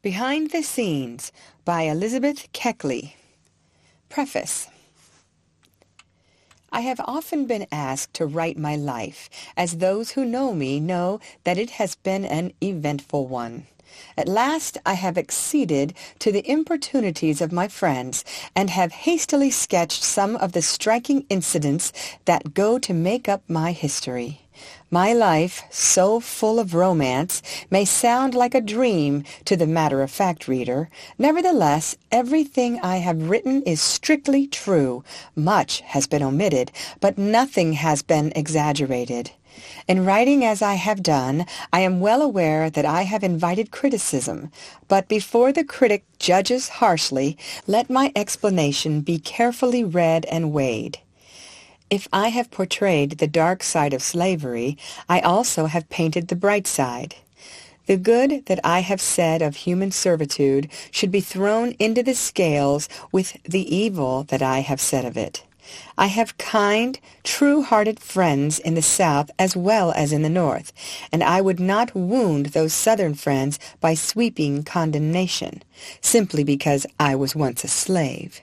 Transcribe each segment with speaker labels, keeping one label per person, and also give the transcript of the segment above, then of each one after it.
Speaker 1: Behind the Scenes by Elizabeth Keckley. Preface. I have often been asked to write my life, as those who know me know that it has been an eventful one. At last I have acceded to the importunities of my friends, and have hastily sketched some of the striking incidents that go to make up my history. My life, so full of romance, may sound like a dream to the matter-of-fact reader. Nevertheless, everything I have written is strictly true. Much has been omitted, but nothing has been exaggerated. In writing as I have done, I am well aware that I have invited criticism, but before the critic judges harshly, let my explanation be carefully read and weighed. If I have portrayed the dark side of slavery, I also have painted the bright side. The good that I have said of human servitude should be thrown into the scales with the evil that I have said of it. I have kind, true-hearted friends in the South as well as in the North, and I would not wound those Southern friends by sweeping condemnation, simply because I was once a slave.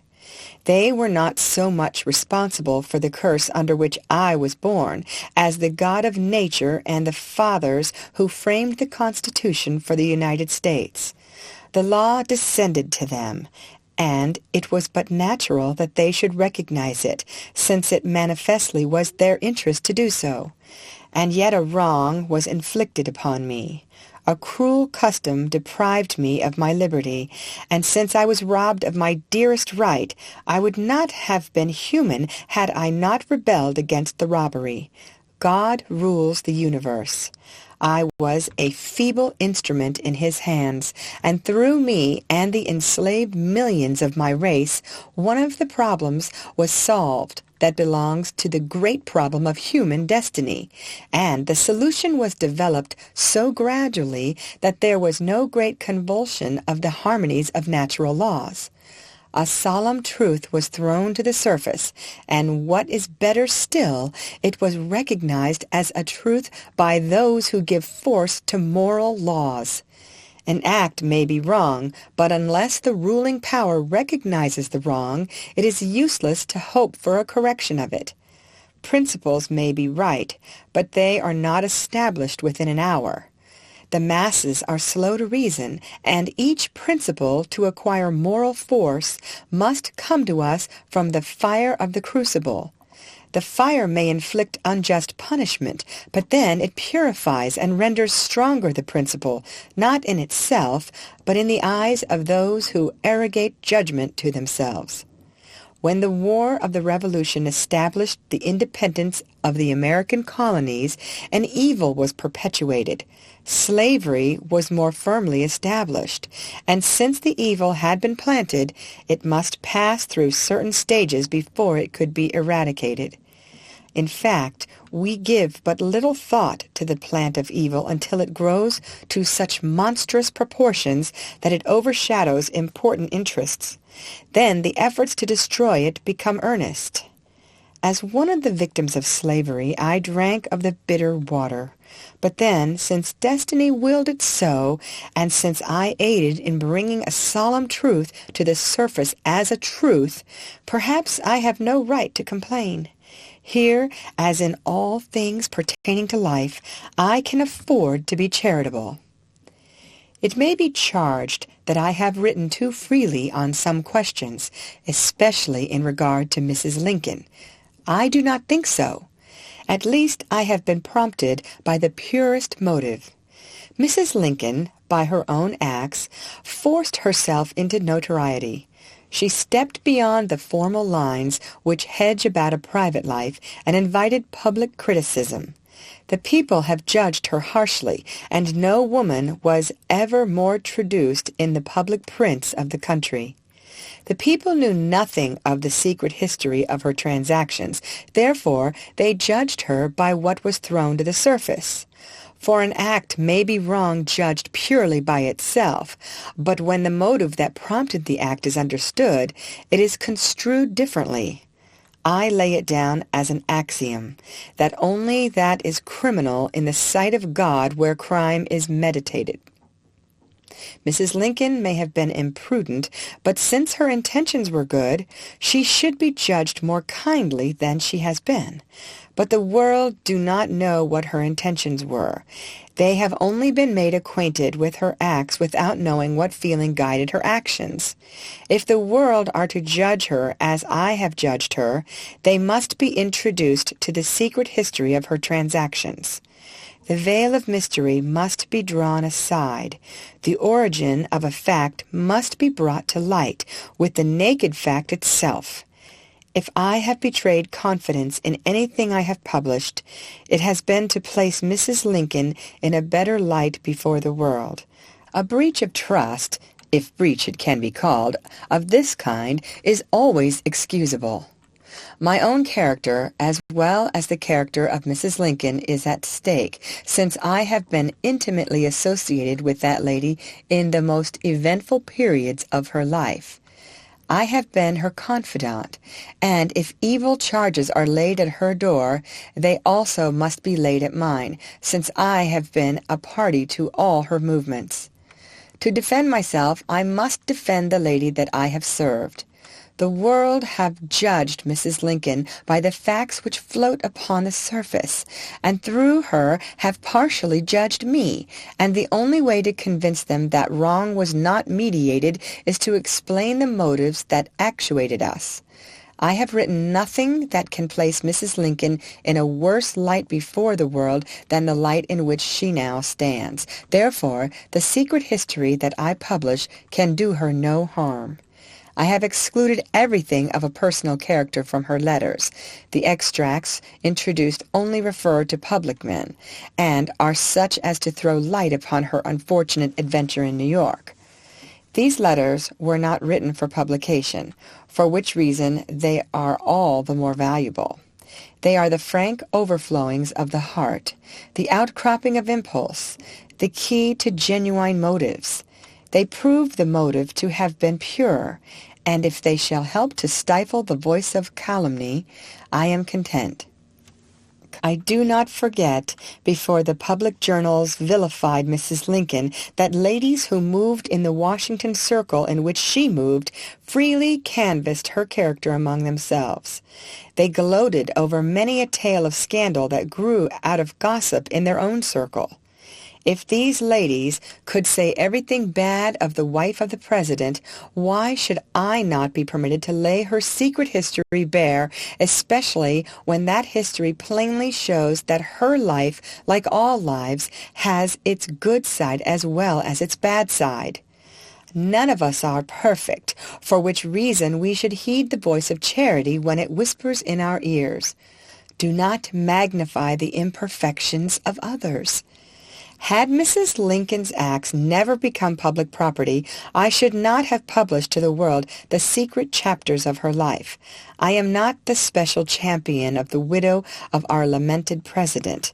Speaker 1: They were not so much responsible for the curse under which I was born as the God of nature and the fathers who framed the Constitution for the United States. The law descended to them, and it was but natural that they should recognize it, since it manifestly was their interest to do so. And yet a wrong was inflicted upon me. A cruel custom deprived me of my liberty, and since I was robbed of my dearest right, I would not have been human had I not rebelled against the robbery. God rules the universe. I was a feeble instrument in his hands, and through me and the enslaved millions of my race, one of the problems was solved that belongs to the great problem of human destiny, and the solution was developed so gradually that there was no great convulsion of the harmonies of natural laws. A solemn truth was thrown to the surface, and what is better still, it was recognized as a truth by those who give force to moral laws. An act may be wrong, but unless the ruling power recognizes the wrong, it is useless to hope for a correction of it. Principles may be right, but they are not established within an hour. The masses are slow to reason, and each principle to acquire moral force must come to us from the fire of the crucible. The fire may inflict unjust punishment, but then it purifies and renders stronger the principle, not in itself, but in the eyes of those who arrogate judgment to themselves. When the War of the Revolution established the independence of the American colonies, an evil was perpetuated. Slavery was more firmly established, and since the evil had been planted, it must pass through certain stages before it could be eradicated. In fact, we give but little thought to the plant of evil until it grows to such monstrous proportions that it overshadows important interests. Then the efforts to destroy it become earnest. As one of the victims of slavery, I drank of the bitter water. But then, since destiny willed it so, and since I aided in bringing a solemn truth to the surface as a truth, perhaps I have no right to complain. Here, as in all things pertaining to life, I can afford to be charitable. It may be charged that I have written too freely on some questions, especially in regard to Mrs. Lincoln. I do not think so. At least I have been prompted by the purest motive. Mrs. Lincoln, by her own acts, forced herself into notoriety. She stepped beyond the formal lines which hedge about a private life and invited public criticism. The people have judged her harshly, and no woman was ever more traduced in the public prints of the country. The people knew nothing of the secret history of her transactions, therefore they judged her by what was thrown to the surface. For an act may be wrong judged purely by itself, but when the motive that prompted the act is understood, it is construed differently. I lay it down as an axiom, that only that is criminal in the sight of God where crime is meditated. Mrs. Lincoln may have been imprudent, but since her intentions were good, she should be judged more kindly than she has been. But the world do not know what her intentions were. They have only been made acquainted with her acts without knowing what feeling guided her actions. If the world are to judge her as I have judged her, they must be introduced to the secret history of her transactions. The veil of mystery must be drawn aside. The origin of a fact must be brought to light with the naked fact itself. If I have betrayed confidence in anything I have published, it has been to place Mrs. Lincoln in a better light before the world. A breach of trust, if breach it can be called, of this kind is always excusable. My own character, as well as the character of Mrs. Lincoln, is at stake, since I have been intimately associated with that lady in the most eventful periods of her life. I have been her confidant, and if evil charges are laid at her door, they also must be laid at mine, since I have been a party to all her movements. To defend myself, I must defend the lady that I have served. The world have judged Mrs. Lincoln by the facts which float upon the surface, and through her have partially judged me, and the only way to convince them that wrong was not meditated is to explain the motives that actuated us. I have written nothing that can place Mrs. Lincoln in a worse light before the world than the light in which she now stands. Therefore, the secret history that I publish can do her no harm. I have excluded everything of a personal character from her letters. The extracts introduced only refer to public men, and are such as to throw light upon her unfortunate adventure in New York. These letters were not written for publication, for which reason they are all the more valuable. They are the frank overflowings of the heart, the outcropping of impulse, the key to genuine motives. They prove the motive to have been pure, and if they shall help to stifle the voice of calumny, I am content. I do not forget, before the public journals vilified Mrs. Lincoln, that ladies who moved in the Washington circle in which she moved freely canvassed her character among themselves. They gloated over many a tale of scandal that grew out of gossip in their own circle. If these ladies could say everything bad of the wife of the president, why should I not be permitted to lay her secret history bare, especially when that history plainly shows that her life, like all lives, has its good side as well as its bad side? None of us are perfect, for which reason we should heed the voice of charity when it whispers in our ears. Do not magnify the imperfections of others. Had Mrs. Lincoln's acts never become public property, I should not have published to the world the secret chapters of her life. I am not the special champion of the widow of our lamented president.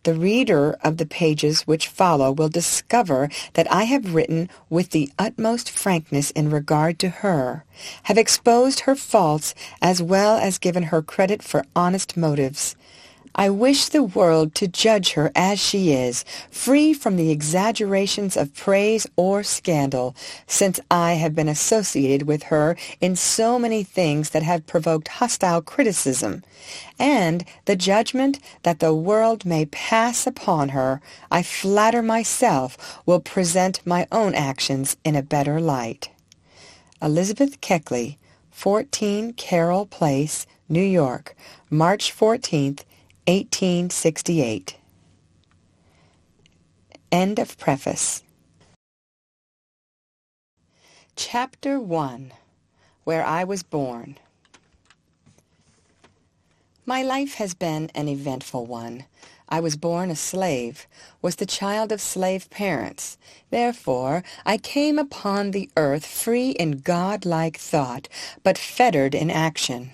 Speaker 1: The reader of the pages which follow will discover that I have written with the utmost frankness in regard to her, have exposed her faults as well as given her credit for honest motives. I wish the world to judge her as she is, free from the exaggerations of praise or scandal, since I have been associated with her in so many things that have provoked hostile criticism. And the judgment that the world may pass upon her, I flatter myself, will present my own actions in a better light. Elizabeth Keckley, 14 Carroll Place, New York, March 14th, 1868. End of preface. Chapter 1. Where I Was Born. My life has been an eventful one. I was born a slave, was the child of slave parents. Therefore, I came upon the earth free in God-like thought, but fettered in action.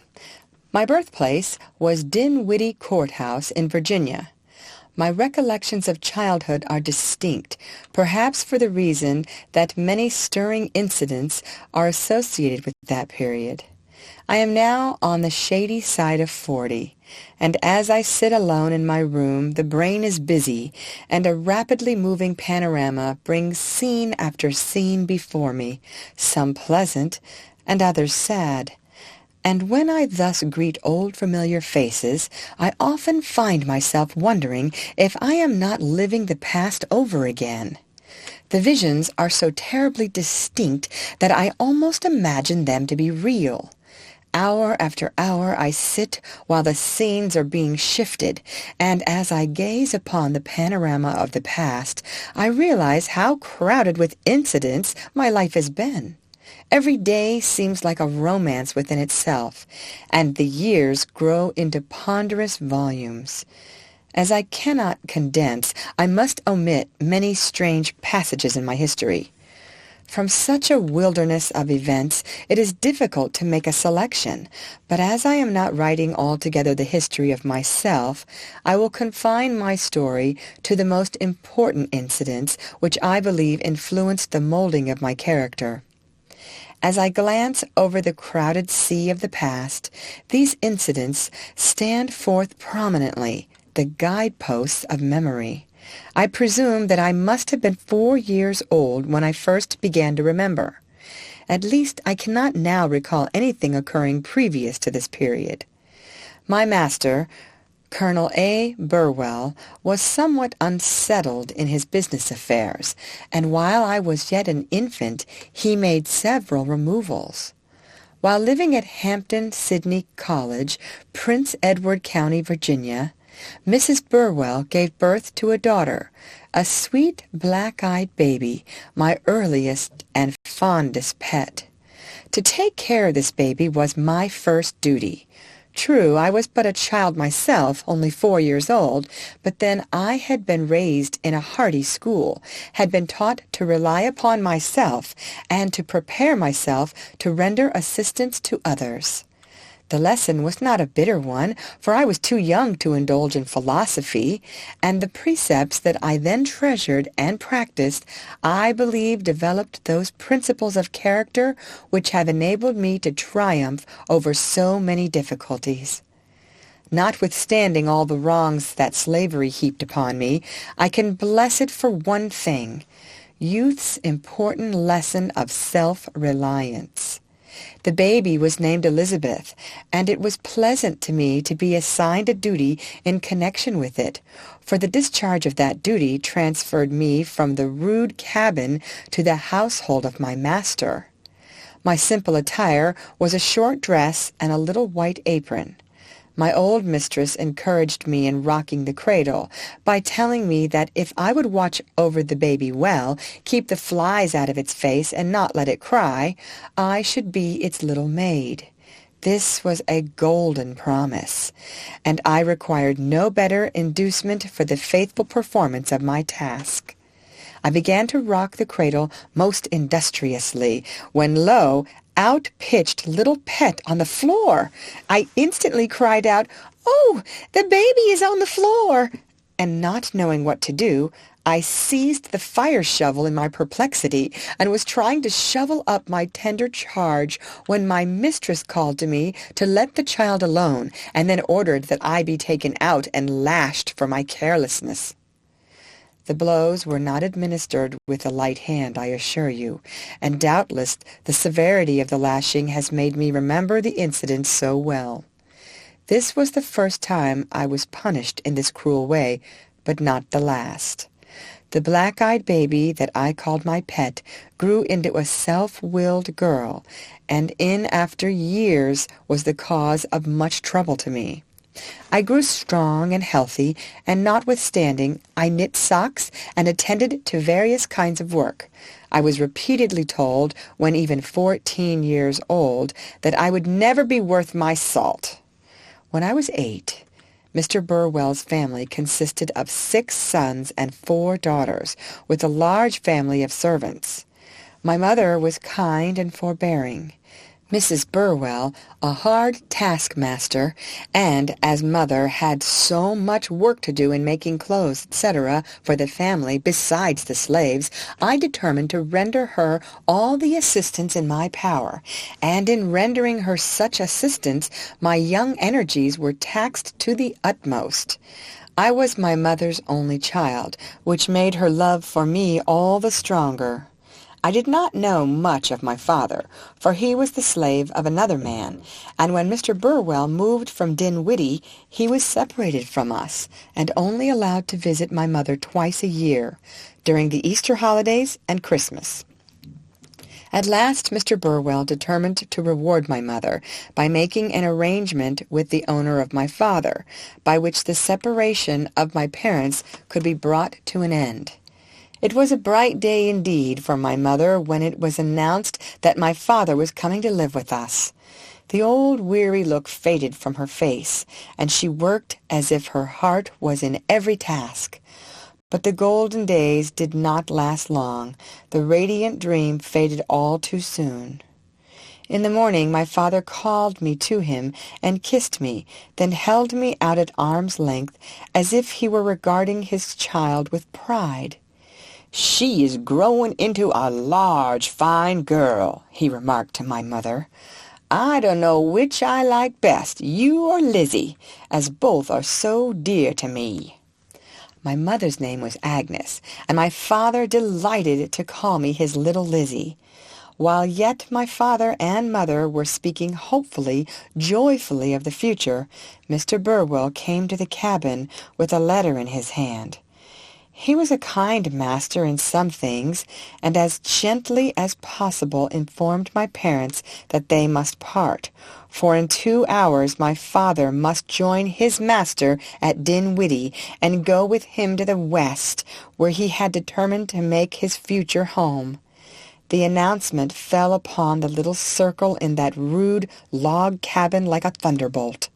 Speaker 1: My birthplace was Dinwiddie Courthouse in Virginia. My recollections of childhood are distinct, perhaps for the reason that many stirring incidents are associated with that period. I am now on the shady side of 40, and as I sit alone in my room, the brain is busy, and a rapidly moving panorama brings scene after scene before me, some pleasant and others sad. And when I thus greet old familiar faces, I often find myself wondering if I am not living the past over again. The visions are so terribly distinct that I almost imagine them to be real. Hour after hour I sit while the scenes are being shifted, and as I gaze upon the panorama of the past, I realize how crowded with incidents my life has been. Every day seems like a romance within itself, and the years grow into ponderous volumes. As I cannot condense, I must omit many strange passages in my history. From such a wilderness of events, it is difficult to make a selection, but as I am not writing altogether the history of myself, I will confine my story to the most important incidents which I believe influenced the molding of my character. As I glance over the crowded sea of the past, these incidents stand forth prominently, the guideposts of memory. I presume that I must have been 4 years old when I first began to remember. At least I cannot now recall anything occurring previous to this period. My master, Colonel A. Burwell, was somewhat unsettled in his business affairs, and while I was yet an infant, he made several removals. While living at Hampton-Sydney College, Prince Edward County, Virginia, Mrs. Burwell gave birth to a daughter, a sweet black-eyed baby, my earliest and fondest pet. To take care of this baby was my first duty. True, I was but a child myself, only 4 years old, but then I had been raised in a hearty school, had been taught to rely upon myself, and to prepare myself to render assistance to others. The lesson was not a bitter one, for I was too young to indulge in philosophy, and the precepts that I then treasured and practiced, I believe developed those principles of character which have enabled me to triumph over so many difficulties. Notwithstanding all the wrongs that slavery heaped upon me, I can bless it for one thing, youth's important lesson of self-reliance. The baby was named Elizabeth, and it was pleasant to me to be assigned a duty in connection with it, for the discharge of that duty transferred me from the rude cabin to the household of my master. My simple attire was a short dress and a little white apron. My old mistress encouraged me in rocking the cradle by telling me that if I would watch over the baby well, keep the flies out of its face, and not let it cry, I should be its little maid. This was a golden promise, and I required no better inducement for the faithful performance of my task. I began to rock the cradle most industriously, when lo! Out pitched little Pet on the floor. I instantly cried out, "Oh, the baby is on the floor!" And not knowing what to do, I seized the fire shovel in my perplexity and was trying to shovel up my tender charge when my mistress called to me to let the child alone, and then ordered that I be taken out and lashed for my carelessness. The blows were not administered with a light hand, I assure you, and doubtless the severity of the lashing has made me remember the incident so well. This was the first time I was punished in this cruel way, but not the last. The black-eyed baby that I called my pet grew into a self-willed girl, and in after years was the cause of much trouble to me. I grew strong and healthy, and notwithstanding, I knit socks and attended to various kinds of work. I was repeatedly told, when even 14 years old, that I would never be worth my salt. When I was 8, Mr. Burwell's family consisted of 6 sons and 4 daughters, with a large family of servants. My mother was kind and forbearing. Mrs. Burwell, a hard taskmaster, and as mother had so much work to do in making clothes, etc., for the family besides the slaves, I determined to render her all the assistance in my power, and in rendering her such assistance my young energies were taxed to the utmost. I was my mother's only child, which made her love for me all the stronger. I did not know much of my father, for he was the slave of another man, and when Mr. Burwell moved from Dinwiddie, he was separated from us, and only allowed to visit my mother twice a year, during the Easter holidays and Christmas. At last Mr. Burwell determined to reward my mother by making an arrangement with the owner of my father, by which the separation of my parents could be brought to an end. It was a bright day indeed for my mother when it was announced that my father was coming to live with us. The old weary look faded from her face, and she worked as if her heart was in every task. But the golden days did not last long. The radiant dream faded all too soon. In the morning my father called me to him and kissed me, then held me out at arm's length as if he were regarding his child with pride. "She is growing into a large, fine girl," he remarked to my mother. "I don't know which I like best, you or Lizzie, as both are so dear to me." My mother's name was Agnes, and my father delighted to call me his little Lizzie. While yet my father and mother were speaking hopefully, joyfully of the future, Mr. Burwell came to the cabin with a letter in his hand. He was a kind master in some things, and as gently as possible informed my parents that they must part, for in 2 hours my father must join his master at Dinwiddie and go with him to the West, where he had determined to make his future home. The announcement fell upon the little circle in that rude log cabin like a thunderbolt.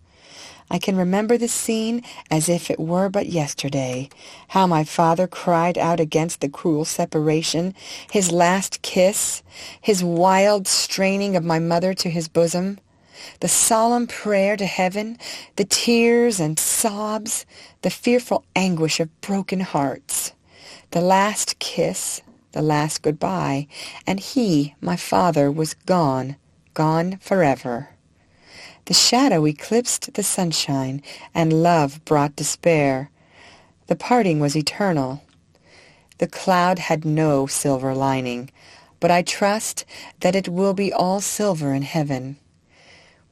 Speaker 1: I can remember the scene as if it were but yesterday, how my father cried out against the cruel separation, his last kiss, his wild straining of my mother to his bosom, the solemn prayer to heaven, the tears and sobs, the fearful anguish of broken hearts, the last kiss, the last goodbye, and he, my father, was gone, gone forever. The shadow eclipsed the sunshine, and love brought despair. The parting was eternal. The cloud had no silver lining, but I trust that it will be all silver in heaven.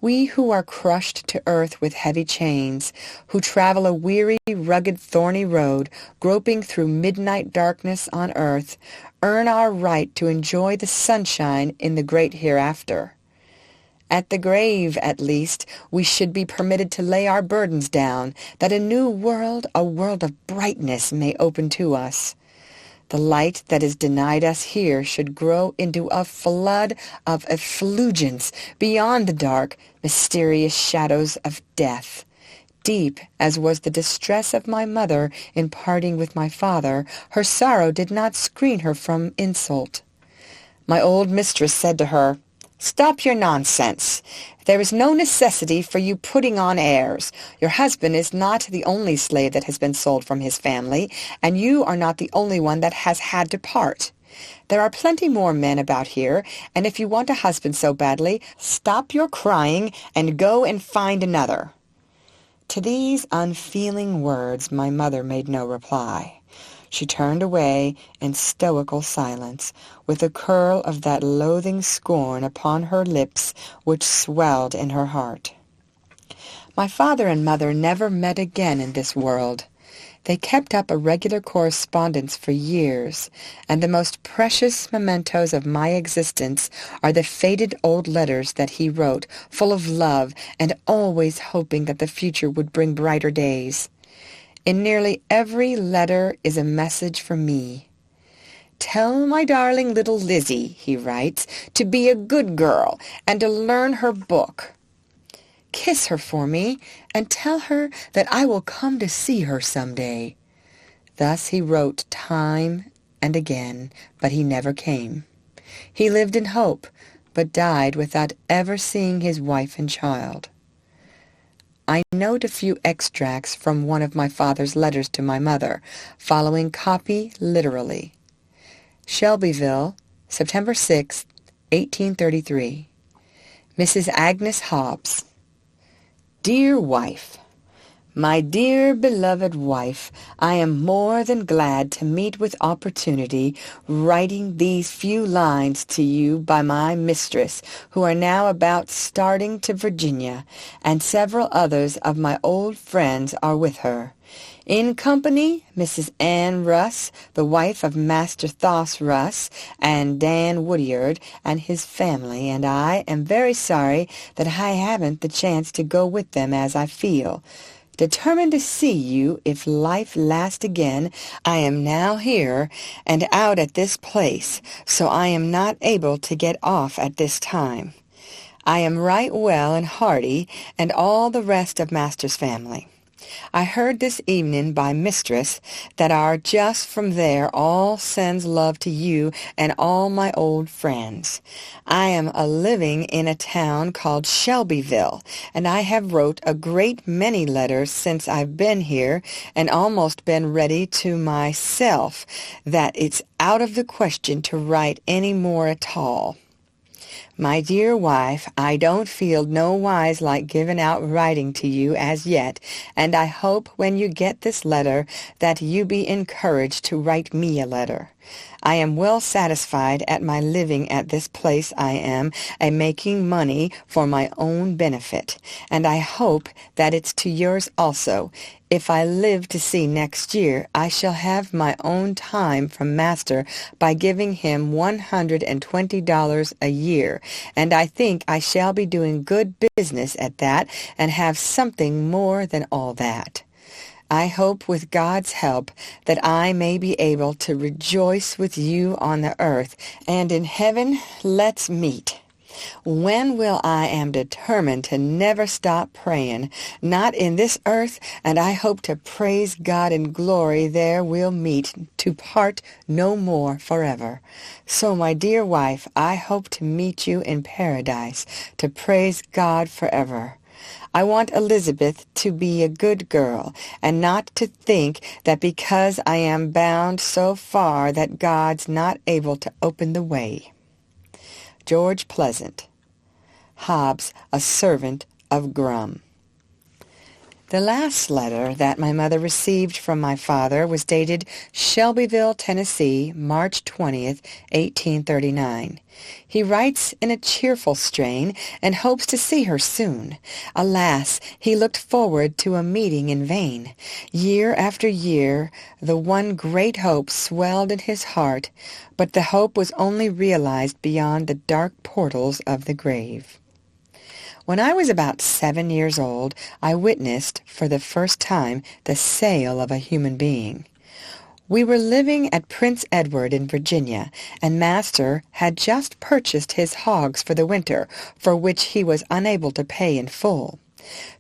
Speaker 1: We who are crushed to earth with heavy chains, who travel a weary, rugged, thorny road, groping through midnight darkness on earth, earn our right to enjoy the sunshine in the great hereafter. At the grave, at least, we should be permitted to lay our burdens down, that a new world, a world of brightness, may open to us. The light that is denied us here should grow into a flood of effulgence beyond the dark, mysterious shadows of death. Deep as was the distress of my mother in parting with my father, her sorrow did not screen her from insult. My old mistress said to her, "Stop your nonsense. There is no necessity for you putting on airs. Your husband is not the only slave that has been sold from his family, and you are not the only one that has had to part. There are plenty more men about here, and if you want a husband so badly, stop your crying and go and find another." To these unfeeling words my mother made no reply. She turned away in stoical silence, with a curl of that loathing scorn upon her lips which swelled in her heart. My father and mother never met again in this world. They kept up a regular correspondence for years, and the most precious mementos of my existence are the faded old letters that he wrote, full of love and always hoping that the future would bring brighter days. In nearly every letter is a message for me. "Tell my darling little Lizzie," he writes, "to be a good girl and to learn her book. Kiss her for me and tell her that I will come to see her some day." Thus he wrote time and again, but he never came. He lived in hope, but died without ever seeing his wife and child. I note a few extracts from one of my father's letters to my mother, following copy literally. Shelbyville, September 6, 1833. Mrs. Agnes Hobbs. Dear Wife, my dear beloved wife, I am more than glad to meet with opportunity writing these few lines to you by my mistress, who are now about starting to Virginia, and several others of my old friends are with her. In company, Mrs. Ann Russ, the wife of Master Thoss Russ, and Dan Woodyard and his family, and I am very sorry that I haven't the chance to go with them as I feel. Determined to see you if life lasts again, I am now here and out at this place, so I am not able to get off at this time. I am right well and hearty, and all the rest of Master's family. I heard this evening by Mistress that our just from there all sends love to you and all my old friends. I am a-living in a town called Shelbyville, and I have wrote a great many letters since I've been here, and almost been ready to myself that it's out of the question to write any more at all. My dear wife, I don't feel no wise like giving out writing to you as yet, and I hope when you get this letter that you be encouraged to write me a letter. I am well satisfied at my living at this place I am, a making money for my own benefit, and I hope that it's to yours also. If I live to see next year, I shall have my own time from Master by giving him $120 a year, and I think I shall be doing good business at that, and have something more than all that. I hope with God's help that I may be able to rejoice with you on the earth, and in heaven let's meet. When will I am determined to never stop praying, not in this earth, and I hope to praise God in glory there we'll meet, to part no more forever. So, my dear wife, I hope to meet you in paradise, to praise God forever. I want Elizabeth to be a good girl, and not to think that because I am bound so far that God's not able to open the way. George Pleasant. Hobbs, a servant of Grum. The last letter that my mother received from my father was dated Shelbyville, Tennessee, March 20th, 1839. He writes in a cheerful strain and hopes to see her soon. Alas, he looked forward to a meeting in vain. Year after year, the one great hope swelled in his heart, but the hope was only realized beyond the dark portals of the grave. When I was about 7 years old, I witnessed for the first time the sale of a human being. We were living at Prince Edward in Virginia, and Master had just purchased his hogs for the winter, for which he was unable to pay in full.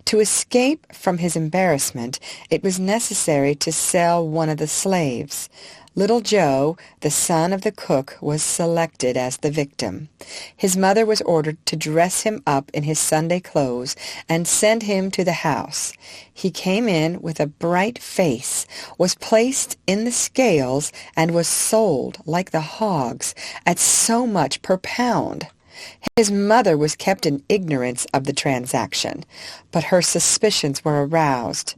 Speaker 1: To escape from his embarrassment, it was necessary to sell one of the slaves. Little Joe, the son of the cook, was selected as the victim. His mother was ordered to dress him up in his Sunday clothes and send him to the house. He came in with a bright face, was placed in the scales, and was sold, like the hogs, at so much per pound. His mother was kept in ignorance of the transaction, but her suspicions were aroused.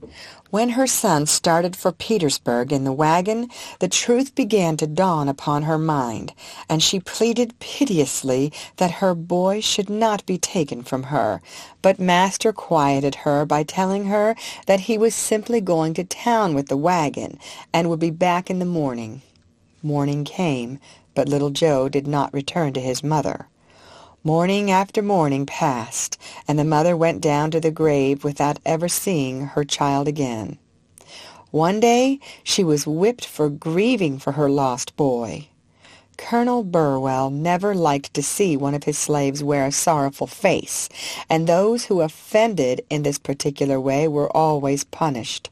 Speaker 1: When her son started for Petersburg in the wagon, the truth began to dawn upon her mind, and she pleaded piteously that her boy should not be taken from her. But Master quieted her by telling her that he was simply going to town with the wagon, and would be back in the morning. Morning came, but little Joe did not return to his mother. Morning after morning passed, and the mother went down to the grave without ever seeing her child again. One day she was whipped for grieving for her lost boy. Colonel Burwell never liked to see one of his slaves wear a sorrowful face, and those who offended in this particular way were always punished.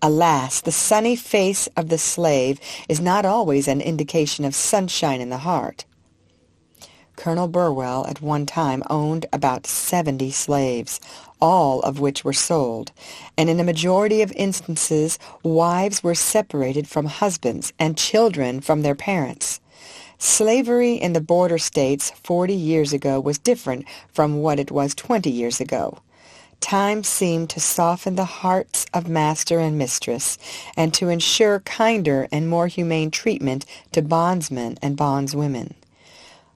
Speaker 1: Alas, the sunny face of the slave is not always an indication of sunshine in the heart. Colonel Burwell at one time owned about 70 slaves, all of which were sold, and in a majority of instances wives were separated from husbands and children from their parents. Slavery in the border states 40 years ago was different from what it was 20 years ago. Time seemed to soften the hearts of master and mistress, and to ensure kinder and more humane treatment to bondsmen and bondswomen.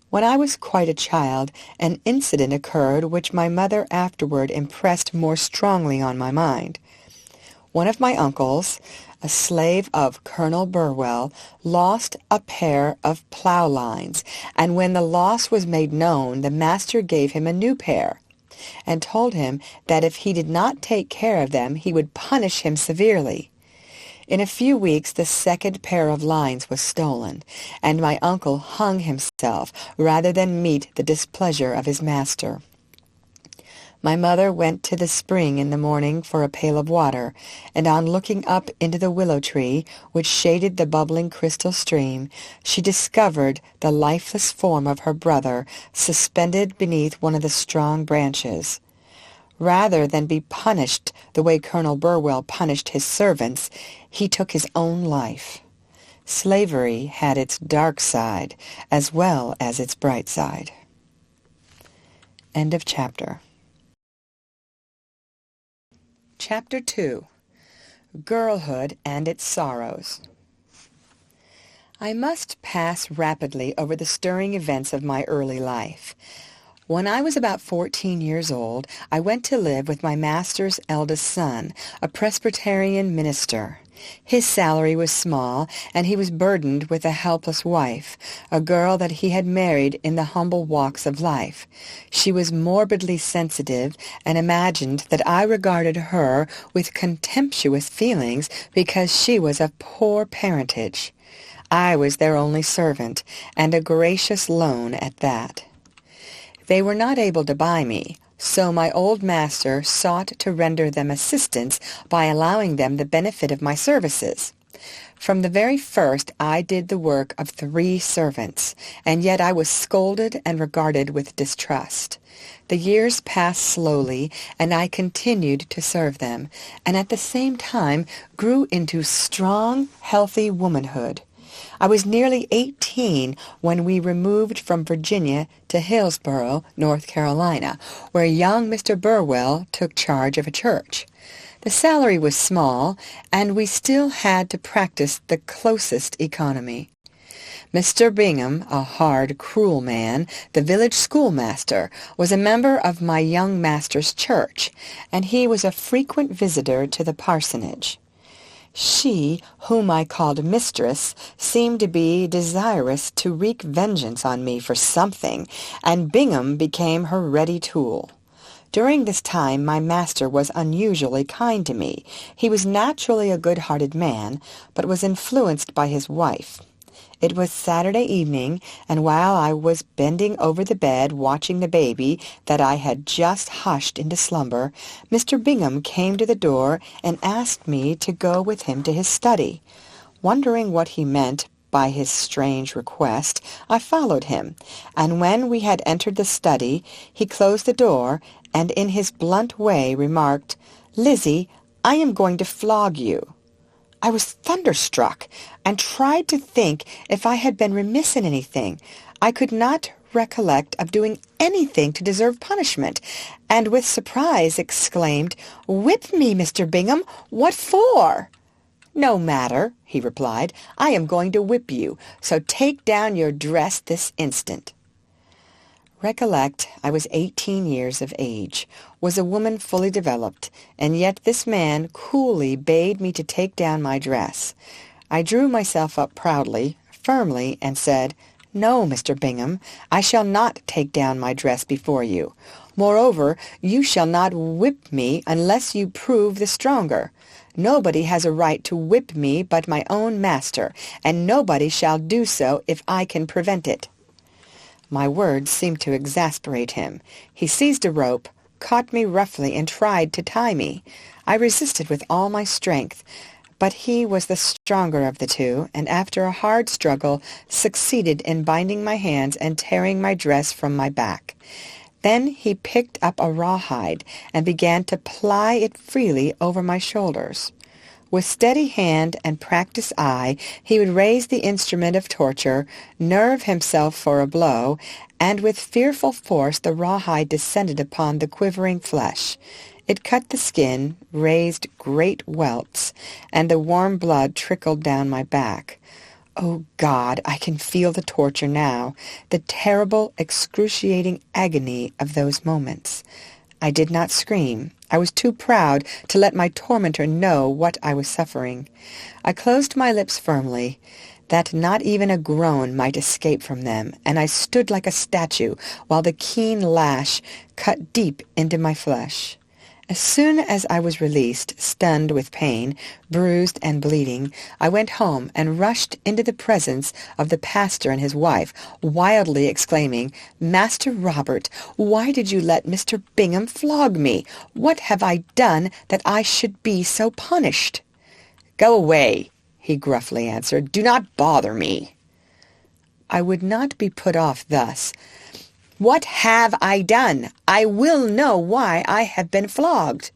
Speaker 1: When I was quite a child, an incident occurred which my mother afterward impressed more strongly on my mind. One of my uncles, a slave of Colonel Burwell, lost a pair of plow lines, and when the loss was made known, the master gave him a new pair, and told him that if he did not take care of them, he would punish him severely. In a few weeks the second pair of lines was stolen, and my uncle hung himself rather than meet the displeasure of his master. My mother went to the spring in the morning for a pail of water, and on looking up into the willow tree, which shaded the bubbling crystal stream, she discovered the lifeless form of her brother suspended beneath one of the strong branches. Rather than be punished the way Colonel Burwell punished his servants, he took his own life. Slavery had its dark side as well as its bright side. End of chapter. Chapter 2. Girlhood and its Sorrows. I must pass rapidly over the stirring events of my early life. When I was about 14 years old, I went to live with my master's eldest son, a Presbyterian minister. His salary was small, and he was burdened with a helpless wife, a girl that he had married in the humble walks of life. She was morbidly sensitive, and imagined that I regarded her with contemptuous feelings because she was of poor parentage. I was their only servant, and a gracious loan at that. They were not able to buy me, so my old master sought to render them assistance by allowing them the benefit of my services. From the very first I did the work of 3 servants, and yet I was scolded and regarded with distrust. The years passed slowly, and I continued to serve them, and at the same time grew into strong, healthy womanhood. I was nearly 18 when we removed from Virginia to Hillsborough, North Carolina, where young Mr. Burwell took charge of a church. The salary was small, and we still had to practice the closest economy. Mr. Bingham, a hard, cruel man, the village schoolmaster, was a member of my young master's church, and he was a frequent visitor to the parsonage. She, whom I called mistress, seemed to be desirous to wreak vengeance on me for something, and Bingham became her ready tool. During this time my master was unusually kind to me. He was naturally a good-hearted man, but was influenced by his wife. It was Saturday evening, and while I was bending over the bed watching the baby that I had just hushed into slumber, Mr. Bingham came to the door and asked me to go with him to his study. Wondering what he meant by his strange request, I followed him, and when we had entered the study, he closed the door and in his blunt way remarked, "Lizzie, I am going to flog you." I was thunderstruck, and tried to think if I had been remiss in anything. I could not recollect of doing anything to deserve punishment, and with surprise exclaimed, "Whip me, Mr. Bingham! What for?" "No matter," he replied. "I am going to whip you, so take down your dress this instant." Recollect, I was 18 years of age, was a woman fully developed, and yet this man coolly bade me to take down my dress. I drew myself up proudly, firmly, and said, "No, Mr. Bingham, I shall not take down my dress before you. Moreover, you shall not whip me unless you prove the stronger. Nobody has a right to whip me but my own master, and nobody shall do so if I can prevent it." My words seemed to exasperate him. He seized a rope, caught me roughly, and tried to tie me. I resisted with all my strength, But he was the stronger of the two, and after a hard struggle succeeded in binding my hands and tearing my dress from my back. Then he picked up a rawhide and began to ply it freely over my shoulders. With steady hand and practised eye, he would raise the instrument of torture, nerve himself for a blow, and with fearful force the rawhide descended upon the quivering flesh. It cut the skin, raised great welts, and the warm blood trickled down my back. Oh, God, I can feel the torture now, the terrible, excruciating agony of those moments. I did not scream. I was too proud to let my tormentor know what I was suffering. I closed my lips firmly, that not even a groan might escape from them, and I stood like a statue while the keen lash cut deep into my flesh. As soon as I was released, stunned with pain, bruised and bleeding, I went home and rushed into the presence of the pastor and his wife, wildly exclaiming, "Master Robert, why did you let Mr. Bingham flog me? What have I done that I should be so punished?" "Go away," he gruffly answered. "Do not bother me." I would not be put off thus. "What have I done? I will know why I have been flogged."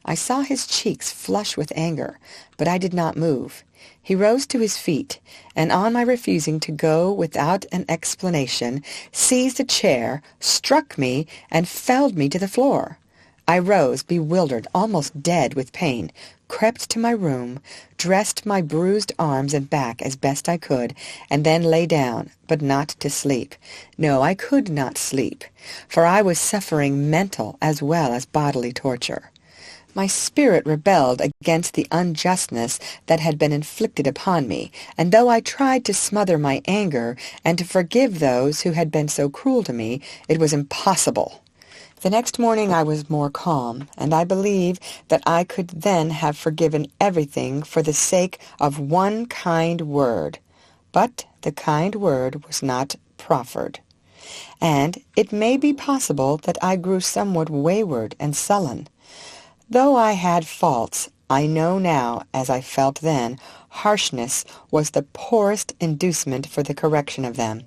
Speaker 1: I saw his cheeks flush with anger, but I did not move. He rose to his feet, and on my refusing to go without an explanation, seized a chair, struck me, and felled me to the floor. I rose, bewildered, almost dead with pain, crept to my room, dressed my bruised arms and back as best I could, and then lay down, but not to sleep. No, I could not sleep, for I was suffering mental as well as bodily torture. My spirit rebelled against the unjustness that had been inflicted upon me, and though I tried to smother my anger and to forgive those who had been so cruel to me, it was impossible. The next morning I was more calm, and I believe that I could then have forgiven everything for the sake of one kind word. But the kind word was not proffered. And it may be possible that I grew somewhat wayward and sullen. Though I had faults, I know now, as I felt then, harshness was the poorest inducement for the correction of them.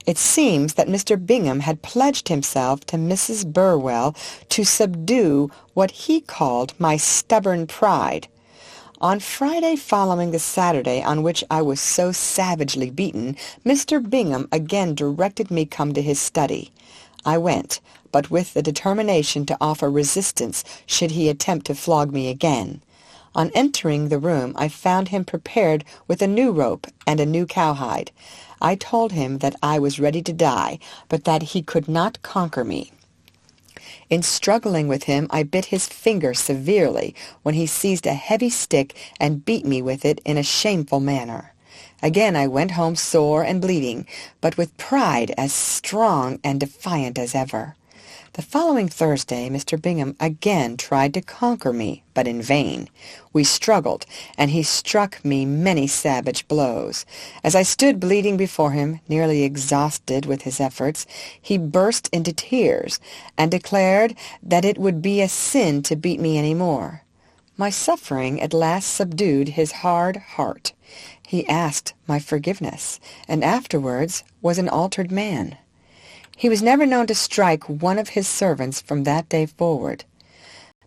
Speaker 1: It seems that Mr. Bingham had pledged himself to Mrs. Burwell to subdue what he called my stubborn pride. On Friday following the Saturday on which I was so savagely beaten, Mr. Bingham again directed me come to his study. I went, but with the determination to offer resistance should he attempt to flog me again. On entering the room, I found him prepared with a new rope and a new cowhide. I told him that I was ready to die, but that he could not conquer me. In struggling with him, I bit his finger severely, when he seized a heavy stick and beat me with it in a shameful manner. Again I went home sore and bleeding, but with pride as strong and defiant as ever. The following Thursday, Mr. Bingham again tried to conquer me, but in vain. We struggled, and he struck me many savage blows. As I stood bleeding before him, nearly exhausted with his efforts, he burst into tears, and declared that it would be a sin to beat me any more. My suffering at last subdued his hard heart. He asked my forgiveness, and afterwards was an altered man. He was never known to strike one of his servants from that day forward.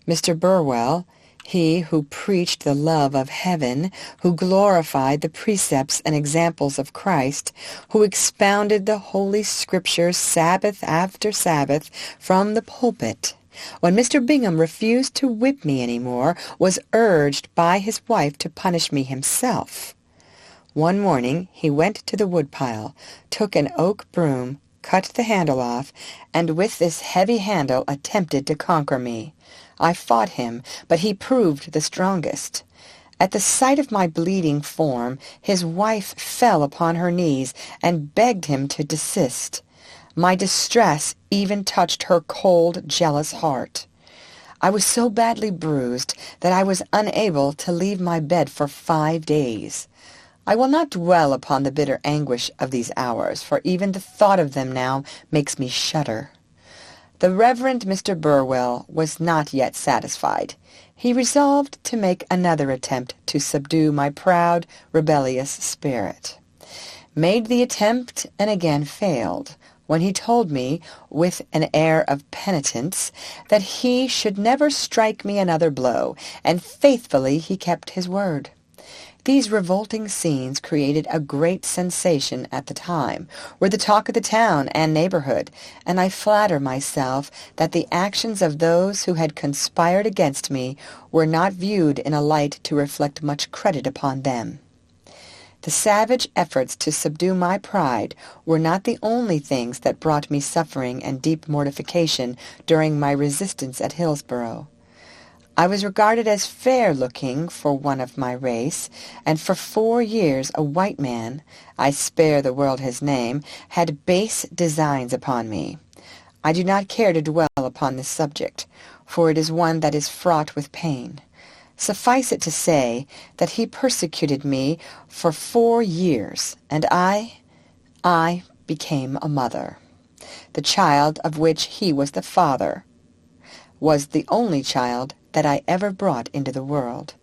Speaker 1: Mr. Burwell, he who preached the love of heaven, who glorified the precepts and examples of Christ, who expounded the Holy Scriptures Sabbath after Sabbath from the pulpit, when Mr. Bingham refused to whip me any more, was urged by his wife to punish me himself. One morning he went to the woodpile, took an oak broom, cut the handle off, and with this heavy handle attempted to conquer me. I fought him, but he proved the strongest. At the sight of my bleeding form, his wife fell upon her knees and begged him to desist. My distress even touched her cold, jealous heart. I was so badly bruised that I was unable to leave my bed for 5 days. I will not dwell upon the bitter anguish of these hours, for even the thought of them now makes me shudder. The Reverend Mr. Burwell was not yet satisfied. He resolved to make another attempt to subdue my proud, rebellious spirit. Made the attempt and again failed, when he told me, with an air of penitence, that he should never strike me another blow, and faithfully he kept his word. These revolting scenes created a great sensation at the time, were the talk of the town and neighborhood, and I flatter myself that the actions of those who had conspired against me were not viewed in a light to reflect much credit upon them. The savage efforts to subdue my pride were not the only things that brought me suffering and deep mortification during my resistance at Hillsborough. I was regarded as fair-looking for one of my race, and for 4 years a white man, I spare the world his name, had base designs upon me. I do not care to dwell upon this subject, for it is one that is fraught with pain. Suffice it to say that he persecuted me for 4 years, and I became a mother. The child of which he was the father was the only child that I ever brought into the world.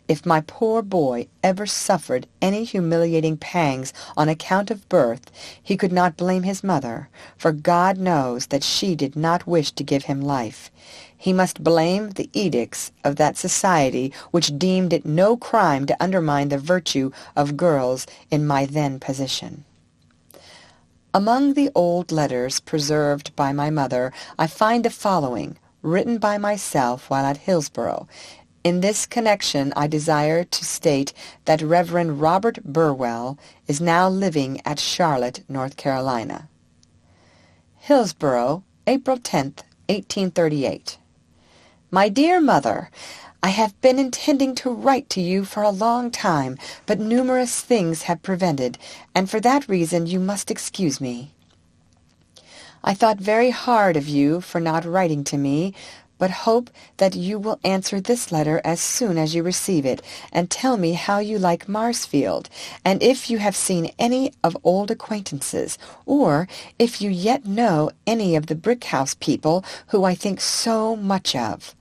Speaker 1: If my poor boy ever suffered any humiliating pangs on account of birth, he could not blame his mother, for God knows that she did not wish to give him life. He must blame the edicts of that society which deemed it no crime to undermine the virtue of girls in my then position. Among the old letters preserved by my mother, I find the following, written by myself while at Hillsborough. In this connection I desire to state that Reverend Robert Burwell is now living at Charlotte, North Carolina. Hillsborough, April 10th, 1838. My dear Mother, I have been intending to write to you for a long time, but numerous things have prevented, and for that reason you must excuse me. I thought very hard of you for not writing to me, but hope that you will answer this letter as soon as you receive it, and tell me how you like Marsfield, and if you have seen any of old acquaintances, or if you yet know any of the brick-house people who I think so much of.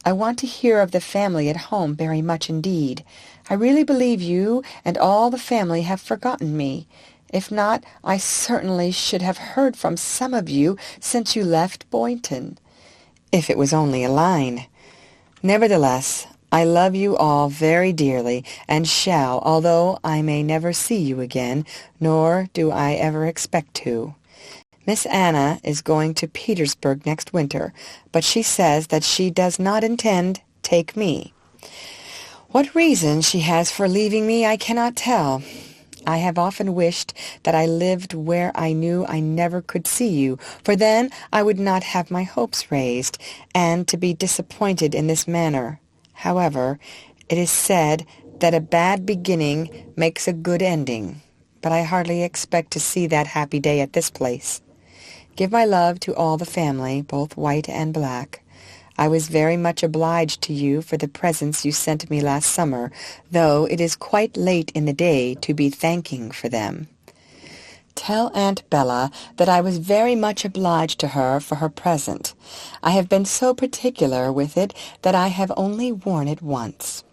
Speaker 1: I want to hear of the family at home very much indeed. I really believe you and all the family have forgotten me. If not, I certainly should have heard from some of you since you left Boynton, if it was only a line. Nevertheless, I love you all very dearly, and shall, although I may never see you again, nor do I ever expect to. Miss Anna is going to Petersburg next winter, but she says that she does not intend take me. What reason she has for leaving me I cannot tell. I have often wished that I lived where I knew I never could see you, for then I would not have my hopes raised, and to be disappointed in this manner. However, it is said that a bad beginning makes a good ending, but I hardly expect to see that happy day at this place. Give my love to all the family, both white and black. I was very much obliged to you for the presents you sent me last summer, though it is quite late in the day to be thanking for them. Tell Aunt Bella that I was very much obliged to her for her present. I have been so particular with it that I have only worn it once.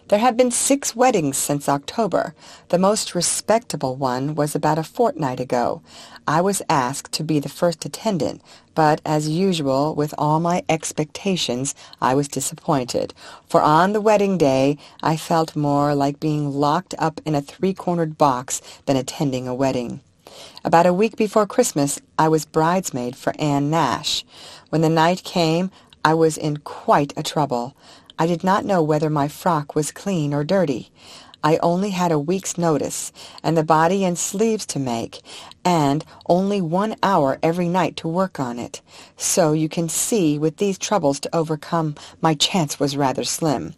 Speaker 1: There have been 6 weddings since October. The most respectable one was about a fortnight ago. I was asked to be the first attendant, but as usual with all my expectations, I was disappointed, for on the wedding day I felt more like being locked up in a 3-cornered box than attending a wedding. About a week before Christmas, I was bridesmaid for Anne Nash. When the night came, I was in quite a trouble. I did not know whether my frock was clean or dirty. I only had a week's notice, and the body and sleeves to make, and only 1 hour every night to work on it. So you can see, with these troubles to overcome, my chance was rather slim.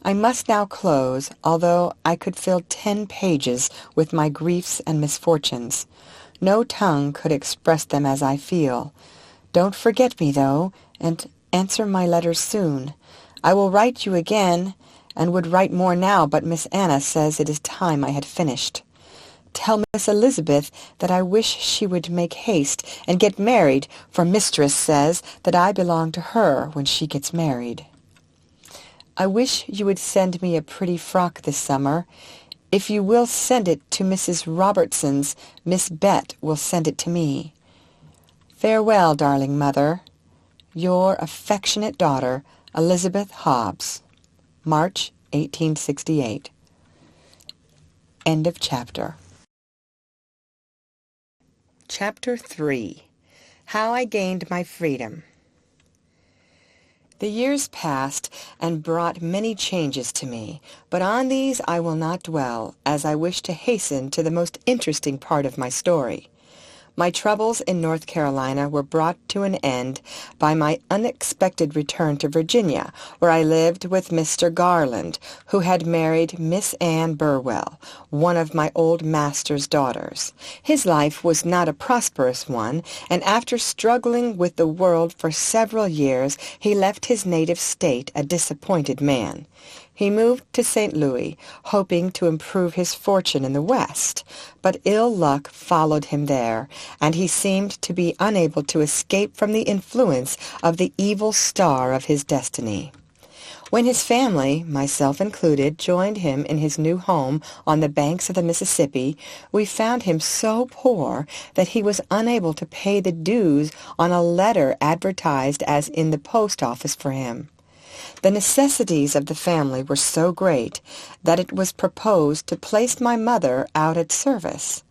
Speaker 1: I must now close, although I could fill 10 pages with my griefs and misfortunes. No tongue could express them as I feel. Don't forget me, though, and answer my letters soon. I will write you again, and would write more now, but Miss Anna says it is time I had finished. Tell Miss Elizabeth that I wish she would make haste and get married, for mistress says that I belong to her when she gets married. I wish you would send me a pretty frock this summer. If you will send it to Mrs. Robertson's, Miss Bet will send it to me. Farewell, darling mother. Your affectionate daughter, Elizabeth Hobbs. March 1868. End of chapter. Chapter 3. How I Gained My Freedom. The years passed and brought many changes to me, but on these I will not dwell, as I wish to hasten to the most interesting part of my story. My troubles in North Carolina were brought to an end by my unexpected return to Virginia, where I lived with Mr. Garland, who had married Miss Anne Burwell, one of my old master's daughters. His life was not a prosperous one, and after struggling with the world for several years, he left his native state a disappointed man. He moved to St. Louis, hoping to improve his fortune in the West, but ill luck followed him there, and he seemed to be unable to escape from the influence of the evil star of his destiny. When his family, myself included, joined him in his new home on the banks of the Mississippi, we found him so poor that he was unable to pay the dues on a letter advertised as in the post office for him. The necessities of the family were so great that it was proposed to place my mother out at service.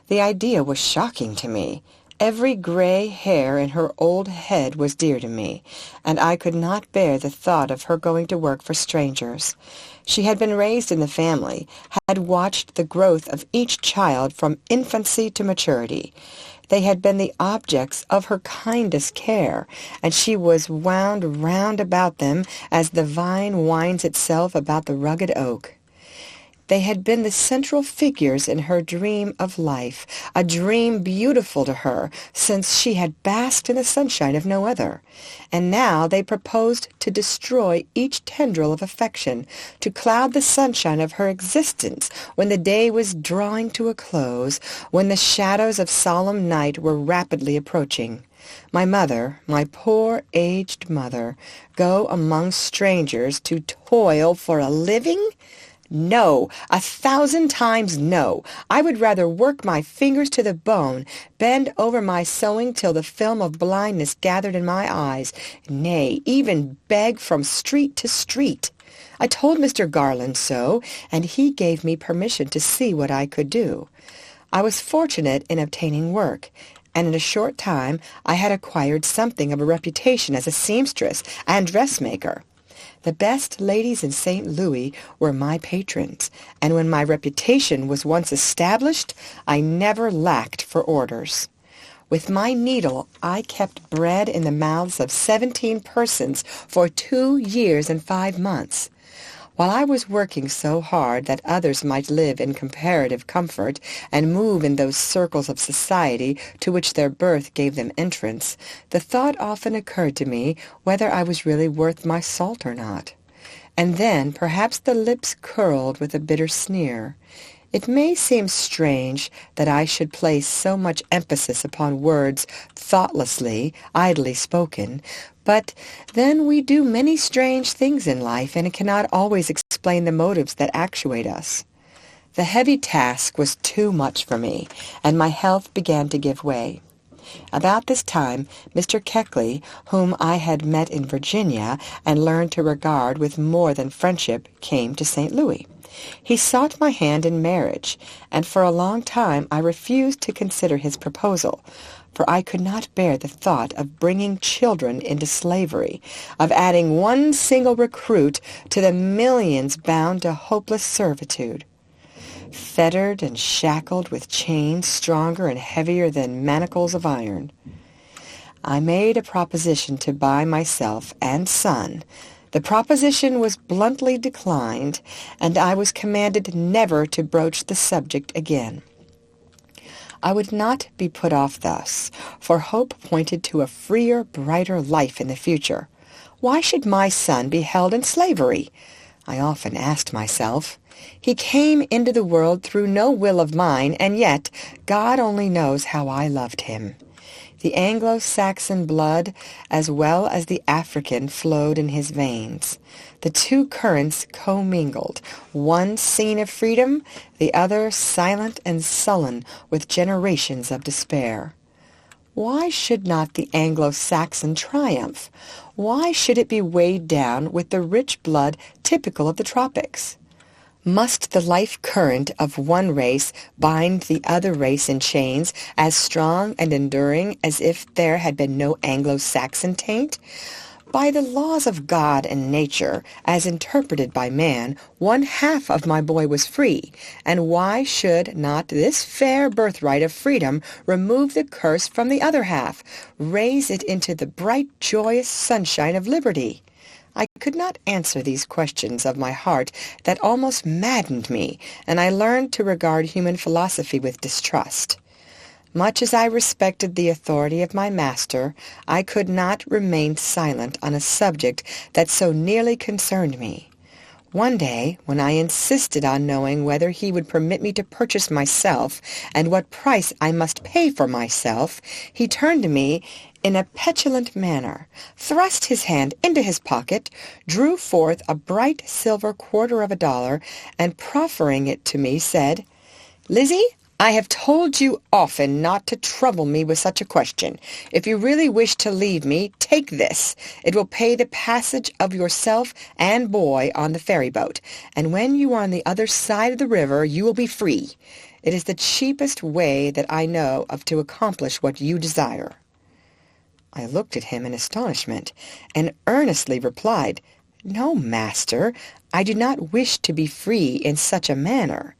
Speaker 1: The idea was shocking to me. Every gray hair in her old head was dear to me, and I could not bear the thought of her going to work for strangers. She had been raised in the family, had watched the growth of each child from infancy to maturity. They had been the objects of her kindest care, and she was wound round about them as the vine winds itself about the rugged oak. They had been the central figures in her dream of life, a dream beautiful to her, since she had basked in the sunshine of no other. And now they proposed to destroy each tendril of affection, to cloud the sunshine of her existence when the day was drawing to a close, when the shadows of solemn night were rapidly approaching. My mother, my poor aged mother, go among strangers to toil for a living? No, 1,000 times no. I would rather work my fingers to the bone, bend over my sewing till the film of blindness gathered in my eyes, nay, even beg from street to street. I told Mr. Garland so, and he gave me permission to see what I could do. I was fortunate in obtaining work, and in a short time I had acquired something of a reputation as a seamstress and dressmaker. The best ladies in St. Louis were my patrons, and when my reputation was once established, I never lacked for orders. With my needle, I kept bread in the mouths of 17 persons for 2 years and 5 months. While I was working so hard that others might live in comparative comfort and move in those circles of society to which their birth gave them entrance, the thought often occurred to me whether I was really worth my salt or not. And then perhaps the lips curled with a bitter sneer. It may seem strange that I should place so much emphasis upon words thoughtlessly, idly spoken, but then we do many strange things in life, and it cannot always explain the motives that actuate us. The heavy task was too much for me, and my health began to give way. About this time, Mr. Keckley, whom I had met in Virginia and learned to regard with more than friendship, came to St. Louis. He sought my hand in marriage, and for a long time I refused to consider his proposal, for I could not bear the thought of bringing children into slavery, of adding one single recruit to the millions bound to hopeless servitude. Fettered and shackled with chains stronger and heavier than manacles of iron, I made a proposition to buy myself and son. The proposition was bluntly declined, and I was commanded never to broach the subject again. I would not be put off thus, for hope pointed to a freer, brighter life in the future. Why should my son be held in slavery? I often asked myself. He came into the world through no will of mine, and yet God only knows how I loved him. The Anglo-Saxon blood as well as the African flowed in his veins. The two currents commingled, one scene of freedom, the other silent and sullen with generations of despair. Why should not the Anglo-Saxon triumph? Why should it be weighed down with the rich blood typical of the tropics? Must the life current of one race bind the other race in chains as strong and enduring as if there had been no Anglo-Saxon taint? By the laws of God and nature, as interpreted by man, one half of my boy was free, and why should not this fair birthright of freedom remove the curse from the other half, raise it into the bright, joyous sunshine of liberty? I could not answer these questions of my heart that almost maddened me, and I learned to regard human philosophy with distrust. Much as I respected the authority of my master, I could not remain silent on a subject that so nearly concerned me. One day, when I insisted on knowing whether he would permit me to purchase myself and what price I must pay for myself, he turned to me in a petulant manner, thrust his hand into his pocket, drew forth a bright silver $0.25, and proffering it to me, said, "Lizzie, I have told you often not to trouble me with such a question. If you really wish to leave me, take this. It will pay the passage of yourself and boy on the ferry boat, and when you are on the other side of the river, you will be free. It is the cheapest way that I know of to accomplish what you desire." I looked at him in astonishment, and earnestly replied, "No, master, I do not wish to be free in such a manner.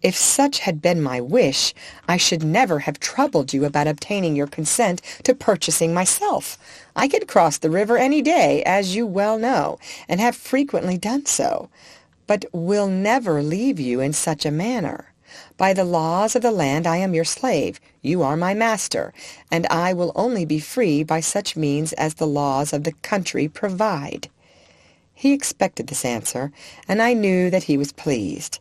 Speaker 1: If such had been my wish, I should never have troubled you about obtaining your consent to purchasing myself. I could cross the river any day, as you well know, and have frequently done so, but will never leave you in such a manner. By the laws of the land I am your slave, you are my master, and I will only be free by such means as the laws of the country provide." He expected this answer, and I knew that he was pleased.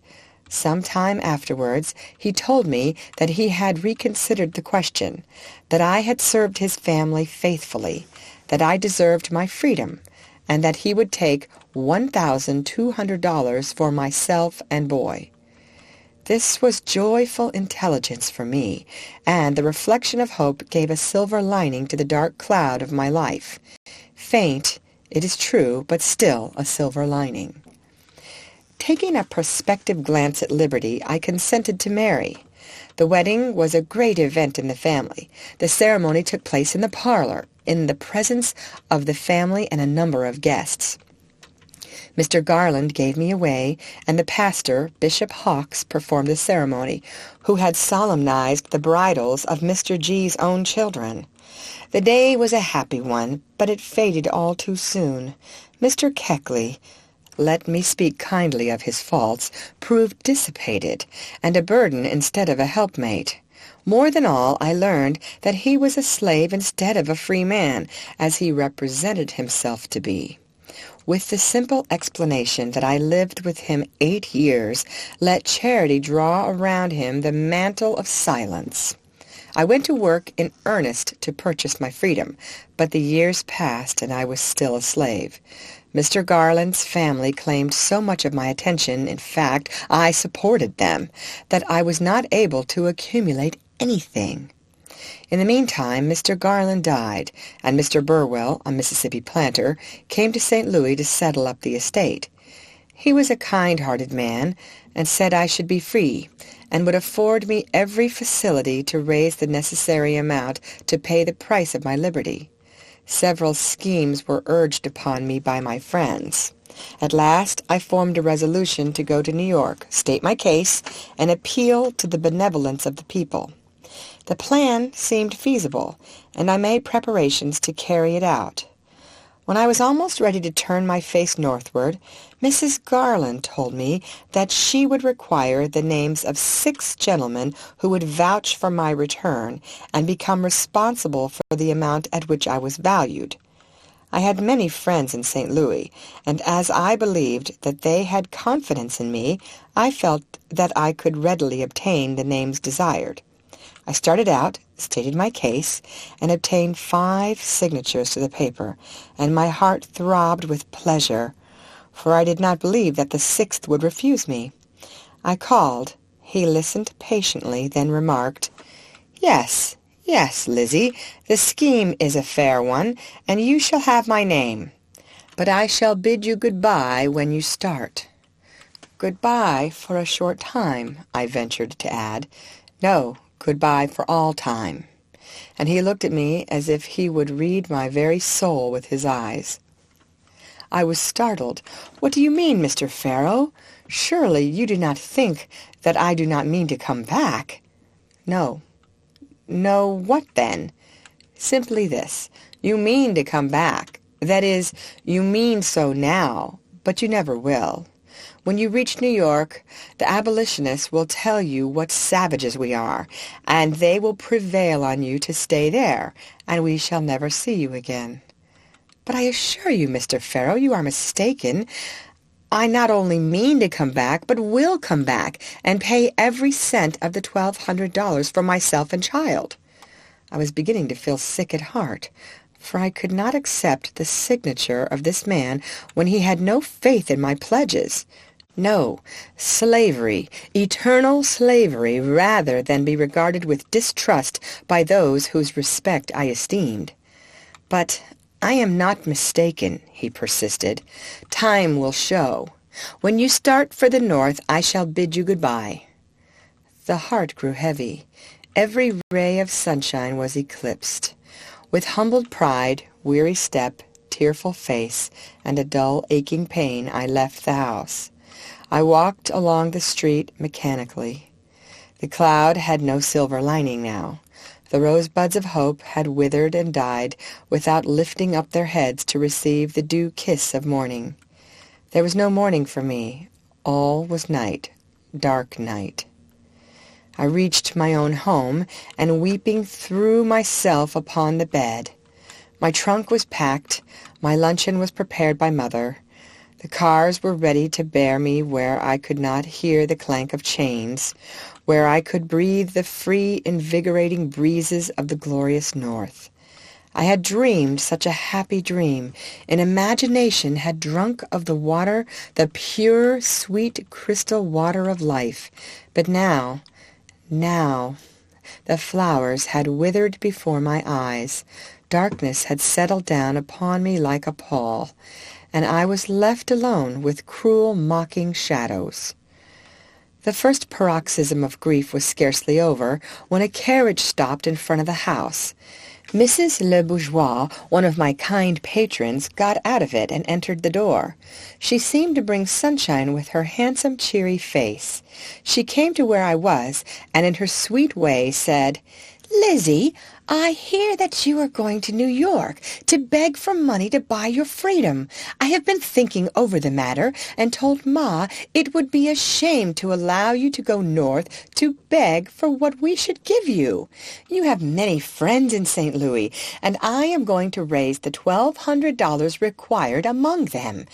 Speaker 1: Some time afterwards he told me that he had reconsidered the question, that I had served his family faithfully, that I deserved my freedom, and that he would take $1,200 for myself and boy. This was joyful intelligence for me, and the reflection of hope gave a silver lining to the dark cloud of my life. Faint, it is true, but still a silver lining. Taking a prospective glance at liberty, I consented to marry. The wedding was a great event in the family. The ceremony took place in the parlor, in the presence of the family and a number of guests. Mr. Garland gave me away, and the pastor, Bishop Hawkes, performed the ceremony, who had solemnized the bridals of Mr. G.'s own children. The day was a happy one, but it faded all too soon. Mr. Keckley, let me speak kindly of his faults, proved dissipated, and a burden instead of a helpmate. More than all, I learned that he was a slave instead of a free man, as he represented himself to be. With the simple explanation that I lived with him 8 years, let charity draw around him the mantle of silence. I went to work in earnest to purchase my freedom, but the years passed and I was still a slave. Mr. Garland's family claimed so much of my attention, in fact, I supported them, that I was not able to accumulate anything. In the meantime, Mr. Garland died, and Mr. Burwell, a Mississippi planter, came to St. Louis to settle up the estate. He was a kind-hearted man, and said I should be free, and would afford me every facility to raise the necessary amount to pay the price of my liberty. Several schemes were urged upon me by my friends. At last I formed a resolution to go to New York, state my case, and appeal to the benevolence of the people. The plan seemed feasible, and I made preparations to carry it out. When I was almost ready to turn my face northward, Mrs. Garland told me that she would require the names of 6 gentlemen who would vouch for my return and become responsible for the amount at which I was valued. I had many friends in St. Louis, and as I believed that they had confidence in me, I felt that I could readily obtain the names desired. I started out, stated my case, and obtained 5 signatures to the paper, and my heart throbbed with pleasure, for I did not believe that the 6th would refuse me. I called. He listened patiently, then remarked, "Yes, yes, Lizzie, the scheme is a fair one, and you shall have my name. But I shall bid you good-bye when you start." "Good-bye for a short time," I ventured to add. "No, good-bye for all time." And he looked at me as if he would read my very soul with his eyes. I was startled. "What do you mean, Mr. Farrow? Surely you do not think that I do not mean to come back?" "No." "No, what then?" "Simply this. You mean to come back. That is, you mean so now, but you never will. When you reach New York, the abolitionists will tell you what savages we are, and they will prevail on you to stay there, and we shall never see you again." "But I assure you, Mr. Farrow, you are mistaken. I not only mean to come back, but will come back, and pay every cent of the $1,200 for myself and child." I was beginning to feel sick at heart, for I could not accept the signature of this man when he had no faith in my pledges. No, slavery, eternal slavery, rather than be regarded with distrust by those whose respect I esteemed. "But I am not mistaken," he persisted. "Time will show. When you start for the north, I shall bid you good-bye." The heart grew heavy. Every ray of sunshine was eclipsed. With humbled pride, weary step, tearful face, and a dull, aching pain, I left the house. I walked along the street mechanically. The cloud had no silver lining now. The rosebuds of hope had withered and died without lifting up their heads to receive the dew kiss of morning. There was no morning for me. All was night, dark night. I reached my own home, and weeping threw myself upon the bed. My trunk was packed. My luncheon was prepared by Mother. The cars were ready to bear me where I could not hear the clank of chains, where I could breathe the free, invigorating breezes of the glorious North. I had dreamed such a happy dream. In imagination had drunk of the water, the pure, sweet, crystal water of life. But now, the flowers had withered before my eyes. Darkness had settled down upon me like a pall, and I was left alone with cruel, mocking shadows. The first paroxysm of grief was scarcely over when a carriage stopped in front of the house. Mrs. Le Bourgeois, one of my kind patrons, got out of it and entered the door. She seemed to bring sunshine with her handsome, cheery face. She came to where I was, and in her sweet way said, "Lizzie, I hear that you are going to New York to beg for money to buy your freedom. I have been thinking over the matter and told Ma it would be a shame to allow you to go north to beg for what we should give you. You have many friends in St. Louis, and I am going to raise the $1,200 required among them.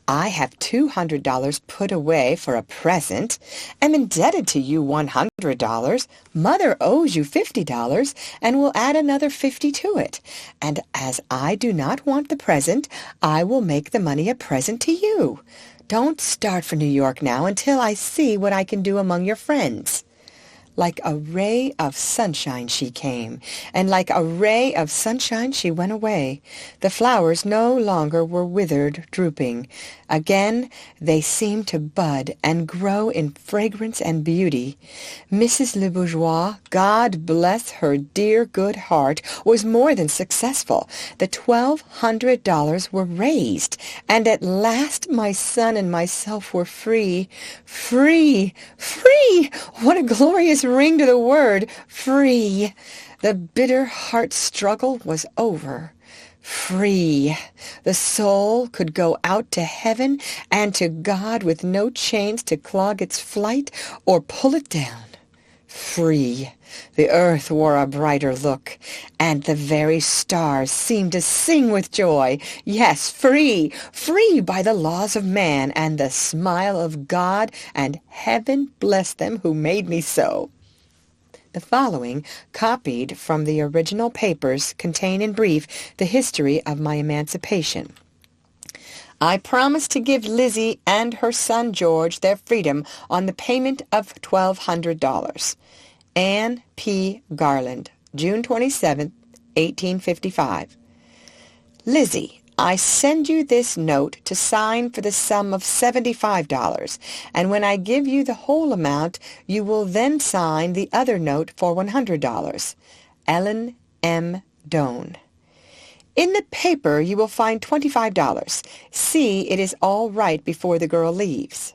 Speaker 1: I have $200 put away for a present, am indebted to you $100, Mother owes you $50, and will add another 50 to it. And as I do not want the present, I will make the money a present to you. Don't start for New York now until I see what I can do among your friends." Like a ray of sunshine she came, and like a ray of sunshine she went away. The flowers no longer were withered, drooping. Again they seemed to bud and grow in fragrance and beauty. Mrs. Le Bourgeois, God bless her dear good heart, was more than successful. The $1,200 were raised, and at last my son and myself were free. Free! Free! What a glorious ring to the word, free! The bitter heart struggle was over. Free! The soul could go out to heaven and to God with no chains to clog its flight or pull it down. Free. The earth wore a brighter look, and the very stars seemed to sing with joy. Yes, free, free by the laws of man and the smile of God, and heaven bless them who made me so. The following, copied from the original papers, contain in brief the history of my emancipation. I promise to give Lizzie and her son George their freedom on the payment of $1,200. Anne P. Garland, June 27, 1855. Lizzie, I send you this note to sign for the sum of $75, and when I give you the whole amount, you will then sign the other note for $100. Ellen M. Doane. In the paper you will find $25. See it is all right before the girl leaves.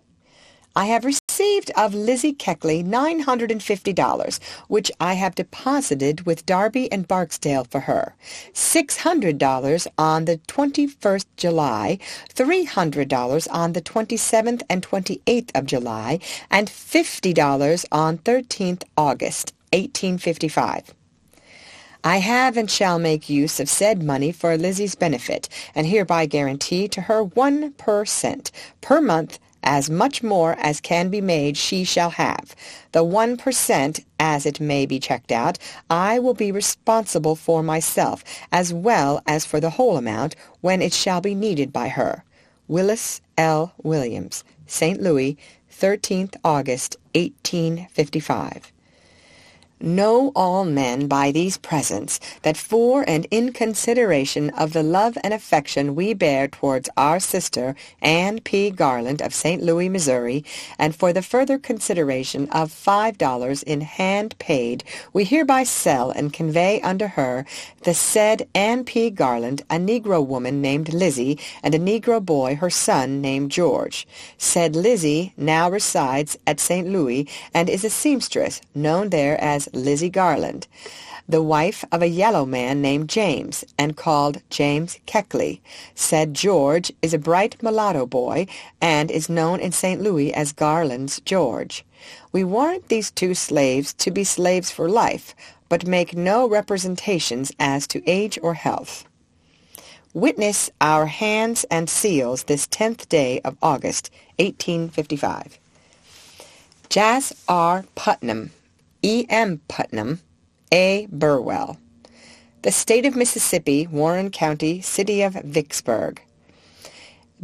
Speaker 1: I have received of Lizzie Keckley $950, which I have deposited with Darby and Barksdale for her, $600 on the 21st July, $300 on the 27th and 28th of July, and $50 on 13th August, 1855. I have and shall make use of said money for Lizzie's benefit, and hereby guarantee to her 1% per month, as much more as can be made she shall have. The 1%, as it may be checked out, I will be responsible for myself, as well as for the whole amount, when it shall be needed by her. Willis L. Williams, St. Louis, 13th August, 1855. Know all men by these presents that for and in consideration of the love and affection we bear towards our sister Anne P. Garland of St. Louis, Missouri, and for the further consideration of $5 in hand paid, we hereby sell and convey unto her the said Anne P. Garland, a Negro woman named Lizzie, and a Negro boy, her son, named George. Said Lizzie now resides at St. Louis, and is a seamstress, known there as Lizzie Garland, the wife of a yellow man named James, and called James Keckley. Said George is a bright mulatto boy, and is known in St. Louis as Garland's George. We warrant these two slaves to be slaves for life, but make no representations as to age or health. Witness our hands and seals this 10th day of August, 1855. Jas. R. Putnam, E. M. Putnam, A. Burwell. The State of Mississippi, Warren County, City of Vicksburg.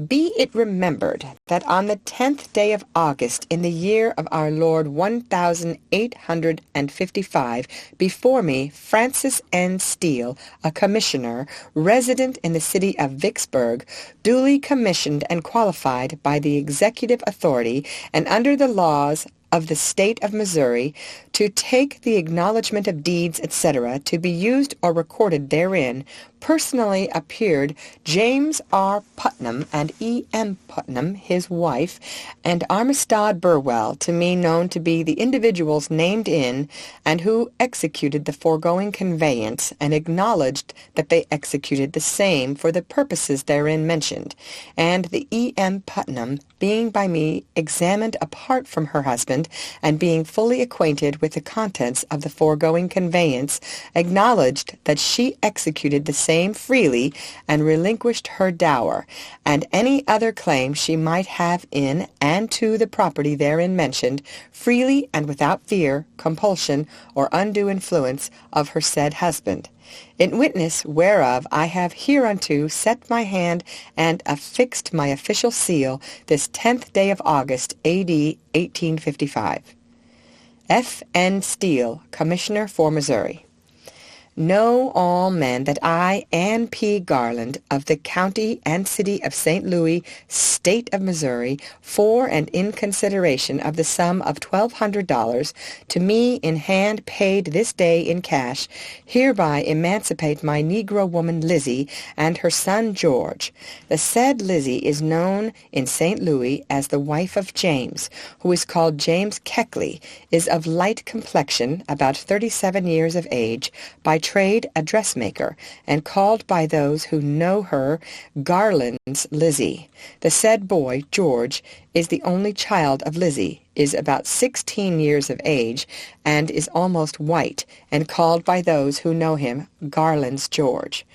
Speaker 1: Be it remembered that on the 10th day of August in the year of our Lord 1855, before me Francis N. Steele, a commissioner, resident in the city of Vicksburg, duly commissioned and qualified by the executive authority and under the laws of the State of Missouri, to take the acknowledgment of deeds, etc., to be used or recorded therein, personally appeared James R. Putnam and E. M. Putnam, his wife, and Armistad Burwell, to me known to be the individuals named in, and who executed the foregoing conveyance, and acknowledged that they executed the same for the purposes therein mentioned, and the E. M. Putnam, being by me examined apart from her husband, and being fully acquainted with the contents of the foregoing conveyance, acknowledged that she executed the same freely, and relinquished her dower, and any other claim she might have in and to the property therein mentioned, freely and without fear, compulsion, or undue influence of her said husband. In witness whereof I have hereunto set my hand and affixed my official seal this 10th day of August, A.D. 1855. F. N. Steele, Commissioner for Missouri. Know all men that I, Anne P. Garland, of the county and city of St. Louis, State of Missouri, for and in consideration of the sum of $1,200, to me in hand paid this day in cash, hereby emancipate my Negro woman Lizzie and her son George. The said Lizzie is known in St. Louis as the wife of James, who is called James Keckley, is of light complexion, about 37 years of age, by trade a dressmaker, and called by those who know her Garland's Lizzie. The said boy, George, is the only child of Lizzie, is about 16 years of age, and is almost white, and called by those who know him Garland's George.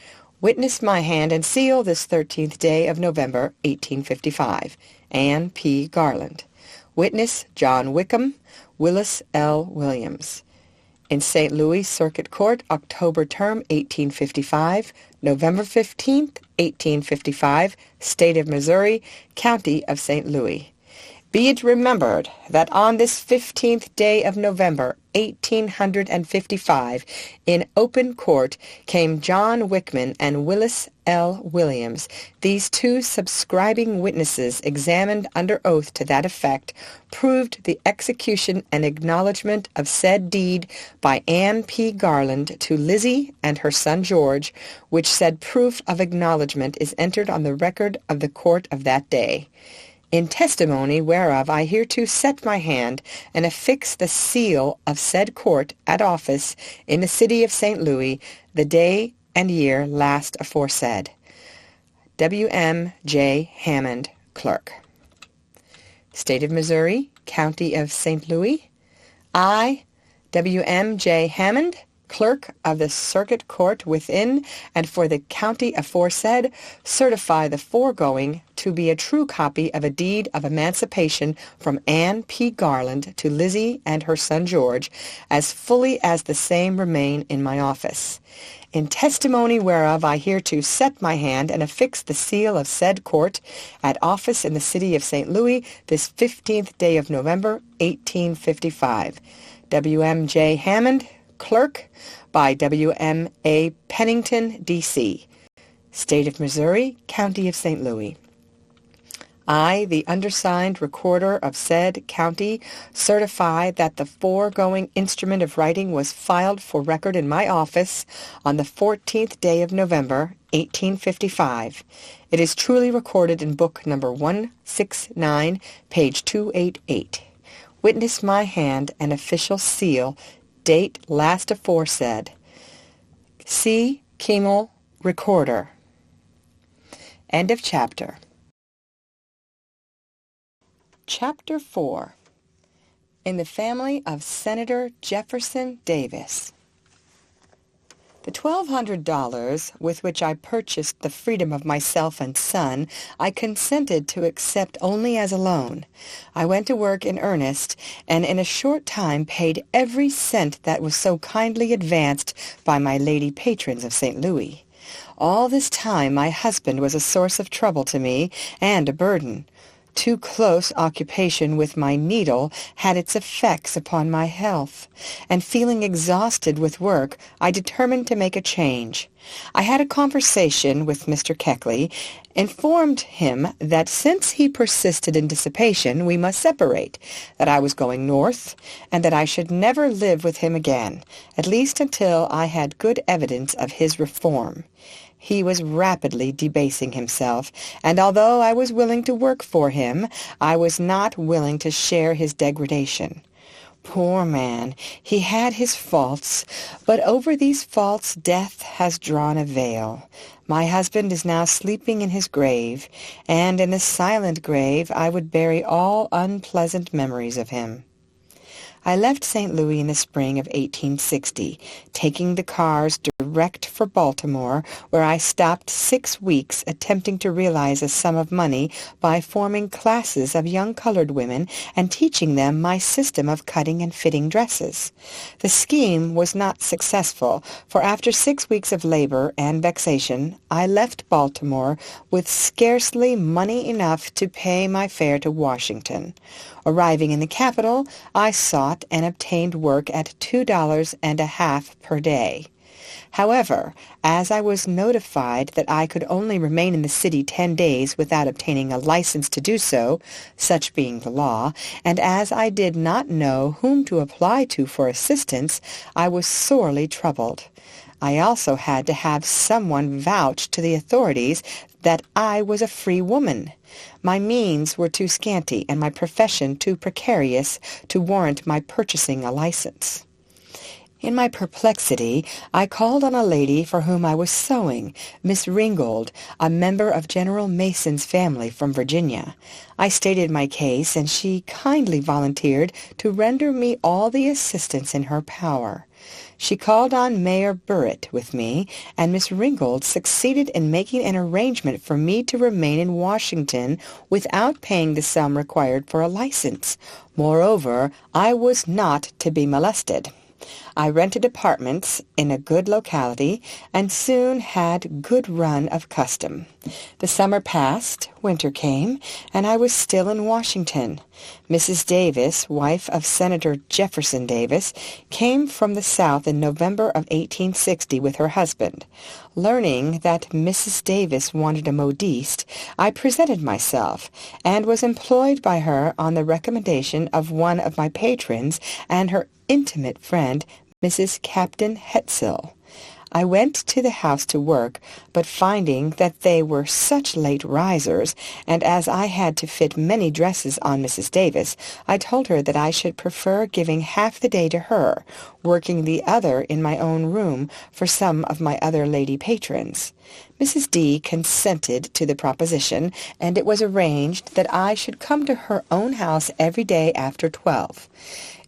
Speaker 1: Witness my hand and seal this 13th day of November, 1855. Anne P. Garland. Witness John Wickham, Willis L. Williams. In St. Louis Circuit Court, October term, 1855, November 15th, 1855, State of Missouri, County of St. Louis. Be it remembered that on this 15th day of November, 1855, in open court came John Wickman and Willis L. Williams. These two subscribing witnesses, examined under oath to that effect, proved the execution and acknowledgment of said deed by Anne P. Garland to Lizzie and her son George, which said proof of acknowledgment is entered on the record of the court of that day. In testimony whereof I hereto set my hand and affix the seal of said court at office in the city of St. Louis, the day and year last aforesaid. W.M. J. Hammond, Clerk. State of Missouri, County of St. Louis. I, W.M. J. Hammond, Clerk of the Circuit Court within and for the county aforesaid, certify the foregoing to be a true copy of a deed of emancipation from Anne P. Garland to Lizzie and her son George, as fully as the same remain in my office. In testimony whereof I hereto set my hand and affix the seal of said court at office in the city of St. Louis this 15th day of November, 1855. W.M. J. Hammond, Clerk, by W.M.A. Pennington, D.C., State of Missouri, County of St. Louis. I, the undersigned recorder of said county, certify that the foregoing instrument of writing was filed for record in my office on the 14th day of November, 1855. It is truly recorded in book number 169, page 288. Witness my hand and official seal, date last aforesaid. C. Kimmel, Recorder. End of chapter. Chapter 4. In the family of Senator Jefferson Davis. The $1,200 with which I purchased the freedom of myself and son, I consented to accept only as a loan. I went to work in earnest, and in a short time paid every cent that was so kindly advanced by my lady patrons of St. Louis. All this time my husband was a source of trouble to me, and a burden. Too close occupation with my needle had its effects upon my health, and feeling exhausted with work, I determined to make a change. I had a conversation with Mr. Keckley, informed him that since he persisted in dissipation, we must separate, that I was going north, and that I should never live with him again, at least until I had good evidence of his reform. He was rapidly debasing himself, and although I was willing to work for him, I was not willing to share his degradation. Poor man, he had his faults, but over these faults death has drawn a veil. My husband is now sleeping in his grave, and in the silent grave I would bury all unpleasant memories of him. I left St. Louis in the spring of 1860, taking the cars direct for Baltimore, where I stopped 6 weeks attempting to realize a sum of money by forming classes of young colored women and teaching them my system of cutting and fitting dresses. The scheme was not successful, for after 6 weeks of labor and vexation, I left Baltimore with scarcely money enough to pay my fare to Washington. Arriving in the capital, I sought and obtained work at $2.50 per day. However, as I was notified that I could only remain in the city 10 days without obtaining a license to do so, such being the law, and as I did not know whom to apply to for assistance, I was sorely troubled. I also had to have someone vouch to the authorities that I was a free woman. My means were too scanty and my profession too precarious to warrant my purchasing a license. In my perplexity, I called on a lady for whom I was sewing, Miss Ringgold, a member of General Mason's family from Virginia. I stated my case, and she kindly volunteered to render me all the assistance in her power. She called on Mayor Burritt with me, and Miss Ringgold succeeded in making an arrangement for me to remain in Washington without paying the sum required for a license. Moreover, I was not to be molested. I rented apartments in a good locality and soon had good run of custom. The summer passed, winter came, and I was still in Washington. Mrs. Davis, wife of Senator Jefferson Davis, came from the South in November of 1860 with her husband. Learning that Mrs. Davis wanted a modiste, I presented myself and was employed by her on the recommendation of one of my patrons and her intimate friend, Mrs. Captain Hetzel. I went to the house to work, but finding that they were such late risers, and as I had to fit many dresses on Mrs. Davis, I told her that I should prefer giving half the day to her, working the other in my own room for some of my other lady patrons. Mrs. D. consented to the proposition, and it was arranged that I should come to her own house every day after 12.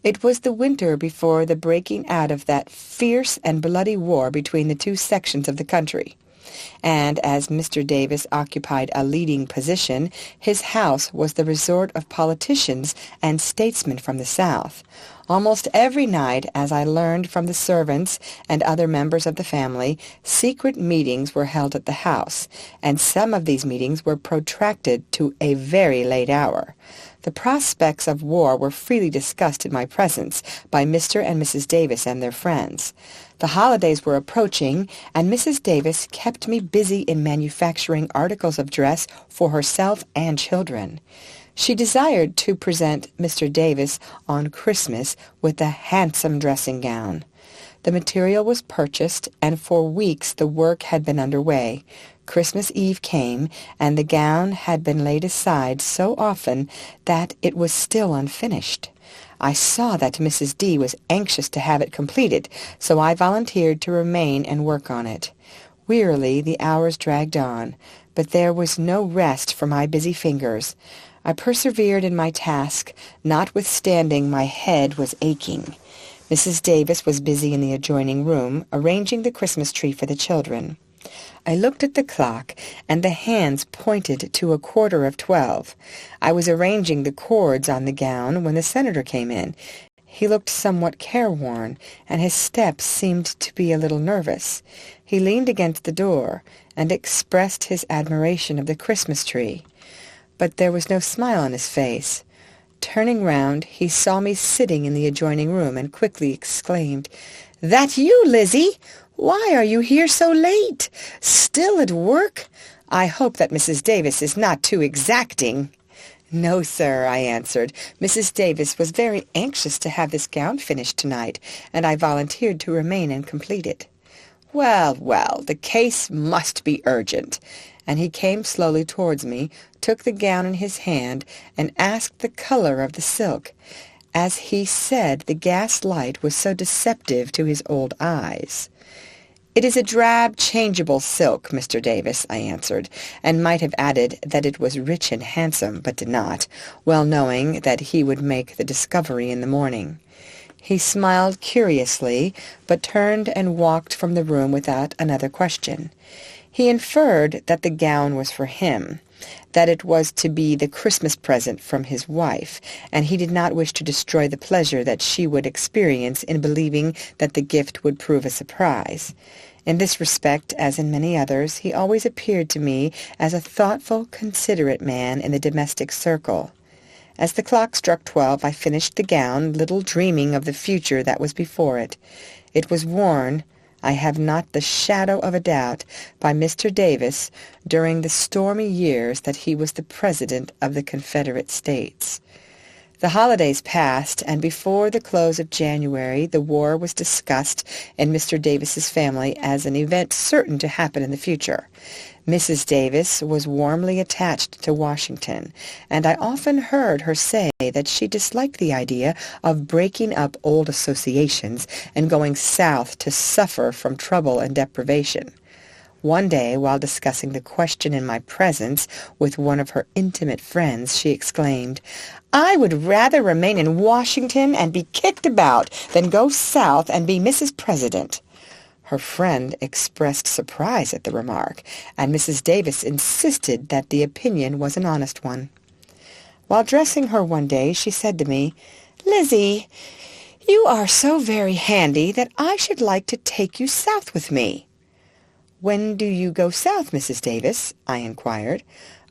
Speaker 1: It was the winter before the breaking out of that fierce and bloody war between the two sections of the country, and as Mr. Davis occupied a leading position, his house was the resort of politicians and statesmen from the South. Almost every night, as I learned from the servants and other members of the family, secret meetings were held at the house, and some of these meetings were protracted to a very late hour. The prospects of war were freely discussed in my presence by Mr. and Mrs. Davis and their friends. The holidays were approaching, and Mrs. Davis kept me busy in manufacturing articles of dress for herself and children. She desired to present Mr. Davis on Christmas with a handsome dressing gown. The material was purchased, and for weeks the work had been under way. Christmas Eve came, and the gown had been laid aside so often that it was still unfinished. I saw that Mrs. D. was anxious to have it completed, so I volunteered to remain and work on it. Wearily the hours dragged on, but there was no rest for my busy fingers. I persevered in my task, notwithstanding my head was aching. Mrs. Davis was busy in the adjoining room, arranging the Christmas tree for the children. I looked at the clock, and the hands pointed to 11:15. I was arranging the cords on the gown when the senator came in. He looked somewhat careworn, and his steps seemed to be a little nervous. He leaned against the door and expressed his admiration of the Christmas tree. But there was no smile on his face. Turning round, he saw me sitting in the adjoining room and quickly exclaimed, "That you, Lizzie? Why are you here so late? Still at work? I hope that Mrs. Davis is not too exacting." "No, sir," I answered. "Mrs. Davis was very anxious to have this gown finished tonight, and I volunteered to remain and complete it." "Well, well, the case must be urgent." And he came slowly towards me, took the gown in his hand, and asked the color of the silk. As he said, the gas light was so deceptive to his old eyes. "It is a drab, changeable silk, Mr. Davis," I answered, and might have added that it was rich and handsome, but did not, well knowing that he would make the discovery in the morning. He smiled curiously, but turned and walked from the room without another question. He inferred that the gown was for him, that it was to be the Christmas present from his wife, and he did not wish to destroy the pleasure that she would experience in believing that the gift would prove a surprise. In this respect, as in many others, he always appeared to me as a thoughtful, considerate man in the domestic circle. As the clock struck 12, I finished the gown, little dreaming of the future that was before it. It was worn, I have not the shadow of a doubt, by Mr. Davis during the stormy years that he was the President of the Confederate States. The holidays passed, and before the close of January, the war was discussed in Mr. Davis's family as an event certain to happen in the future. Mrs. Davis was warmly attached to Washington, and I often heard her say that she disliked the idea of breaking up old associations and going south to suffer from trouble and deprivation. One day, while discussing the question in my presence with one of her intimate friends, she exclaimed, "I would rather remain in Washington and be kicked about than go south and be Mrs. President." Her friend expressed surprise at the remark, and Mrs. Davis insisted that the opinion was an honest one. While dressing her one day, she said to me, "Lizzie, you are so very handy that I should like to take you south with me." "When do you go south, Mrs. Davis?" I inquired.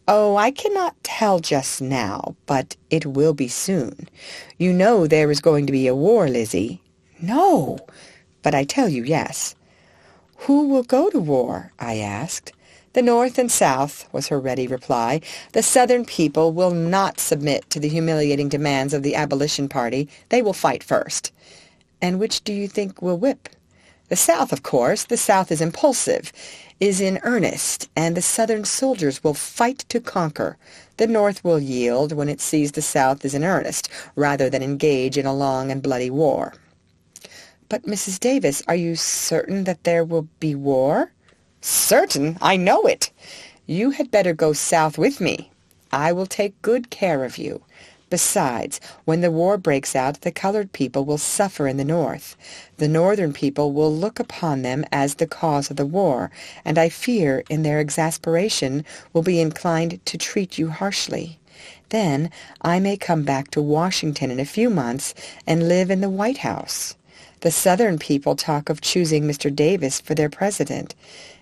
Speaker 1: "Oh, I cannot tell just now, but it will be soon. You know there is going to be a war, Lizzie." "No, but I tell you yes." "Who will go to war?" I asked. "The North and South," was her ready reply. "The Southern people will not submit to the humiliating demands of the Abolition Party. They will fight first." "And which do you think will whip?" "The South, of course. The South is impulsive, is in earnest, and the Southern soldiers will fight to conquer. The North will yield when it sees the South is in earnest, rather than engage in a long and bloody war." "But, Mrs. Davis, are you certain that there will be war?" "Certain? I know it. You had better go south with me. I will take good care of you. Besides, when the war breaks out, the colored people will suffer in the North. The Northern people will look upon them as the cause of the war, and I fear, in their exasperation, will be inclined to treat you harshly. Then I may come back to Washington in a few months and live in the White House. The Southern people talk of choosing Mr. Davis for their president.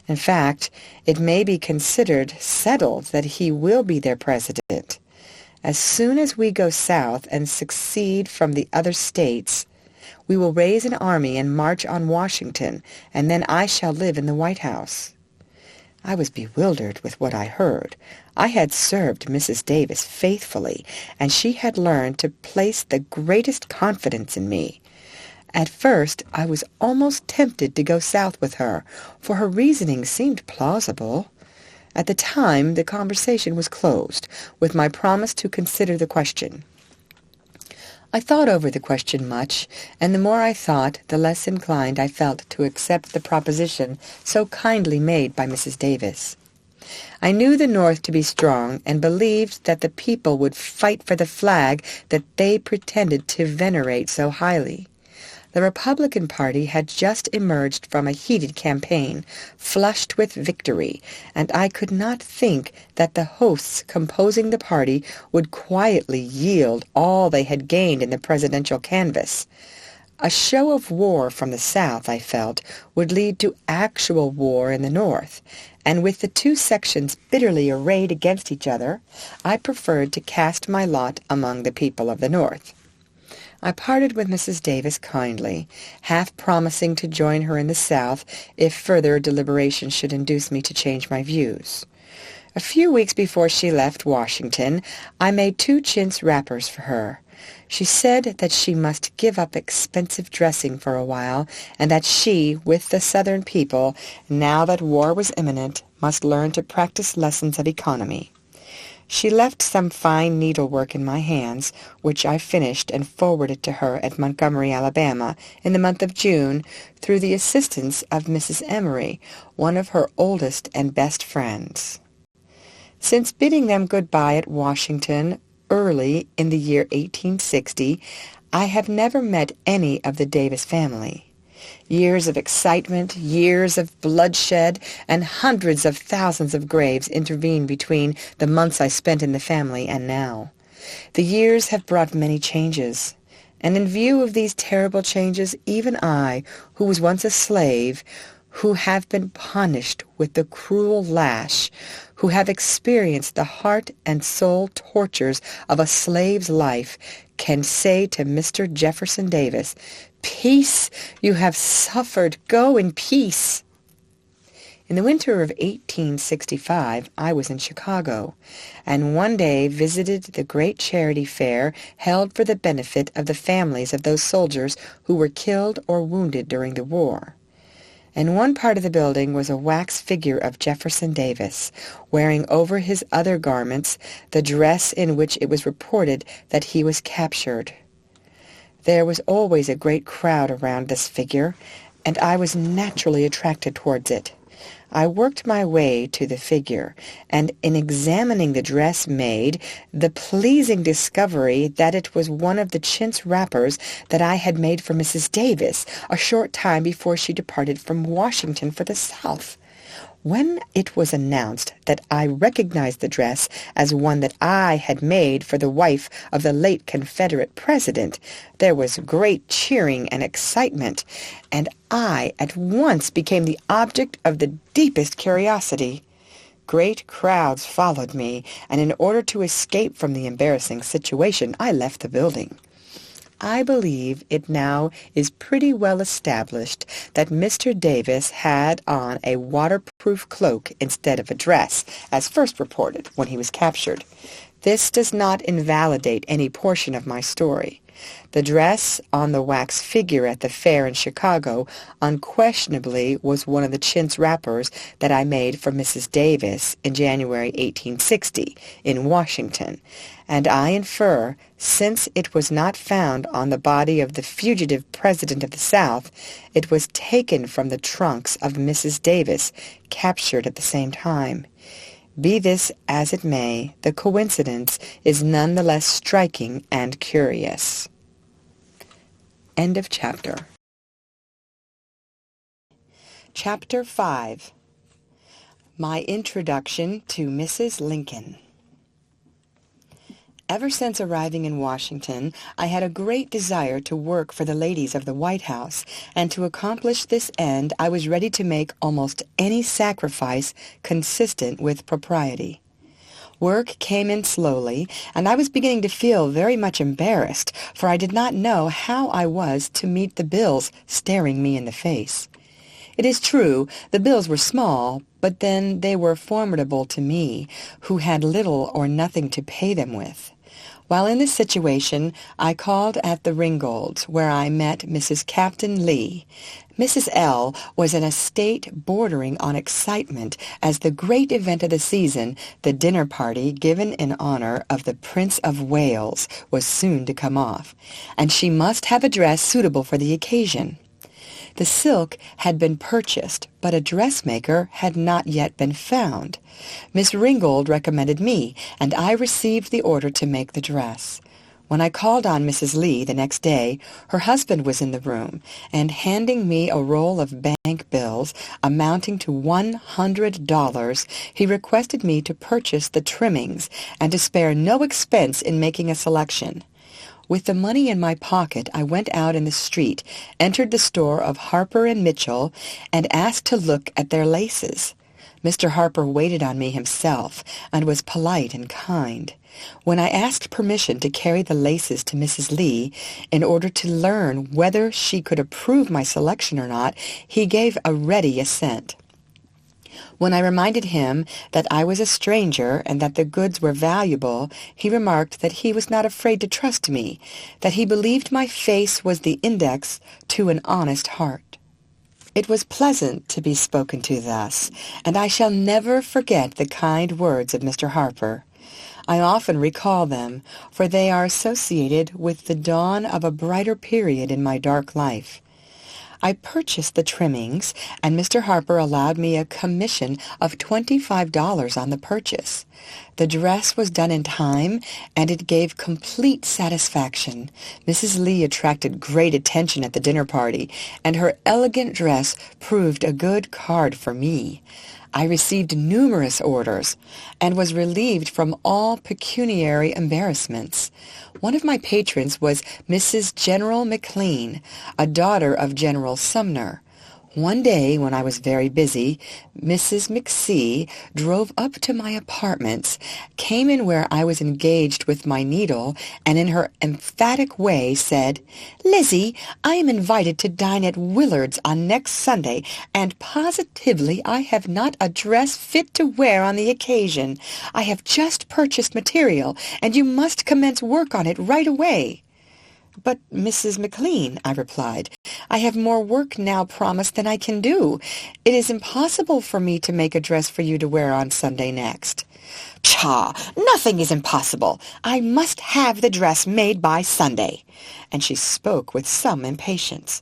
Speaker 1: In fact, it may be considered settled that he will be their president. As soon as we go south and succeed from the other states, we will raise an army and march on Washington, and then I shall live in the White House." I was bewildered with what I heard. I had served Mrs. Davis faithfully, and she had learned to place the greatest confidence in me. At first I was almost tempted to go south with her, for her reasoning seemed plausible. At the time, the conversation was closed, with my promise to consider the question. I thought over the question much, and the more I thought, the less inclined I felt to accept the proposition so kindly made by Mrs. Davis. I knew the North to be strong, and believed that the people would fight for the flag that they pretended to venerate so highly. The Republican Party had just emerged from a heated campaign, flushed with victory, and I could not think that the hosts composing the party would quietly yield all they had gained in the presidential canvass. A show of war from the South, I felt, would lead to actual war in the North, and with the two sections bitterly arrayed against each other, I preferred to cast my lot among the people of the North. I parted with Mrs. Davis kindly, half promising to join her in the South if further deliberation should induce me to change my views. A few weeks before she left Washington, I made 2 chintz wrappers for her. She said that she must give up expensive dressing for a while, and that she, with the Southern people, now that war was imminent, must learn to practice lessons of economy. She left some fine needlework in my hands, which I finished and forwarded to her at Montgomery, Alabama, in the month of June, through the assistance of Mrs. Emory, one of her oldest and best friends. Since bidding them good-bye at Washington early in the year 1860, I have never met any of the Davis family. Years of excitement, years of bloodshed, and hundreds of thousands of graves intervene between the months I spent in the family and now. The years have brought many changes, and in view of these terrible changes, even I, who was once a slave, who have been punished with the cruel lash, who have experienced the heart and soul tortures of a slave's life, can say to Mr. Jefferson Davis, "Peace, you have suffered, go in peace." In the winter of 1865, I was in Chicago, and one day visited the great charity fair held for the benefit of the families of those soldiers who were killed or wounded during the war. In one part of the building was a wax figure of Jefferson Davis, wearing over his other garments the dress in which it was reported that he was captured. There was always a great crowd around this figure, and I was naturally attracted towards it. I worked my way to the figure, and in examining the dress made the pleasing discovery that it was one of the chintz wrappers that I had made for Mrs. Davis a short time before she departed from Washington for the South. When it was announced that I recognized the dress as one that I had made for the wife of the late Confederate President, there was great cheering and excitement, and I at once became the object of the deepest curiosity. Great crowds followed me, and in order to escape from the embarrassing situation, I left the building. I believe it now is pretty well established that Mr. Davis had on a waterproof cloak instead of a dress, as first reported when he was captured. This does not invalidate any portion of my story. The dress on the wax figure at the fair in Chicago unquestionably was one of the chintz wrappers that I made for Mrs. Davis in January 1860 in Washington, and I infer, since it was not found on the body of the fugitive President of the South, it was taken from the trunks of Mrs. Davis, captured at the same time. Be this as it may, the coincidence is none the less striking and curious. End of chapter. Chapter 5. My Introduction to Mrs. Lincoln. Ever since arriving in Washington, I had a great desire to work for the ladies of the White House, and to accomplish this end I was ready to make almost any sacrifice consistent with propriety. Work came in slowly, and I was beginning to feel very much embarrassed, for I did not know how I was to meet the bills staring me in the face. It is true, the bills were small, but then they were formidable to me, who had little or nothing to pay them with. While in this situation, I called at the Ringolds, where I met Mrs. Captain Lee. Mrs. L. was in a state bordering on excitement, as the great event of the season, the dinner party given in honor of the Prince of Wales, was soon to come off, and she must have a dress suitable for the occasion. The silk had been purchased, but a dressmaker had not yet been found. Miss Ringgold recommended me, and I received the order to make the dress. When I called on Mrs. Lee the next day, her husband was in the room, and handing me a roll of bank bills amounting to $100, he requested me to purchase the trimmings and to spare no expense in making a selection. With the money in my pocket, I went out in the street, entered the store of Harper and Mitchell, and asked to look at their laces. Mr. Harper waited on me himself, and was polite and kind. When I asked permission to carry the laces to Mrs. Lee, in order to learn whether she could approve my selection or not, he gave a ready assent. When I reminded him that I was a stranger and that the goods were valuable, he remarked that he was not afraid to trust me, that he believed my face was the index to an honest heart. It was pleasant to be spoken to thus, and I shall never forget the kind words of Mr. Harper. I often recall them, for they are associated with the dawn of a brighter period in my dark life. I purchased the trimmings, and Mr. Harper allowed me a commission of $25 on the purchase. The dress was done in time, and it gave complete satisfaction. Mrs. Lee attracted great attention at the dinner party, and her elegant dress proved a good card for me. I received numerous orders, and was relieved from all pecuniary embarrassments. One of my patrons was Mrs. General McLean, a daughter of General Sumner. One day, when I was very busy, Mrs. McC. drove up to my apartments, came in where I was engaged with my needle, and in her emphatic way said, "Lizzie, I am invited to dine at Willard's on next Sunday, and positively I have not a dress fit to wear on the occasion. I have just purchased material, and you must commence work on it right away." "But, Mrs. McLean," I replied, "I have more work now promised than I can do. It is impossible for me to make a dress for you to wear on Sunday next." "Pshaw! Nothing is impossible. I must have the dress made by Sunday." And she spoke with some impatience.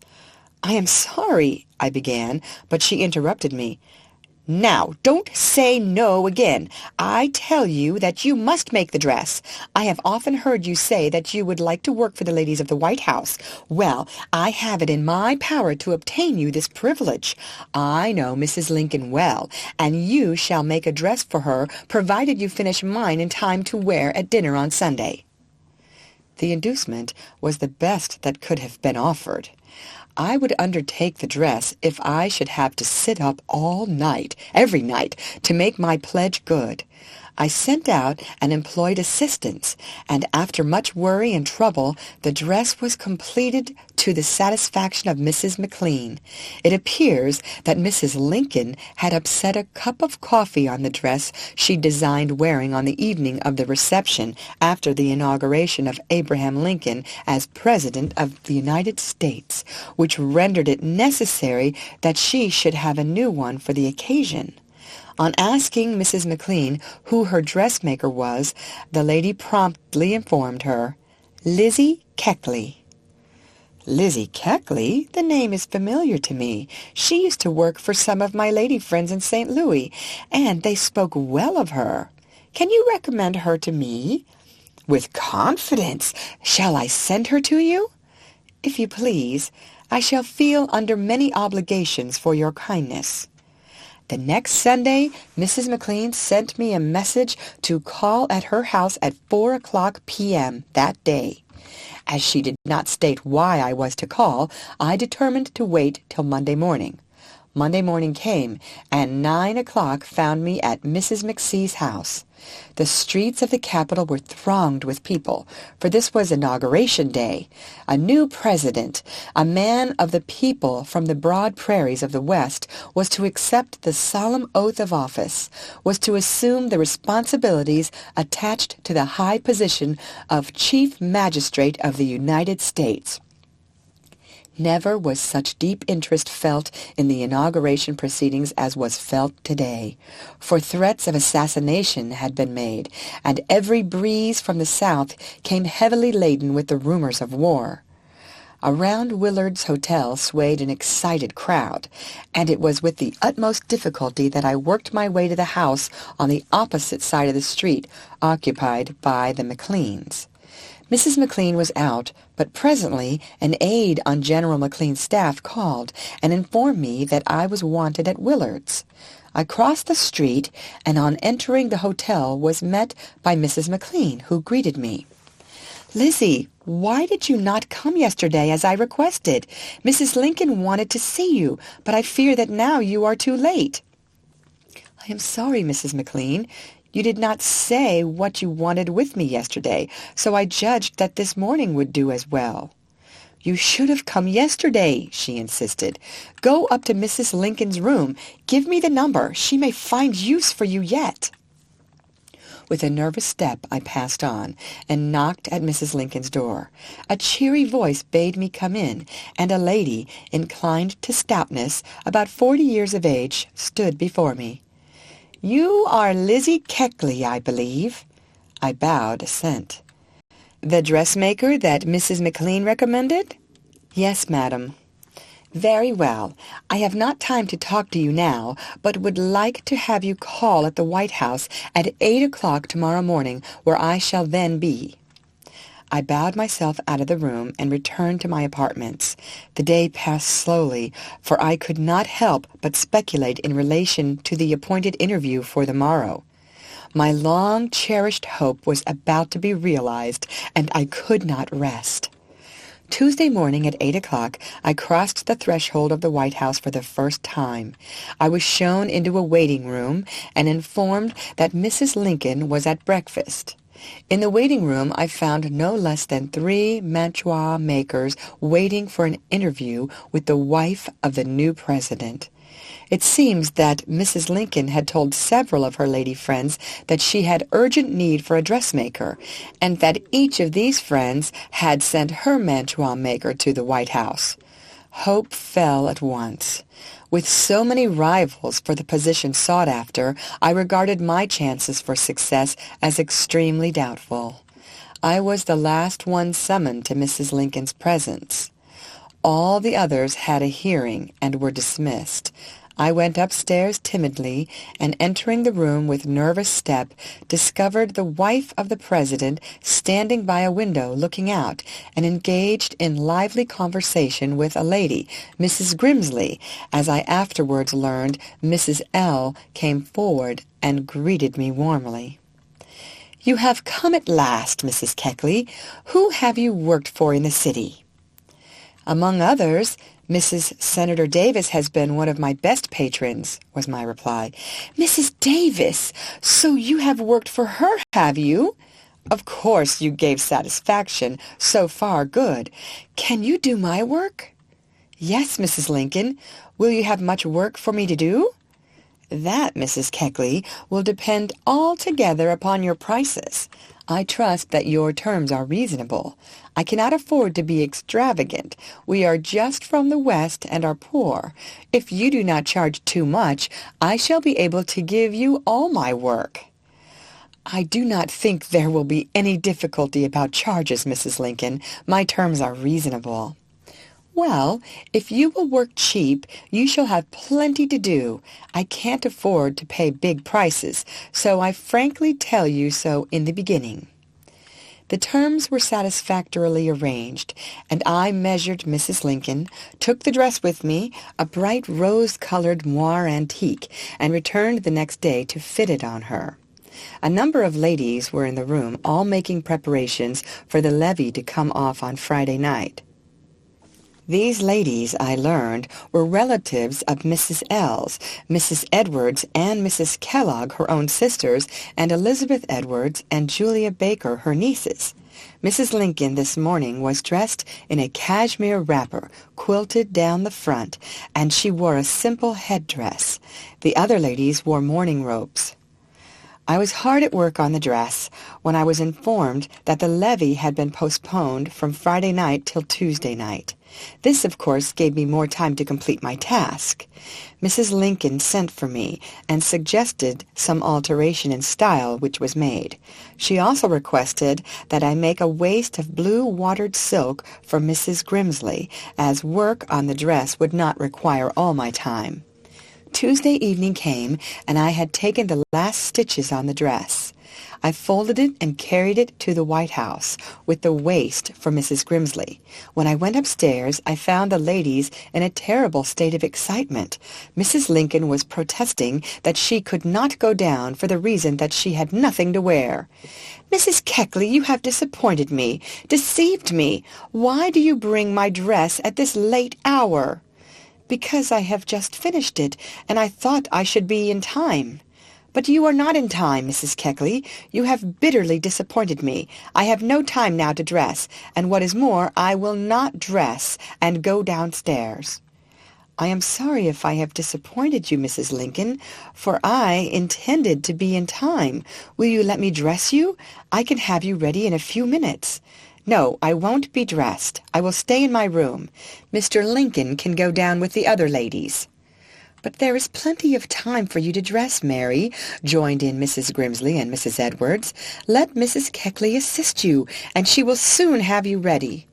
Speaker 1: "I am sorry," I began, but she interrupted me. "Now, don't say no again. I tell you that you must make the dress. I have often heard you say that you would like to work for the ladies of the White House. Well, I have it in my power to obtain you this privilege. I know Mrs. Lincoln well, and you shall make a dress for her, provided you finish mine in time to wear at dinner on Sunday." The inducement was the best that could have been offered. I would undertake the dress if I should have to sit up all night, every night, to make my pledge good. I sent out and employed assistants, and after much worry and trouble, the dress was completed to the satisfaction of Mrs. McLean. It appears that Mrs. Lincoln had upset a cup of coffee on the dress she designed wearing on the evening of the reception after the inauguration of Abraham Lincoln as President of the United States, which rendered it necessary that she should have a new one for the occasion. On asking Mrs. McLean who her dressmaker was, the lady promptly informed her, "Lizzie Keckley." "Lizzie Keckley? The name is familiar to me. She used to work for some of my lady friends in St. Louis, and they spoke well of her. Can you recommend her to me?" "With confidence. Shall I send her to you?" "If you please. I shall feel under many obligations for your kindness." The next Sunday, Mrs. McLean sent me a message to call at her house at 4:00 p.m. that day. As she did not state why I was to call, I determined to wait till Monday morning. Monday morning came, and 9:00 found me at Mrs. McC's house. The streets of the capital were thronged with people, for this was Inauguration Day. A new president, a man of the people from the broad prairies of the West, was to accept the solemn oath of office, was to assume the responsibilities attached to the high position of Chief Magistrate of the United States. Never was such deep interest felt in the inauguration proceedings as was felt today, for threats of assassination had been made, and every breeze from the South came heavily laden with the rumors of war. Around Willard's Hotel swayed an excited crowd, and it was with the utmost difficulty that I worked my way to the house on the opposite side of the street, occupied by the McLeans. Mrs. McLean was out, but presently an aide on General McLean's staff called and informed me that I was wanted at Willard's. I crossed the street, and on entering the hotel was met by Mrs. McLean, who greeted me. "Lizzie, why did you not come yesterday as I requested? Mrs. Lincoln wanted to see you, but I fear that now you are too late." "I am sorry, Mrs. McLean. You did not say what you wanted with me yesterday, so I judged that this morning would do as well." "You should have come yesterday," she insisted. "Go up to Mrs. Lincoln's room. Give me the number. She may find use for you yet." With a nervous step, I passed on and knocked at Mrs. Lincoln's door. A cheery voice bade me come in, and a lady, inclined to stoutness, about 40 years of age, stood before me. "You are Lizzie Keckley, I believe." I bowed assent. "The dressmaker that Mrs. McLean recommended?" "Yes, madam." "Very well. I have not time to talk to you now, but would like to have you call at the White House at 8:00 tomorrow morning, where I shall then be." I bowed myself out of the room and returned to my apartments. The day passed slowly, for I could not help but speculate in relation to the appointed interview for the morrow. My long-cherished hope was about to be realized, and I could not rest. Tuesday morning at 8 o'clock, I crossed the threshold of the White House for the first time. I was shown into a waiting room and informed that Mrs. Lincoln was at breakfast. In the waiting room, I found no less than 3 mantua makers waiting for an interview with the wife of the new president. It seems that Mrs. Lincoln had told several of her lady friends that she had urgent need for a dressmaker, and that each of these friends had sent her mantua maker to the White House. Hope fell at once. With so many rivals for the position sought after, I regarded my chances for success as extremely doubtful. I was the last one summoned to Mrs. Lincoln's presence. All the others had a hearing and were dismissed. I went upstairs timidly, and entering the room with nervous step, discovered the wife of the president standing by a window looking out and engaged in lively conversation with a lady, Mrs. Grimsley. As I afterwards learned, Mrs. L. came forward and greeted me warmly. "You have come at last, Mrs. Keckley. Who have you worked for in the city?" "Among others, Mrs. Senator Davis has been one of my best patrons," was my reply. "Mrs. Davis! So you have worked for her, have you? Of course you gave satisfaction. So far, good. Can you do my work?" "Yes, Mrs. Lincoln. Will you have much work for me to do?" "That, Mrs. Keckley, will depend altogether upon your prices. I trust that your terms are reasonable. I cannot afford to be extravagant. We are just from the West and are poor. If you do not charge too much, I shall be able to give you all my work." "I do not think there will be any difficulty about charges, Mrs. Lincoln. My terms are reasonable." "Well, if you will work cheap, you shall have plenty to do. I can't afford to pay big prices, so I frankly tell you so in the beginning." The terms were satisfactorily arranged, and I measured Mrs. Lincoln, took the dress with me, a bright rose-colored moire antique, and returned the next day to fit it on her. A number of ladies were in the room, all making preparations for the levee to come off on Friday night. These ladies, I learned, were relatives of Mrs. L's, Mrs. Edwards and Mrs. Kellogg, her own sisters, and Elizabeth Edwards and Julia Baker, her nieces. Mrs. Lincoln this morning was dressed in a cashmere wrapper, quilted down the front, and she wore a simple headdress. The other ladies wore mourning robes. I was hard at work on the dress when I was informed that the levee had been postponed from Friday night till Tuesday night. This, of course, gave me more time to complete my task. Mrs. Lincoln sent for me and suggested some alteration in style, which was made. She also requested that I make a waist of blue watered silk for Mrs. Grimsley, as work on the dress would not require all my time. Tuesday evening came, and I had taken the last stitches on the dress. I folded it and carried it to the White House, with the waist for Mrs. Grimsley. When I went upstairs, I found the ladies in a terrible state of excitement. Mrs. Lincoln was protesting that she could not go down for the reason that she had nothing to wear. "Mrs. Keckley, you have disappointed me, deceived me. Why do you bring my dress at this late hour?" "Because I have just finished it, and I thought I should be in time." "But you are not in time, Mrs. Keckley. You have bitterly disappointed me. I have no time now to dress, and what is more, I will not dress and go downstairs." "I am sorry if I have disappointed you, Mrs. Lincoln, for I intended to be in time. Will you let me dress you? I can have you ready in a few minutes." "No, I won't be dressed. I will stay in my room. Mr. Lincoln can go down with the other ladies." "But there is plenty of time for you to dress, Mary," joined in Mrs. Grimsley and Mrs. Edwards. "Let Mrs. Keckley assist you, and she will soon have you ready."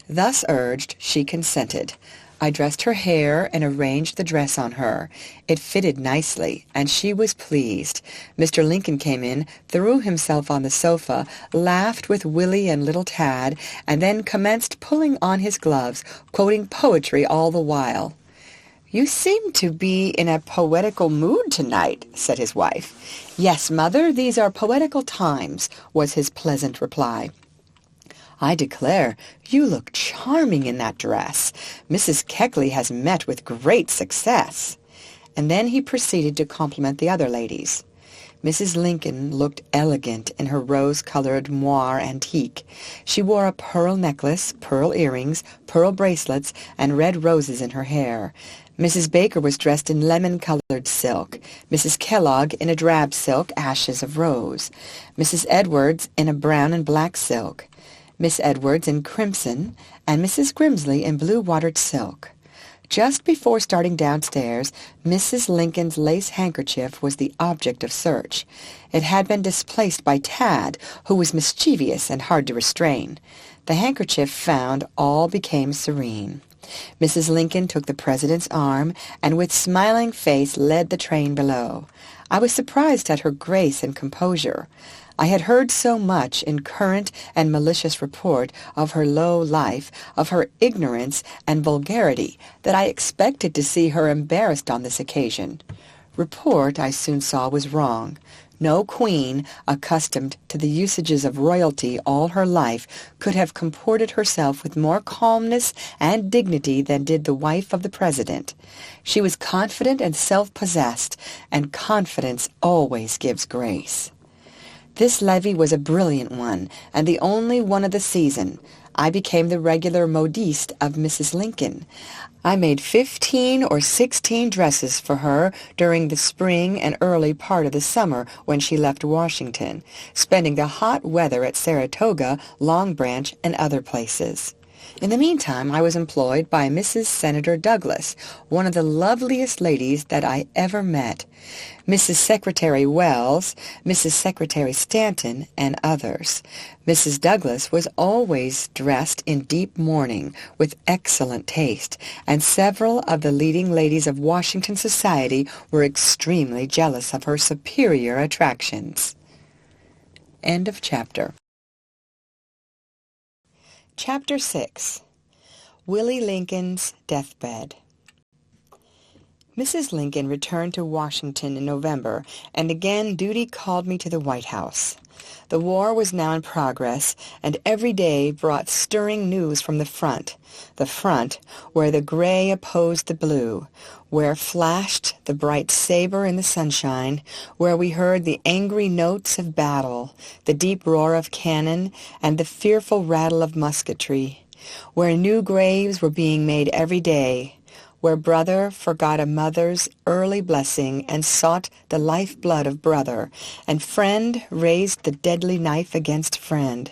Speaker 1: Thus urged, she consented. I dressed her hair and arranged the dress on her. It fitted nicely, and she was pleased. Mr. Lincoln came in, threw himself on the sofa, laughed with Willie and little Tad, and then commenced pulling on his gloves, quoting poetry all the while. "You seem to be in a poetical mood tonight," said his wife. "Yes, mother, these are poetical times," was his pleasant reply. "I declare, you look charming in that dress. Mrs. Keckley has met with great success." And then he proceeded to compliment the other ladies. Mrs. Lincoln looked elegant in her rose-colored moire antique. She wore a pearl necklace, pearl earrings, pearl bracelets, and red roses in her hair. Mrs. Baker was dressed in lemon-colored silk, Mrs. Kellogg in a drab silk, ashes of rose, Mrs. Edwards in a brown and black silk, Miss Edwards in crimson, and Mrs. Grimsley in blue-watered silk. Just before starting downstairs, Mrs. Lincoln's lace handkerchief was the object of search. It had been displaced by Tad, who was mischievous and hard to restrain. The handkerchief found, all became serene. Mrs. Lincoln took the President's arm and with smiling face led the train below. I was surprised at her grace and composure. I had heard so much in current and malicious report of her low life, of her ignorance and vulgarity, that I expected to see her embarrassed on this occasion. Report, I soon saw, was wrong. No queen, accustomed to the usages of royalty all her life, could have comported herself with more calmness and dignity than did the wife of the President. She was confident and self-possessed, and confidence always gives grace. This levee was a brilliant one, and the only one of the season. I became the regular modiste of Mrs. Lincoln. I made 15 or 16 dresses for her during the spring and early part of the summer when she left Washington, spending the hot weather at Saratoga, Long Branch, and other places. In the meantime, I was employed by Mrs. Senator Douglas, one of the loveliest ladies that I ever met, Mrs. Secretary Wells, Mrs. Secretary Stanton, and others. Mrs. Douglas was always dressed in deep mourning with excellent taste, and several of the leading ladies of Washington society were extremely jealous of her superior attractions. End of chapter. Chapter 6. Willie Lincoln's Deathbed. Mrs. Lincoln returned to Washington in November, and again duty called me to the White House. The war was now in progress, and every day brought stirring news from the front where the gray opposed the blue, where flashed the bright saber in the sunshine, where we heard the angry notes of battle, the deep roar of cannon, and the fearful rattle of musketry, where new graves were being made every day, where brother forgot a mother's early blessing and sought the life-blood of brother, and friend raised the deadly knife against friend.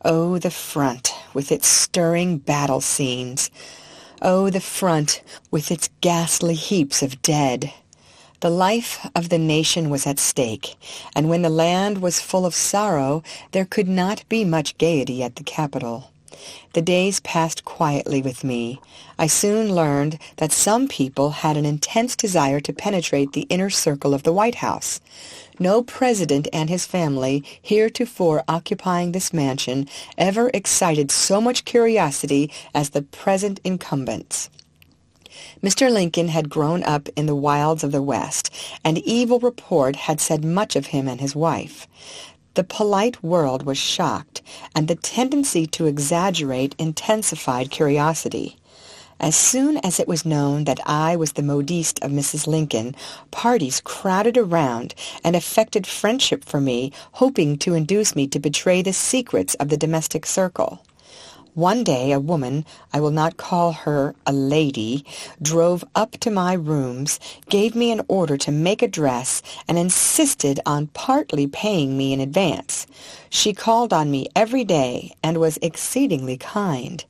Speaker 1: Oh, the front, with its stirring battle scenes! Oh, the front, with its ghastly heaps of dead! The life of the nation was at stake, and when the land was full of sorrow, there could not be much gaiety at the Capitol. The days passed quietly with me. I soon learned that some people had an intense desire to penetrate the inner circle of the White House. No president and his family, heretofore occupying this mansion, ever excited so much curiosity as the present incumbents. Mr. Lincoln had grown up in the wilds of the West, and evil report had said much of him and his wife. The polite world was shocked, and the tendency to exaggerate intensified curiosity. As soon as it was known that I was the modiste of Mrs. Lincoln, parties crowded around and affected friendship for me, hoping to induce me to betray the secrets of the domestic circle. One day a woman, I will not call her a lady, drove up to my rooms, gave me an order to make a dress, and insisted on partly paying me in advance. She called on me every day and was exceedingly kind.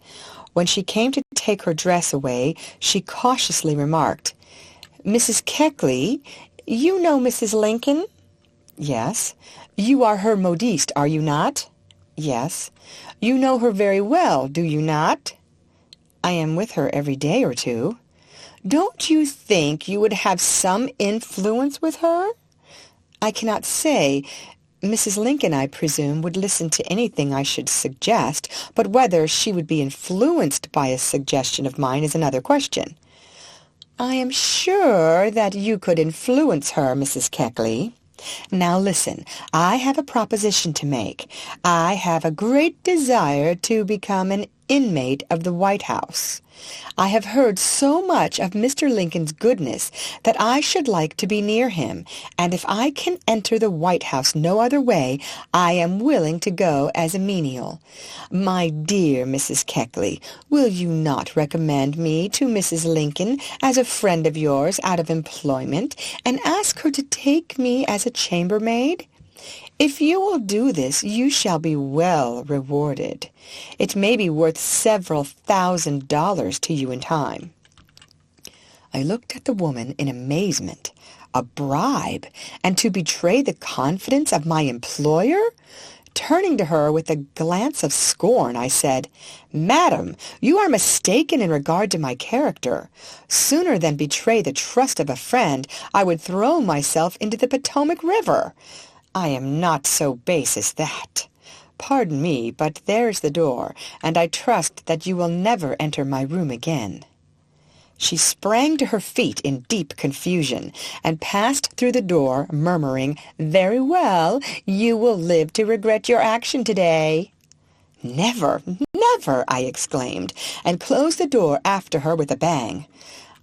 Speaker 1: When she came to take her dress away, she cautiously remarked, "Mrs. Keckley, you know Mrs. Lincoln?" "Yes." "You are her modiste, are you not?" "Yes." "You know her very well, do you not?" "I am with her every day or two." "Don't you think you would have some influence with her?" "I cannot say. Mrs. Lincoln, I presume, would listen to anything I should suggest, but whether she would be influenced by a suggestion of mine is another question." "I am sure that you could influence her, Mrs. Keckley." Now listen, I have a proposition to make. I have a great desire to become an inmate of the White House. I have heard so much of Mr. Lincoln's goodness that I should like to be near him, and if I can enter the White House no other way, I am willing to go as a menial. My dear Mrs. Keckley, will you not recommend me to Mrs. Lincoln as a friend of yours out of employment, and ask her to take me as a chambermaid? If you will do this, you shall be well rewarded. It may be worth several $1,000s to you in time." I looked at the woman in amazement. A bribe, and to betray the confidence of my employer? Turning to her with a glance of scorn, I said, "Madam, you are mistaken in regard to my character. Sooner than betray the trust of a friend, I would throw myself into the Potomac River. I am not so base as that. Pardon me, but there's the door, and I trust that you will never enter my room again." She sprang to her feet in deep confusion, and passed through the door, murmuring, "Very well, you will live to regret your action today." "Never, never!" I exclaimed, and closed the door after her with a bang.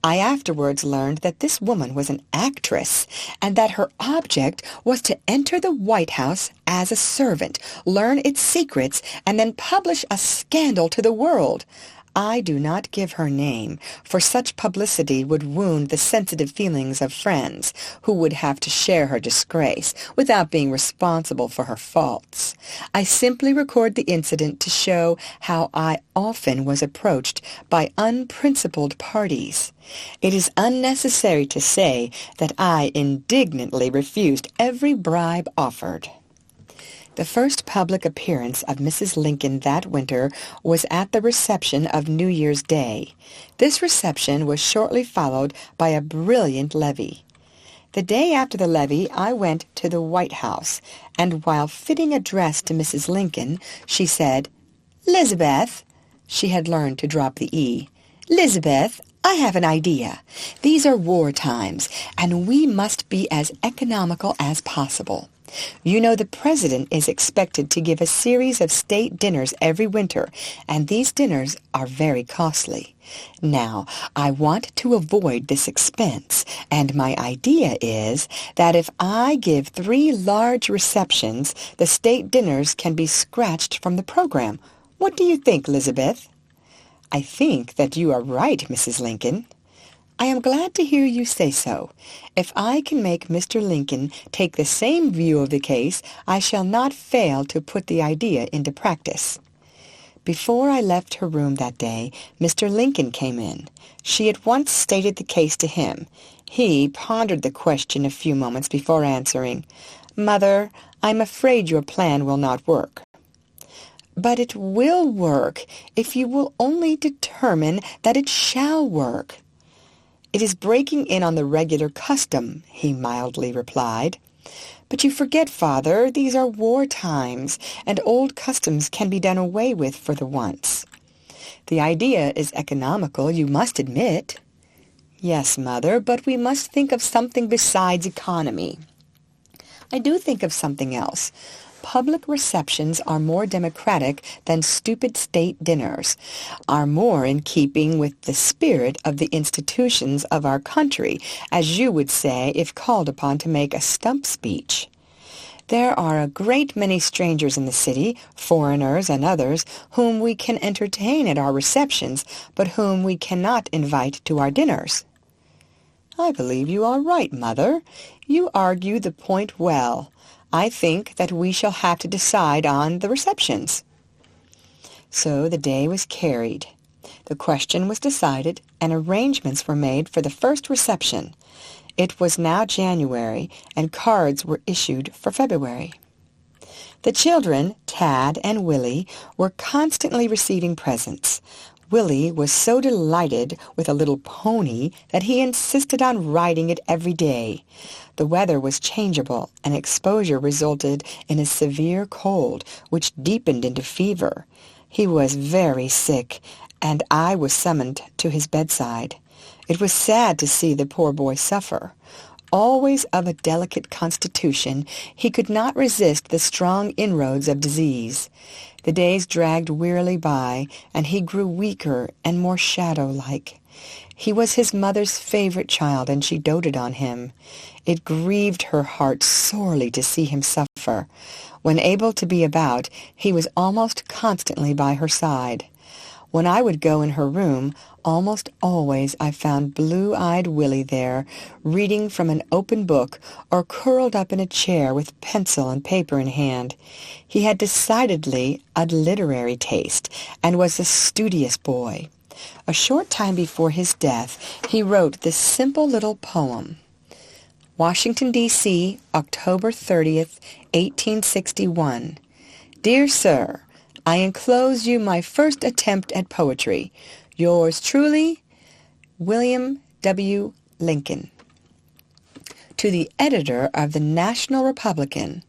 Speaker 1: I afterwards learned that this woman was an actress, and that her object was to enter the White House as a servant, learn its secrets, and then publish a scandal to the world. I do not give her name, for such publicity would wound the sensitive feelings of friends who would have to share her disgrace without being responsible for her faults. I simply record the incident to show how I often was approached by unprincipled parties. It is unnecessary to say that I indignantly refused every bribe offered. The first public appearance of Mrs. Lincoln that winter was at the reception of New Year's Day. This reception was shortly followed by a brilliant levee. The day after the levee, I went to the White House, and while fitting a dress to Mrs. Lincoln, she said, "Elizabeth," she had learned to drop the E, "Elizabeth, I have an idea. These are war times, and we must be as economical as possible. You know the President is expected to give a series of state dinners every winter, and these dinners are very costly. Now, I want to avoid this expense, and my idea is that if I give 3 large receptions, the state dinners can be scratched from the program. What do you think, Elizabeth?" "I think that you are right, Mrs. Lincoln." "I am glad to hear you say so. If I can make Mr. Lincoln take the same view of the case, I shall not fail to put the idea into practice." Before I left her room that day, Mr. Lincoln came in. She at once stated the case to him. He pondered the question a few moments before answering, "Mother, I'm afraid your plan will not work." "But it will work, if you will only determine that it shall work." "It is breaking in on the regular custom," he mildly replied. "But you forget, Father, these are war times, and old customs can be done away with for the once." "The idea is economical, you must admit." "Yes, Mother, but we must think of something besides economy." "I do think of something else. Public receptions are more democratic than stupid state dinners, are more in keeping with the spirit of the institutions of our country, as you would say if called upon to make a stump speech. There are a great many strangers in the city, foreigners and others, whom we can entertain at our receptions, but whom we cannot invite to our dinners." "I believe you are right, Mother. You argue the point well. I think that we shall have to decide on the receptions." So the day was carried. The question was decided, and arrangements were made for the first reception. It was now January, and cards were issued for February. The children, Tad and Willie, were constantly receiving presents. Willie was so delighted with a little pony that he insisted on riding it every day. The weather was changeable, and exposure resulted in a severe cold, which deepened into fever. He was very sick, and I was summoned to his bedside. It was sad to see the poor boy suffer. always of a delicate constitution, he could not resist the strong inroads of disease. The days dragged wearily by, and he grew weaker and more shadow-like. He was his mother's favorite child, and she doted on him. It grieved her heart sorely to see him suffer. When able to be about, he was almost constantly by her side. When I would go in her room, almost always I found blue-eyed Willie there, reading from an open book or curled up in a chair with pencil and paper in hand. He had decidedly a literary taste and was a studious boy. A short time before his death, he wrote this simple little poem. Washington, D.C., October 30th, 1861. Dear Sir, I enclose you my first attempt at poetry. Yours truly, William W. Lincoln. To the editor of the National Republican,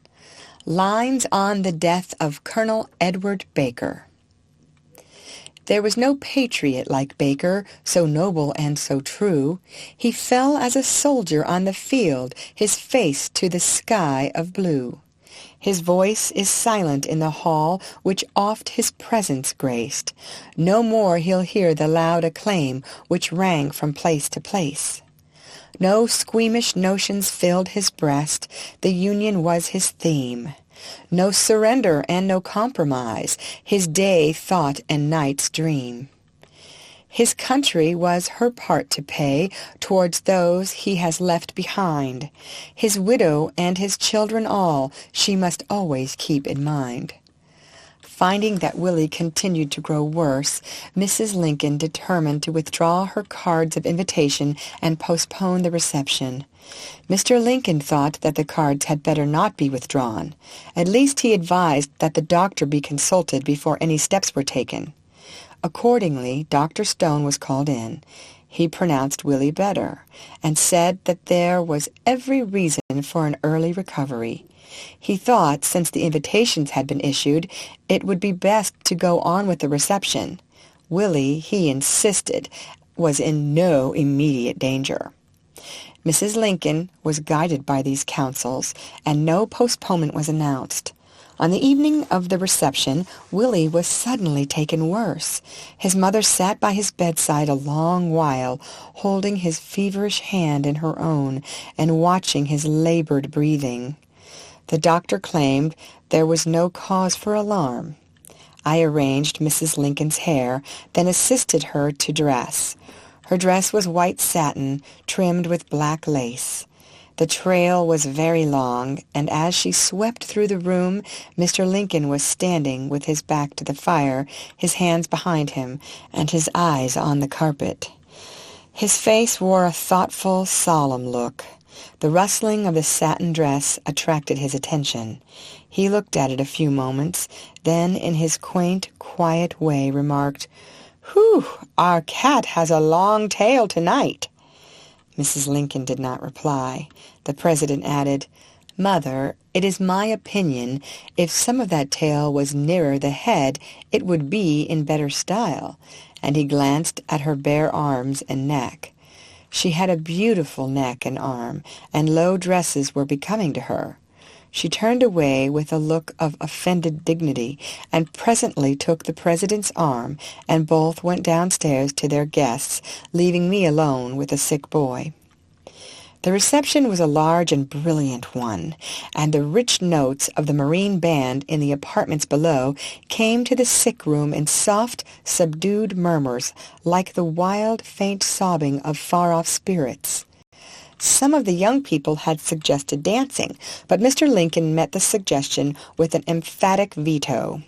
Speaker 1: lines on the death of Colonel Edward Baker. There was no patriot like Baker, so noble and so true. He fell as a soldier on the field, his face to the sky of blue. His voice is silent in the hall which oft his presence graced. No more he'll hear the loud acclaim which rang from place to place. No squeamish notions filled his breast, the Union was his theme. No surrender and no compromise, his day, thought, and night's dream. His country was her part to pay towards those he has left behind. His widow and his children all she must always keep in mind. Finding that Willie continued to grow worse, Mrs. Lincoln determined to withdraw her cards of invitation and postpone the reception. Mr. Lincoln thought that the cards had better not be withdrawn. At least he advised that the doctor be consulted before any steps were taken. Accordingly, Dr. Stone was called in. He pronounced Willie better, and said that there was every reason for an early recovery. He thought, since the invitations had been issued, it would be best to go on with the reception. Willie, he insisted, was in no immediate danger. Mrs. Lincoln was guided by these counsels, and no postponement was announced. On the evening of the reception, Willie was suddenly taken worse. His mother sat by his bedside a long while, holding his feverish hand in her own and watching his labored breathing. The doctor claimed there was no cause for alarm. I arranged Mrs. Lincoln's hair, then assisted her to dress. Her dress was white satin, trimmed with black lace. The trail was very long, and as she swept through the room, Mr. Lincoln was standing with his back to the fire, his hands behind him, and his eyes on the carpet. His face wore a thoughtful, solemn look. The rustling of the satin dress attracted his attention. He looked at it a few moments, then in his quaint, quiet way remarked, "Whew, our cat has a long tail tonight." Mrs. Lincoln did not reply. The President added, "Mother, it is my opinion if some of that tail was nearer the head, it would be in better style," and he glanced at her bare arms and neck. She had a beautiful neck and arm, and low dresses were becoming to her. She turned away with a look of offended dignity, and presently took the President's arm, and both went downstairs to their guests, leaving me alone with the sick boy. The reception was a large and brilliant one, and the rich notes of the Marine Band in the apartments below came to the sick room in soft, subdued murmurs, like the wild, faint sobbing of far-off spirits. Some of the young people had suggested dancing, but Mr. Lincoln met the suggestion with an emphatic veto.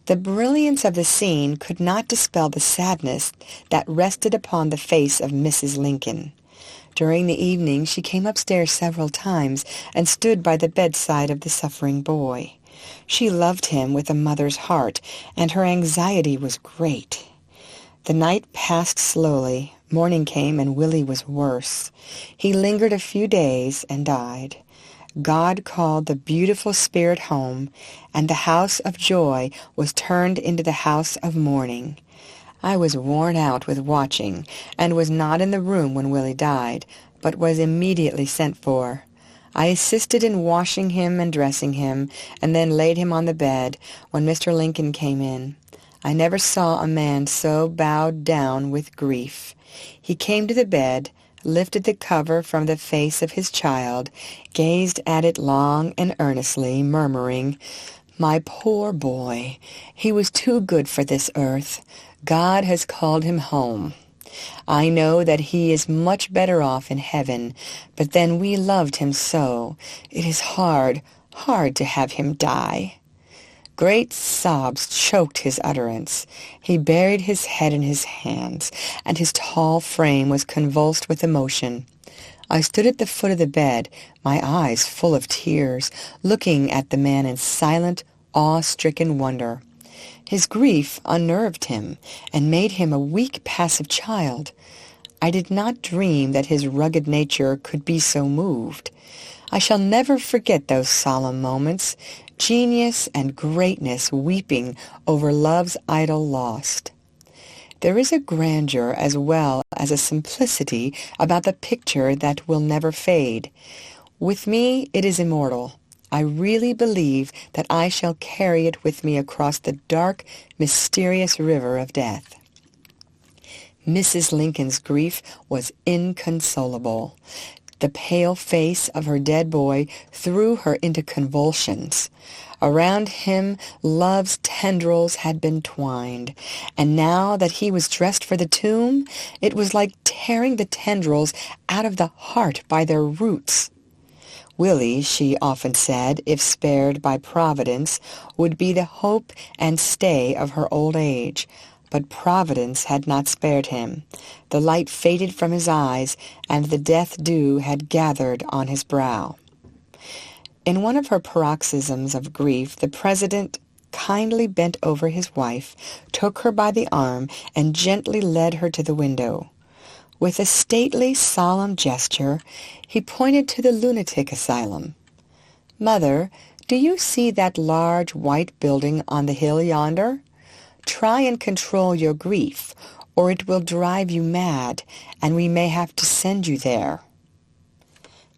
Speaker 1: The brilliance of the scene could not dispel the sadness that rested upon the face of Mrs. Lincoln. During the evening she came upstairs several times and stood by the bedside of the suffering boy. She loved him with a mother's heart, and her anxiety was great. The night passed slowly. Morning came, and Willie was worse. He lingered a few days and died. God called the beautiful spirit home, and the house of joy was turned into the house of mourning. I was worn out with watching, and was not in the room when Willie died, but was immediately sent for. I assisted in washing him and dressing him, and then laid him on the bed when Mr. Lincoln came in. I never saw a man so bowed down with grief. He came to the bed, lifted the cover from the face of his child, gazed at it long and earnestly, murmuring, "My poor boy, he was too good for this earth. God has called him home. I know that he is much better off in heaven, but then we loved him so. It is hard, hard to have him die." Great sobs choked his utterance. He buried his head in his hands, and his tall frame was convulsed with emotion. I stood at the foot of the bed, my eyes full of tears, looking at the man in silent, awe-stricken wonder. His grief unnerved him and made him a weak, passive child. I did not dream that his rugged nature could be so moved. I shall never forget those solemn moments, genius and greatness weeping over love's idol lost. There is a grandeur as well as a simplicity about the picture that will never fade. With me it is immortal. I really believe that I shall carry it with me across the dark, mysterious river of death. Mrs. Lincoln's grief was inconsolable. The pale face of her dead boy threw her into convulsions. Around him love's tendrils had been twined, and now that he was dressed for the tomb, it was like tearing the tendrils out of the heart by their roots. Willie, she often said, if spared by Providence, would be the hope and stay of her old age. But Providence had not spared him. The light faded from his eyes, and the death dew had gathered on his brow. In one of her paroxysms of grief, the President kindly bent over his wife, took her by the arm, and gently led her to the window. With a stately, solemn gesture, he pointed to the lunatic asylum. "Mother, do you see that large white building on the hill yonder? Try and control your grief, or it will drive you mad, and we may have to send you there."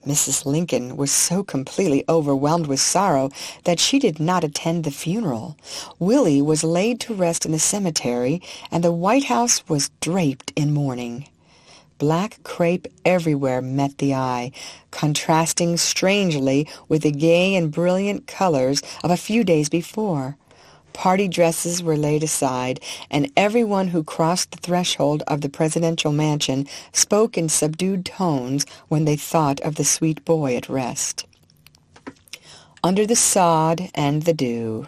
Speaker 1: Mrs. Lincoln was so completely overwhelmed with sorrow that she did not attend the funeral. Willie was laid to rest in the cemetery, and the White House was draped in mourning. Black crape everywhere met the eye, contrasting strangely with the gay and brilliant colors of a few days before. Party dresses were laid aside, and everyone who crossed the threshold of the presidential mansion spoke in subdued tones when they thought of the sweet boy at rest. Under the sod and the dew.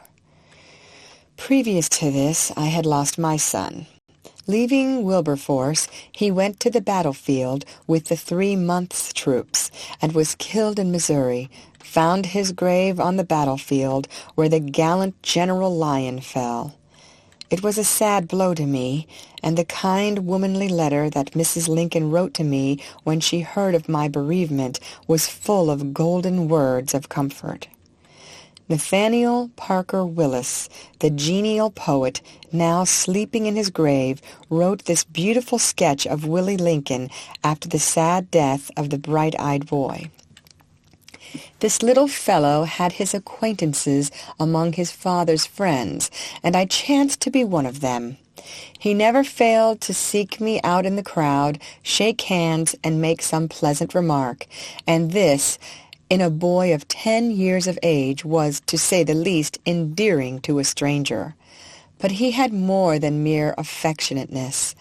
Speaker 1: Previous to this, I had lost my son. Leaving Wilberforce, he went to the battlefield with the 3 months' troops and was killed in Missouri, found his grave on the battlefield where the gallant General Lyon fell. It was a sad blow to me, and the kind womanly letter that Mrs. Lincoln wrote to me when she heard of my bereavement was full of golden words of comfort. Nathaniel Parker Willis, the genial poet, now sleeping in his grave, wrote this beautiful sketch of Willie Lincoln after the sad death of the bright-eyed boy. This little fellow had his acquaintances among his father's friends, and I chanced to be one of them. He never failed to seek me out in the crowd, shake hands, and make some pleasant remark, and this, in a boy of 10 years of age, was, to say the least, endearing to a stranger. But he had more than mere affectionateness.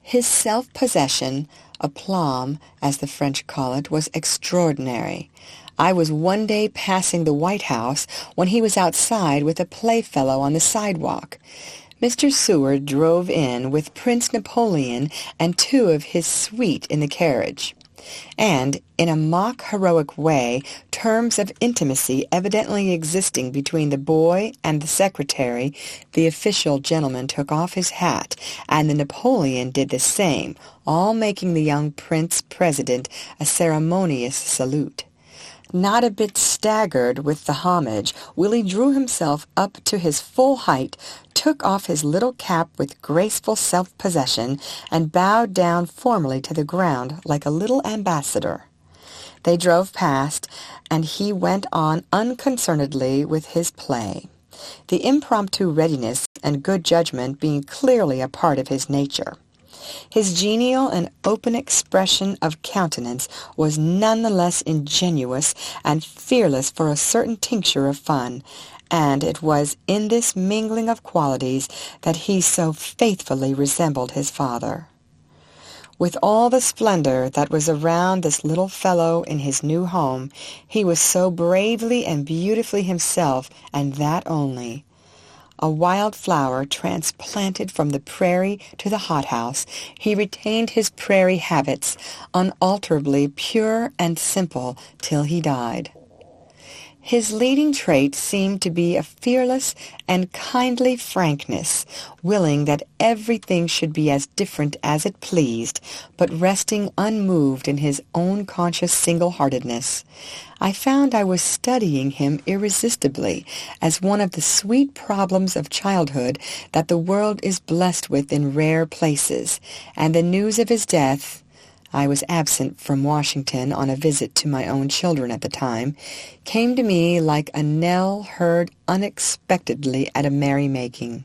Speaker 1: His self-possession, aplomb, as the French call it, was extraordinary. I was one day passing the White House when he was outside with a playfellow on the sidewalk. Mr. Seward drove in with Prince Napoleon and 2 of his suite in the carriage. And, in a mock heroic way, terms of intimacy evidently existing between the boy and the secretary, the official gentleman took off his hat, and the Napoleon did the same, all making the young Prince President a ceremonious salute. Not a bit staggered with the homage, Willie drew himself up to his full height, took off his little cap with graceful self-possession, and bowed down formally to the ground like a little ambassador. They drove past, and he went on unconcernedly with his play, the impromptu readiness and good judgment being clearly a part of his nature. His genial and open expression of countenance was none the less ingenuous and fearless for a certain tincture of fun, and it was in this mingling of qualities that he so faithfully resembled his father. With all the splendor that was around this little fellow in his new home, he was so bravely and beautifully himself, and that only. A wild flower transplanted from the prairie to the hothouse, he retained his prairie habits, unalterably pure and simple, till he died. His leading trait seemed to be a fearless and kindly frankness, willing that everything should be as different as it pleased, but resting unmoved in his own conscious single-heartedness. I found I was studying him irresistibly as one of the sweet problems of childhood that the world is blessed with in rare places, and the news of his death— I was absent from Washington on a visit to my own children at the time— came to me like a knell heard unexpectedly at a merrymaking.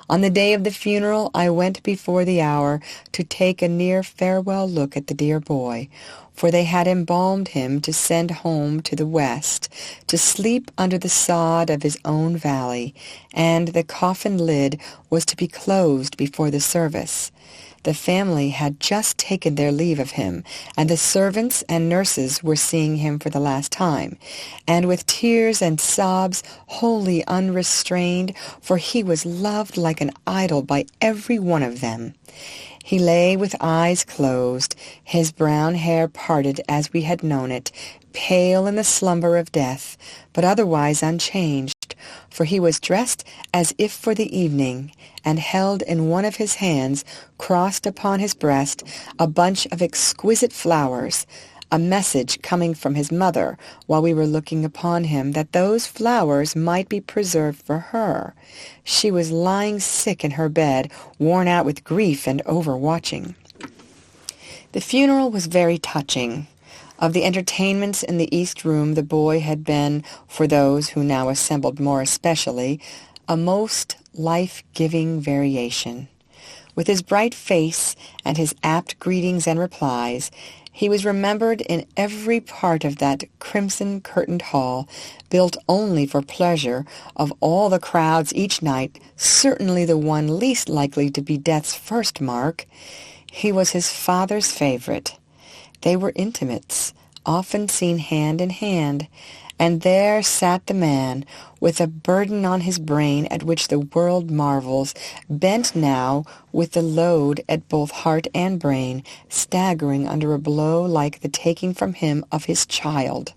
Speaker 1: On the day of the funeral I went before the hour to take a near farewell look at the dear boy, for they had embalmed him to send home to the West, to sleep under the sod of his own valley, and the coffin lid was to be closed before the service. The family had just taken their leave of him, and the servants and nurses were seeing him for the last time, and with tears and sobs wholly unrestrained, for he was loved like an idol by every one of them. He lay with eyes closed, his brown hair parted as we had known it, pale in the slumber of death, but otherwise unchanged, for he was dressed as if for the evening, and held in one of his hands, crossed upon his breast, a bunch of exquisite flowers, a message coming from his mother while we were looking upon him that those flowers might be preserved for her. She was lying sick in her bed, worn out with grief and over-watching. The funeral was very touching. Of the entertainments in the East Room, the boy had been, for those who now assembled more especially, a most life-giving variation. With his bright face and his apt greetings and replies, he was remembered in every part of that crimson-curtained hall, built only for pleasure, of all the crowds each night, certainly the one least likely to be death's first mark. He was his father's favorite. They were intimates, often seen hand in hand, and there sat the man, with a burden on his brain at which the world marvels, bent now with the load at both heart and brain, staggering under a blow like the taking from him of his child.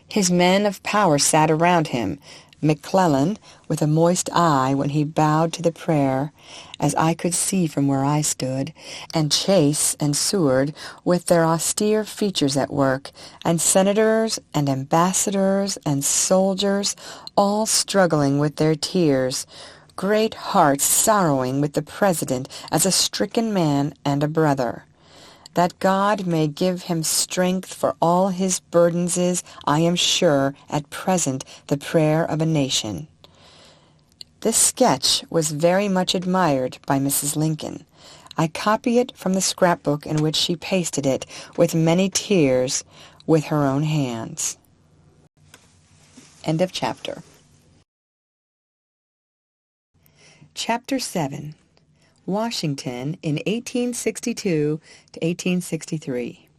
Speaker 1: His men of power sat around him, McClellan with a moist eye when he bowed to the prayer, as I could see from where I stood, and Chase and Seward with their austere features at work, and senators and ambassadors and soldiers, all struggling with their tears, great hearts sorrowing with the President as a stricken man and a brother. That God may give him strength for all his burdens is, I am sure, at present the prayer of a nation. This sketch was very much admired by Mrs. Lincoln. I copy it from the scrapbook in which she pasted it, with many tears, with her own hands. End of chapter. Chapter 7. Washington in 1862 to 1863.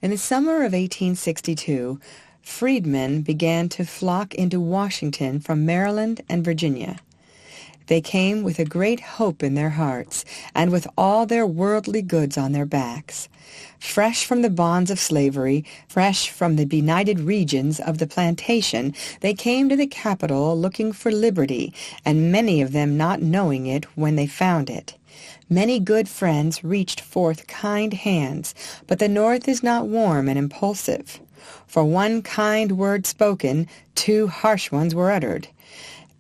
Speaker 1: In the summer of 1862, freedmen began to flock into Washington from Maryland and Virginia. They came with a great hope in their hearts, and with all their worldly goods on their backs. Fresh from the bonds of slavery, fresh from the benighted regions of the plantation, they came to the capital looking for liberty, and many of them not knowing it when they found it. Many good friends reached forth kind hands, but the North is not warm and impulsive. For one kind word spoken, two harsh ones were uttered.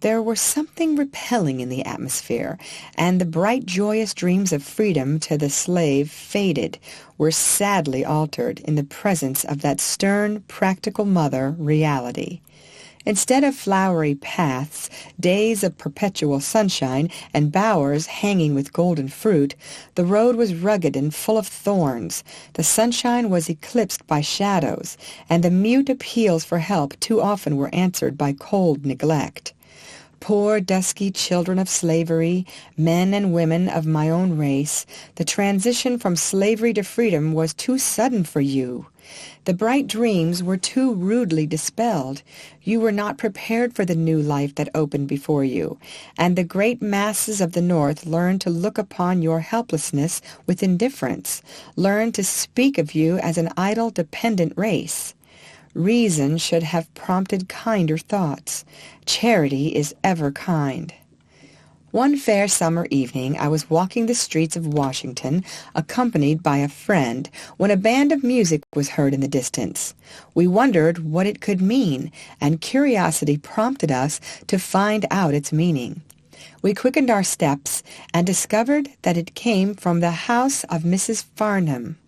Speaker 1: There was something repelling in the atmosphere, and the bright, joyous dreams of freedom to the slave faded, were sadly altered in the presence of that stern, practical mother, reality. Instead of flowery paths, days of perpetual sunshine, and bowers hanging with golden fruit, the road was rugged and full of thorns. The sunshine was eclipsed by shadows, and the mute appeals for help too often were answered by cold neglect. Poor dusky children of slavery, men and women of my own race, the transition from slavery to freedom was too sudden for you. The bright dreams were too rudely dispelled. You were not prepared for the new life that opened before you, and the great masses of the North learned to look upon your helplessness with indifference, learned to speak of you as an idle, dependent race. Reason should have prompted kinder thoughts. Charity is ever kind. One fair summer evening I was walking the streets of Washington, accompanied by a friend, when a band of music was heard in the distance. We wondered what it could mean, and curiosity prompted us to find out its meaning. We quickened our steps and discovered that it came from the house of Mrs. Farnham.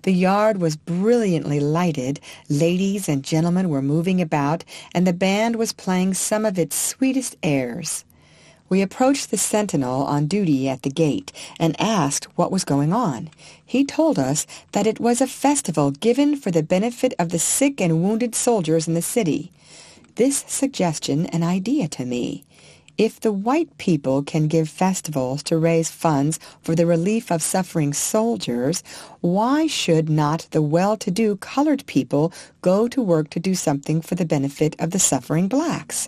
Speaker 1: The yard was brilliantly lighted, ladies and gentlemen were moving about, and the band was playing some of its sweetest airs. We approached the sentinel on duty at the gate and asked what was going on. He told us that it was a festival given for the benefit of the sick and wounded soldiers in the city. This suggestion an idea to me. If the white people can give festivals to raise funds for the relief of suffering soldiers, why should not the well-to-do colored people go to work to do something for the benefit of the suffering blacks?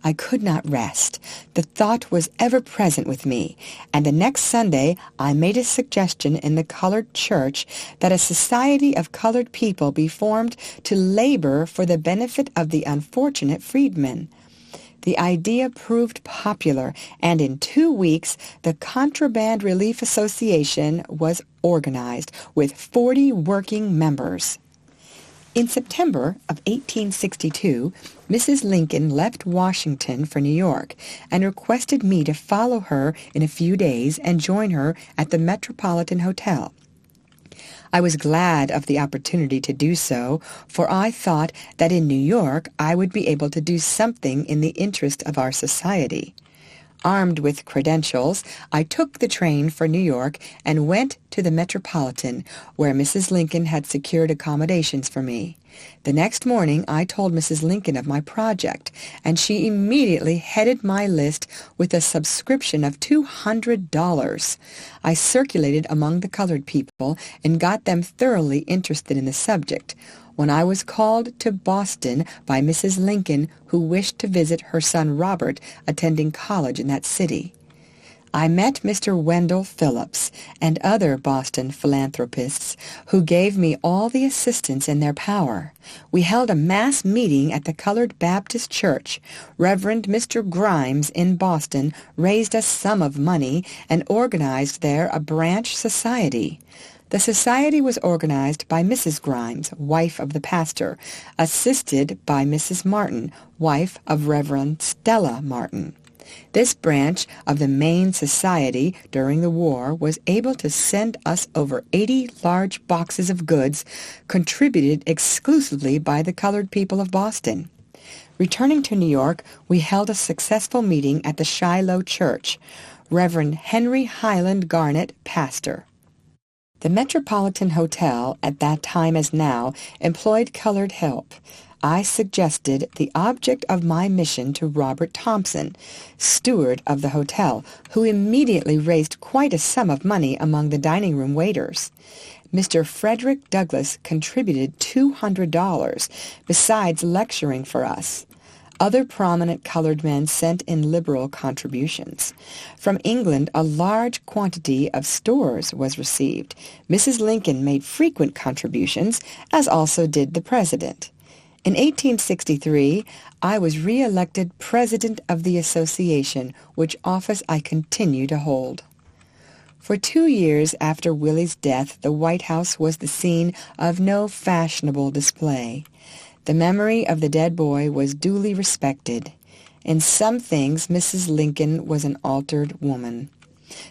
Speaker 1: I could not rest. The thought was ever present with me, and the next Sunday I made a suggestion in the colored church that a society of colored people be formed to labor for the benefit of the unfortunate freedmen. The idea proved popular, and in 2 weeks the Contraband Relief Association was organized with 40 working members. In September of 1862, Mrs. Lincoln left Washington for New York and requested me to follow her in a few days and join her at the Metropolitan Hotel. I was glad of the opportunity to do so, for I thought that in New York I would be able to do something in the interest of our society. Armed with credentials, I took the train for New York and went to the Metropolitan, where Mrs. Lincoln had secured accommodations for me. The next morning I told Mrs. Lincoln of my project, and she immediately headed my list with a subscription of $200. I circulated among the colored people and got them thoroughly interested in the subject, when I was called to Boston by Mrs. Lincoln, who wished to visit her son Robert, attending college in that city. I met Mr. Wendell Phillips and other Boston philanthropists who gave me all the assistance in their power. We held a mass meeting at the Colored Baptist Church. Reverend Mr. Grimes in Boston raised a sum of money and organized there a branch society. The society was organized by Mrs. Grimes, wife of the pastor, assisted by Mrs. Martin, wife of Reverend Stella Martin. This branch of the main society during the war was able to send us over 80 large boxes of goods contributed exclusively by the colored people of Boston. Returning to New York, we held a successful meeting at the Shiloh Church. Reverend Henry Highland Garnett, pastor. The Metropolitan Hotel, at that time as now, employed colored help. I suggested the object of my mission to Robert Thompson, steward of the hotel, who immediately raised quite a sum of money among the dining-room waiters. Mr. Frederick Douglass contributed $200, besides lecturing for us. Other prominent colored men sent in liberal contributions. From England, a large quantity of stores was received. Mrs. Lincoln made frequent contributions, as also did the President. In 1863, I was re-elected President of the Association, which office I continue to hold. For 2 years after Willie's death, the White House was the scene of no fashionable display. The memory of the dead boy was duly respected. In some things, Mrs. Lincoln was an altered woman.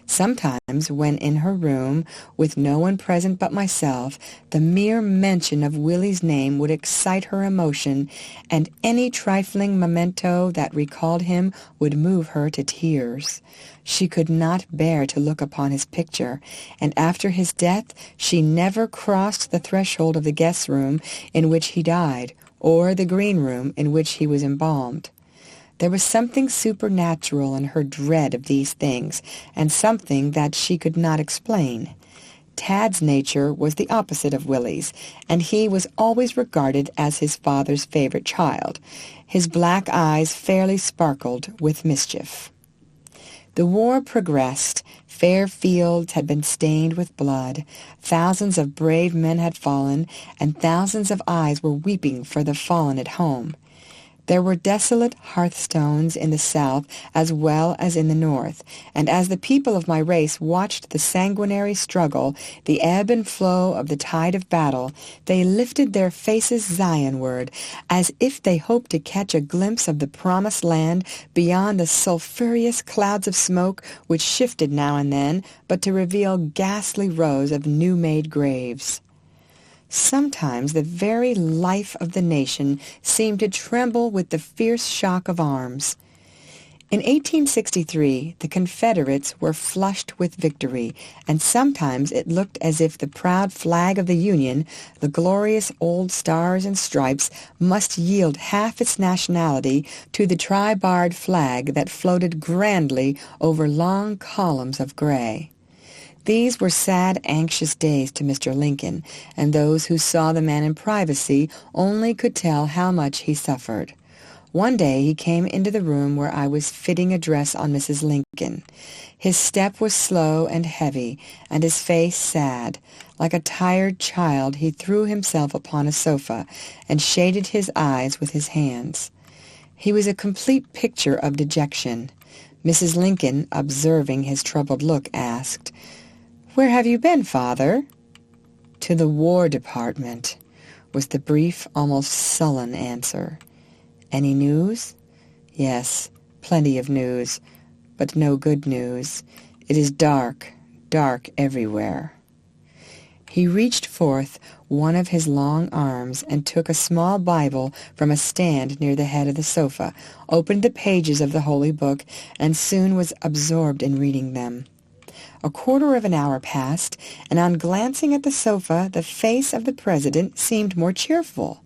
Speaker 1: Sometimes, when in her room, with no one present but myself, the mere mention of Willie's name would excite her emotion, and any trifling memento that recalled him would move her to tears. She could not bear to look upon his picture, and after his death she never crossed the threshold of the guest room in which he died, or the green room in which he was embalmed. There was something supernatural in her dread of these things, and something that she could not explain. Tad's nature was the opposite of Willie's, and he was always regarded as his father's favorite child. His black eyes fairly sparkled with mischief. The war progressed. Fair fields had been stained with blood. Thousands of brave men had fallen, and thousands of eyes were weeping for the fallen at home. There were desolate hearthstones in the South as well as in the North, and as the people of my race watched the sanguinary struggle, the ebb and flow of the tide of battle, they lifted their faces Zionward, as if they hoped to catch a glimpse of the promised land beyond the sulphurous clouds of smoke which shifted now and then, but to reveal ghastly rows of new-made graves. Sometimes the very life of the nation seemed to tremble with the fierce shock of arms. In 1863, the Confederates were flushed with victory, and sometimes it looked as if the proud flag of the Union, the glorious old stars and stripes, must yield half its nationality to the tri-barred flag that floated grandly over long columns of gray. These were sad, anxious days to Mr. Lincoln, and those who saw the man in privacy only could tell how much he suffered. One day he came into the room where I was fitting a dress on Mrs. Lincoln. His step was slow and heavy, and his face sad. Like a tired child, he threw himself upon a sofa and shaded his eyes with his hands. He was a complete picture of dejection. Mrs. Lincoln, observing his troubled look, asked, "Where have you been, Father?" "To the War Department," was the brief, almost sullen answer. "Any news?" "Yes, plenty of news, but no good news. It is dark, dark everywhere." He reached forth one of his long arms and took a small Bible from a stand near the head of the sofa, opened the pages of the Holy Book, and soon was absorbed in reading them. A quarter of an hour passed, and on glancing at the sofa, the face of the President seemed more cheerful.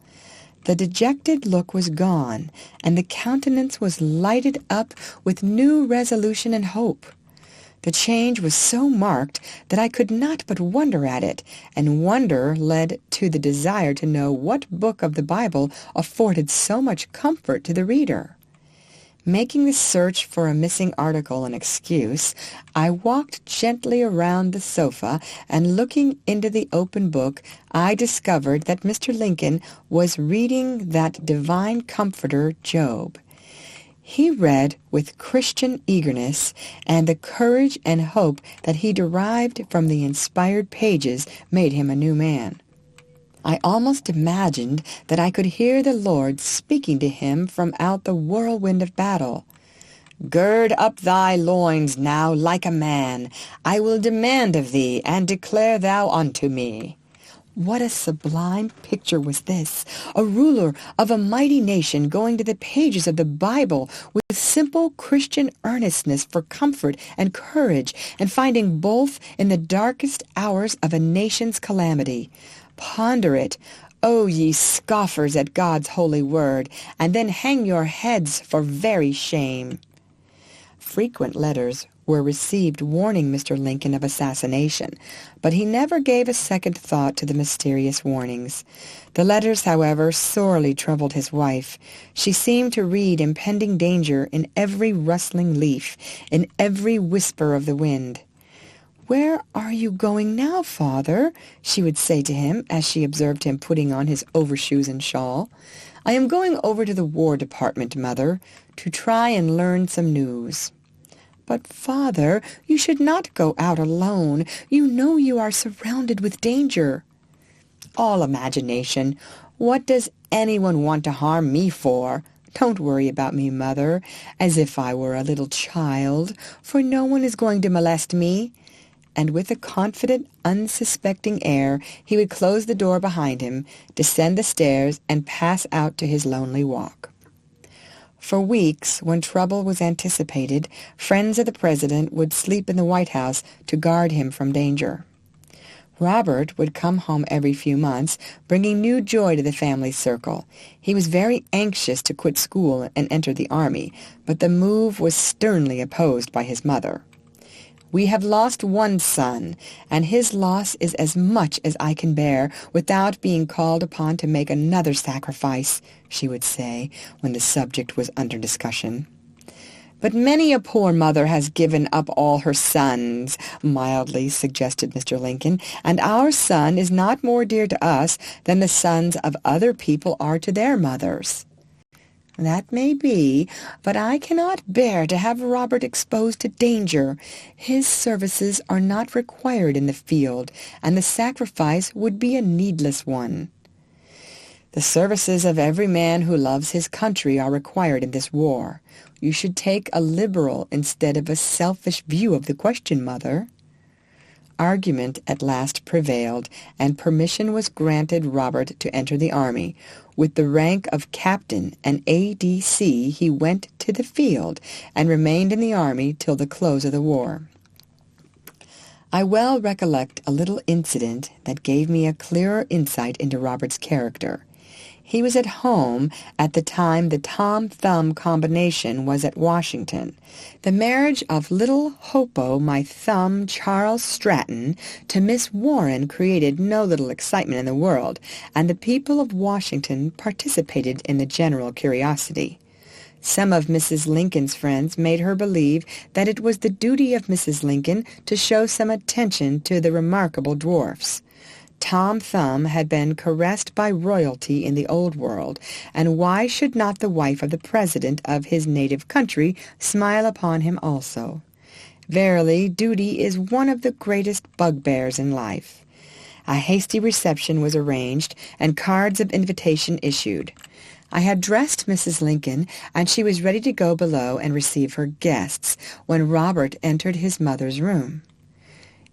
Speaker 1: The dejected look was gone, and the countenance was lighted up with new resolution and hope. The change was so marked that I could not but wonder at it, and wonder led to the desire to know what book of the Bible afforded so much comfort to the reader. Making the search for a missing article an excuse, I walked gently around the sofa, and looking into the open book, I discovered that Mr. Lincoln was reading that divine comforter, Job. He read with Christian eagerness, and the courage and hope that he derived from the inspired pages made him a new man. I almost imagined that I could hear the Lord speaking to him from out the whirlwind of battle. "Gird up thy loins now like a man. I will demand of thee, and declare thou unto me." What a sublime picture was this! A ruler of a mighty nation going to the pages of the Bible with simple Christian earnestness for comfort and courage, and finding both in the darkest hours of a nation's calamity. Ponder it, O ye scoffers at God's holy word, and then hang your heads for very shame. Frequent letters were received warning Mr. Lincoln of assassination, but he never gave a second thought to the mysterious warnings. The letters, however, sorely troubled his wife. She seemed to read impending danger in every rustling leaf, in every whisper of the wind. "Where are you going now, Father?" she would say to him as she observed him putting on his overshoes and shawl. "I am going over to the War Department, Mother, to try and learn some news." "But, father, you should not go out alone. You know you are surrounded with danger." "All imagination. What does anyone want to harm me for? Don't worry about me, mother, as if I were a little child, for no one is going to molest me." And with a confident, unsuspecting air, he would close the door behind him, descend the stairs, and pass out to his lonely walk. For weeks, when trouble was anticipated, friends of the president would sleep in the White House to guard him from danger. Robert would come home every few months, bringing new joy to the family circle. He was very anxious to quit school and enter the army, but the move was sternly opposed by his mother. "We have lost one son, and his loss is as much as I can bear without being called upon to make another sacrifice," she would say when the subject was under discussion. "But many a poor mother has given up all her sons," mildly suggested Mr. Lincoln, "and our son is not more dear to us than the sons of other people are to their mothers." "That may be, but I cannot bear to have Robert exposed to danger. His services are not required in the field, and the sacrifice would be a needless one." "The services of every man who loves his country are required in this war. You should take a liberal instead of a selfish view of the question, mother." Argument at last prevailed, and permission was granted Robert to enter the army. With the rank of captain and A.D.C., he went to the field and remained in the army till the close of the war. I well recollect a little incident that gave me a clearer insight into Robert's character. He was at home at the time the Tom-Thumb combination was at Washington. The marriage of little Hopo, my thumb, Charles Stratton, to Miss Warren created no little excitement in the world, and the people of Washington participated in the general curiosity. Some of Mrs. Lincoln's friends made her believe that it was the duty of Mrs. Lincoln to show some attention to the remarkable dwarfs. Tom Thumb had been caressed by royalty in the Old World, and why should not the wife of the president of his native country smile upon him also? Verily, duty is one of the greatest bugbears in life. A hasty reception was arranged, and cards of invitation issued. I had dressed Mrs. Lincoln, and she was ready to go below and receive her guests, when Robert entered his mother's room.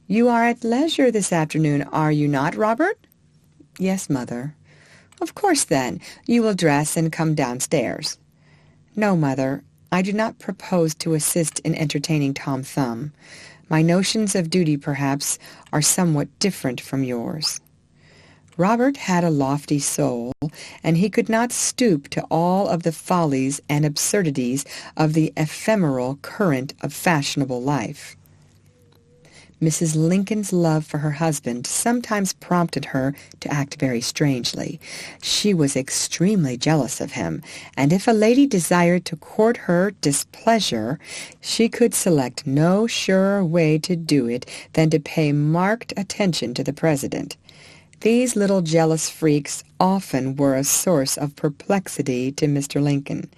Speaker 1: "You are at leisure this afternoon, are you not, Robert?" "Yes, mother." "Of course, then, you will dress and come downstairs." "No, mother, I do not propose to assist in entertaining Tom Thumb. My notions of duty, perhaps, are somewhat different from yours." Robert had a lofty soul, and he could not stoop to all of the follies and absurdities of the ephemeral current of fashionable life. Mrs. Lincoln's love for her husband sometimes prompted her to act very strangely. She was extremely jealous of him, and if a lady desired to court her displeasure, she could select no surer way to do it than to pay marked attention to the president. These little jealous freaks often were a source of perplexity to Mr. Lincoln.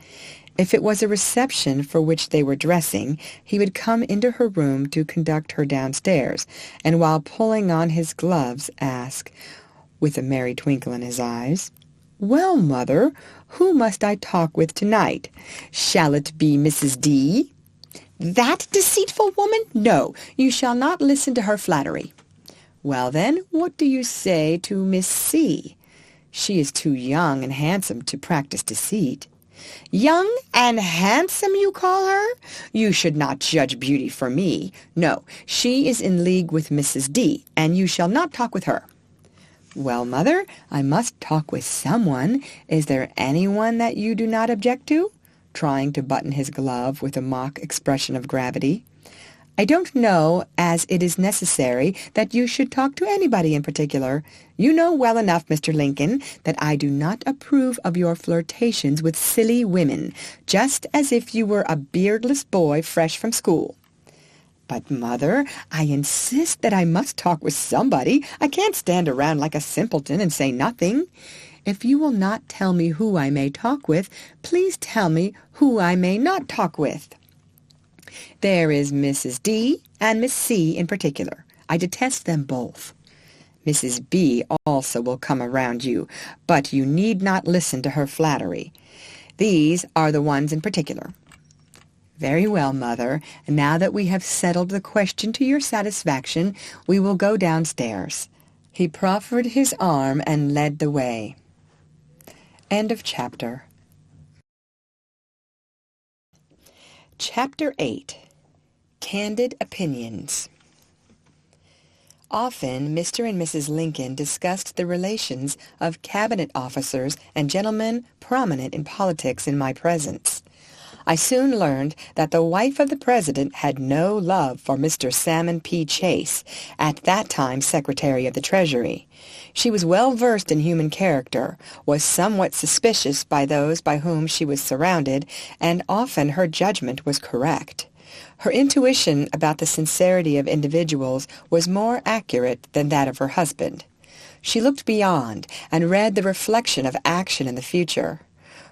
Speaker 1: If it was a reception for which they were dressing, he would come into her room to conduct her downstairs, and while pulling on his gloves, ask, with a merry twinkle in his eyes, "Well, mother, who must I talk with tonight? Shall it be Mrs. D?" "That deceitful woman? No, you shall not listen to her flattery." "Well, then, what do you say to Miss C?" "She is too young and handsome to practice deceit." "Young and handsome, you call her? You should not judge beauty for me. No, she is in league with Mrs. D, and you shall not talk with her." "Well, mother, I must talk with someone. Is there anyone that you do not object to?" trying to button his glove with a mock expression of gravity. "I don't know as it is necessary that you should talk to anybody in particular. You know well enough, Mr. Lincoln, that I do not approve of your flirtations with silly women, just as if you were a beardless boy fresh from school." "But, mother, I insist that I must talk with somebody. I can't stand around like a simpleton and say nothing." "If you will not tell me who I may talk with, please tell me who I may not talk with." There is Mrs. D and Miss C in particular. I detest them both. Mrs. B also will come around you, but you need not listen to her flattery. These are the ones in particular. Very well, Mother. Now that we have settled the question to your satisfaction, we will go downstairs. He proffered his arm and led the way. End of chapter. Chapter 8. Candid Opinions. Often, Mr. and Mrs. Lincoln discussed the relations of cabinet officers and gentlemen prominent in politics in my presence. I soon learned that the wife of the President had no love for Mr. Salmon P. Chase, at that time Secretary of the Treasury. She was well versed in human character, was somewhat suspicious by those by whom she was surrounded, and often her judgment was correct. Her intuition about the sincerity of individuals was more accurate than that of her husband. She looked beyond and read the reflection of action in the future.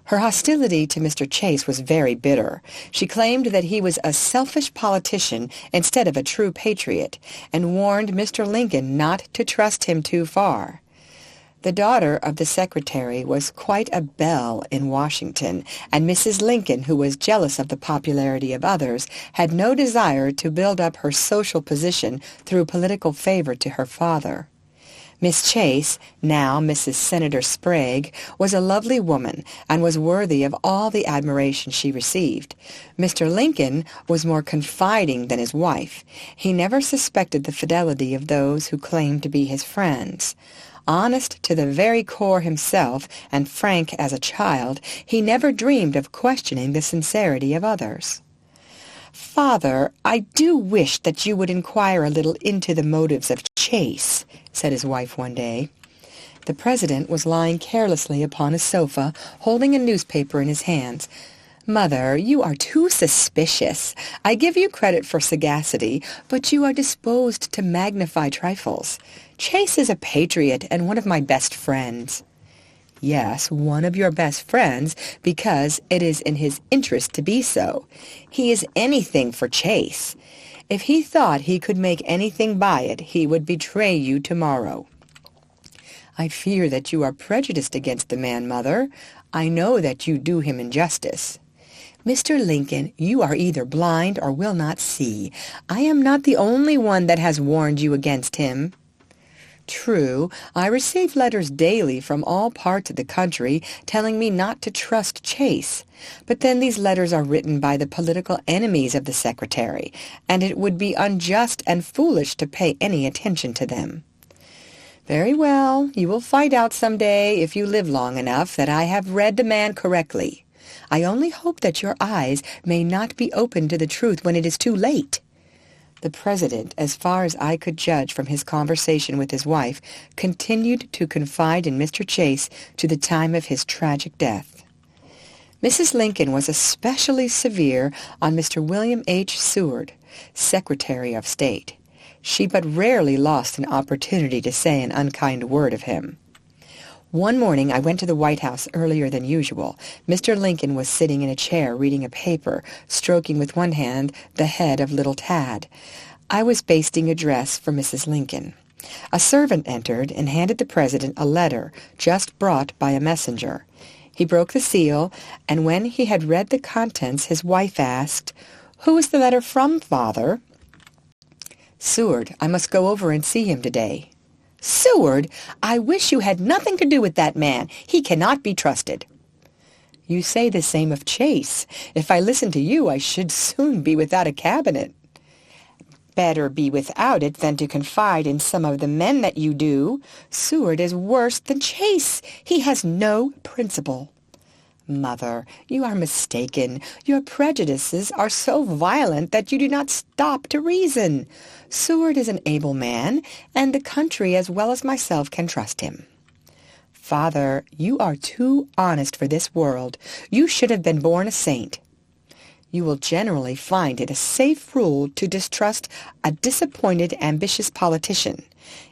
Speaker 1: Her hostility to Mr. Chase was very bitter. She claimed that he was a selfish politician instead of a true patriot, and warned Mr. Lincoln not to trust him too far. The daughter of the Secretary was quite a belle in Washington, and Mrs. Lincoln, who was jealous of the popularity of others, had no desire to build up her social position through political favor to her father. Miss Chase, now Mrs. Senator Sprague, was a lovely woman and was worthy of all the admiration she received. Mr. Lincoln was more confiding than his wife. He never suspected the fidelity of those who claimed to be his friends. Honest to the very core himself, and frank as a child, he never dreamed of questioning the sincerity of others. "Father, I do wish that you would inquire a little into the motives of Chase," said his wife one day. The President was lying carelessly upon a sofa, holding a newspaper in his hands. "Mother, you are too suspicious. I give you credit for sagacity, but you are disposed to magnify trifles. Chase is a patriot and one of my best friends." "Yes, one of your best friends, because it is in his interest to be so. He is anything for Chase. If he thought he could make anything by it, he would betray you tomorrow." "I fear that you are prejudiced against the man, Mother. I know that you do him injustice." "Mr. Lincoln, you are either blind or will not see. I am not the only one that has warned you against him." "True, I receive letters daily from all parts of the country telling me not to trust Chase. But then these letters are written by the political enemies of the Secretary, and it would be unjust and foolish to pay any attention to them." "Very well, you will find out some day, if you live long enough, that I have read the man correctly. I only hope that your eyes may not be opened to the truth when it is too late." The President, as far as I could judge from his conversation with his wife, continued to confide in Mr. Chase to the time of his tragic death. Mrs. Lincoln was especially severe on Mr. William H. Seward, Secretary of State. She but rarely lost an opportunity to say an unkind word of him. One morning I went to the White House earlier than usual. Mr. Lincoln was sitting in a chair reading a paper, stroking with one hand the head of little Tad. I was basting a dress for Mrs. Lincoln. A servant entered and handed the President a letter just brought by a messenger. He broke the seal, and when he had read the contents, his wife asked, "Who is the letter from, Father?" "Seward. I must go over and see him today." "Seward? I wish you had nothing to do with that man. He cannot be trusted." "You say the same of Chase. If I listened to you, I should soon be without a cabinet." "Better be without it than to confide in some of the men that you do. Seward is worse than Chase. He has no principle." "Mother, you are mistaken. Your prejudices are so violent that you do not stop to reason. Seward is an able man, and the country as well as myself can trust him." "Father, you are too honest for this world. You should have been born a saint." "You will generally find it a safe rule to distrust a disappointed, ambitious politician.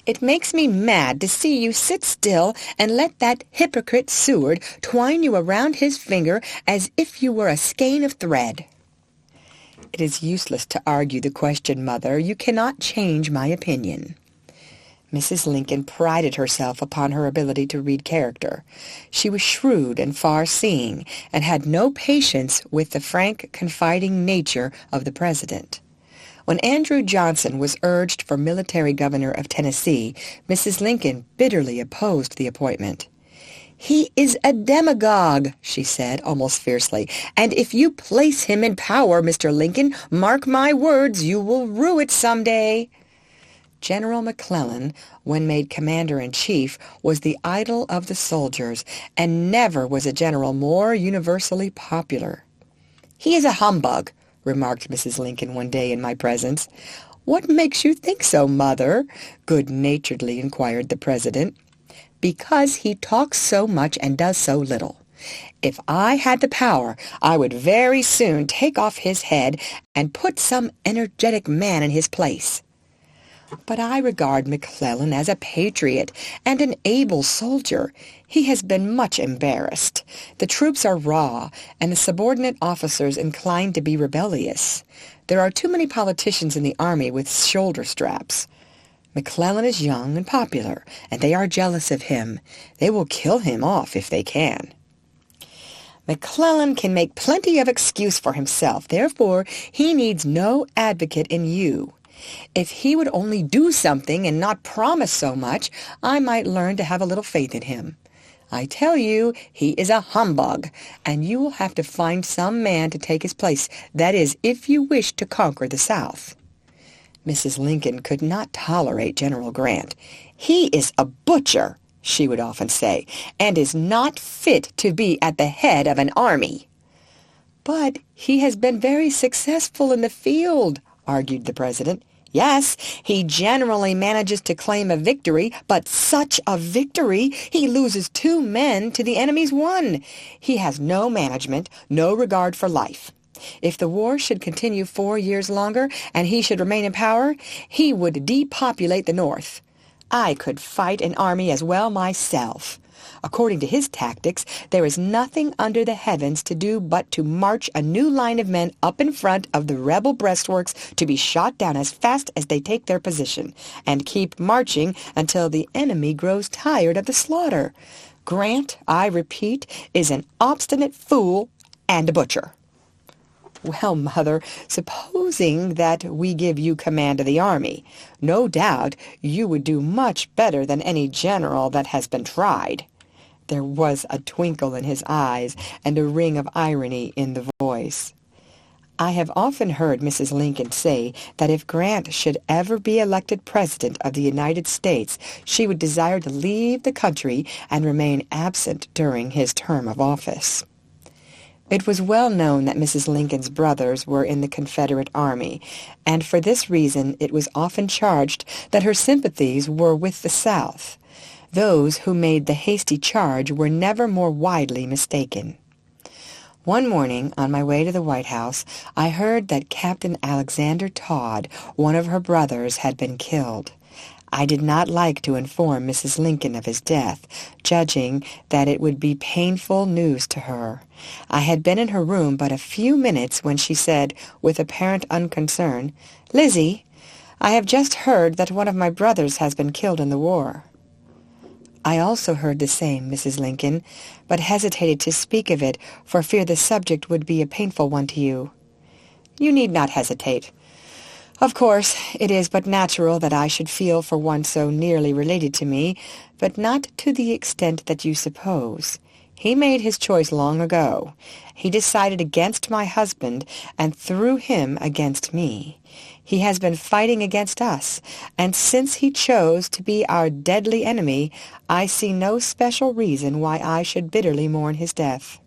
Speaker 1: It makes me mad to see you sit still and let that hypocrite Seward twine you around his finger as if you were a skein of thread." It is useless to argue the question, Mother. You cannot change my opinion. Mrs. Lincoln prided herself upon her ability to read character. She was shrewd and far-seeing, and had no patience with the frank, confiding nature of the President. When Andrew Johnson was urged for military governor of Tennessee, Mrs. Lincoln bitterly opposed the appointment. "He is a demagogue," she said, almost fiercely, "and if you place him in power, Mr. Lincoln, mark my words, you will rue it some day." General McClellan, when made commander-in-chief, was the idol of the soldiers, and never was a general more universally popular. "He is a humbug," remarked Mrs. Lincoln one day in my presence. "What makes you think so, Mother?" good-naturedly inquired the President. "Because he talks so much and does so little. If I had the power, I would very soon take off his head and put some energetic man in his place." "But I regard McClellan as a patriot and an able soldier. He has been much embarrassed. The troops are raw, and the subordinate officers inclined to be rebellious. There are too many politicians in the army with shoulder straps. McClellan is young and popular, and they are jealous of him. They will kill him off if they can." "McClellan can make plenty of excuse for himself. Therefore, he needs no advocate in you. If he would only do something and not promise so much, I might learn to have a little faith in him. I tell you, he is a humbug, and you will have to find some man to take his place. That is, if you wish to conquer the South." Mrs. Lincoln could not tolerate General Grant. "He is a butcher," she would often say, "and is not fit to be at the head of an army." "But he has been very successful in the field," argued the President. "Yes, he generally manages to claim a victory, but such a victory! He loses 2 men to the enemy's 1. He has no management, no regard for life. If the war should continue 4 years longer, and he should remain in power, he would depopulate the North. I could fight an army as well myself. According to his tactics, there is nothing under the heavens to do but to march a new line of men up in front of the rebel breastworks to be shot down as fast as they take their position, and keep marching until the enemy grows tired of the slaughter. Grant, I repeat, is an obstinate fool and a butcher." "Well, Mother, supposing that we give you command of the army, no doubt you would do much better than any general that has been tried." There was a twinkle in his eyes and a ring of irony in the voice. I have often heard Mrs. Lincoln say that if Grant should ever be elected President of the United States, she would desire to leave the country and remain absent during his term of office. It was well known that Mrs. Lincoln's brothers were in the Confederate Army, and for this reason it was often charged that her sympathies were with the South. Those who made the hasty charge were never more widely mistaken. One morning, on my way to the White House, I heard that Captain Alexander Todd, one of her brothers, had been killed. I did not like to inform Mrs. Lincoln of his death, judging that it would be painful news to her. I had been in her room but a few minutes when she said, with apparent unconcern, "Lizzie, I have just heard that one of my brothers has been killed in the war." I also heard the same, Mrs. Lincoln, but hesitated to speak of it for fear the subject would be a painful one to you. "You need not hesitate. Of course, it is but natural that I should feel for one so nearly related to me, but not to the extent that you suppose. He made his choice long ago. He decided against my husband, and through him against me. He has been fighting against us, and since he chose to be our deadly enemy, I see no special reason why I should bitterly mourn his death."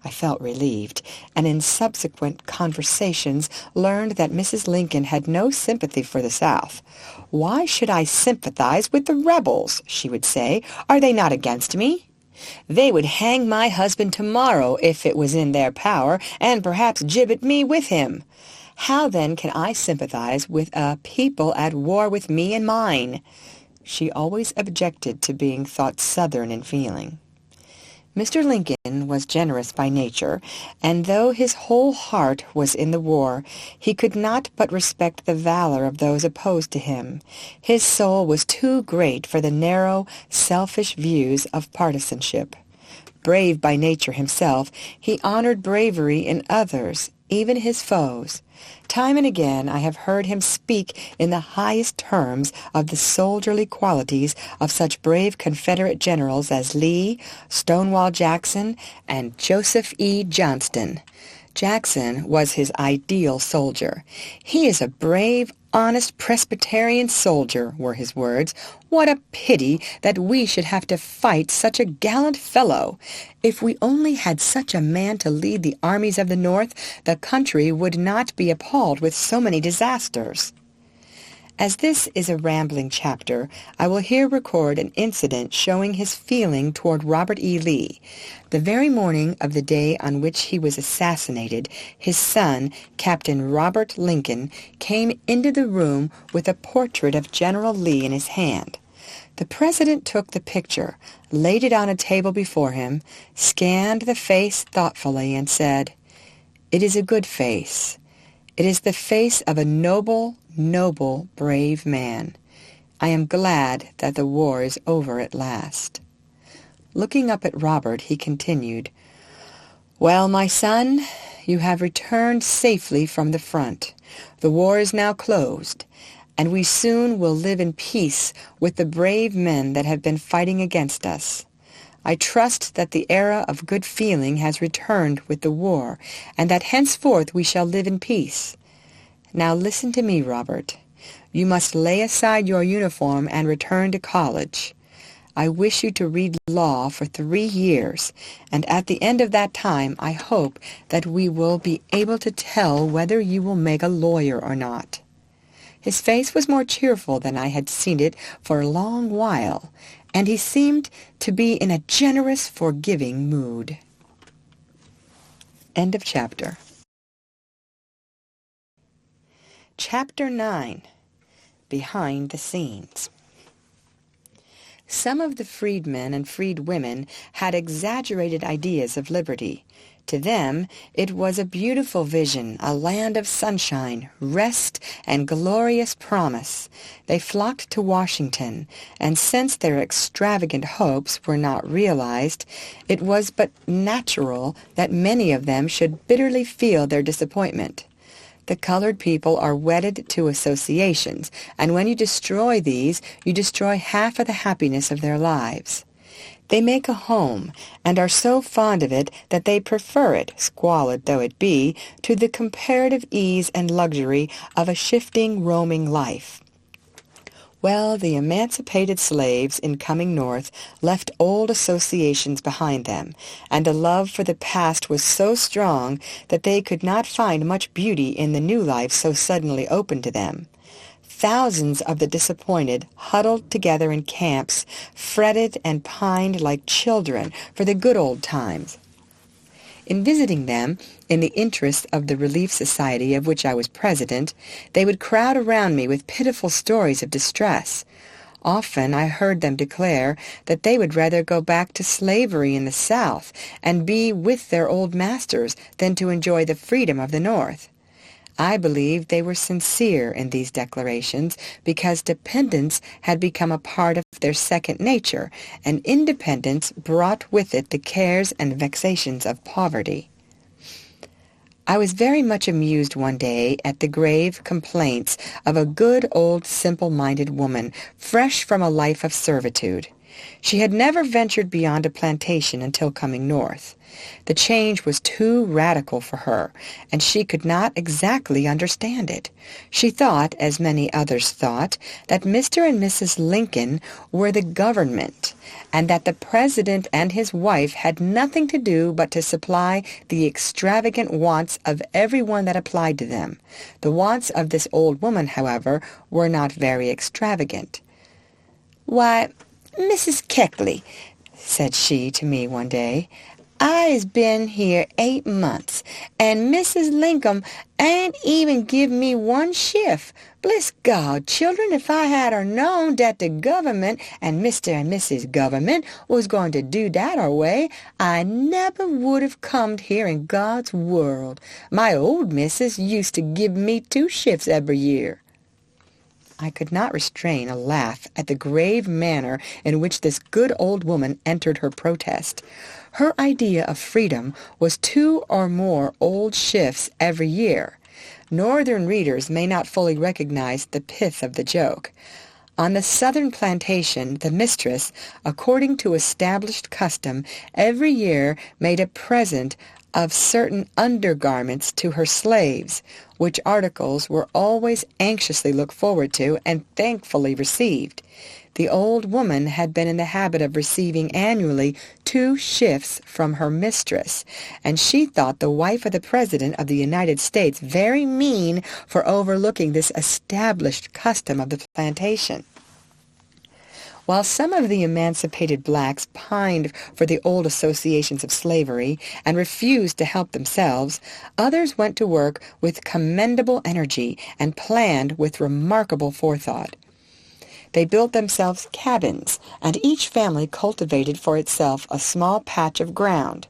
Speaker 1: I felt relieved, and in subsequent conversations learned that Mrs. Lincoln had no sympathy for the South. "Why should I sympathize with the rebels?" she would say. "Are they not against me? They would hang my husband tomorrow if it was in their power, and perhaps gibbet me with him. How then can I sympathize with a people at war with me and mine?" She always objected to being thought Southern in feeling. Mr. Lincoln was generous by nature, and though his whole heart was in the war, he could not but respect the valor of those opposed to him. His soul was too great for the narrow, selfish views of partisanship. Brave by nature himself, he honored bravery in others, even his foes. Time and again I have heard him speak in the highest terms of the soldierly qualities of such brave Confederate generals as Lee, Stonewall Jackson, and Joseph E. Johnston. Jackson was his ideal soldier. "He is a brave, honest Presbyterian soldier," were his words. "What a pity that we should have to fight such a gallant fellow. If we only had such a man to lead the armies of the North, the country would not be appalled with so many disasters." As this is a rambling chapter, I will here record an incident showing his feeling toward Robert E. Lee. The very morning of the day on which he was assassinated, his son, Captain Robert Lincoln, came into the room with a portrait of General Lee in his hand. The President took the picture, laid it on a table before him, scanned the face thoughtfully, and said, "It is a good face. It is the face of a noble, brave man. I am glad that the war is over at last." Looking up at Robert, he continued, "Well, my son, you have returned safely from the front. The war is now closed, and we soon will live in peace with the brave men that have been fighting against us. I trust that the era of good feeling has returned with the war, and that henceforth we shall live in peace. Now listen to me, Robert. You must lay aside your uniform and return to college. I wish you to read law for 3 years, and at the end of that time I hope that we will be able to tell whether you will make a lawyer or not." His face was more cheerful than I had seen it for a long while, and he seemed to be in a generous, forgiving mood. End of chapter. Chapter 9. Behind the Scenes. Some of the freedmen and freedwomen had exaggerated ideas of liberty. To them it was a beautiful vision, a land of sunshine, rest, and glorious promise. They flocked to Washington, and since their extravagant hopes were not realized, it was but natural that many of them should bitterly feel their disappointment. The colored people are wedded to associations, and when you destroy these, you destroy half of the happiness of their lives. They make a home, and are so fond of it that they prefer it, squalid though it be, to the comparative ease and luxury of a shifting, roaming life. Well, the emancipated slaves in coming north left old associations behind them, and a love for the past was so strong that they could not find much beauty in the new life so suddenly opened to them. Thousands of the disappointed huddled together in camps, fretted and pined like children for the good old times. In visiting them, in the interest of the Relief Society of which I was president, they would crowd around me with pitiful stories of distress. Often I heard them declare that they would rather go back to slavery in the South and be with their old masters than to enjoy the freedom of the North. I believe they were sincere in these declarations because dependence had become a part of their second nature, and independence brought with it the cares and vexations of poverty. I was very much amused one day at the grave complaints of a good old simple-minded woman, fresh from a life of servitude. She had never ventured beyond a plantation until coming north. The change was too radical for her, and she could not exactly understand it. She thought, as many others thought, that Mr. and Mrs. Lincoln were the government, and that the President and his wife had nothing to do but to supply the extravagant wants of everyone that applied to them. The wants of this old woman, however, were not very extravagant. "Why, Mrs. Keckley," said she to me one day, I's been here 8 months, and Mrs. Lincoln ain't even give me one shift. Bless God, children, if I had known that the government and Mr. and Mrs. Government was going to do that our way, I never would have come here in God's world. My old missus used to give me 2 shifts every year. I could not restrain a laugh at the grave manner in which this good old woman entered her protest. Her idea of freedom was 2 or more old shifts every year. Northern readers may not fully recognize the pith of the joke. On the southern plantation, the mistress, according to established custom, every year made a present of certain undergarments to her slaves, which articles were always anxiously looked forward to and thankfully received. The old woman had been in the habit of receiving annually 2 shifts from her mistress, and she thought the wife of the President of the United States very mean for overlooking this established custom of the plantation. While some of the emancipated blacks pined for the old associations of slavery and refused to help themselves, others went to work with commendable energy and planned with remarkable forethought. They built themselves cabins, and each family cultivated for itself a small patch of ground.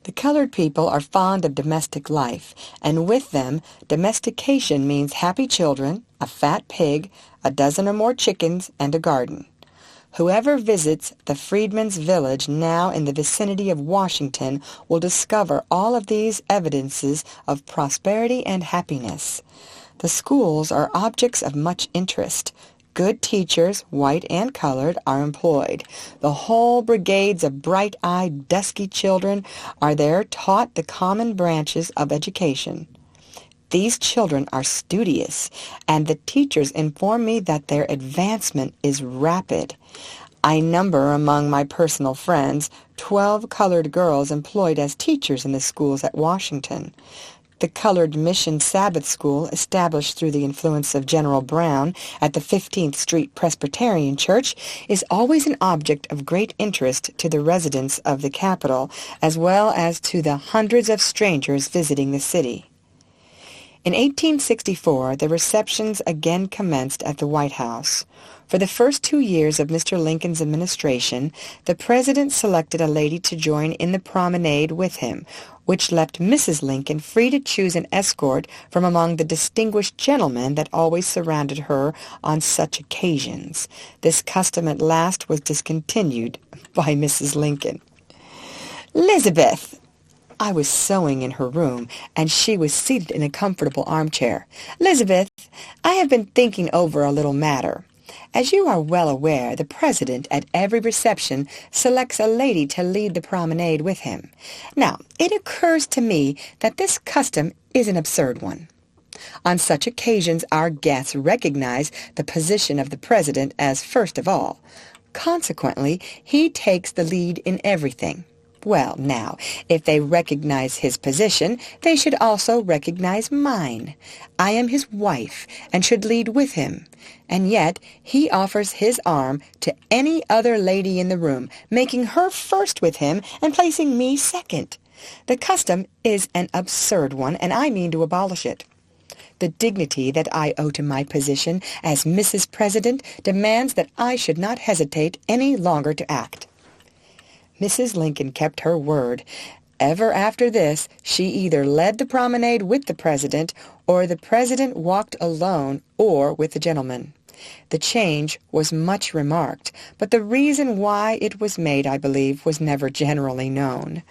Speaker 1: The colored people are fond of domestic life, and with them, domestication means happy children, a fat pig, a dozen or more chickens, and a garden. Whoever visits the Freedmen's Village now in the vicinity of Washington will discover all of these evidences of prosperity and happiness. The schools are objects of much interest. Good teachers, white and colored, are employed. The whole brigades of bright-eyed, dusky children are there taught the common branches of education. These children are studious, and the teachers inform me that their advancement is rapid. I number among my personal friends 12 colored girls employed as teachers in the schools at Washington. The colored mission Sabbath school, established through the influence of General Brown at the 15th Street Presbyterian Church, is always an object of great interest to the residents of the capital, as well as to the hundreds of strangers visiting the city. In 1864, the receptions again commenced at the White House. For the first 2 years of Mr. Lincoln's administration, the President selected a lady to join in the promenade with him, which left Mrs. Lincoln free to choose an escort from among the distinguished gentlemen that always surrounded her on such occasions. This custom at last was discontinued by Mrs. Lincoln. "Elizabeth!" I was sewing in her room, and she was seated in a comfortable armchair. "Elizabeth, I have been thinking over a little matter. As you are well aware, the President at every reception selects a lady to lead the promenade with him. Now, it occurs to me that this custom is an absurd one. On such occasions, our guests recognize the position of the President as first of all. Consequently, he takes the lead in everything. Well, now, if they recognize his position, they should also recognize mine. I am his wife and should lead with him. And yet he offers his arm to any other lady in the room, making her first with him and placing me second. The custom is an absurd one, and I mean to abolish it. The dignity that I owe to my position as Mrs. President demands that I should not hesitate any longer to act." Mrs. Lincoln kept her word. Ever after this, she either led the promenade with the President, or the President walked alone or with the gentleman. The change was much remarked, but the reason why it was made, I believe, was never generally known.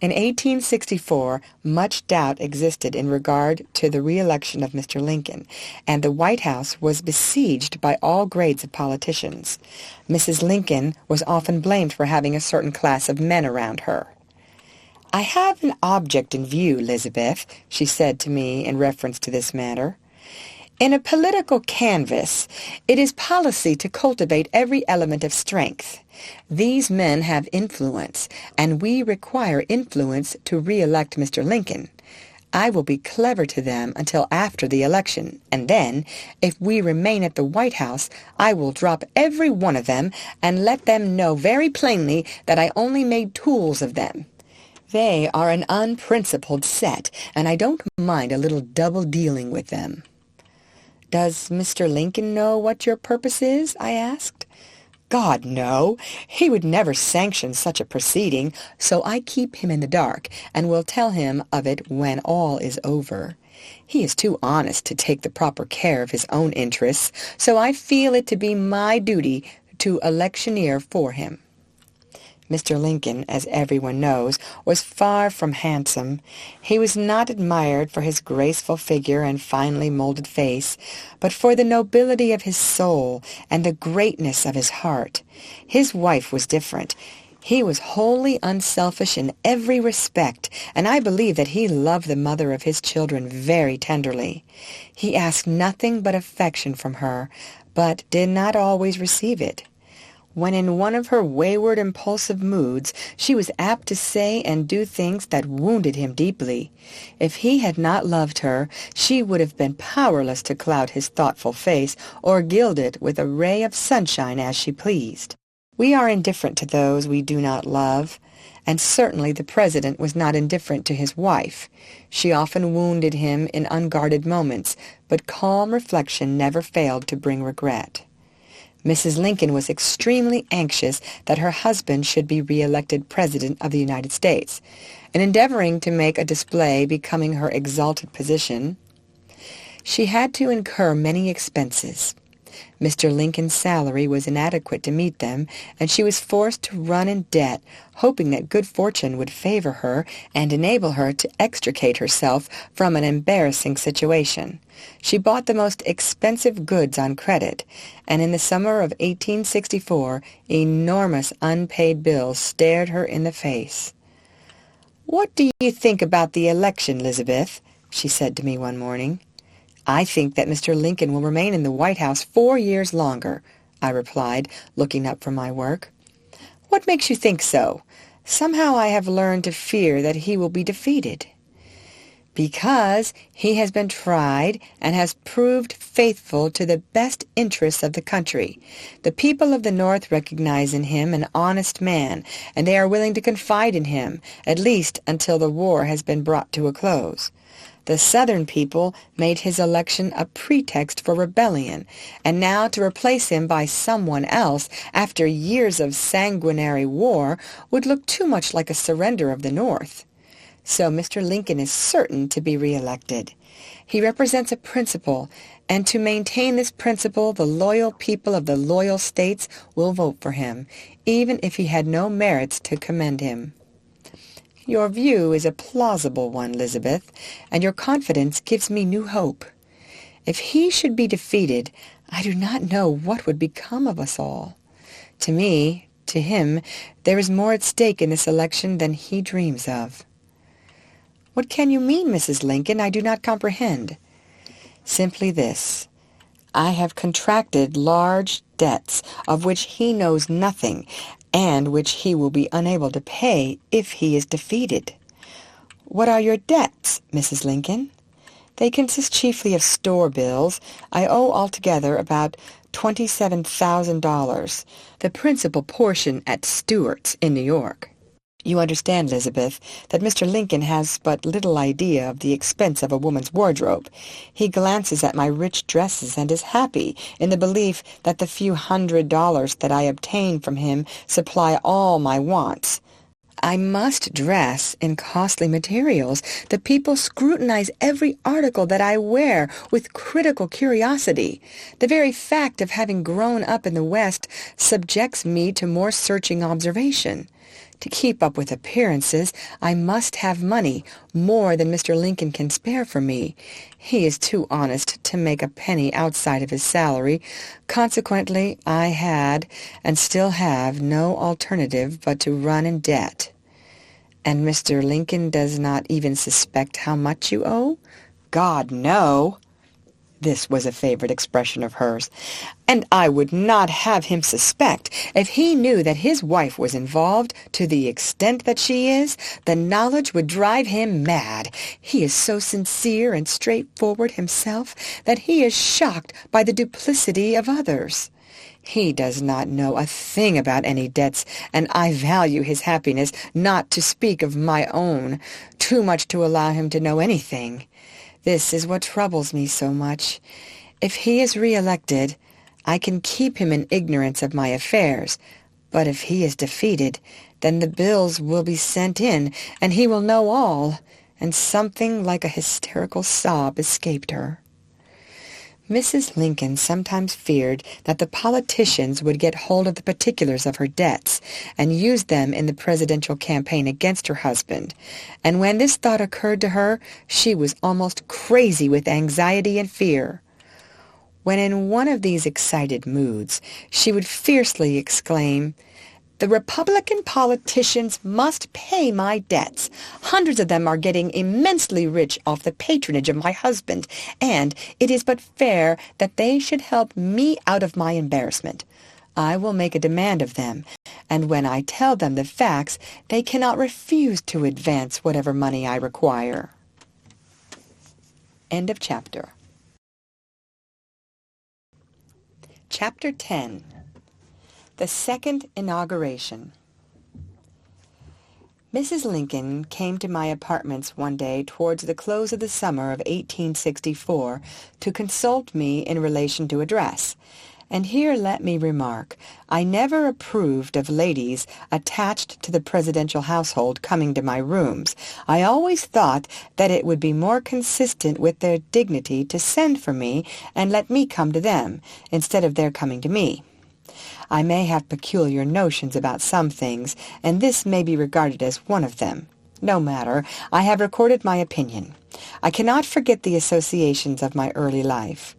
Speaker 1: In 1864, much doubt existed in regard to the re-election of Mr. Lincoln, and the White House was besieged by all grades of politicians. Mrs. Lincoln was often blamed for having a certain class of men around her. "I have an object in view, Elizabeth," she said to me in reference to this matter. "In a political canvass, it is policy to cultivate every element of strength. These men have influence, and we require influence to re-elect Mr. Lincoln. I will be clever to them until after the election, and then, if we remain at the White House, I will drop every one of them and let them know very plainly that I only made tools of them. They are an unprincipled set, and I don't mind a little double-dealing with them." "Does Mr. Lincoln know what your purpose is?" I asked. "God, no! He would never sanction such a proceeding, so I keep him in the dark, and will tell him of it when all is over. He is too honest to take the proper care of his own interests, so I feel it to be my duty to electioneer for him." Mr. Lincoln, as everyone knows, was far from handsome. He was not admired for his graceful figure and finely molded face, but for the nobility of his soul and the greatness of his heart. His wife was different. He was wholly unselfish in every respect, and I believe that he loved the mother of his children very tenderly. He asked nothing but affection from her, but did not always receive it. When in one of her wayward, impulsive moods, she was apt to say and do things that wounded him deeply. If he had not loved her, she would have been powerless to cloud his thoughtful face or gild it with a ray of sunshine as she pleased. We are indifferent to those we do not love, and certainly the President was not indifferent to his wife. She often wounded him in unguarded moments, but calm reflection never failed to bring regret. Mrs. Lincoln was extremely anxious that her husband should be re-elected President of the United States. In endeavoring to make a display becoming her exalted position, she had to incur many expenses. Mr. Lincoln's salary was inadequate to meet them, and she was forced to run in debt, hoping that good fortune would favor her and enable her to extricate herself from an embarrassing situation. She bought the most expensive goods on credit, and in the summer of 1864, enormous unpaid bills stared her in the face. "What do you think about the election, Elizabeth?" she said to me one morning. "I think that Mr. Lincoln will remain in the White House 4 years longer," I replied, looking up from my work. "What makes you think so? Somehow I have learned to fear that he will be defeated." "Because he has been tried and has proved faithful to the best interests of the country. The people of the North recognize in him an honest man, and they are willing to confide in him, at least until the war has been brought to a close. The Southern people made his election a pretext for rebellion, and now to replace him by someone else after years of sanguinary war would look too much like a surrender of the North. So Mr. Lincoln is certain to be re-elected. He represents a principle, and to maintain this principle the loyal people of the loyal states will vote for him, even if he had no merits to commend him." "Your view is a plausible one, Elizabeth, and your confidence gives me new hope. If he should be defeated, I do not know what would become of us all. To me, to him, there is more at stake in this election than he dreams of." "What can you mean, Mrs. Lincoln? I do not comprehend." "Simply this. I have contracted large debts of which he knows nothing, and which he will be unable to pay if he is defeated." "What are your debts, Mrs. Lincoln?" "They consist chiefly of store bills. I owe altogether about $27,000, the principal portion at Stewart's in New York. You understand, Elizabeth, that Mr. Lincoln has but little idea of the expense of a woman's wardrobe. He glances at my rich dresses and is happy in the belief that the few $100s that I obtain from him supply all my wants. I must dress in costly materials. The people scrutinize every article that I wear with critical curiosity. The very fact of having grown up in the West subjects me to more searching observation. To keep up with appearances, I must have money, more than Mr. Lincoln can spare for me. He is too honest to make a penny outside of his salary. Consequently, I had, and still have, no alternative but to run in debt." "And Mr. Lincoln does not even suspect how much you owe?" "God, no!" This was a favorite expression of hers. "And I would not have him suspect. If he knew that his wife was involved to the extent that she is, the knowledge would drive him mad. He is so sincere and straightforward himself that he is shocked by the duplicity of others. He does not know a thing about any debts, and I value his happiness, not to speak of my own, too much to allow him to know anything. This is what troubles me so much. If he is re-elected, I can keep him in ignorance of my affairs, but if he is defeated, then the bills will be sent in, and he will know all." And something like a hysterical sob escaped her. Mrs. Lincoln sometimes feared that the politicians would get hold of the particulars of her debts and use them in the presidential campaign against her husband, and when this thought occurred to her, she was almost crazy with anxiety and fear. When in one of these excited moods, she would fiercely exclaim, "The Republican politicians must pay my debts. Hundreds of them are getting immensely rich off the patronage of my husband, and it is but fair that they should help me out of my embarrassment. I will make a demand of them, and when I tell them the facts, they cannot refuse to advance whatever money I require." End of chapter. Chapter 10. The Second Inauguration. Mrs. Lincoln came to my apartments one day towards the close of the summer of 1864 to consult me in relation to a dress. And here let me remark, I never approved of ladies attached to the presidential household coming to my rooms. I always thought that it would be more consistent with their dignity to send for me and let me come to them, instead of their coming to me. I may have peculiar notions about some things, and this may be regarded as one of them. No matter, I have recorded my opinion. I cannot forget the associations of my early life.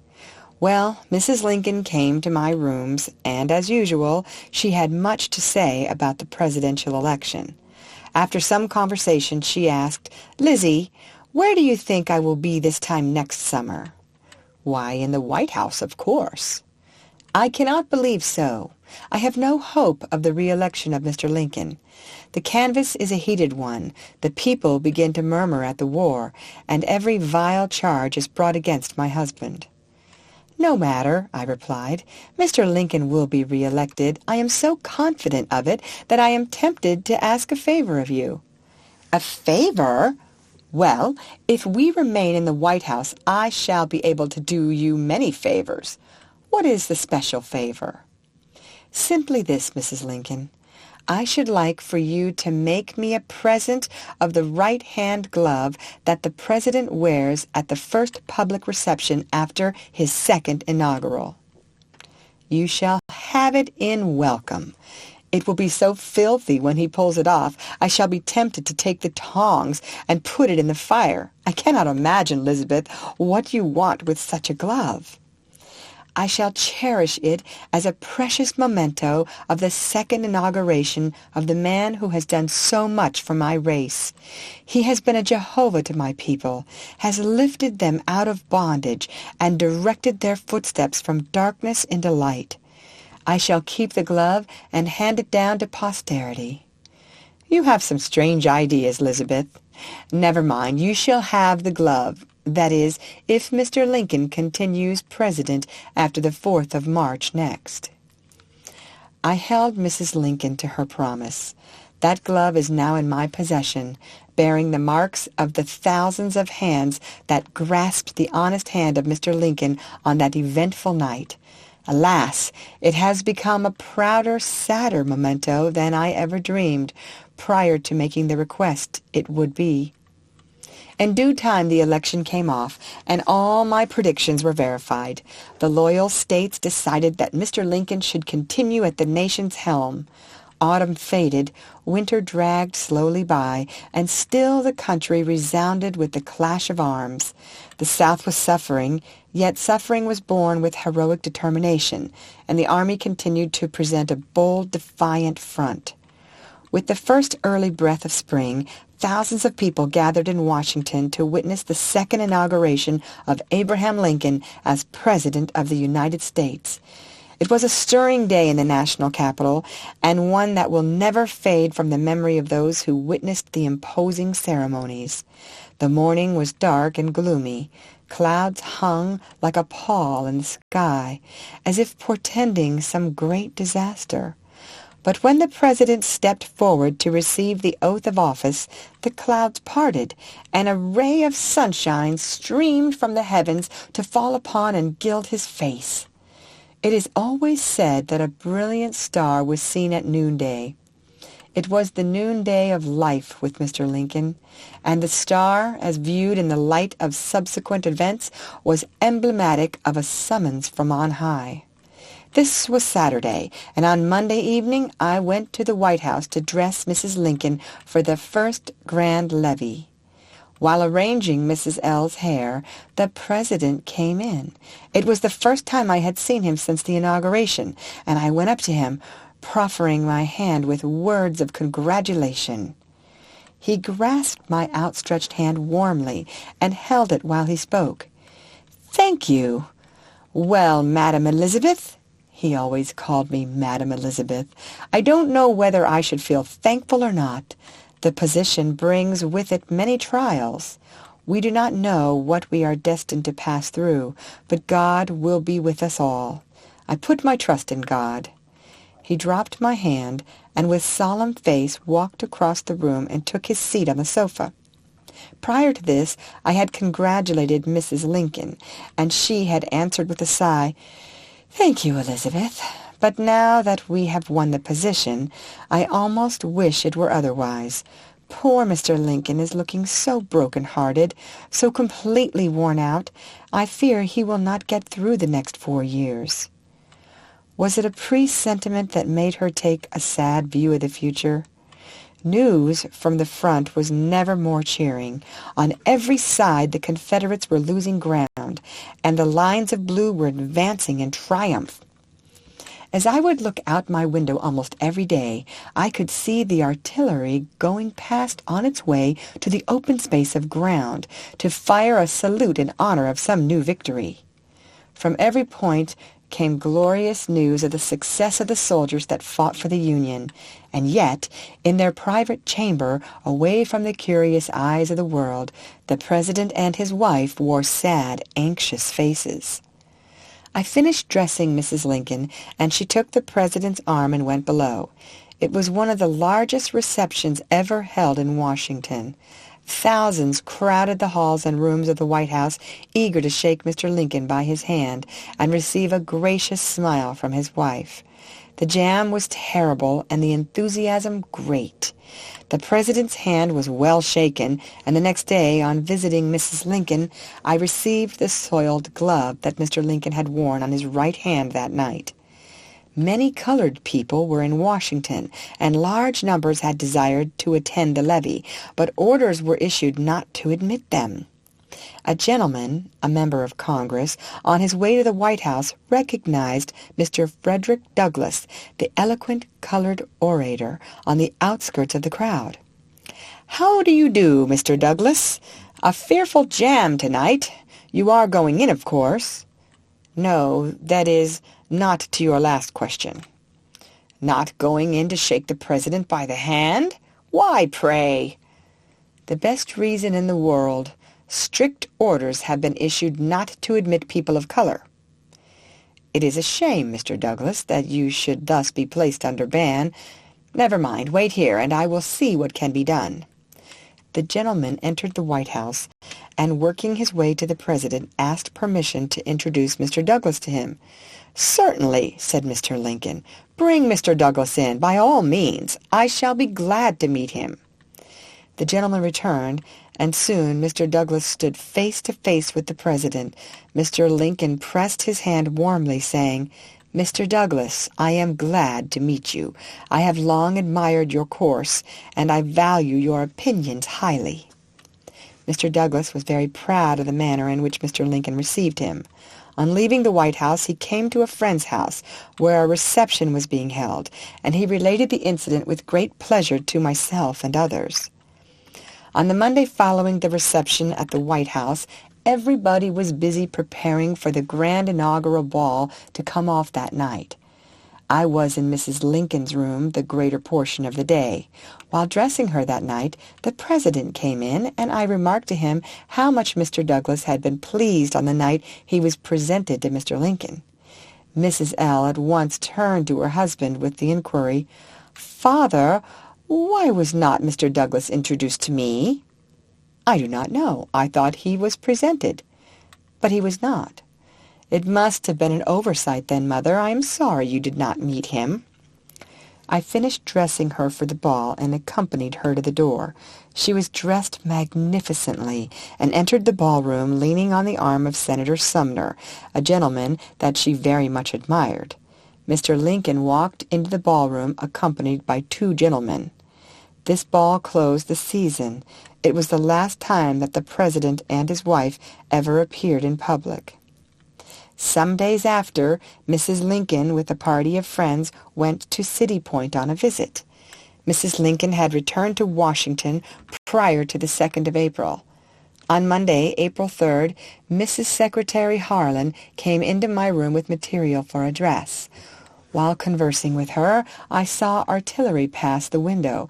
Speaker 1: Well, Mrs. Lincoln came to my rooms, and as usual, she had much to say about the presidential election. After some conversation, she asked, "Lizzie, where do you think I will be this time next summer?" "Why, in the White House, of course." "I cannot believe so. I have no hope of the re-election of Mr. Lincoln. The canvass is a heated one. The people begin to murmur at the war, and every vile charge is brought against my husband." "No matter," I replied. "Mr. Lincoln will be re-elected. I am so confident of it that I am tempted to ask a favor of you." "A favor? Well, if we remain in the White House, I shall be able to do you many favors." "What is the special favor?" "Simply this, Mrs. Lincoln. I should like for you to make me a present of the right-hand glove that the President wears at the first public reception after his second inaugural." "You shall have it in welcome. It will be so filthy when he pulls it off, I shall be tempted to take the tongs and put it in the fire. I cannot imagine, Elizabeth, what you want with such a glove." "I shall cherish it as a precious memento of the second inauguration of the man who has done so much for my race. He has been a Jehovah to my people, has lifted them out of bondage, and directed their footsteps from darkness into light. I shall keep the glove and hand it down to posterity." "You have some strange ideas, Elizabeth." "Never mind, you shall have the glove. That is, if Mr. Lincoln continues president after the 4th of March next." I held Mrs. Lincoln to her promise. That glove is now in my possession, bearing the marks of the thousands of hands that grasped the honest hand of Mr. Lincoln on that eventful night. Alas, it has become a prouder, sadder memento than I ever dreamed, prior to making the request it would be. In due time the election came off, and all my predictions were verified. The loyal states decided that Mr. Lincoln should continue at the nation's helm. Autumn faded, winter dragged slowly by, and still the country resounded with the clash of arms. The South was suffering, yet suffering was borne with heroic determination, and the army continued to present a bold, defiant front. With the first early breath of spring, thousands of people gathered in Washington to witness the second inauguration of Abraham Lincoln as President of the United States. It was a stirring day in the national capital, and one that will never fade from the memory of those who witnessed the imposing ceremonies. The morning was dark and gloomy. Clouds hung like a pall in the sky, as if portending some great disaster. But when the President stepped forward to receive the oath of office, the clouds parted, and a ray of sunshine streamed from the heavens to fall upon and gild his face. It is always said that a brilliant star was seen at noonday. It was the noonday of life with Mr. Lincoln, and the star, as viewed in the light of subsequent events, was emblematic of a summons from on high. This was Saturday, and on Monday evening I went to the White House to dress Mrs. Lincoln for the first grand levee. While arranging Mrs. L's hair, the President came in. It was the first time I had seen him since the inauguration, and I went up to him, proffering my hand with words of congratulation. He grasped my outstretched hand warmly and held it while he spoke. "Thank you. Well, Madam Elizabeth," he always called me Madam Elizabeth, "I don't know whether I should feel thankful or not. The position brings with it many trials. We do not know what we are destined to pass through, but God will be with us all. I put my trust in God." He dropped my hand and with solemn face walked across the room and took his seat on the sofa. Prior to this I had congratulated Mrs. Lincoln, and she had answered with a sigh, "Thank you, Elizabeth. But now that we have won the position, I almost wish it were otherwise. Poor Mr. Lincoln is looking so broken-hearted, so completely worn out. I fear he will not get through the next 4 years." Was it a presentiment that made her take a sad view of the future? News from the front was never more cheering. On every side the Confederates were losing ground, and the lines of blue were advancing in triumph. As I would look out my window almost every day, I could see the artillery going past on its way to the open space of ground to fire a salute in honor of some new victory. From every point came glorious news of the success of the soldiers that fought for the Union, and yet, in their private chamber, away from the curious eyes of the world, the President and his wife wore sad, anxious faces. I finished dressing Mrs. Lincoln, and she took the President's arm and went below. It was one of the largest receptions ever held in Washington. Thousands crowded the halls and rooms of the White House, eager to shake Mr. Lincoln by his hand and receive a gracious smile from his wife. The jam was terrible and the enthusiasm great. The President's hand was well shaken, and the next day, on visiting Mrs. Lincoln, I received the soiled glove that Mr. Lincoln had worn on his right hand that night. Many colored people were in Washington, and large numbers had desired to attend the levee, but orders were issued not to admit them. A gentleman, a member of Congress, on his way to the White House, recognized Mr. Frederick Douglass, the eloquent colored orator, on the outskirts of the crowd. "How do you do, Mr. Douglass? A fearful jam tonight. You are going in, of course." "No, that is, not to your last question." "Not going in to shake the President by the hand? Why, pray?" "The best reason in the world. Strict orders have been issued not to admit people of color." "It is a shame, Mr. Douglass, that you should thus be placed under ban. Never mind, wait here, and I will see what can be done." The gentleman entered the White House, and working his way to the President, asked permission to introduce Mr. Douglass to him. "Certainly," said Mr. Lincoln. "Bring Mr. Douglass in, by all means. I shall be glad to meet him." The gentleman returned, and soon Mr. Douglass stood face to face with the President. Mr. Lincoln pressed his hand warmly, saying, "Mr. Douglass, I am glad to meet you. I have long admired your course, and I value your opinions highly." Mr. Douglass was very proud of the manner in which Mr. Lincoln received him. On leaving the White House, he came to a friend's house where a reception was being held, and he related the incident with great pleasure to myself and others. On the Monday following the reception at the White House, everybody was busy preparing for the grand inaugural ball to come off that night. I was in Mrs. Lincoln's room the greater portion of the day. While dressing her that night, the President came in, and I remarked to him how much Mr. Douglas had been pleased on the night he was presented to Mr. Lincoln. Mrs. L. at once turned to her husband with the inquiry, "Father, why was not Mr. Douglas introduced to me?" "I do not know. I thought he was presented." "But he was not." "It must have been an oversight then, Mother. I am sorry you did not meet him." I finished dressing her for the ball and accompanied her to the door. She was dressed magnificently and entered the ballroom leaning on the arm of Senator Sumner, a gentleman that she very much admired. Mr. Lincoln walked into the ballroom accompanied by two gentlemen. This ball closed the season. It was the last time that the President and his wife ever appeared in public. Some days after, Mrs. Lincoln, with a party of friends, went to City Point on a visit. Mrs. Lincoln had returned to Washington prior to the 2nd of April. On Monday, April 3rd, Mrs. Secretary Harlan came into my room with material for a dress. While conversing with her, I saw artillery pass the window,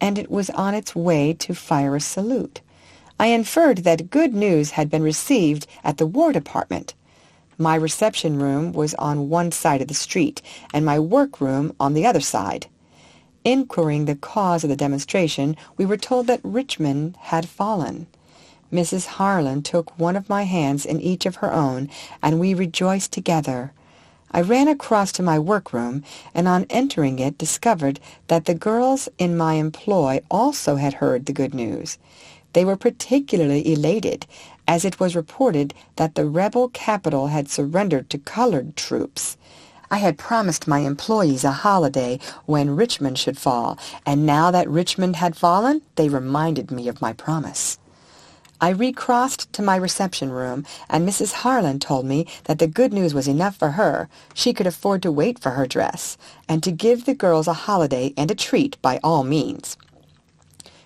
Speaker 1: and it was on its way to fire a salute. I inferred that good news had been received at the War Department. My reception room was on one side of the street, and my workroom on the other side. Inquiring the cause of the demonstration, we were told that Richmond had fallen. Mrs. Harlan took one of my hands in each of her own, and we rejoiced together. I ran across to my workroom, and on entering it discovered that the girls in my employ also had heard the good news. They were particularly elated, as it was reported that the rebel capital had surrendered to colored troops. I had promised my employees a holiday when Richmond should fall, and now that Richmond had fallen, they reminded me of my promise. I recrossed to my reception room, and Mrs. Harlan told me that the good news was enough for her. She could afford to wait for her dress, and to give the girls a holiday and a treat by all means.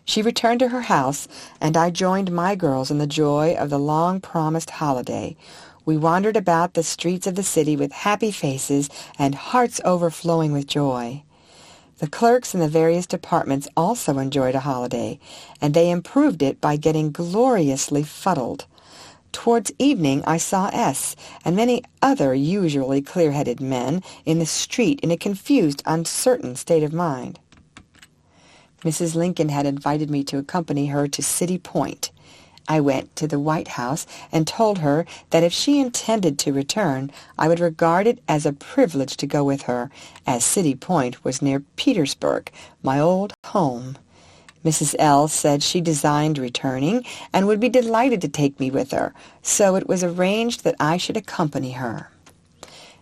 Speaker 1: She returned to her house, and I joined my girls in the joy of the long-promised holiday. We wandered about the streets of the city with happy faces and hearts overflowing with joy. The clerks in the various departments also enjoyed a holiday, and they improved it by getting gloriously fuddled. Towards evening I saw S. and many other usually clear-headed men in the street in a confused, uncertain state of mind. Mrs. Lincoln had invited me to accompany her to City Point. I went to the White House and told her that if she intended to return, I would regard it as a privilege to go with her, as City Point was near Petersburg, my old home. Mrs. L. said she designed returning and would be delighted to take me with her, so it was arranged that I should accompany her.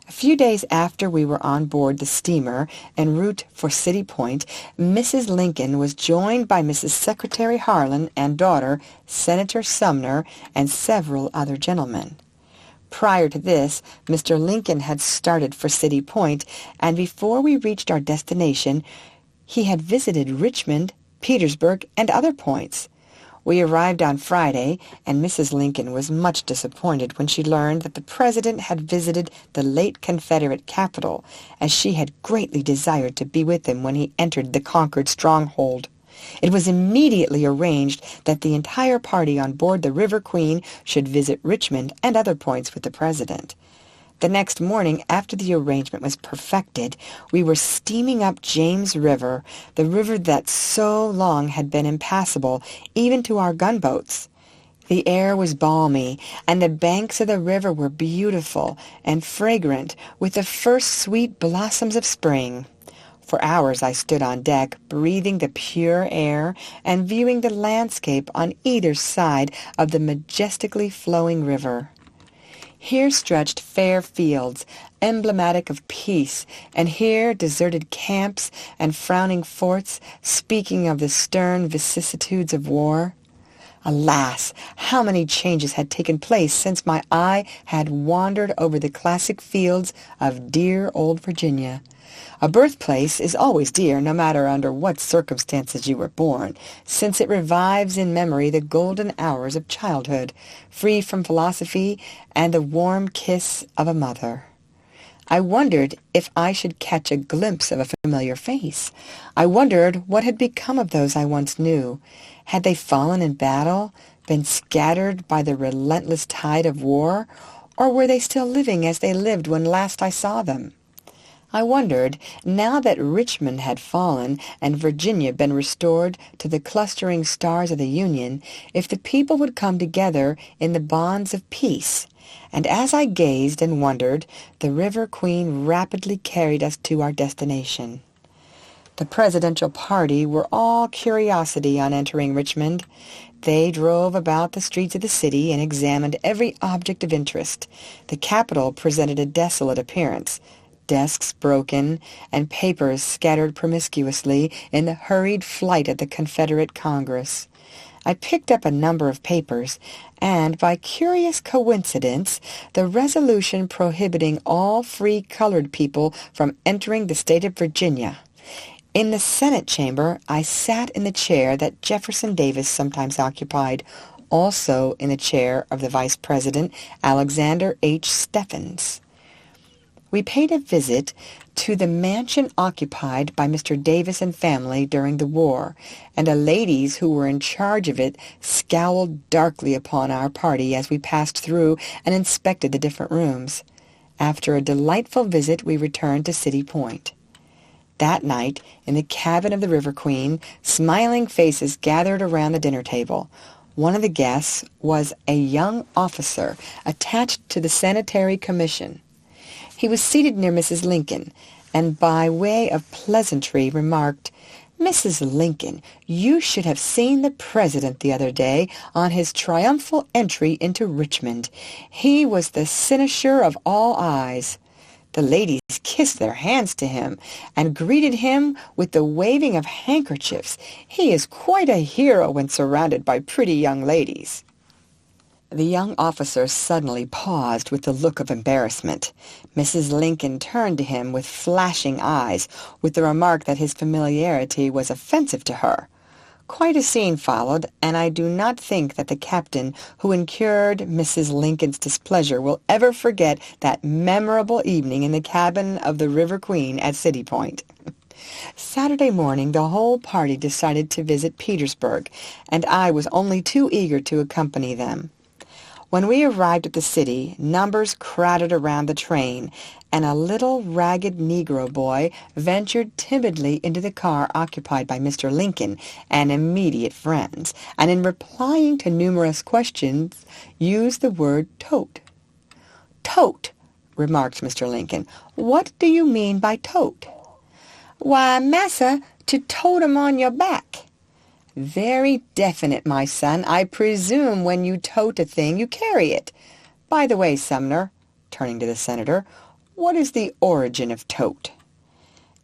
Speaker 1: A few days after we were on board the steamer en route for City Point, Mrs. Lincoln was joined by Mrs. Secretary Harlan and daughter, Senator Sumner, and several other gentlemen. Prior to this, Mr. Lincoln had started for City Point, and before we reached our destination, he had visited Richmond, Petersburg, and other points. We arrived on Friday, and Mrs. Lincoln was much disappointed when she learned that the President had visited the late Confederate capital, as she had greatly desired to be with him when he entered the conquered stronghold. It was immediately arranged that the entire party on board the River Queen should visit Richmond and other points with the President. The next morning, after the arrangement was perfected, we were steaming up James River, the river that so long had been impassable, even to our gunboats. The air was balmy, and the banks of the river were beautiful and fragrant with the first sweet blossoms of spring. For hours I stood on deck, breathing the pure air and viewing the landscape on either side of the majestically flowing river. Here stretched fair fields, emblematic of peace, and here deserted camps and frowning forts, speaking of the stern vicissitudes of war. Alas, how many changes had taken place since my eye had wandered over the classic fields of dear old Virginia. A birthplace is always dear, no matter under what circumstances you were born, since it revives in memory the golden hours of childhood, free from philosophy and the warm kiss of a mother. I wondered if I should catch a glimpse of a familiar face. I wondered what had become of those I once knew. Had they fallen in battle, been scattered by the relentless tide of war, or were they still living as they lived when last I saw them? I wondered, now that Richmond had fallen and Virginia been restored to the clustering stars of the Union, if the people would come together in the bonds of peace. And as I gazed and wondered, the River Queen rapidly carried us to our destination. The presidential party were all curiosity on entering Richmond. They drove about the streets of the city and examined every object of interest. The Capitol presented a desolate appearance. Desks broken, and papers scattered promiscuously in the hurried flight of the Confederate Congress. I picked up a number of papers, and by curious coincidence, the resolution prohibiting all free colored people from entering the state of Virginia. In the Senate chamber, I sat in the chair that Jefferson Davis sometimes occupied, also in the chair of the Vice President, Alexander H. Stephens. We paid a visit to the mansion occupied by Mr. Davis and family during the war, and the ladies who were in charge of it scowled darkly upon our party as we passed through and inspected the different rooms. After a delightful visit, we returned to City Point. That night, in the cabin of the River Queen, smiling faces gathered around the dinner table. One of the guests was a young officer attached to the Sanitary Commission. He was seated near Mrs. Lincoln, and by way of pleasantry remarked, "Mrs. Lincoln, you should have seen the President the other day on his triumphal entry into Richmond. He was the cynosure of all eyes." The ladies kissed their hands to him and greeted him with the waving of handkerchiefs. He is quite a hero when surrounded by pretty young ladies. The young officer suddenly paused with a look of embarrassment. Mrs. Lincoln turned to him with flashing eyes, with the remark that his familiarity was offensive to her. Quite a scene followed, and I do not think that the captain who incurred Mrs. Lincoln's displeasure will ever forget that memorable evening in the cabin of the River Queen at City Point. Saturday morning the whole party decided to visit Petersburg, and I was only too eager to accompany them. When we arrived at the city, numbers crowded around the train, and a little ragged Negro boy ventured timidly into the car occupied by Mr. Lincoln and immediate friends, and in replying to numerous questions, used the word tote. "Tote," remarked Mr. Lincoln. "What do you mean by tote?" "Why, massa, to tote 'em on your back." "Very definite, my son. I presume when you tote a thing, you carry it. By the way, Sumner," turning to the senator, "what is the origin of tote?"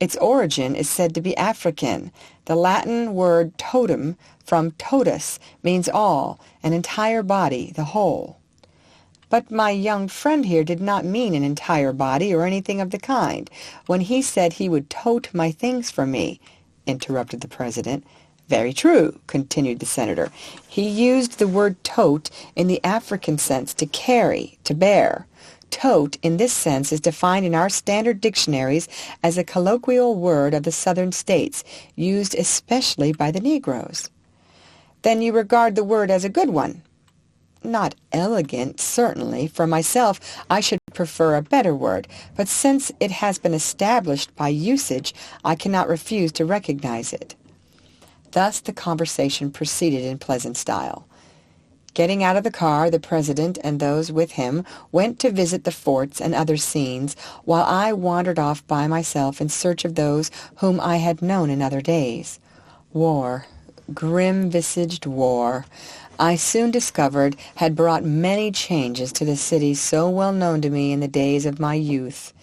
Speaker 1: "Its origin is said to be African. The Latin word totum, from totus, means all, an entire body, the whole." "But my young friend here did not mean an entire body or anything of the kind, when he said he would tote my things for me," interrupted the president. "Very true," continued the senator. "He used the word tote in the African sense to carry, to bear. Tote, in this sense, is defined in our standard dictionaries as a colloquial word of the Southern states, used especially by the Negroes." "Then you regard the word as a good one?" "Not elegant, certainly. For myself, I should prefer a better word, but since it has been established by usage, I cannot refuse to recognize it." Thus the conversation proceeded in pleasant style. Getting out of the car, the president and those with him went to visit the forts and other scenes, while I wandered off by myself in search of those whom I had known in other days. War, grim-visaged war, I soon discovered had brought many changes to the city so well known to me in the days of my youth.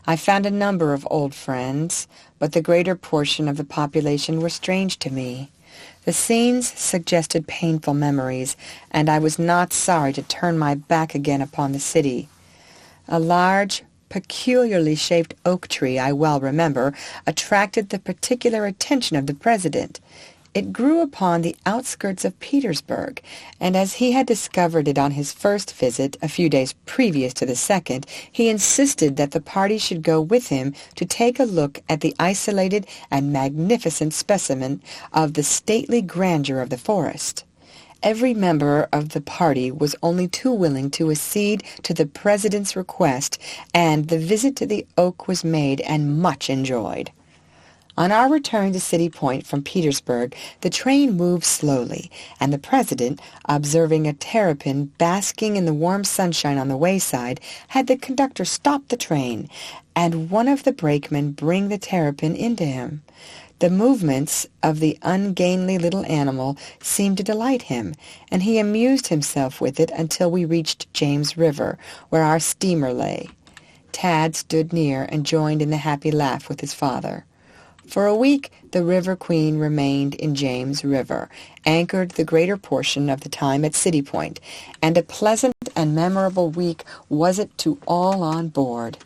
Speaker 1: I found a number of old friends, but the greater portion of the population were strange to me. The scenes suggested painful memories, and I was not sorry to turn my back again upon the city. A large, peculiarly shaped oak tree, I well remember, attracted the particular attention of the President. It grew upon the outskirts of Petersburg, and as he had discovered it on his first visit, a few days previous to the second, he insisted that the party should go with him to take a look at the isolated and magnificent specimen of the stately grandeur of the forest. Every member of the party was only too willing to accede to the President's request, and the visit to the oak was made and much enjoyed. On our return to City Point from Petersburg, the train moved slowly, and the President, observing a terrapin basking in the warm sunshine on the wayside, had the conductor stop the train, and one of the brakemen bring the terrapin into him. The movements of the ungainly little animal seemed to delight him, and he amused himself with it until we reached James River, where our steamer lay. Tad stood near and joined in the happy laugh with his father. For a week the River Queen remained in James River, anchored the greater portion of the time at City Point, and a pleasant and memorable week was it to all on board.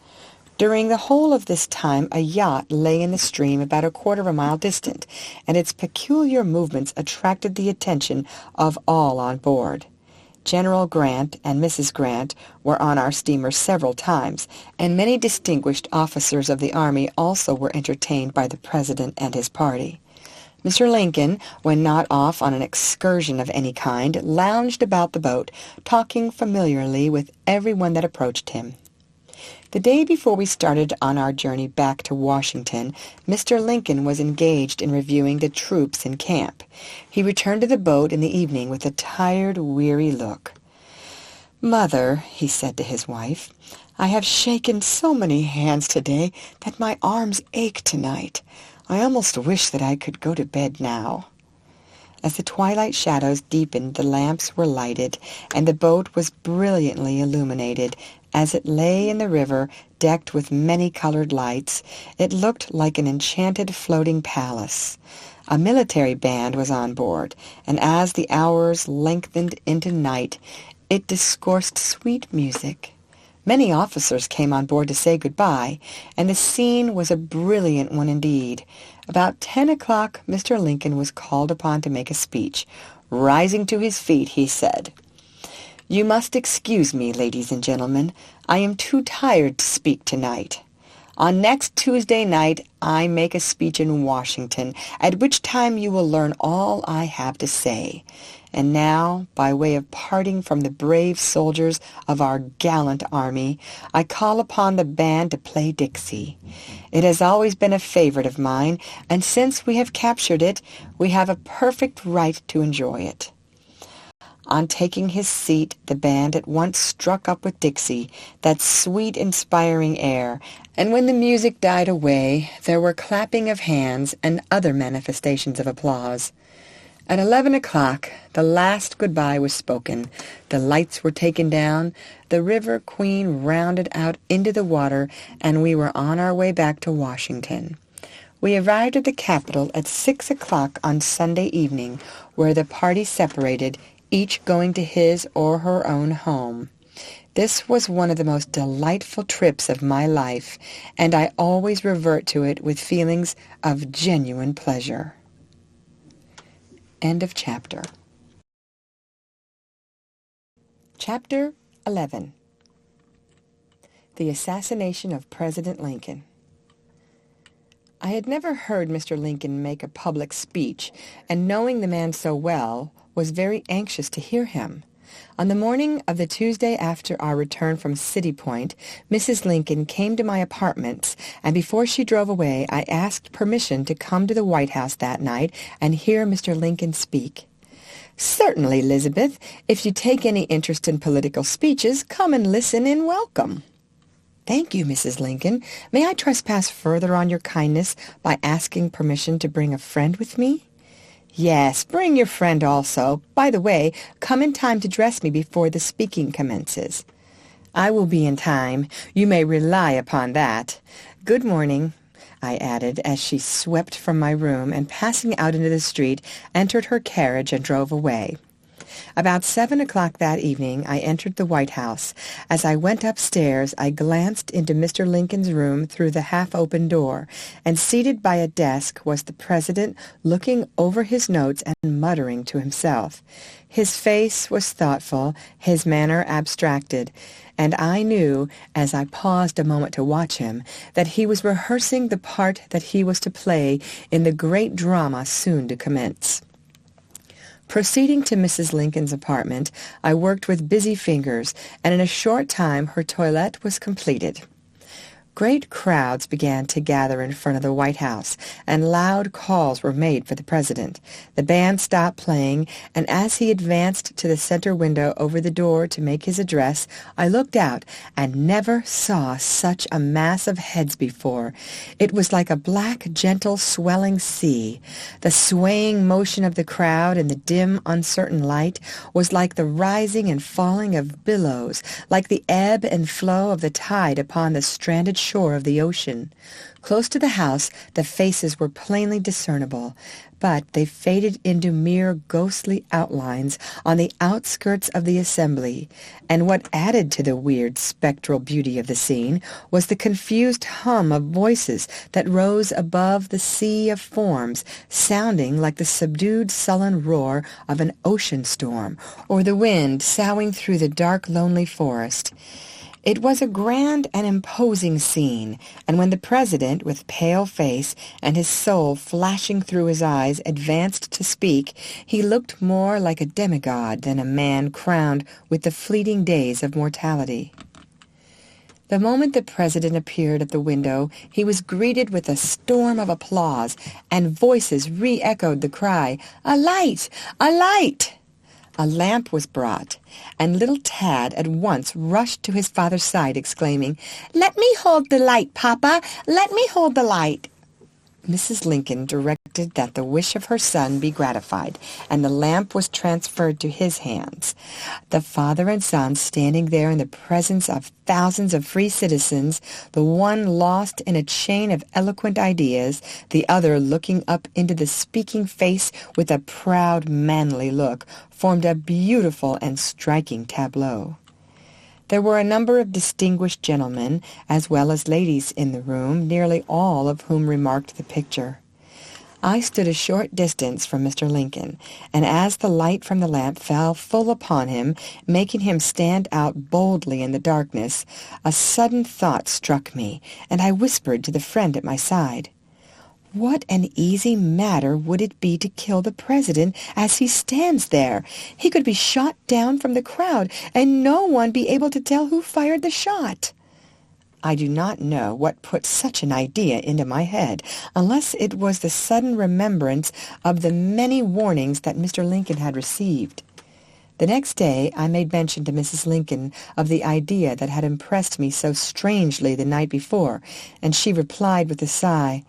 Speaker 1: During the whole of this time a yacht lay in the stream about a quarter of a mile distant, and its peculiar movements attracted the attention of all on board. General Grant and Mrs. Grant were on our steamer several times, and many distinguished officers of the Army also were entertained by the President and his party. Mr. Lincoln, when not off on an excursion of any kind, lounged about the boat, talking familiarly with everyone that approached him. The day before we started on our journey back to Washington, Mr. Lincoln was engaged in reviewing the troops in camp. He returned to the boat in the evening with a tired, weary look. "Mother," he said to his wife, "I have shaken so many hands today that my arms ache tonight. I almost wish that I could go to bed now." As the twilight shadows deepened, the lamps were lighted, and the boat was brilliantly illuminated. As it lay in the river, decked with many-colored lights, it looked like an enchanted floating palace. A military band was on board, and as the hours lengthened into night, it discoursed sweet music. Many officers came on board to say good-bye, and the scene was a brilliant one indeed. About 10 o'clock, Mr. Lincoln was called upon to make a speech. Rising to his feet, he said, "You must excuse me, ladies and gentlemen. I am too tired to speak tonight. On next Tuesday night I make a speech in Washington, at which time you will learn all I have to say. And now, by way of parting from the brave soldiers of our gallant army, I call upon the band to play Dixie. It has always been a favorite of mine, and since we have captured it, we have a perfect right to enjoy it." On taking his seat, the band at once struck up with Dixie, that sweet, inspiring air, and when the music died away, there were clapping of hands and other manifestations of applause. At 11 o'clock, the last goodbye was spoken, the lights were taken down, the River Queen rounded out into the water, and we were on our way back to Washington. We arrived at the Capitol at 6 o'clock on Sunday evening, where the party separated, each going to his or her own home. This was one of the most delightful trips of my life, and I always revert to it with feelings of genuine pleasure. End of chapter. Chapter 11. The Assassination of President Lincoln. I had never heard Mr. Lincoln make a public speech, and knowing the man so well, was very anxious to hear him. On the morning of the Tuesday after our return from City Point, Mrs. Lincoln came to my apartments, and before she drove away, I asked permission to come to the White House that night and hear Mr. Lincoln speak. "Certainly, Elizabeth. If you take any interest in political speeches, come and listen and welcome." "Thank you, Mrs. Lincoln. May I trespass further on your kindness by asking permission to bring a friend with me?" "Yes, bring your friend also. By the way, come in time to dress me before the speaking commences." "I will be in time. You may rely upon that. Good morning," I added as she swept from my room and, passing out into the street, entered her carriage and drove away. About 7 o'clock that evening, I entered the White House. As I went upstairs, I glanced into Mr. Lincoln's room through the half-open door, and seated by a desk was the President, looking over his notes and muttering to himself. His face was thoughtful, his manner abstracted, and I knew, as I paused a moment to watch him, that he was rehearsing the part that he was to play in the great drama soon to commence. Proceeding to Mrs. Lincoln's apartment, I worked with busy fingers, and in a short time her toilette was completed. Great crowds began to gather in front of the White House, and loud calls were made for the President. The band stopped playing, and as he advanced to the center window over the door to make his address, I looked out and never saw such a mass of heads before. It was like a black, gentle, swelling sea. The swaying motion of the crowd in the dim, uncertain light was like the rising and falling of billows, like the ebb and flow of the tide upon the stranded shore of the ocean. Close to the house, the faces were plainly discernible, but they faded into mere ghostly outlines on the outskirts of the assembly, and what added to the weird spectral beauty of the scene was the confused hum of voices that rose above the sea of forms, sounding like the subdued sullen roar of an ocean storm, or the wind soughing through the dark, lonely forest. It was a grand and imposing scene, and when the President, with pale face and his soul flashing through his eyes, advanced to speak, he looked more like a demigod than a man crowned with the fleeting days of mortality. The moment the President appeared at the window, he was greeted with a storm of applause, and voices re-echoed the cry, "A light! A light!" A lamp was brought, and little Tad at once rushed to his father's side, exclaiming, "Let me hold the light, Papa! Let me hold the light!" Mrs. Lincoln directed that the wish of her son be gratified, and the lamp was transferred to his hands. The father and son, standing there in the presence of thousands of free citizens, the one lost in a chain of eloquent ideas, the other looking up into the speaking face with a proud, manly look, formed a beautiful and striking tableau. There were a number of distinguished gentlemen as well as ladies in the room, nearly all of whom remarked the picture. I stood a short distance from Mr. Lincoln, and as the light from the lamp fell full upon him, making him stand out boldly in the darkness, a sudden thought struck me, and I whispered to the friend at my side, "What an easy matter would it be to kill the President as he stands there! He could be shot down from the crowd, and no one be able to tell who fired the shot." I do not know what put such an idea into my head, unless it was the sudden remembrance of the many warnings that Mr. Lincoln had received. The next day I made mention to Mrs. Lincoln of the idea that had impressed me so strangely the night before, and she replied with a sigh,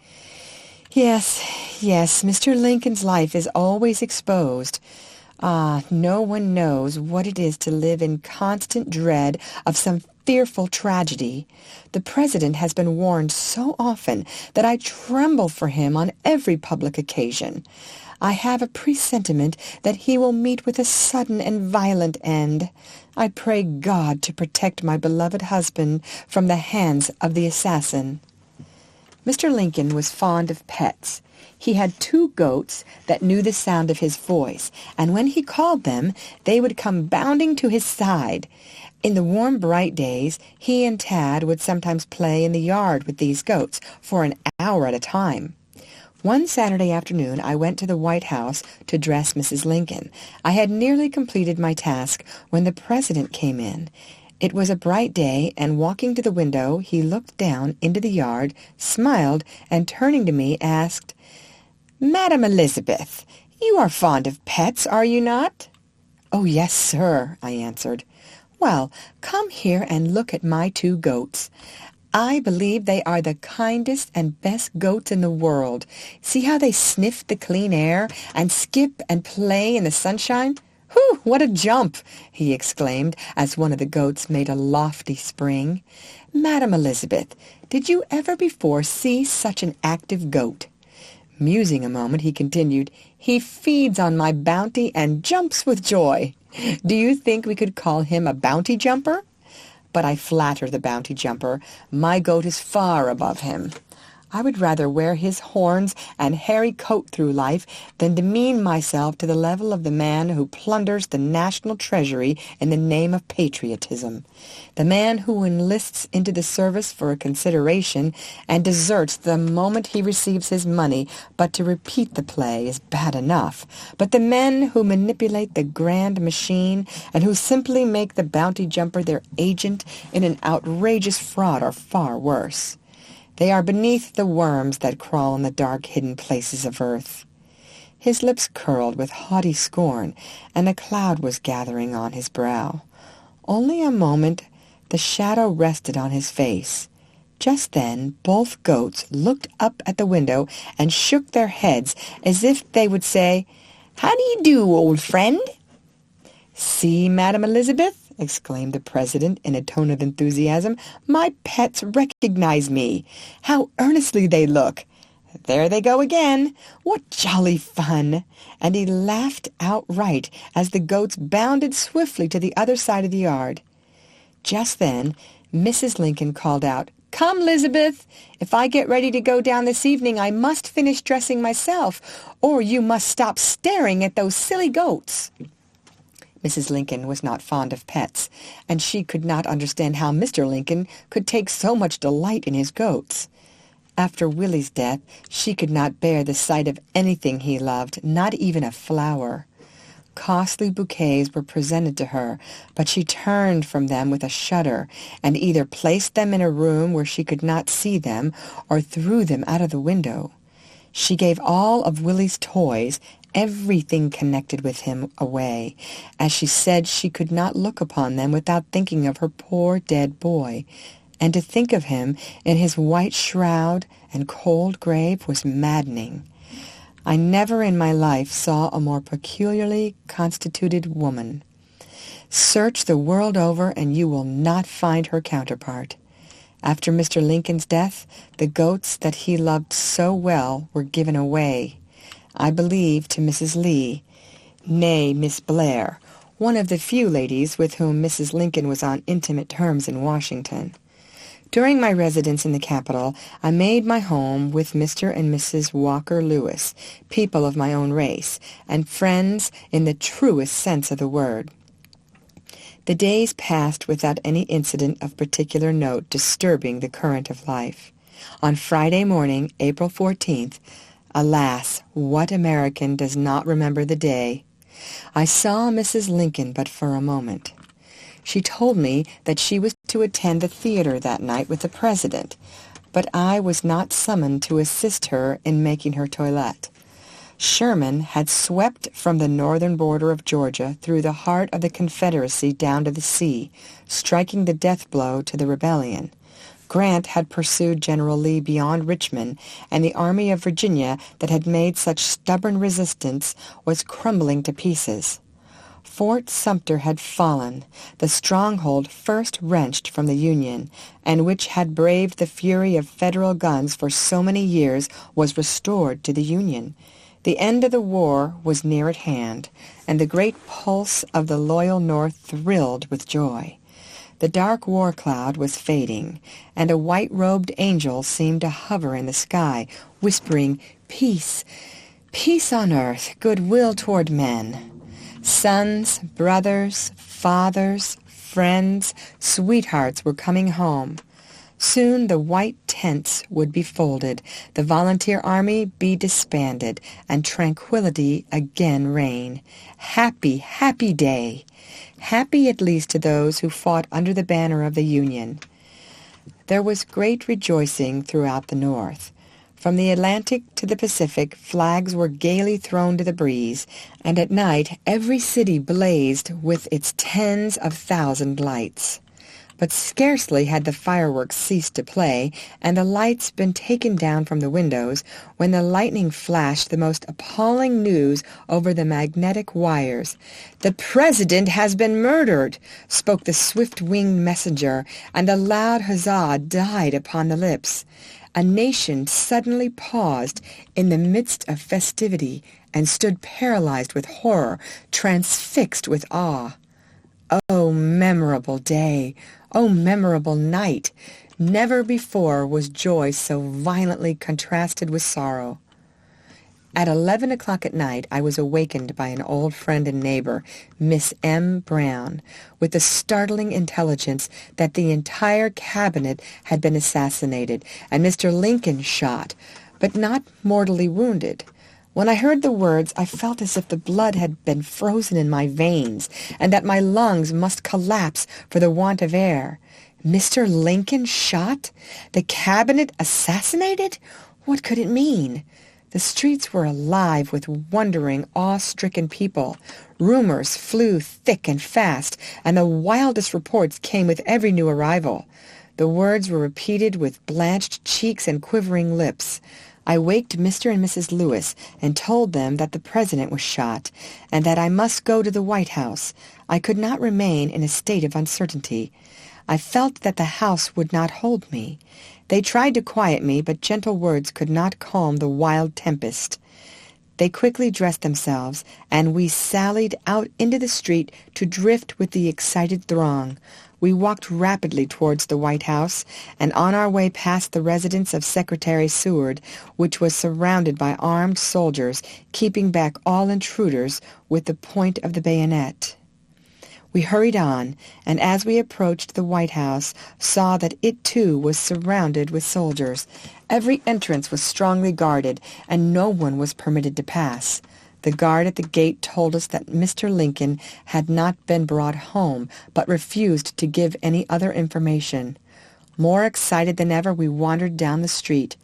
Speaker 1: Yes, Mr. Lincoln's life is always exposed. No one knows what it is to live in constant dread of some fearful tragedy. The President has been warned so often that I tremble for him on every public occasion. I have a presentiment that he will meet with a sudden and violent end. I pray God to protect my beloved husband from the hands of the assassin. Mr. Lincoln was fond of pets. He had 2 goats that knew the sound of his voice, and when he called them, they would come bounding to his side. In the warm, bright days, he and Tad would sometimes play in the yard with these goats for an hour at a time. One Saturday afternoon I went to the White House to dress Mrs. Lincoln. I had nearly completed my task when the President came in. It was a bright day, and walking to the window, he looked down into the yard, smiled, and turning to me, asked, "Madam Elizabeth, you are fond of pets, are you not?" "Oh, yes, sir," I answered. "Well, come here and look at my 2 goats. I believe they are the kindest and best goats in the world. See how they sniff the clean air and skip and play in the sunshine? Whew, what a jump!" he exclaimed as one of the goats made a lofty spring. "Madam Elizabeth, did you ever before see such an active goat?" Musing a moment, he continued, "He feeds on my bounty and jumps with joy. Do you think we could call him a bounty jumper? But I flatter the bounty jumper. My goat is far above him. I would rather wear his horns and hairy coat through life than demean myself to the level of the man who plunders the national treasury in the name of patriotism, the man who enlists into the service for a consideration and deserts the moment he receives his money. But to repeat the play is bad enough. But the men who manipulate the grand machine and who simply make the bounty jumper their agent in an outrageous fraud are far worse. They are beneath the worms that crawl in the dark hidden places of earth." His lips curled with haughty scorn, and a cloud was gathering on his brow. Only a moment the shadow rested on his face. Just then both goats looked up at the window and shook their heads as if they would say, "How do you do, old friend?" "See, Madam Elizabeth," exclaimed the President in a tone of enthusiasm, "my pets recognize me. How earnestly they look! There they go again! What jolly fun!" And he laughed outright as the goats bounded swiftly to the other side of the yard. Just then Mrs. Lincoln called out, "Come, Elizabeth! If I get ready to go down this evening, I must finish dressing myself, or you must stop staring at those silly goats." Mrs. Lincoln was not fond of pets, and she could not understand how Mr. Lincoln could take so much delight in his goats. After Willie's death, she could not bear the sight of anything he loved, not even a flower. Costly bouquets were presented to her, but she turned from them with a shudder, and either placed them in a room where she could not see them, or threw them out of the window. She gave all of Willie's toys, everything connected with him, away, as she said she could not look upon them without thinking of her poor dead boy, and to think of him in his white shroud and cold grave was maddening. I never in my life saw a more peculiarly constituted woman. Search the world over and you will not find her counterpart. After Mr. Lincoln's death, the goats that he loved so well were given away, I believe, to Mrs. Lee, nay, Miss Blair, one of the few ladies with whom Mrs. Lincoln was on intimate terms in Washington. During my residence in the capital, I made my home with Mr. and Mrs. Walker Lewis, people of my own race, and friends in the truest sense of the word. The days passed without any incident of particular note disturbing the current of life. On Friday morning, April 14th, alas, what American does not remember the day? I saw Mrs. Lincoln but for a moment. She told me that she was to attend the theater that night with the President, but I was not summoned to assist her in making her toilette. Sherman had swept from the northern border of Georgia through the heart of the Confederacy down to the sea, striking the death blow to the rebellion. Grant had pursued General Lee beyond Richmond, and the Army of Virginia that had made such stubborn resistance was crumbling to pieces. Fort Sumter had fallen, the stronghold first wrenched from the Union, and which had braved the fury of Federal guns for so many years was restored to the Union. The end of the war was near at hand, and the great pulse of the loyal North thrilled with joy. The dark war cloud was fading, and a white-robed angel seemed to hover in the sky, whispering, "Peace, peace on earth, goodwill toward men." Sons, brothers, fathers, friends, sweethearts were coming home. Soon the white tents would be folded, the volunteer army be disbanded, and tranquility again reign. Happy, happy day! Happy at least to those who fought under the banner of the Union. There was great rejoicing throughout the North. From the Atlantic to the Pacific, flags were gaily thrown to the breeze, and at night every city blazed with its tens of thousand lights. But scarcely had the fireworks ceased to play, and the lights been taken down from the windows, when the lightning flashed the most appalling news over the magnetic wires. "The President has been murdered," spoke the swift-winged messenger, and the loud huzzah died upon the lips. A nation suddenly paused in the midst of festivity and stood paralyzed with horror, transfixed with awe. Oh, memorable day! Oh, memorable night! Never before was joy so violently contrasted with sorrow. At 11 o'clock at night, I was awakened by an old friend and neighbor, Miss M. Brown, with the startling intelligence that the entire cabinet had been assassinated and Mr. Lincoln shot, but not mortally wounded. When I heard the words, I felt as if the blood had been frozen in my veins and that my lungs must collapse for the want of air. Mr. Lincoln shot? The cabinet assassinated? What could it mean? The streets were alive with wondering, awe-stricken people. Rumors flew thick and fast, and the wildest reports came with every new arrival. The words were repeated with blanched cheeks and quivering lips. I waked Mr. and Mrs. Lewis and told them that the President was shot, and that I must go to the White House. I could not remain in a state of uncertainty. I felt that the house would not hold me. They tried to quiet me, but gentle words could not calm the wild tempest. They quickly dressed themselves, and we sallied out into the street to drift with the excited throng. We walked rapidly towards the White House, and on our way past the residence of Secretary Seward, which was surrounded by armed soldiers, keeping back all intruders with the point of the bayonet. We hurried on, and as we approached the White House, saw that it too was surrounded with soldiers. Every entrance was strongly guarded, and no one was permitted to pass. The guard at the gate told us that Mr. Lincoln had not been brought home, but refused to give any other information. More excited than ever, we wandered down the street.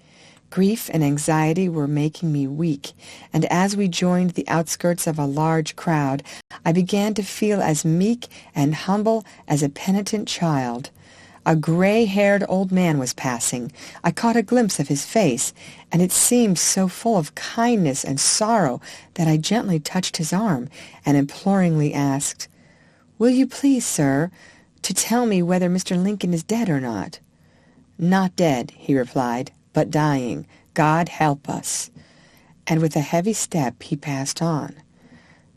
Speaker 1: Grief and anxiety were making me weak, and as we joined the outskirts of a large crowd, I began to feel as meek and humble as a penitent child. A gray-haired old man was passing. I caught a glimpse of his face, and it seemed so full of kindness and sorrow that I gently touched his arm and imploringly asked, "Will you please, sir, to tell me whether Mr. Lincoln is dead or not?" "Not dead," he replied, "but dying. God help us." And with a heavy step he passed on.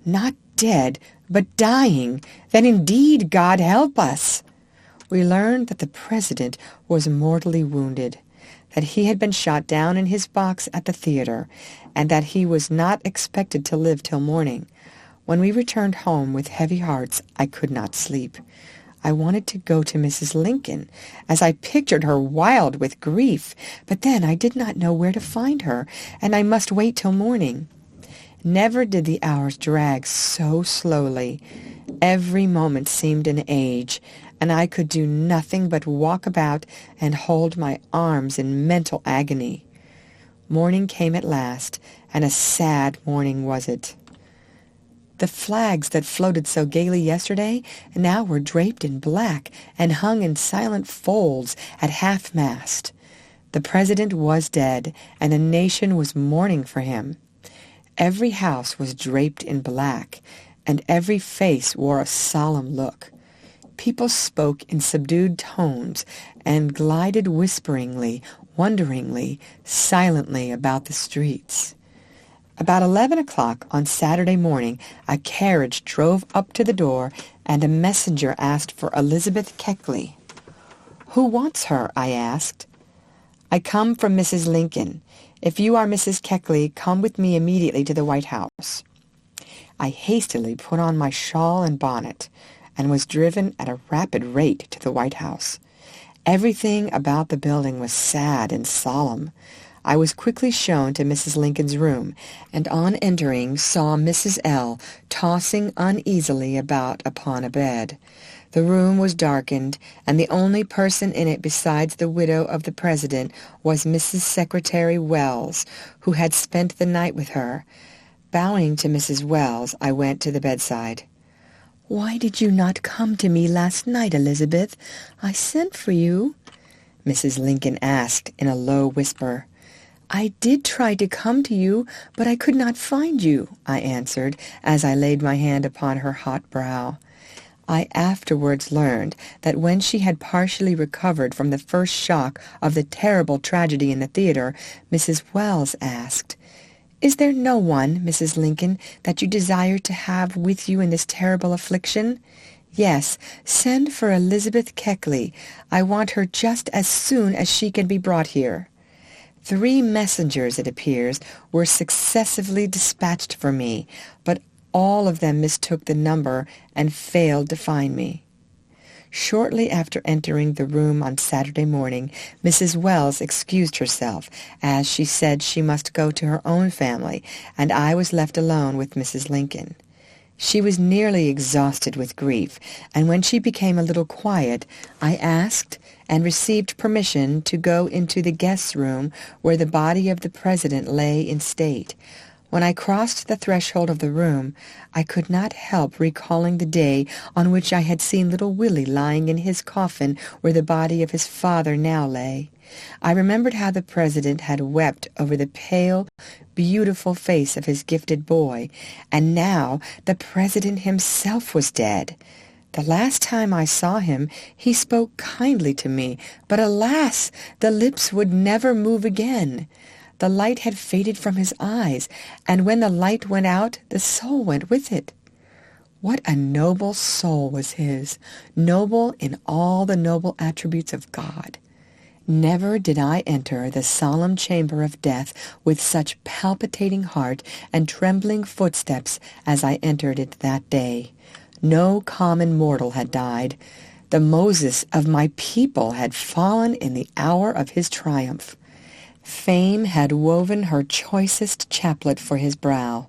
Speaker 1: Not dead, but dying. Then indeed God help us. We learned that the President was mortally wounded, that he had been shot down in his box at the theater, and that he was not expected to live till morning. When we returned home with heavy hearts, I could not sleep. I wanted to go to Mrs. Lincoln, as I pictured her wild with grief, but then I did not know where to find her, and I must wait till morning. Never did the hours drag so slowly. Every moment seemed an age, and I could do nothing but walk about and hold my arms in mental agony. Morning came at last, and a sad morning was it. The flags that floated so gaily yesterday now were draped in black and hung in silent folds at half-mast. The President was dead, and the nation was mourning for him. Every house was draped in black, and every face wore a solemn look. People spoke in subdued tones and glided whisperingly, wonderingly, silently about the streets. About 11 o'clock on Saturday morning, a carriage drove up to the door, and a messenger asked for Elizabeth Keckley. "Who wants her?" I asked. "I come from Mrs. Lincoln. If you are Mrs. Keckley, come with me immediately to the White House." I hastily put on my shawl and bonnet, and was driven at a rapid rate to the White House. Everything about the building was sad and solemn. I was quickly shown to Mrs. Lincoln's room, and on entering saw Mrs. L. tossing uneasily about upon a bed. The room was darkened, and the only person in it besides the widow of the President was Mrs. Secretary Wells, who had spent the night with her. Bowing to Mrs. Wells, I went to the bedside. "Why did you not come to me last night, Elizabeth? I sent for you," Mrs. Lincoln asked in a low whisper. "I did try to come to you, but I could not find you," I answered, as I laid my hand upon her hot brow. I afterwards learned that when she had partially recovered from the first shock of the terrible tragedy in the theater, Mrs. Wells asked, "Is there no one, Mrs. Lincoln, that you desire to have with you in this terrible affliction?" "Yes, send for Elizabeth Keckley. I want her just as soon as she can be brought here." 3 messengers, it appears, were successively dispatched for me, but all of them mistook the number and failed to find me. Shortly after entering the room on Saturday morning, Mrs. Wells excused herself, as she said she must go to her own family, and I was left alone with Mrs. Lincoln. She was nearly exhausted with grief, and when she became a little quiet, I asked and received permission to go into the guest's room where the body of the President lay in state. When I crossed the threshold of the room, I could not help recalling the day on which I had seen little Willie lying in his coffin where the body of his father now lay. I remembered how the President had wept over the pale, beautiful face of his gifted boy, and now the President himself was dead. The last time I saw him, he spoke kindly to me, but alas, the lips would never move again. The light had faded from his eyes, and when the light went out, the soul went with it. What a noble soul was his, noble in all the noble attributes of God. Never did I enter the solemn chamber of death with such palpitating heart and trembling footsteps as I entered it that day. No common mortal had died. The Moses of my people had fallen in the hour of his triumph. Fame had woven her choicest chaplet for his brow.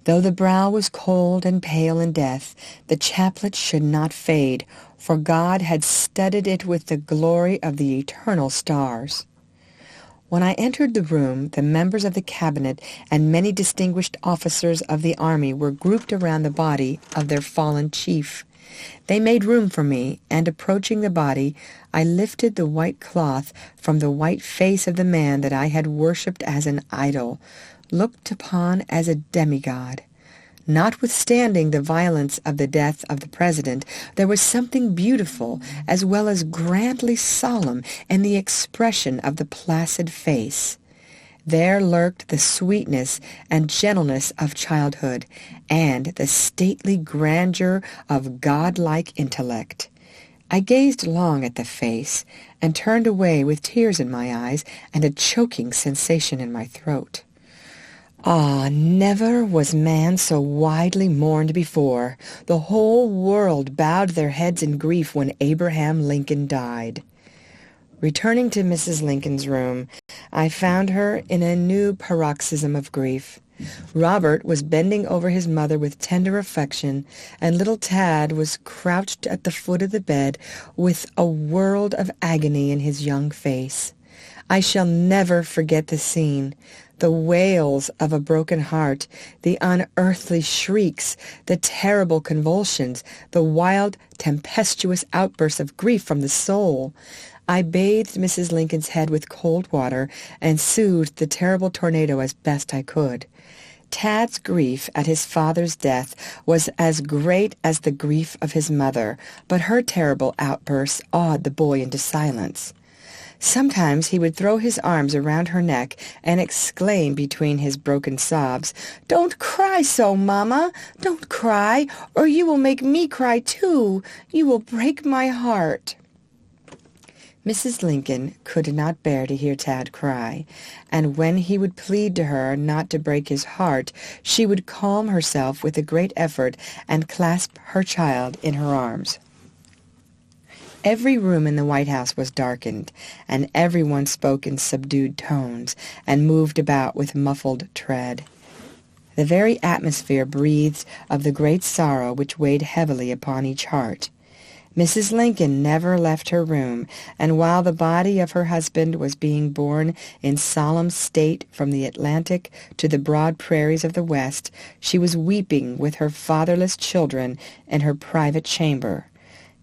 Speaker 1: Though the brow was cold and pale in death, the chaplet should not fade, for God had studded it with the glory of the eternal stars. When I entered the room, the members of the cabinet and many distinguished officers of the army were grouped around the body of their fallen chief. They made room for me, and approaching the body, I lifted the white cloth from the white face of the man that I had worshipped as an idol, looked upon as a demigod. Notwithstanding the violence of the death of the President, there was something beautiful as well as grandly solemn in the expression of the placid face. There lurked the sweetness and gentleness of childhood, and the stately grandeur of godlike intellect. I gazed long at the face, and turned away with tears in my eyes and a choking sensation in my throat. Ah, never was man so widely mourned before. The whole world bowed their heads in grief when Abraham Lincoln died. Returning to Mrs. Lincoln's room, I found her in a new paroxysm of grief. Robert was bending over his mother with tender affection, and little Tad was crouched at the foot of the bed with a world of agony in his young face. I shall never forget the scene. The wails of a broken heart, the unearthly shrieks, the terrible convulsions, the wild, tempestuous outbursts of grief from the soul. I bathed Mrs. Lincoln's head with cold water and soothed the terrible tornado as best I could. Tad's grief at his father's death was as great as the grief of his mother, but her terrible outbursts awed the boy into silence. Sometimes he would throw his arms around her neck and exclaim between his broken sobs, "Don't cry so, Mamma! Don't cry, or you will make me cry too! You will break my heart!" Mrs. Lincoln could not bear to hear Tad cry, and when he would plead to her not to break his heart, she would calm herself with a great effort and clasp her child in her arms. Every room in the White House was darkened, and everyone spoke in subdued tones and moved about with muffled tread. The very atmosphere breathed of the great sorrow which weighed heavily upon each heart. Mrs. Lincoln never left her room, and while the body of her husband was being borne in solemn state from the Atlantic to the broad prairies of the West, she was weeping with her fatherless children in her private chamber.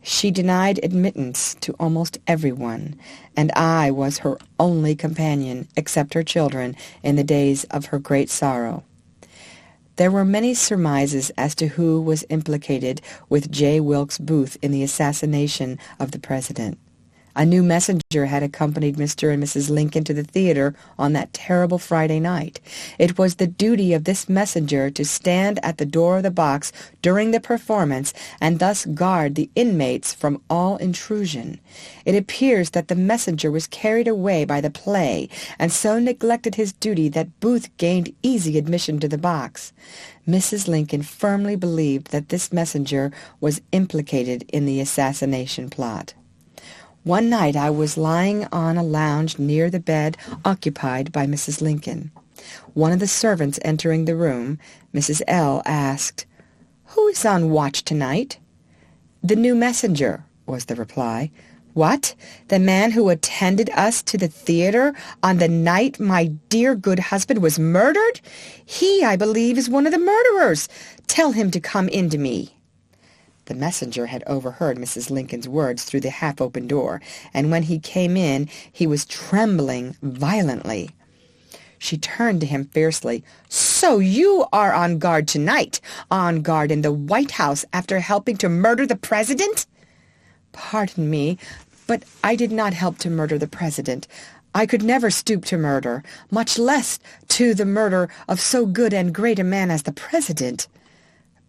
Speaker 1: She denied admittance to almost everyone, and I was her only companion, except her children, in the days of her great sorrow. There were many surmises as to who was implicated with J. Wilkes Booth in the assassination of the president. A new messenger had accompanied Mr. and Mrs. Lincoln to the theater on that terrible Friday night. It was the duty of this messenger to stand at the door of the box during the performance and thus guard the inmates from all intrusion. It appears that the messenger was carried away by the play and so neglected his duty that Booth gained easy admission to the box. Mrs. Lincoln firmly believed that this messenger was implicated in the assassination plot. One night I was lying on a lounge near the bed occupied by Mrs. Lincoln. One of the servants entering the room, Mrs. L., asked, "Who is on watch tonight?" "The new messenger," was the reply. "What? The man who attended us to the theater on the night my dear good husband was murdered? He, I believe, is one of the murderers. Tell him to come in to me." The messenger had overheard Mrs. Lincoln's words through the half-open door, and when he came in, he was trembling violently. She turned to him fiercely. "So you are on guard tonight, on guard in the White House after helping to murder the president?" "Pardon me, but I did not help to murder the president. I could never stoop to murder, much less to the murder of so good and great a man as the president."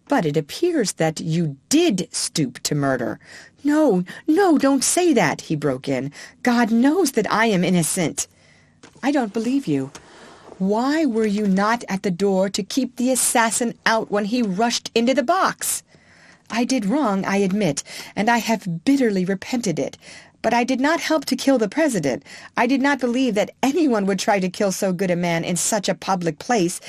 Speaker 1: "But it appears that you did stoop to murder." No, don't say that," he broke in. "God knows that I am innocent." "I don't believe you. Why were you not at the door to keep the assassin out when he rushed into the box?" "I did wrong, I admit, and I have bitterly repented it. But I did not help to kill the president. I did not believe that anyone would try to kill so good a man in such a public place,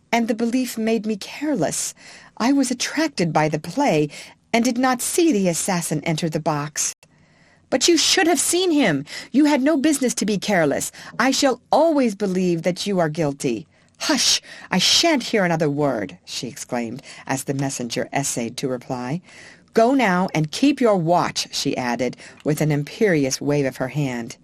Speaker 1: and the belief made me careless. I was attracted by the play and did not see the assassin enter the box." "But you should have seen him. You had no business to be careless. I shall always believe that you are guilty." "Hush! I shan't hear another word," she exclaimed, as the messenger essayed to reply. "Go now and keep your watch," she added, with an imperious wave of her hand.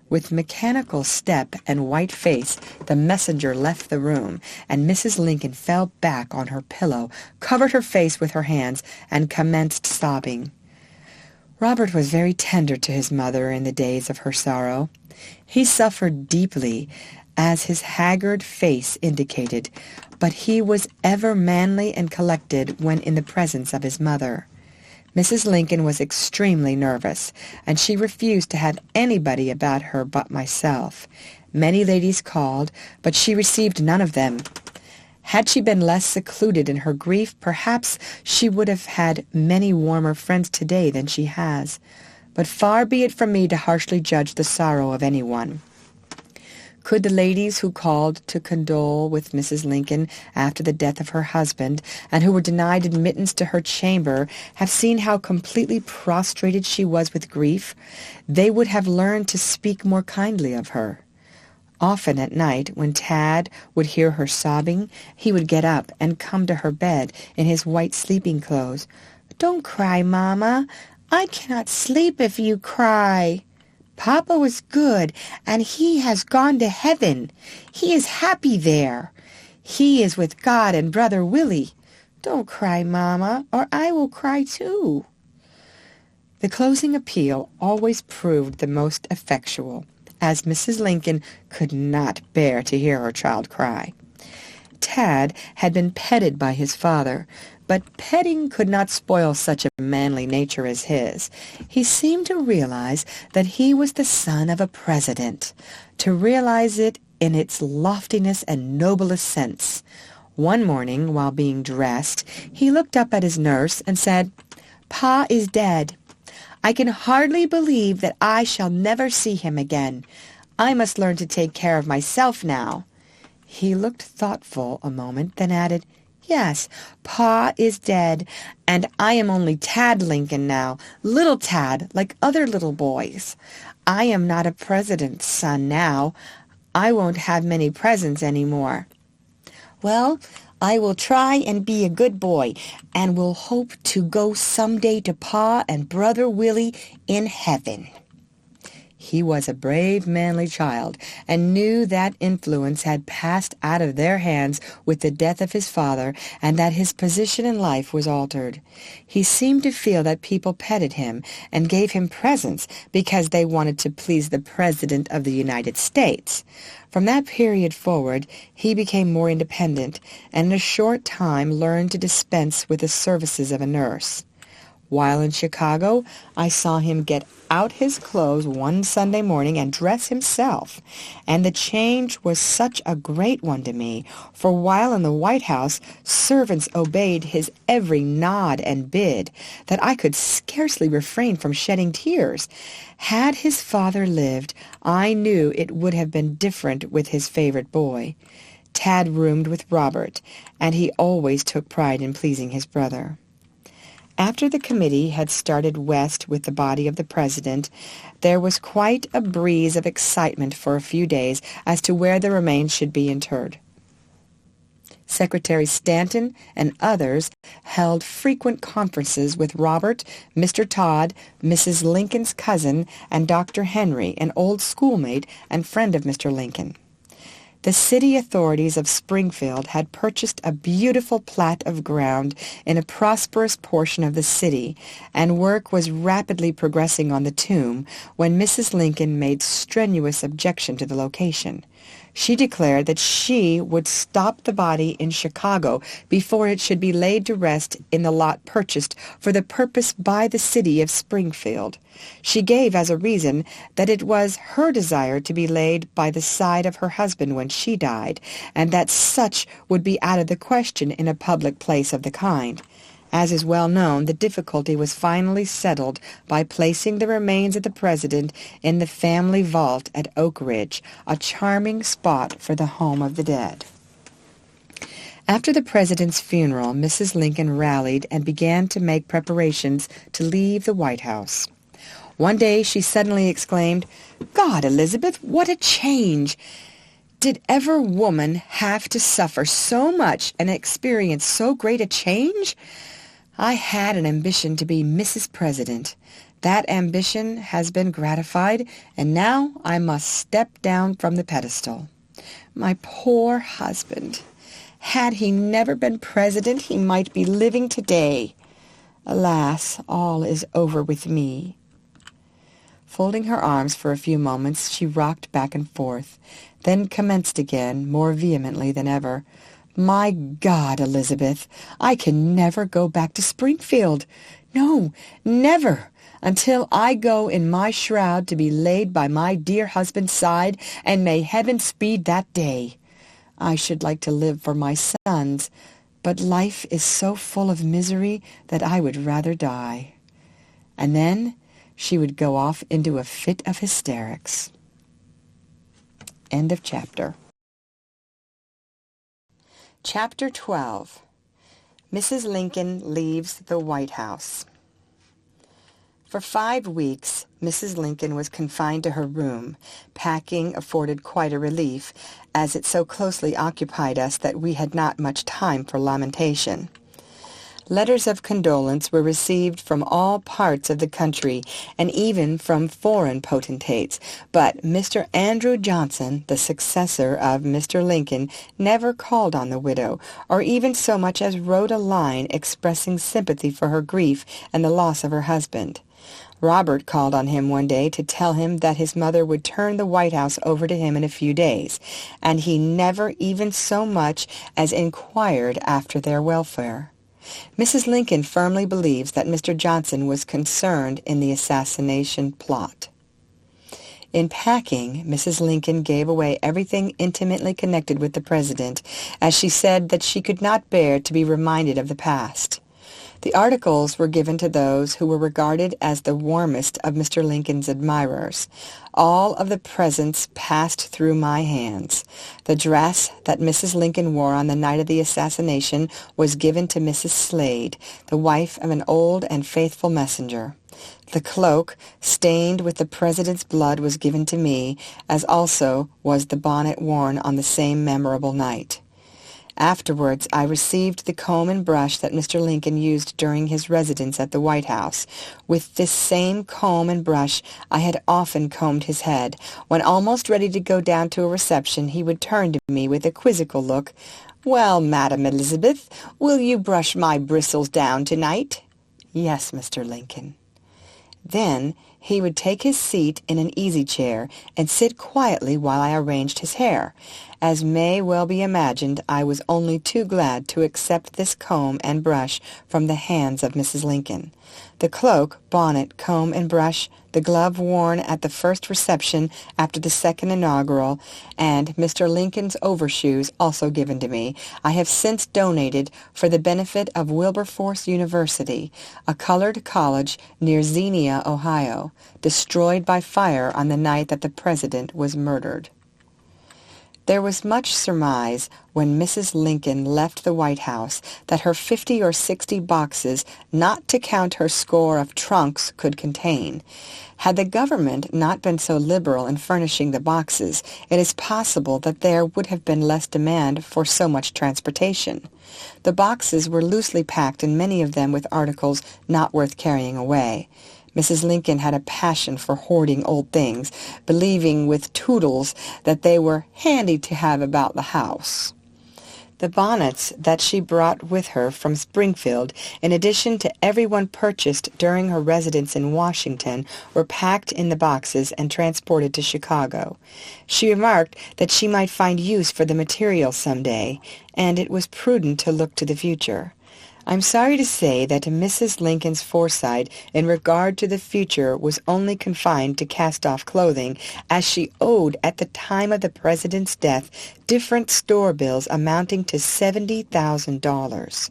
Speaker 1: With mechanical step and white face, the messenger left the room, and Mrs. Lincoln fell back on her pillow, covered her face with her hands, and commenced sobbing. Robert was very tender to his mother in the days of her sorrow. He suffered deeply, as his haggard face indicated, but he was ever manly and collected when in the presence of his mother. Mrs. Lincoln was extremely nervous, and she refused to have anybody about her but myself. Many ladies called, but she received none of them. Had she been less secluded in her grief, perhaps she would have had many warmer friends today than she has. But far be it from me to harshly judge the sorrow of anyone. Could the ladies who called to condole with Mrs. Lincoln after the death of her husband, and who were denied admittance to her chamber, have seen how completely prostrated she was with grief, they would have learned to speak more kindly of her. Often at night, when Tad would hear her sobbing, he would get up and come to her bed in his white sleeping clothes. "Don't cry, Mamma. I cannot sleep if you cry. Papa was good, and he has gone to heaven. He is happy there. He is with God and Brother Willie. Don't cry, Mamma, or I will cry too." The closing appeal always proved the most effectual, as Mrs. Lincoln could not bear to hear her child cry. Tad had been petted by his father, but petting could not spoil such a manly nature as his. He seemed to realize that he was the son of a president, to realize it in its loftiness and noblest sense. One morning, while being dressed, he looked up at his nurse and said, "Pa is dead. I can hardly believe that I shall never see him again. I must learn to take care of myself now." He looked thoughtful a moment, then added, "Yes, Pa is dead, and I am only Tad Lincoln now, little Tad, like other little boys. I am not a president's son now. I won't have many presents any more. Well, I will try and be a good boy, and will hope to go someday to Pa and Brother Willie in heaven." He was a brave, manly child, and knew that influence had passed out of their hands with the death of his father, and that his position in life was altered. He seemed to feel that people petted him and gave him presents because they wanted to please the President of the United States. From that period forward, he became more independent, and in a short time learned to dispense with the services of a nurse. While in Chicago, I saw him get out his clothes one Sunday morning and dress himself, and the change was such a great one to me, for while in the White House servants obeyed his every nod and bid, that I could scarcely refrain from shedding tears. Had his father lived, I knew it would have been different with his favorite boy. Tad roomed with Robert, and he always took pride in pleasing his brother. After the committee had started west with the body of the president, there was quite a breeze of excitement for a few days as to where the remains should be interred. Secretary Stanton and others held frequent conferences with Robert, Mr. Todd, Mrs. Lincoln's cousin, and Dr. Henry, an old schoolmate and friend of Mr. Lincoln. The city authorities of Springfield had purchased a beautiful plat of ground in a prosperous portion of the city, and work was rapidly progressing on the tomb when Mrs. Lincoln made strenuous objection to the location. She declared that she would stop the body in Chicago before it should be laid to rest in the lot purchased for the purpose by the city of Springfield. She gave as a reason that it was her desire to be laid by the side of her husband when she died, and that such would be out of the question in a public place of the kind. As is well known, the difficulty was finally settled by placing the remains of the president in the family vault at Oak Ridge, a charming spot for the home of the dead. After the president's funeral, Mrs. Lincoln rallied and began to make preparations to leave the White House. One day she suddenly exclaimed, "God, Elizabeth, what a change! Did ever woman have to suffer so much and experience so great a change? I had an ambition to be Mrs. President. That ambition has been gratified, and now I must step down from the pedestal. My poor husband. Had he never been president, he might be living today. Alas, all is over with me." Folding her arms for a few moments, she rocked back and forth, then commenced again, more vehemently than ever. "My God, Elizabeth, I can never go back to Springfield. No, never, until I go in my shroud to be laid by my dear husband's side, and may heaven speed that day. I should like to live for my sons, but life is so full of misery that I would rather die." And then she would go off into a fit of hysterics. End of chapter. Chapter 12. Mrs. Lincoln Leaves the White House. For 5 weeks, Mrs. Lincoln was confined to her room. Packing afforded quite a relief, as it so closely occupied us that we had not much time for lamentation. Letters of condolence were received from all parts of the country, and even from foreign potentates, but Mr. Andrew Johnson, the successor of Mr. Lincoln, never called on the widow, or even so much as wrote a line expressing sympathy for her grief and the loss of her husband. Robert called on him one day to tell him that his mother would turn the White House over to him in a few days, and he never even so much as inquired after their welfare. Mrs. Lincoln firmly believes that Mr. Johnson was concerned in the assassination plot. In packing, Mrs. Lincoln gave away everything intimately connected with the president, as she said that she could not bear to be reminded of the past. The articles were given to those who were regarded as the warmest of Mr. Lincoln's admirers. All of the presents passed through my hands. The dress that Mrs. Lincoln wore on the night of the assassination was given to Mrs. Slade, the wife of an old and faithful messenger. The cloak, stained with the president's blood, was given to me, as also was the bonnet worn on the same memorable night. Afterwards, I received the comb and brush that Mr. Lincoln used during his residence at the White House. With this same comb and brush, I had often combed his head. When almost ready to go down to a reception, he would turn to me with a quizzical look. "Well, Madam Elizabeth, will you brush my bristles down tonight?" "Yes, Mr. Lincoln." Then he would take his seat in an easy-chair and sit quietly while I arranged his hair. As may well be imagined, I was only too glad to accept this comb and brush from the hands of Mrs. Lincoln. The cloak, bonnet, comb, and brush, the glove worn at the first reception after the second inaugural, and Mr. Lincoln's overshoes also given to me, I have since donated for the benefit of Wilberforce University, a colored college near Xenia, Ohio, destroyed by fire on the night that the President was murdered. There was much surmise when Mrs. Lincoln left the White House that her 50 or 60 boxes, not to count her score of trunks, could contain. Had the government not been so liberal in furnishing the boxes, it is possible that there would have been less demand for so much transportation. The boxes were loosely packed, and many of them with articles not worth carrying away. Mrs. Lincoln had a passion for hoarding old things, believing with Toodles that they were handy to have about the house. The bonnets that she brought with her from Springfield, in addition to every one purchased during her residence in Washington, were packed in the boxes and transported to Chicago. She remarked that she might find use for the material some day, and it was prudent to look to the future. I'm sorry to say that Mrs. Lincoln's foresight in regard to the future was only confined to cast-off clothing, as she owed at the time of the President's death different store bills amounting to $70,000.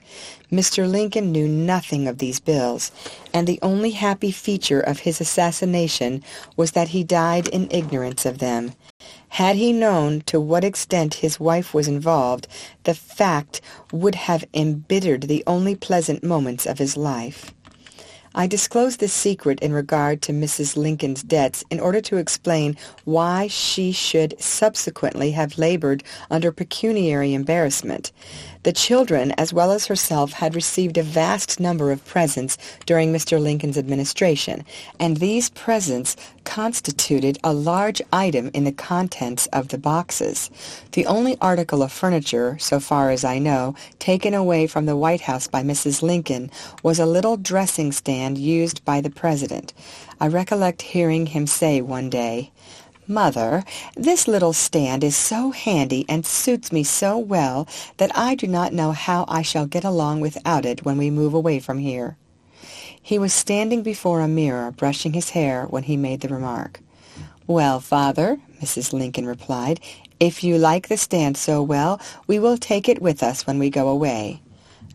Speaker 1: Mr. Lincoln knew nothing of these bills, and the only happy feature of his assassination was that he died in ignorance of them. Had he known to what extent his wife was involved, the fact would have embittered the only pleasant moments of his life. I disclose this secret in regard to Mrs. Lincoln's debts in order to explain why she should subsequently have labored under pecuniary embarrassment. The children, as well as herself, had received a vast number of presents during Mr. Lincoln's administration, and these presents constituted a large item in the contents of the boxes. The only article of furniture, so far as I know, taken away from the White House by Mrs. Lincoln was a little dressing stand used by the President. I recollect hearing him say one day, "Mother, this little stand is so handy and suits me so well that I do not know how I shall get along without it when we move away from here." He was standing before a mirror brushing his hair when he made the remark. "Well, Father," Mrs. Lincoln replied, "if you like the stand so well, we will take it with us when we go away."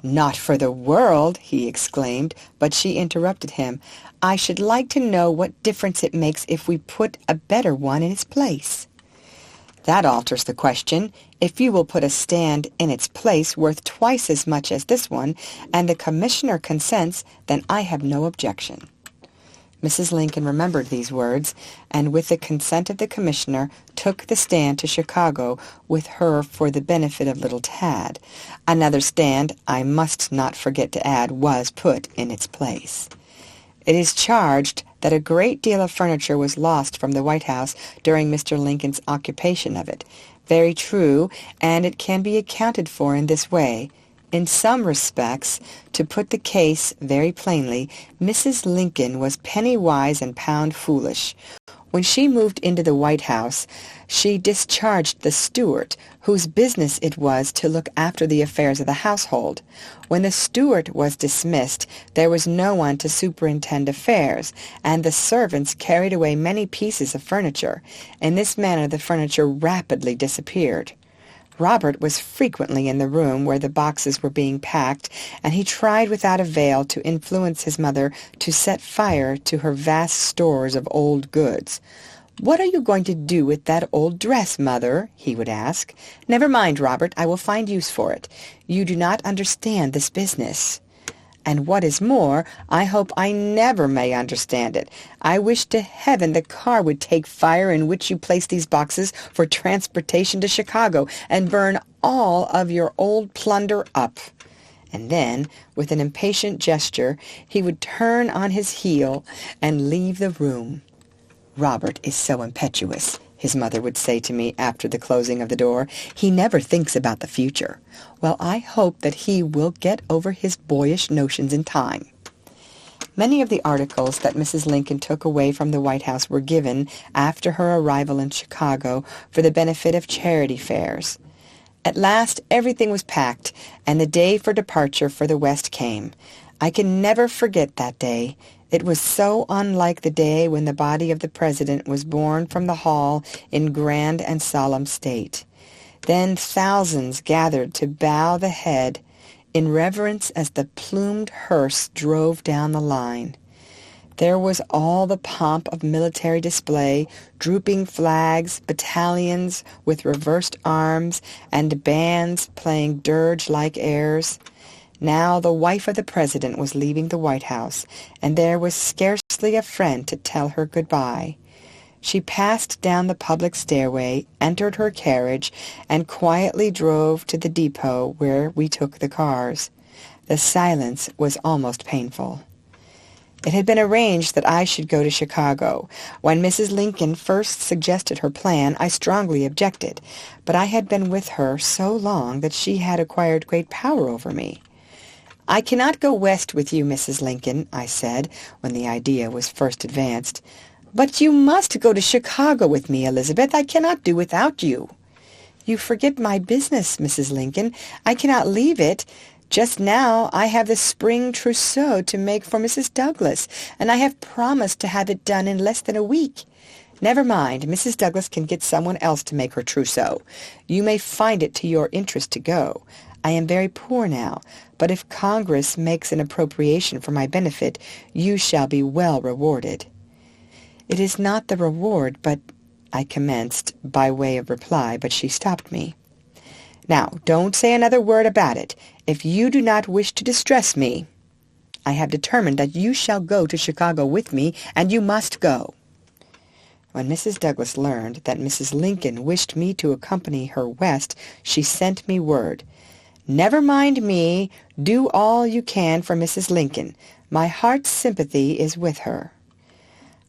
Speaker 1: "Not for the world!" he exclaimed, but she interrupted him. "I should like to know what difference it makes if we put a better one in its place." "That alters the question. If you will put a stand in its place worth twice as much as this one, and the commissioner consents, then I have no objection." Mrs. Lincoln remembered these words, and with the consent of the commissioner, took the stand to Chicago with her for the benefit of little Tad. Another stand, I must not forget to add, was put in its place. It is charged that a great deal of furniture was lost from the White House during Mr. Lincoln's occupation of it. Very true, and it can be accounted for in this way. In some respects, to put the case very plainly, Mrs. Lincoln was penny-wise and pound-foolish. When she moved into the White House, she discharged the steward, whose business it was to look after the affairs of the household. When the steward was dismissed, there was no one to superintend affairs, and the servants carried away many pieces of furniture. In this manner the furniture rapidly disappeared. Robert was frequently in the room where the boxes were being packed, and he tried without avail to influence his mother to set fire to her vast stores of old goods. "What are you going to do with that old dress, Mother?" he would ask. "Never mind, Robert, I will find use for it. You do not understand this business." And what is more, I hope I never may understand it. I wish to heaven the car would take fire in which you place these boxes for transportation to Chicago and burn all of your old plunder up." And then, with an impatient gesture, he would turn on his heel and leave the room. "Robert is so impetuous," his mother would say to me after the closing of the door. "He never thinks about the future." Well, I hope that he will get over his boyish notions in time. Many of the articles that Mrs. Lincoln took away from the White House were given, after her arrival in Chicago, for the benefit of charity fairs. At last everything was packed, and the day for departure for the West came. I can never forget that day. It was so unlike the day when the body of the President was borne from the hall in grand and solemn state. Then thousands gathered to bow the head in reverence as the plumed hearse drove down the line. There was all the pomp of military display, drooping flags, battalions with reversed arms, and bands playing dirge-like airs. Now the wife of the President was leaving the White House, and there was scarcely a friend to tell her goodbye. She passed down the public stairway, entered her carriage, and quietly drove to the depot where we took the cars. The silence was almost painful. It had been arranged that I should go to Chicago. When Mrs. Lincoln first suggested her plan, I strongly objected, but I had been with her so long that she had acquired great power over me. "I cannot go west with you, Mrs. Lincoln," I said, when the idea was first advanced. "But you must go to Chicago with me, Elizabeth. I cannot do without you." "You forget my business, Mrs. Lincoln. I cannot leave it. Just now I have the spring trousseau to make for Mrs. Douglas, and I have promised to have it done in less than a week." "Never mind. Mrs. Douglas can get someone else to make her trousseau. You may find it to your interest to go. I am very poor now, but if Congress makes an appropriation for my benefit, you shall be well rewarded." "It is not the reward, but—" I commenced by way of reply, but she stopped me. "Now, don't say another word about it. If you do not wish to distress me, I have determined that you shall go to Chicago with me, and you must go." When Mrs. Douglas learned that Mrs. Lincoln wished me to accompany her west, she sent me word, "Never mind me. Do all you can for Mrs. Lincoln. My heart's sympathy is with her."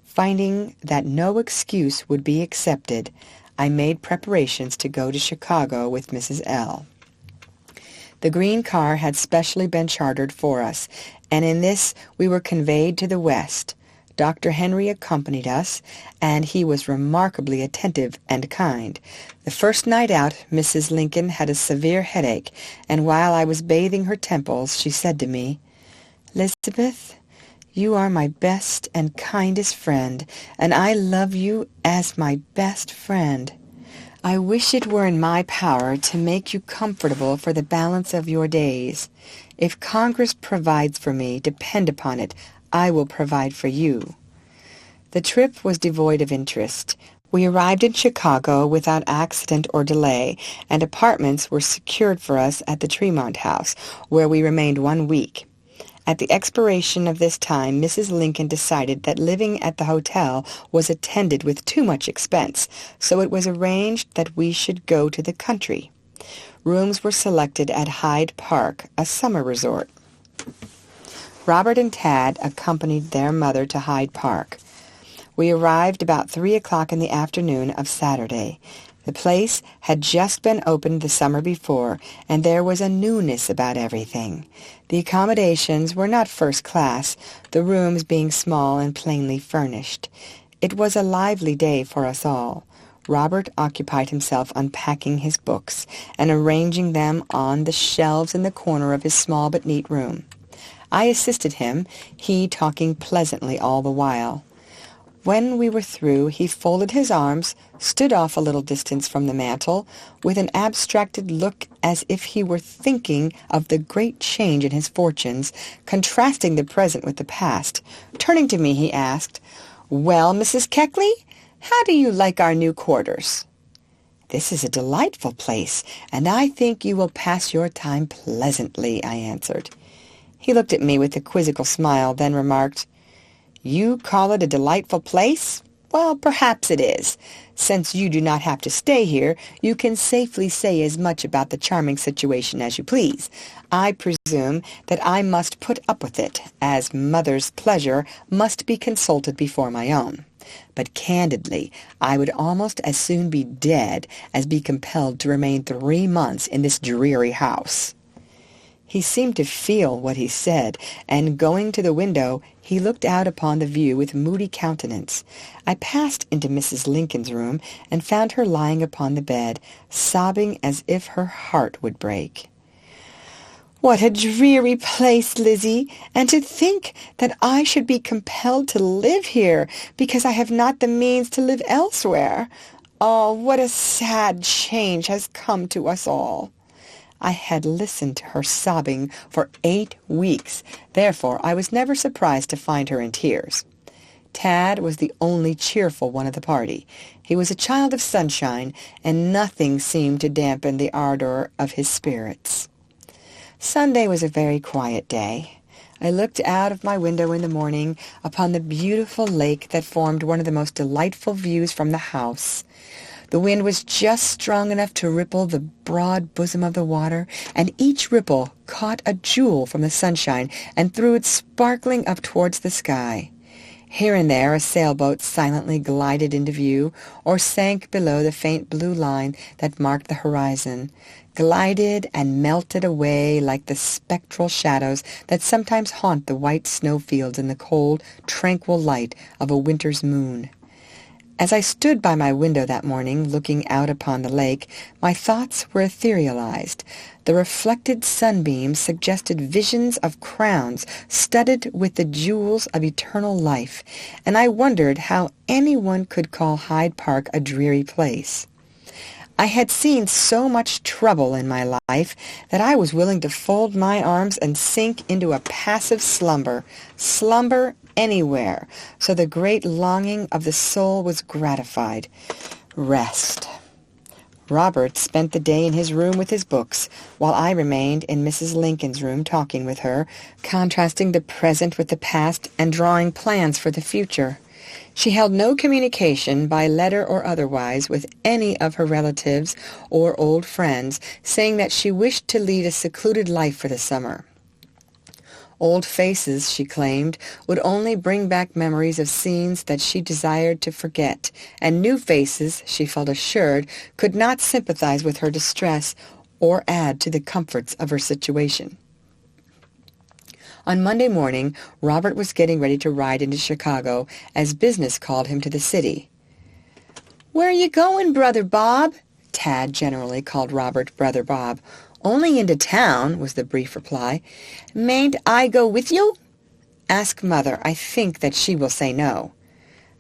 Speaker 1: Finding that no excuse would be accepted, I made preparations to go to Chicago with Mrs. L. The green car had specially been chartered for us, and in this we were conveyed to the West. Dr. Henry accompanied us, and he was remarkably attentive and kind. The first night out, Mrs. Lincoln had a severe headache, and while I was bathing her temples, she said to me, "Elizabeth, you are my best and kindest friend, and I love you as my best friend. I wish it were in my power to make you comfortable for the balance of your days. If Congress provides for me, depend upon it, I will provide for you." The trip was devoid of interest. We arrived in Chicago without accident or delay, and apartments were secured for us at the Tremont House, where we remained 1 week. At the expiration of this time, Mrs. Lincoln decided that living at the hotel was attended with too much expense, so it was arranged that we should go to the country. Rooms were selected at Hyde Park, a summer resort. Robert and Tad accompanied their mother to Hyde Park. We arrived about 3 o'clock in the afternoon of Saturday. The place had just been opened the summer before, and there was a newness about everything. The accommodations were not first class, the rooms being small and plainly furnished. It was a lively day for us all. Robert occupied himself unpacking his books and arranging them on the shelves in the corner of his small but neat room. I assisted him, he talking pleasantly all the while. When we were through, he folded his arms, stood off a little distance from the mantel, with an abstracted look as if he were thinking of the great change in his fortunes, contrasting the present with the past. Turning to me, he asked, "Well, Mrs. Keckley, how do you like our new quarters?" "This is a delightful place, and I think you will pass your time pleasantly," I answered. He looked at me with a quizzical smile, then remarked, "You call it a delightful place? Well, perhaps it is. Since you do not have to stay here, you can safely say as much about the charming situation as you please. I presume that I must put up with it, as mother's pleasure must be consulted before my own. But candidly, I would almost as soon be dead as be compelled to remain 3 months in this dreary house." He seemed to feel what he said, and going to the window, he looked out upon the view with moody countenance. I passed into Mrs. Lincoln's room and found her lying upon the bed, sobbing as if her heart would break. "What a dreary place, Lizzie, and to think that I should be compelled to live here because I have not the means to live elsewhere. Oh, what a sad change has come to us all." I had listened to her sobbing for 8 weeks, therefore I was never surprised to find her in tears. Tad was the only cheerful one of the party. He was a child of sunshine, and nothing seemed to dampen the ardor of his spirits. Sunday was a very quiet day. I looked out of my window in the morning upon the beautiful lake that formed one of the most delightful views from the house. The wind was just strong enough to ripple the broad bosom of the water, and each ripple caught a jewel from the sunshine and threw it sparkling up towards the sky. Here and there a sailboat silently glided into view, or sank below the faint blue line that marked the horizon, glided and melted away like the spectral shadows that sometimes haunt the white snowfields in the cold, tranquil light of a winter's moon. As I stood by my window that morning, looking out upon the lake, my thoughts were etherealized. The reflected sunbeams suggested visions of crowns studded with the jewels of eternal life, and I wondered how anyone could call Hyde Park a dreary place. I had seen so much trouble in my life that I was willing to fold my arms and sink into a passive slumber anywhere, so the great longing of the soul was gratified. Rest. Robert spent the day in his room with his books, while I remained in Mrs. Lincoln's room talking with her, contrasting the present with the past and drawing plans for the future. She held no communication, by letter or otherwise, with any of her relatives or old friends, saying that she wished to lead a secluded life for the summer. Old faces, she claimed, would only bring back memories of scenes that she desired to forget, and new faces, she felt assured, could not sympathize with her distress or add to the comforts of her situation. On Monday morning, Robert was getting ready to ride into Chicago, as business called him to the city. "Where are you going, Brother Bob?" Tad generally called Robert Brother Bob. "Only into town," was the brief reply. "Mayn't I go with you?" "Ask Mother. I think that she will say no."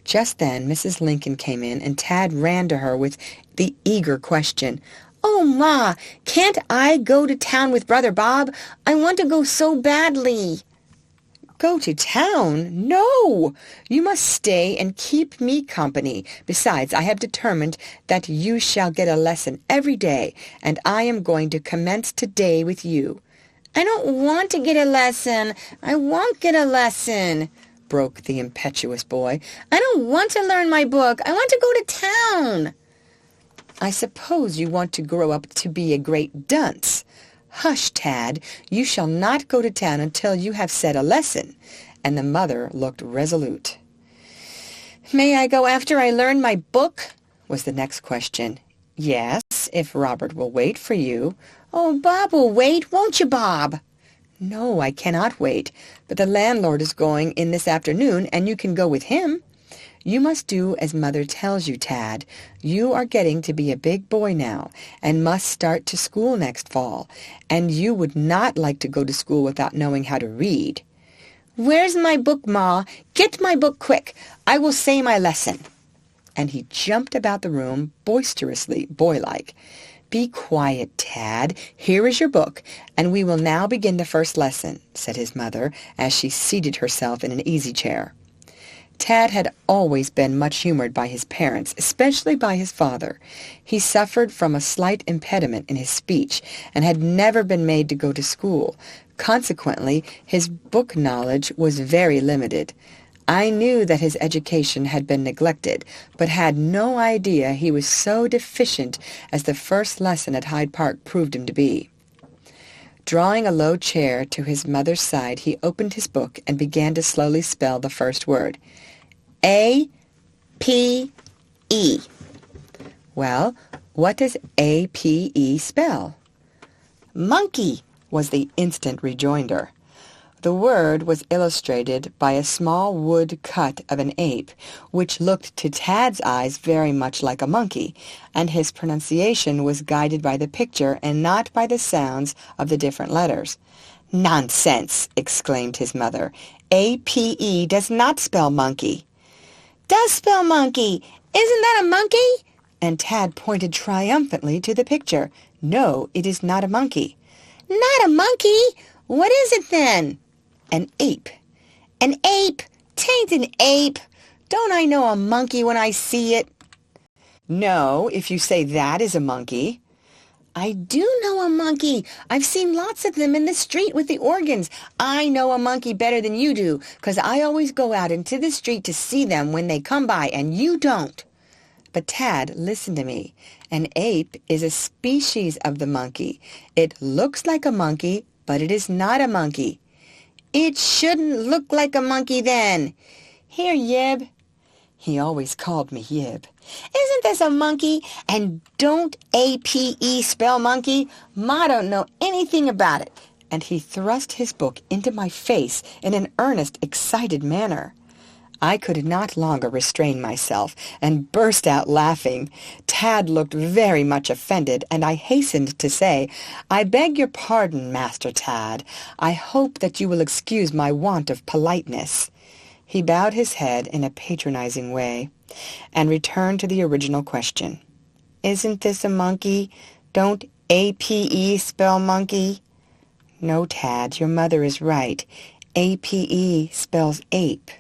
Speaker 1: Just then Mrs. Lincoln came in, and Tad ran to her with the eager question, "Oh, Ma, can't I go to town with Brother Bob? I want to go so badly." "Go to town? No! You must stay and keep me company. Besides, I have determined that you shall get a lesson every day, and I am going to commence today with you." "I don't want to get a lesson. I won't get a lesson," broke the impetuous boy. "I don't want to learn my book. I want to go to town." "I suppose you want to grow up to be a great dunce. Hush, Tad, you shall not go to town until you have said a lesson," and the mother looked resolute. "May I go after I learn my book?" was the next question. "Yes, if Robert will wait for you." "Oh, Bob will wait, won't you, Bob?" "No, I cannot wait, but the landlord is going in this afternoon, and you can go with him. You must do as Mother tells you, Tad. You are getting to be a big boy now, and must start to school next fall, and you would not like to go to school without knowing how to read." "Where's my book, Ma? Get my book quick. I will say my lesson." And he jumped about the room boisterously, boylike. "Be quiet, Tad. Here is your book, and we will now begin the first lesson," said his mother, as she seated herself in an easy chair. Tad had always been much humored by his parents, especially by his father. He suffered from a slight impediment in his speech, and had never been made to go to school. Consequently, his book knowledge was very limited. I knew that his education had been neglected, but had no idea he was so deficient as the first lesson at Hyde Park proved him to be. Drawing a low chair to his mother's side, he opened his book and began to slowly spell the first word. A-P-E. Well, what does A-P-E spell? Monkey, was the instant rejoinder. The word was illustrated by a small wood cut of an ape, which looked to Tad's eyes very much like a monkey, and his pronunciation was guided by the picture and not by the sounds of the different letters. "Nonsense!" exclaimed his mother. "A-P-E does not spell monkey." "Does spell monkey! Isn't that a monkey?" And Tad pointed triumphantly to the picture. "No, it is not a monkey." "Not a monkey? What is it then?" "An ape." "An ape? 'Tain't an ape. Don't I know a monkey when I see it?" "No, if you say that is a monkey." "I do know a monkey. I've seen lots of them in the street with the organs. I know a monkey better than you do, 'cause I always go out into the street to see them when they come by, and you don't." "But Tad, listen to me. An ape is a species of the monkey. It looks like a monkey, but it is not a monkey." "It shouldn't look like a monkey then. Here, Yib." He always called me Yib. "Isn't this a monkey? And don't A-P-E spell monkey? Ma don't know anything about it." And he thrust his book into my face in an earnest, excited manner. I could not longer restrain myself, and burst out laughing. Tad looked very much offended, and I hastened to say, "I beg your pardon, Master Tad. I hope that you will excuse my want of politeness." He bowed his head in a patronizing way, and returned to the original question. "Isn't this a monkey? Don't A-P-E spell monkey?" "No, Tad, your mother is right. A-P-E spells ape."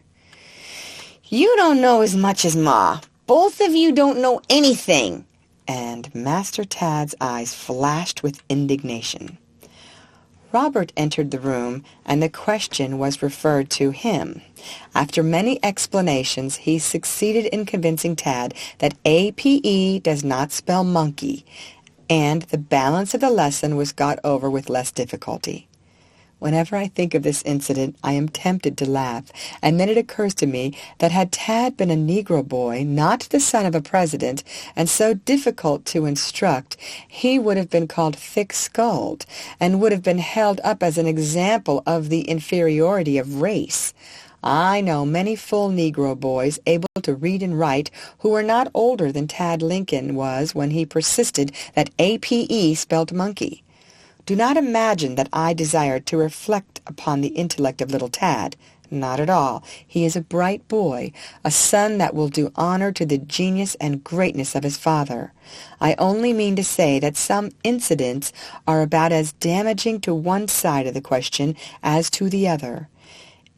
Speaker 1: "You don't know as much as Ma. Both of you don't know anything." And Master Tad's eyes flashed with indignation. Robert entered the room, and the question was referred to him. After many explanations, he succeeded in convincing Tad that A-P-E does not spell monkey, and the balance of the lesson was got over with less difficulty. Whenever I think of this incident, I am tempted to laugh, and then it occurs to me that had Tad been a Negro boy, not the son of a president, and so difficult to instruct, he would have been called thick-skulled, and would have been held up as an example of the inferiority of race. I know many full Negro boys able to read and write who were not older than Tad Lincoln was when he persisted that A-P-E spelled monkey. Do not imagine that I desired to reflect upon the intellect of little Tad. Not at all. He is a bright boy, a son that will do honor to the genius and greatness of his father. I only mean to say that some incidents are about as damaging to one side of the question as to the other.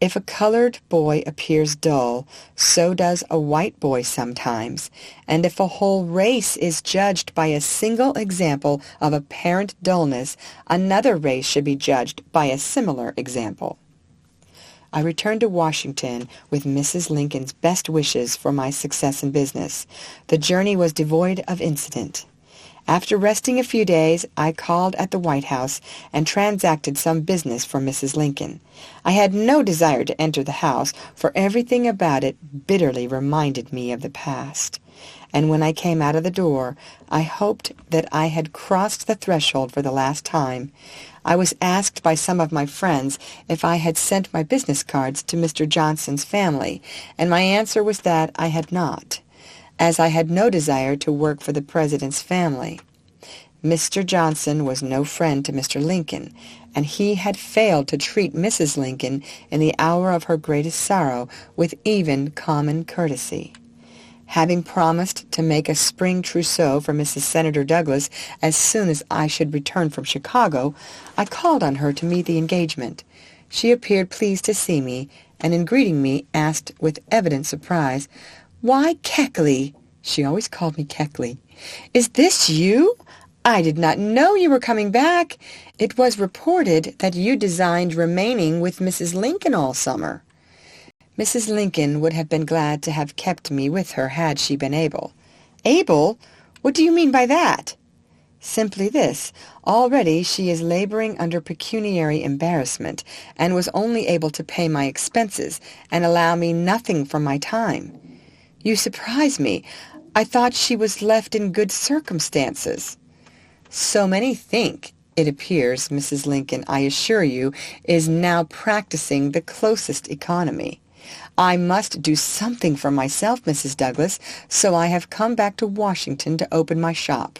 Speaker 1: If a colored boy appears dull, so does a white boy sometimes, and if a whole race is judged by a single example of apparent dullness, another race should be judged by a similar example. I returned to Washington with Mrs. Lincoln's best wishes for my success in business. The journey was devoid of incident. After resting a few days, I called at the White House and transacted some business for Mrs. Lincoln. I had no desire to enter the house, for everything about it bitterly reminded me of the past. And when I came out of the door, I hoped that I had crossed the threshold for the last time. I was asked by some of my friends if I had sent my business cards to Mr. Johnson's family, and my answer was that I had not, as I had no desire to work for the President's family. Mr. Johnson was no friend to Mr. Lincoln, and he had failed to treat Mrs. Lincoln in the hour of her greatest sorrow with even common courtesy. Having promised to make a spring trousseau for Mrs. Senator Douglas as soon as I should return from Chicago, I called on her to meet the engagement. She appeared pleased to see me, and in greeting me asked with evident surprise, "Why, Keckley," she always called me Keckley, "is this you? I did not know you were coming back. It was reported that you designed remaining with Mrs. Lincoln all summer. Mrs. Lincoln would have been glad to have kept me with her had she been able. Able? What do you mean by that? Simply this. Already she is laboring under pecuniary embarrassment, and was only able to pay my expenses and allow me nothing for my time. You surprise me. I thought she was left in good circumstances. So many think. It appears Mrs. Lincoln, I assure you, is now practicing the closest economy. I must do something for myself, Mrs. Douglas, so I have come back to Washington to open my shop.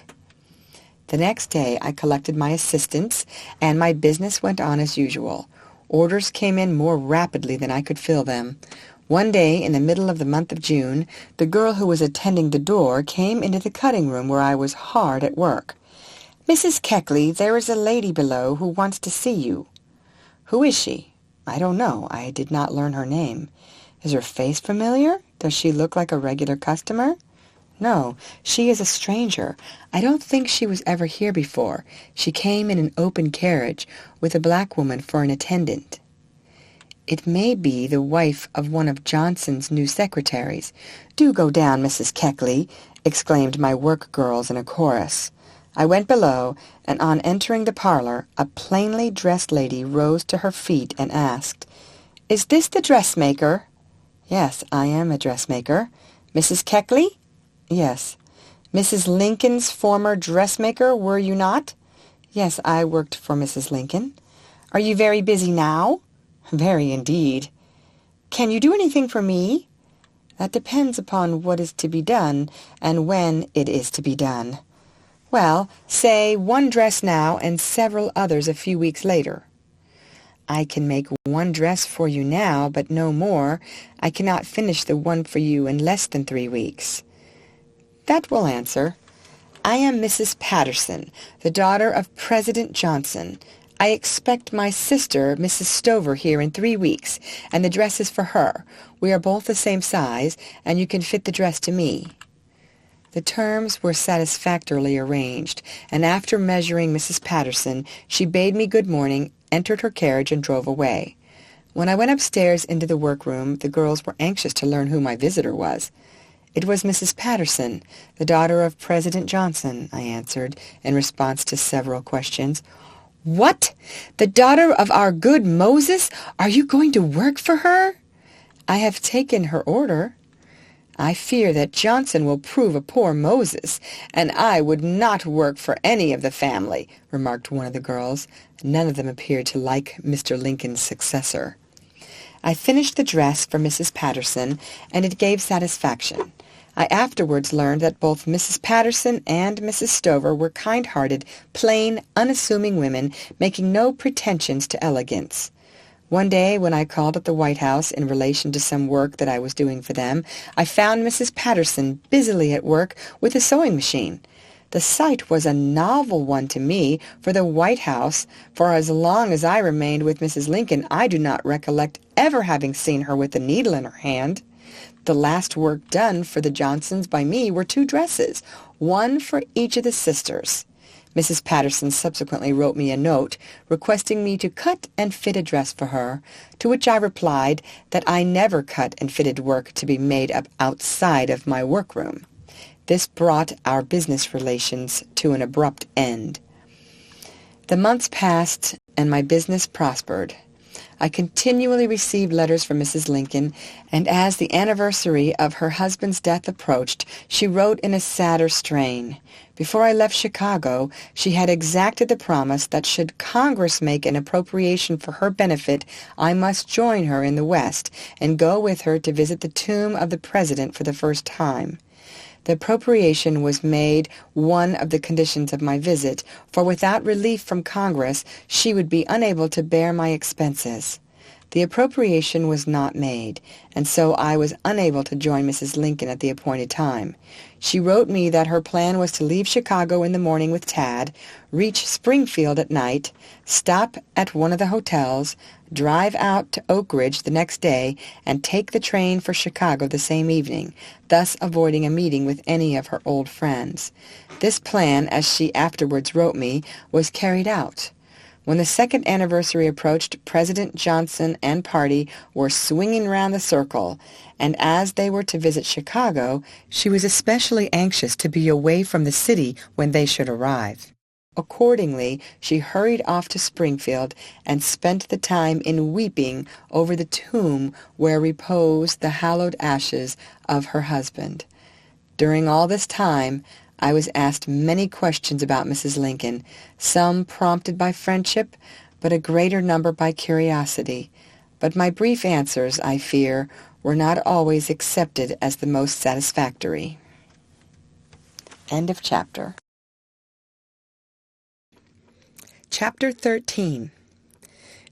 Speaker 1: The next day I collected my assistants, and my business went on as usual. Orders came in more rapidly than I could fill them. One day, in the middle of the month of June, the girl who was attending the door came into the cutting room where I was hard at work. "Mrs. Keckley, there is a lady below who wants to see you." "Who is she?" "I don't know. I did not learn her name." "Is her face familiar? Does she look like a regular customer?" "No, she is a stranger. I don't think she was ever here before. She came in an open carriage, with a black woman for an attendant." "It may be the wife of one of Johnson's new secretaries. Do go down, Mrs. Keckley," exclaimed my work girls in a chorus. I went below, and on entering the parlor, a plainly dressed lady rose to her feet and asked, "Is this the dressmaker?" "Yes, I am a dressmaker." "Mrs. Keckley?" "Yes." "Mrs. Lincoln's former dressmaker, were you not?" "Yes, I worked for Mrs. Lincoln." "Are you very busy now?" "Very indeed." "Can you do anything for me?" "That depends upon what is to be done, and when it is to be done." "Well, say one dress now and several others a few weeks later." "I can make one dress for you now, but no more. I cannot finish the one for you in less than 3 weeks." "That will answer. I am Mrs. Patterson, the daughter of President Johnson. I expect my sister, Mrs. Stover, here in 3 weeks, and the dress is for her. We are both the same size, and you can fit the dress to me." The terms were satisfactorily arranged, and after measuring Mrs. Patterson, she bade me good morning, entered her carriage, and drove away. When I went upstairs into the workroom, the girls were anxious to learn who my visitor was. "It was Mrs. Patterson, the daughter of President Johnson," I answered, in response to several questions. "What? The daughter of our good Moses? Are you going to work for her?" "I have taken her order." "I fear that Johnson will prove a poor Moses, and I would not work for any of the family," remarked one of the girls. None of them appeared to like Mr. Lincoln's successor. I finished the dress for Mrs. Patterson, and it gave satisfaction. I afterwards learned that both Mrs. Patterson and Mrs. Stover were kind-hearted, plain, unassuming women, making no pretensions to elegance. One day, when I called at the White House in relation to some work that I was doing for them, I found Mrs. Patterson busily at work with a sewing machine. The sight was a novel one to me, for the White House, for as long as I remained with Mrs. Lincoln, I do not recollect ever having seen her with a needle in her hand. The last work done for the Johnsons by me were 2 dresses, one for each of the sisters. Mrs. Patterson subsequently wrote me a note requesting me to cut and fit a dress for her, to which I replied that I never cut and fitted work to be made up outside of my workroom. This brought our business relations to an abrupt end. The months passed, and my business prospered. I continually received letters from Mrs. Lincoln, and as the anniversary of her husband's death approached, she wrote in a sadder strain. Before I left Chicago, she had exacted the promise that should Congress make an appropriation for her benefit, I must join her in the West and go with her to visit the tomb of the President for the first time. The appropriation was made one of the conditions of my visit, for without relief from Congress she would be unable to bear my expenses. The appropriation was not made, and so I was unable to join Mrs. Lincoln at the appointed time. She wrote me that her plan was to leave Chicago in the morning with Tad, reach Springfield at night, stop at one of the hotels, drive out to Oak Ridge the next day, and take the train for Chicago the same evening, thus avoiding a meeting with any of her old friends. This plan, as she afterwards wrote me, was carried out. When the second anniversary approached, President Johnson and party were swinging round the circle, and as they were to visit Chicago, she was especially anxious to be away from the city when they should arrive. Accordingly, she hurried off to Springfield and spent the time in weeping over the tomb where reposed the hallowed ashes of her husband. During all this time, I was asked many questions about Mrs. Lincoln, some prompted by friendship, but a greater number by curiosity. But my brief answers, I fear, were not always accepted as the most satisfactory. End of chapter. Chapter 13.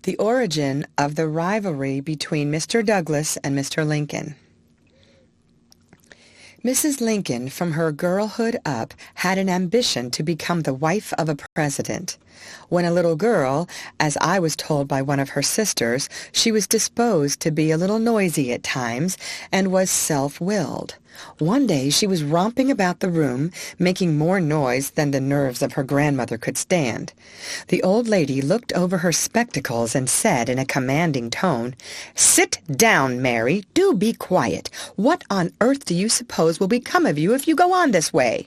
Speaker 1: The origin of the rivalry between Mr. Douglas and Mr. Lincoln. Mrs. Lincoln, from her girlhood up, had an ambition to become the wife of a president. When a little girl, as I was told by one of her sisters, she was disposed to be a little noisy at times and was self-willed. One day she was romping about the room, making more noise than the nerves of her grandmother could stand. The old lady looked over her spectacles and said in a commanding tone, "Sit down, Mary. Do be quiet. What on earth do you suppose will become of you if you go on this way?"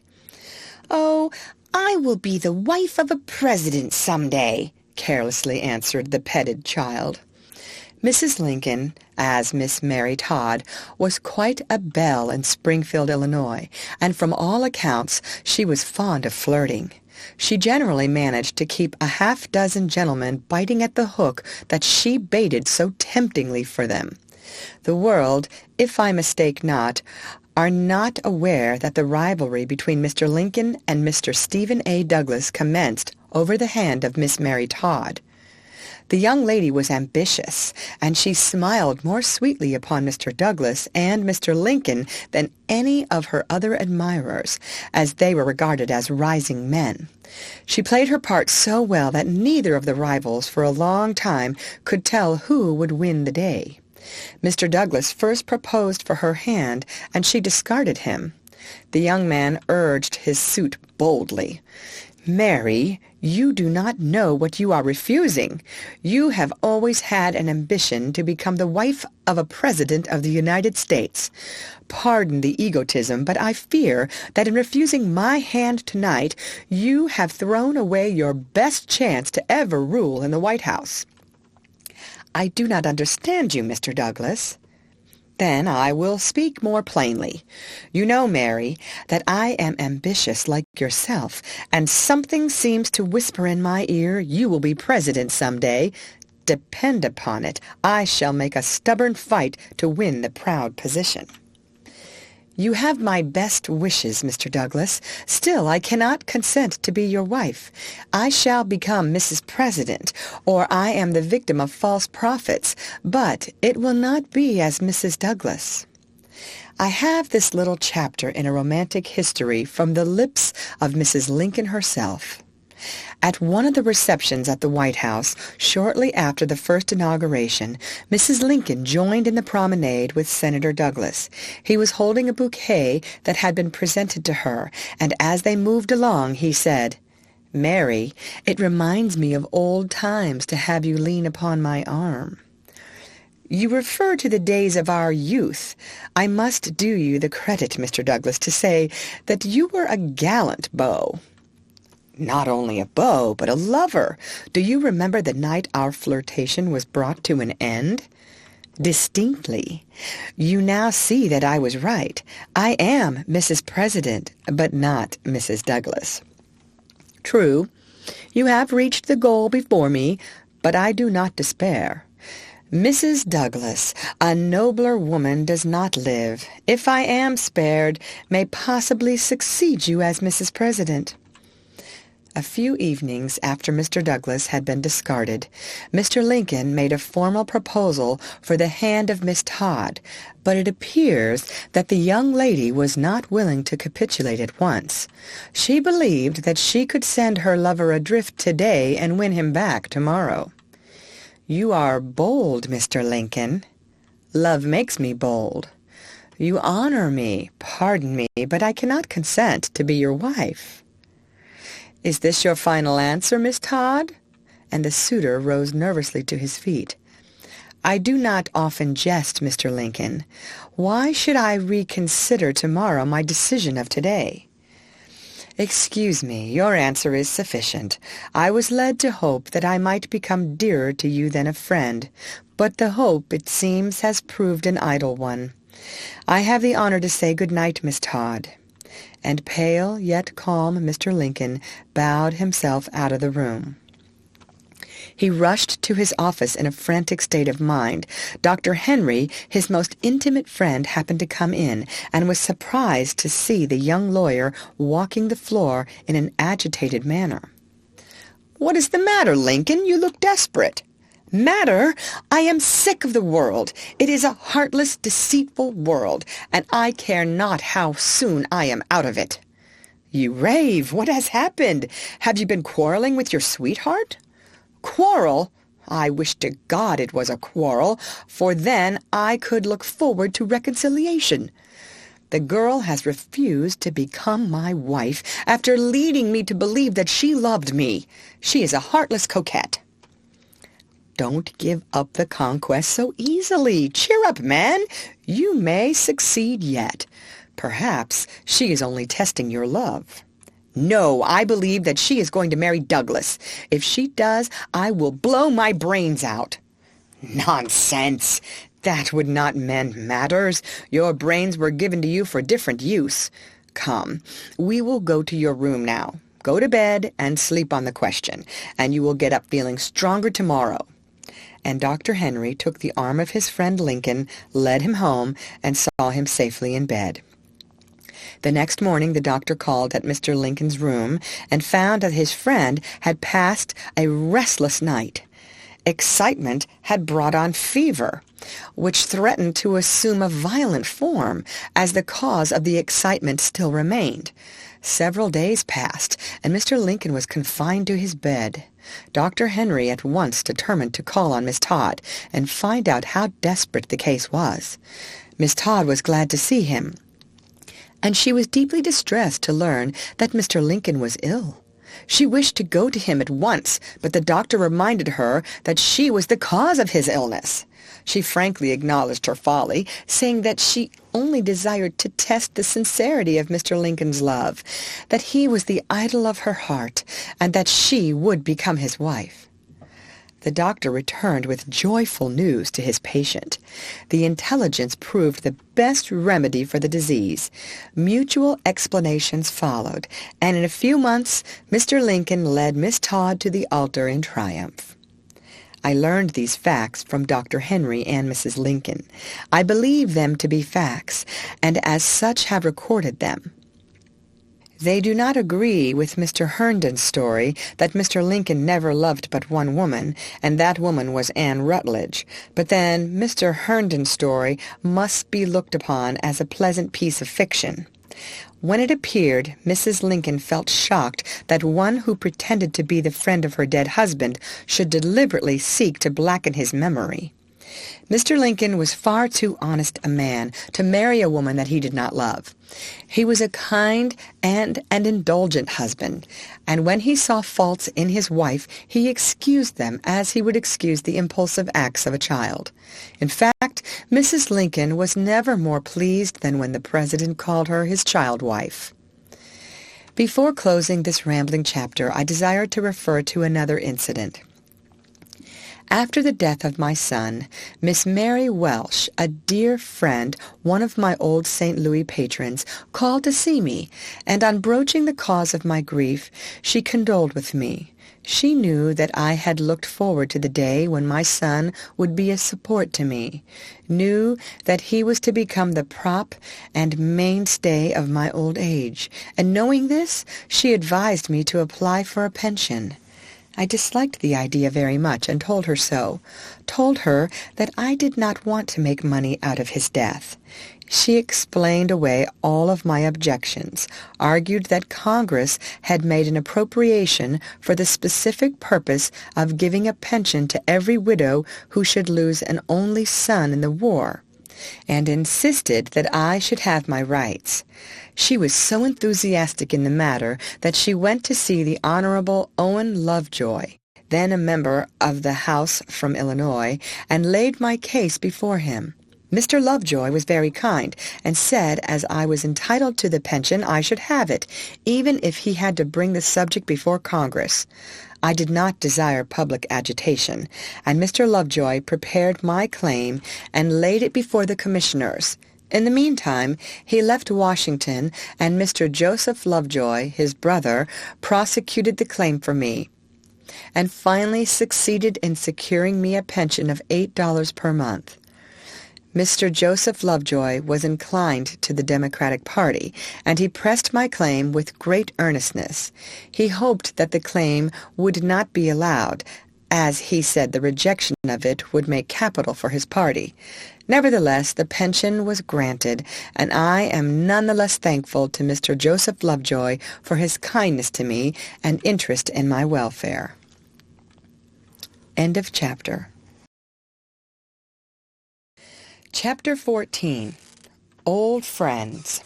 Speaker 1: "Oh, I will be the wife of a president some day," carelessly answered the petted child. Mrs. Lincoln, as Miss Mary Todd, was quite a belle in Springfield, Illinois, and from all accounts she was fond of flirting. She generally managed to keep a half-dozen gentlemen biting at the hook that she baited so temptingly for them. The world, if I mistake not, are not aware that the rivalry between Mr. Lincoln and Mr. Stephen A. Douglas commenced over the hand of Miss Mary Todd. The young lady was ambitious, and she smiled more sweetly upon Mr. Douglas and Mr. Lincoln than any of her other admirers, as they were regarded as rising men. She played her part so well that neither of the rivals for a long time could tell who would win the day. Mr. Douglas first proposed for her hand, and she discarded him. The young man urged his suit boldly. "Mary, you do not know what you are refusing. You have always had an ambition to become the wife of a president of the United States. Pardon the egotism, but I fear that in refusing my hand tonight, you have thrown away your best chance to ever rule in the White House." "I do not understand you, Mr. Douglas." "Then I will speak more plainly. You know, Mary, that I am ambitious like yourself, and something seems to whisper in my ear you will be president some day. Depend upon it, I shall make a stubborn fight to win the proud position." "You have my best wishes, Mr. Douglas. Still, I cannot consent to be your wife. I shall become Mrs. President, or I am the victim of false prophets, but it will not be as Mrs. Douglas." I have this little chapter in a romantic history from the lips of Mrs. Lincoln herself. At one of the receptions at the White House, shortly after the first inauguration, Mrs. Lincoln joined in the promenade with Senator Douglas. He was holding a bouquet that had been presented to her, and as they moved along, he said, "Mary, it reminds me of old times to have you lean upon my arm." "You refer to the days of our youth. I must do you the credit, Mr. Douglas, to say that you were a gallant beau." "Not only a beau, but a lover. Do you remember the night our flirtation was brought to an end?" "Distinctly. You now see that I was right. I am Mrs. President, but not Mrs. Douglas." "True. You have reached the goal before me, but I do not despair. Mrs. Douglas, a nobler woman does not live. If I am spared, may possibly succeed you as Mrs. President." A few evenings after Mr. Douglas had been discarded, Mr. Lincoln made a formal proposal for the hand of Miss Todd, but it appears that the young lady was not willing to capitulate at once. She believed that she could send her lover adrift today and win him back tomorrow. "You are bold, Mr. Lincoln." "Love makes me bold." "You honor me. Pardon me, but I cannot consent to be your wife." "Is this your final answer, Miss Todd?" And the suitor rose nervously to his feet. "I do not often jest, Mr. Lincoln. Why should I reconsider tomorrow my decision of today?" "Excuse me, your answer is sufficient. I was led to hope that I might become dearer to you than a friend, but the hope, it seems, has proved an idle one. I have the honor to say good night, Miss Todd." And pale yet calm Mr. Lincoln bowed himself out of the room. He rushed to his office in a frantic state of mind. Dr. Henry, his most intimate friend, happened to come in, and was surprised to see the young lawyer walking the floor in an agitated manner. "What is the matter, Lincoln? You look desperate." "Matter? I am sick of the world. It is a heartless, deceitful world, and I care not how soon I am out of it." "You rave. What has happened? Have you been quarreling with your sweetheart?" "Quarrel? I wish to God it was a quarrel, for then I could look forward to reconciliation. The girl has refused to become my wife after leading me to believe that she loved me. She is a heartless coquette." "Don't give up the conquest so easily. Cheer up, man. You may succeed yet. Perhaps she is only testing your love." "No, I believe that she is going to marry Douglas. If she does, I will blow my brains out." "Nonsense! That would not mend matters. Your brains were given to you for different use. Come, we will go to your room now. Go to bed and sleep on the question, and you will get up feeling stronger tomorrow." And Dr. Henry took the arm of his friend Lincoln, led him home, and saw him safely in bed. The next morning the doctor called at Mr. Lincoln's room and found that his friend had passed a restless night. Excitement had brought on fever, which threatened to assume a violent form, as the cause of the excitement still remained. Several days passed, and Mr. Lincoln was confined to his bed. Dr. Henry at once determined to call on Miss Todd and find out how desperate the case was. Miss Todd was glad to see him, and she was deeply distressed to learn that Mr. Lincoln was ill. She wished to go to him at once, but the doctor reminded her that she was the cause of his illness. She frankly acknowledged her folly, saying that she only desired to test the sincerity of Mr. Lincoln's love, that he was the idol of her heart, and that she would become his wife. The doctor returned with joyful news to his patient. The intelligence proved the best remedy for the disease. Mutual explanations followed, and in a few months Mr. Lincoln led Miss Todd to the altar in triumph. I learned these facts from Dr. Henry and Mrs. Lincoln. I believe them to be facts, and as such have recorded them. They do not agree with Mr. Herndon's story that Mr. Lincoln never loved but one woman, and that woman was Anne Rutledge. But then Mr. Herndon's story must be looked upon as a pleasant piece of fiction. When it appeared, Mrs. Lincoln felt shocked that one who pretended to be the friend of her dead husband should deliberately seek to blacken his memory. Mr. Lincoln was far too honest a man to marry a woman that he did not love. He was a kind and an indulgent husband, and when he saw faults in his wife, he excused them as he would excuse the impulsive acts of a child. In fact, Mrs. Lincoln was never more pleased than when the President called her his child wife. Before closing this rambling chapter, I desire to refer to another incident. After the death of my son, Miss Mary Welsh, a dear friend, one of my old St. Louis patrons, called to see me, and on broaching the cause of my grief, she condoled with me. She knew that I had looked forward to the day when my son would be a support to me, knew that he was to become the prop and mainstay of my old age, and knowing this, she advised me to apply for a pension. I disliked the idea very much and told her so, told her that I did not want to make money out of his death. She explained away all of my objections, argued that Congress had made an appropriation for the specific purpose of giving a pension to every widow who should lose an only son in the war, and insisted that I should have my rights. She was so enthusiastic in the matter that she went to see the Honorable Owen Lovejoy, then a member of the House from Illinois, and laid my case before him. Mr. Lovejoy was very kind, and said as I was entitled to the pension I should have it, even if he had to bring the subject before Congress. I did not desire public agitation, and Mr. Lovejoy prepared my claim and laid it before the commissioners. In the meantime, he left Washington, and Mr. Joseph Lovejoy, his brother, prosecuted the claim for me, and finally succeeded in securing me a pension of $8 per month. Mr. Joseph Lovejoy was inclined to the Democratic Party, and he pressed my claim with great earnestness. He hoped that the claim would not be allowed, as he said the rejection of it would make capital for his party. Nevertheless, the pension was granted, and I am none the less thankful to Mr. Joseph Lovejoy for his kindness to me and interest in my welfare. End of chapter. Chapter 14. Old Friends.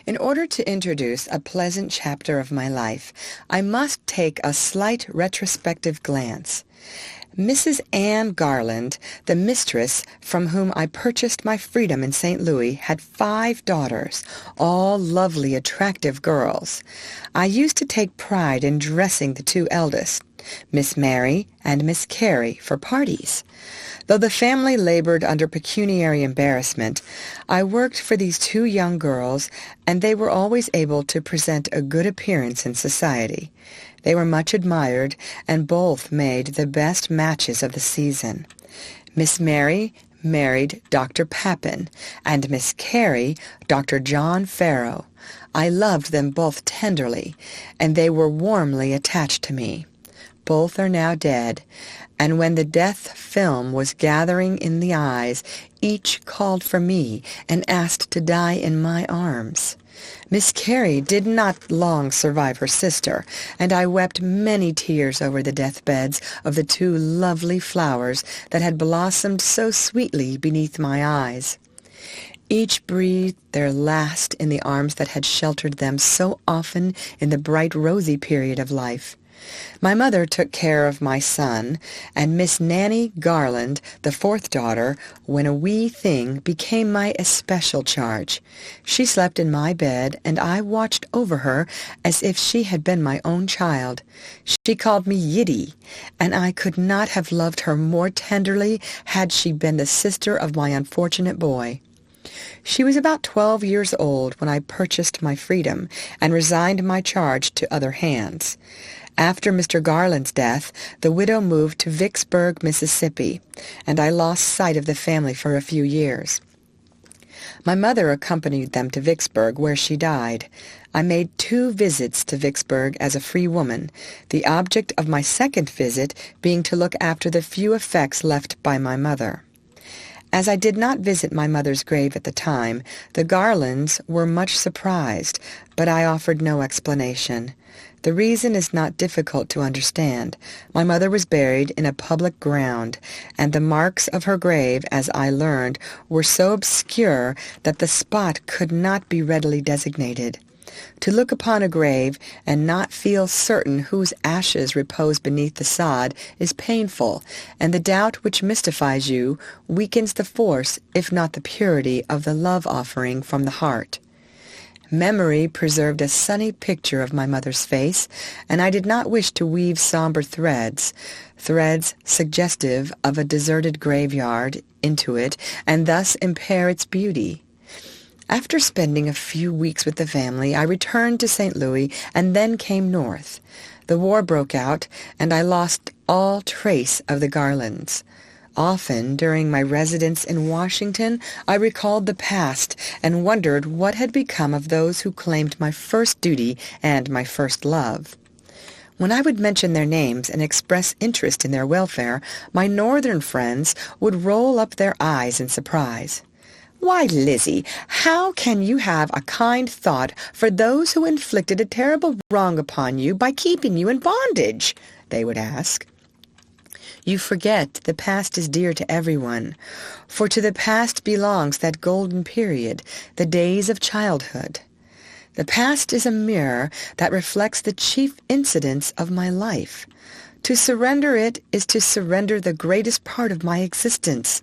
Speaker 1: In order to introduce a pleasant chapter of my life, I must take a slight retrospective glance. Mrs. Anne Garland, the mistress from whom I purchased my freedom in St. Louis, had 5 daughters, all lovely, attractive girls. I used to take pride in dressing the 2 eldest, Miss Mary and Miss Carrie, for parties. Though the family labored under pecuniary embarrassment, I worked for these 2 young girls, and they were always able to present a good appearance in society. They were much admired, and both made the best matches of the season. Miss Mary married Dr. Papin, and Miss Carrie Dr. John Farrow. I loved them both tenderly, and they were warmly attached to me. Both are now dead, and when the death film was gathering in the eyes, each called for me and asked to die in my arms. Miss Carrie did not long survive her sister, and I wept many tears over the deathbeds of the 2 lovely flowers that had blossomed so sweetly beneath my eyes. Each breathed their last in the arms that had sheltered them so often in the bright rosy period of life. My mother took care of my son, and Miss Nanny Garland, the 4th daughter, when a wee thing, became my especial charge. She slept in my bed, and I watched over her as if she had been my own child. She called me Yiddy, and I could not have loved her more tenderly had she been the sister of my unfortunate boy. She was about 12 years old when I purchased my freedom and resigned my charge to other hands. After Mr. Garland's death, the widow moved to Vicksburg, Mississippi, and I lost sight of the family for a few years. My mother accompanied them to Vicksburg, where she died. I made 2 visits to Vicksburg as a free woman, the object of my second visit being to look after the few effects left by my mother. As I did not visit my mother's grave at the time, the Garlands were much surprised, but I offered no explanation. The reason is not difficult to understand. My mother was buried in a public ground, and the marks of her grave, as I learned, were so obscure that the spot could not be readily designated. To look upon a grave and not feel certain whose ashes repose beneath the sod is painful, and the doubt which mystifies you weakens the force, if not the purity, of the love offering from the heart. Memory preserved a sunny picture of my mother's face, and I did not wish to weave somber threads suggestive of a deserted graveyard, into it, and thus impair its beauty. After spending a few weeks with the family, I returned to St. Louis and then came north. The war broke out, and I lost all trace of the garlands. Often, during my residence in Washington, I recalled the past and wondered what had become of those who claimed my first duty and my first love. When I would mention their names and express interest in their welfare, my northern friends would roll up their eyes in surprise. "Why, Lizzie, how can you have a kind thought for those who inflicted a terrible wrong upon you by keeping you in bondage?" they would ask. "You forget the past is dear to everyone, for to the past belongs that golden period, the days of childhood. The past is a mirror that reflects the chief incidents of my life. To surrender it is to surrender the greatest part of my existence,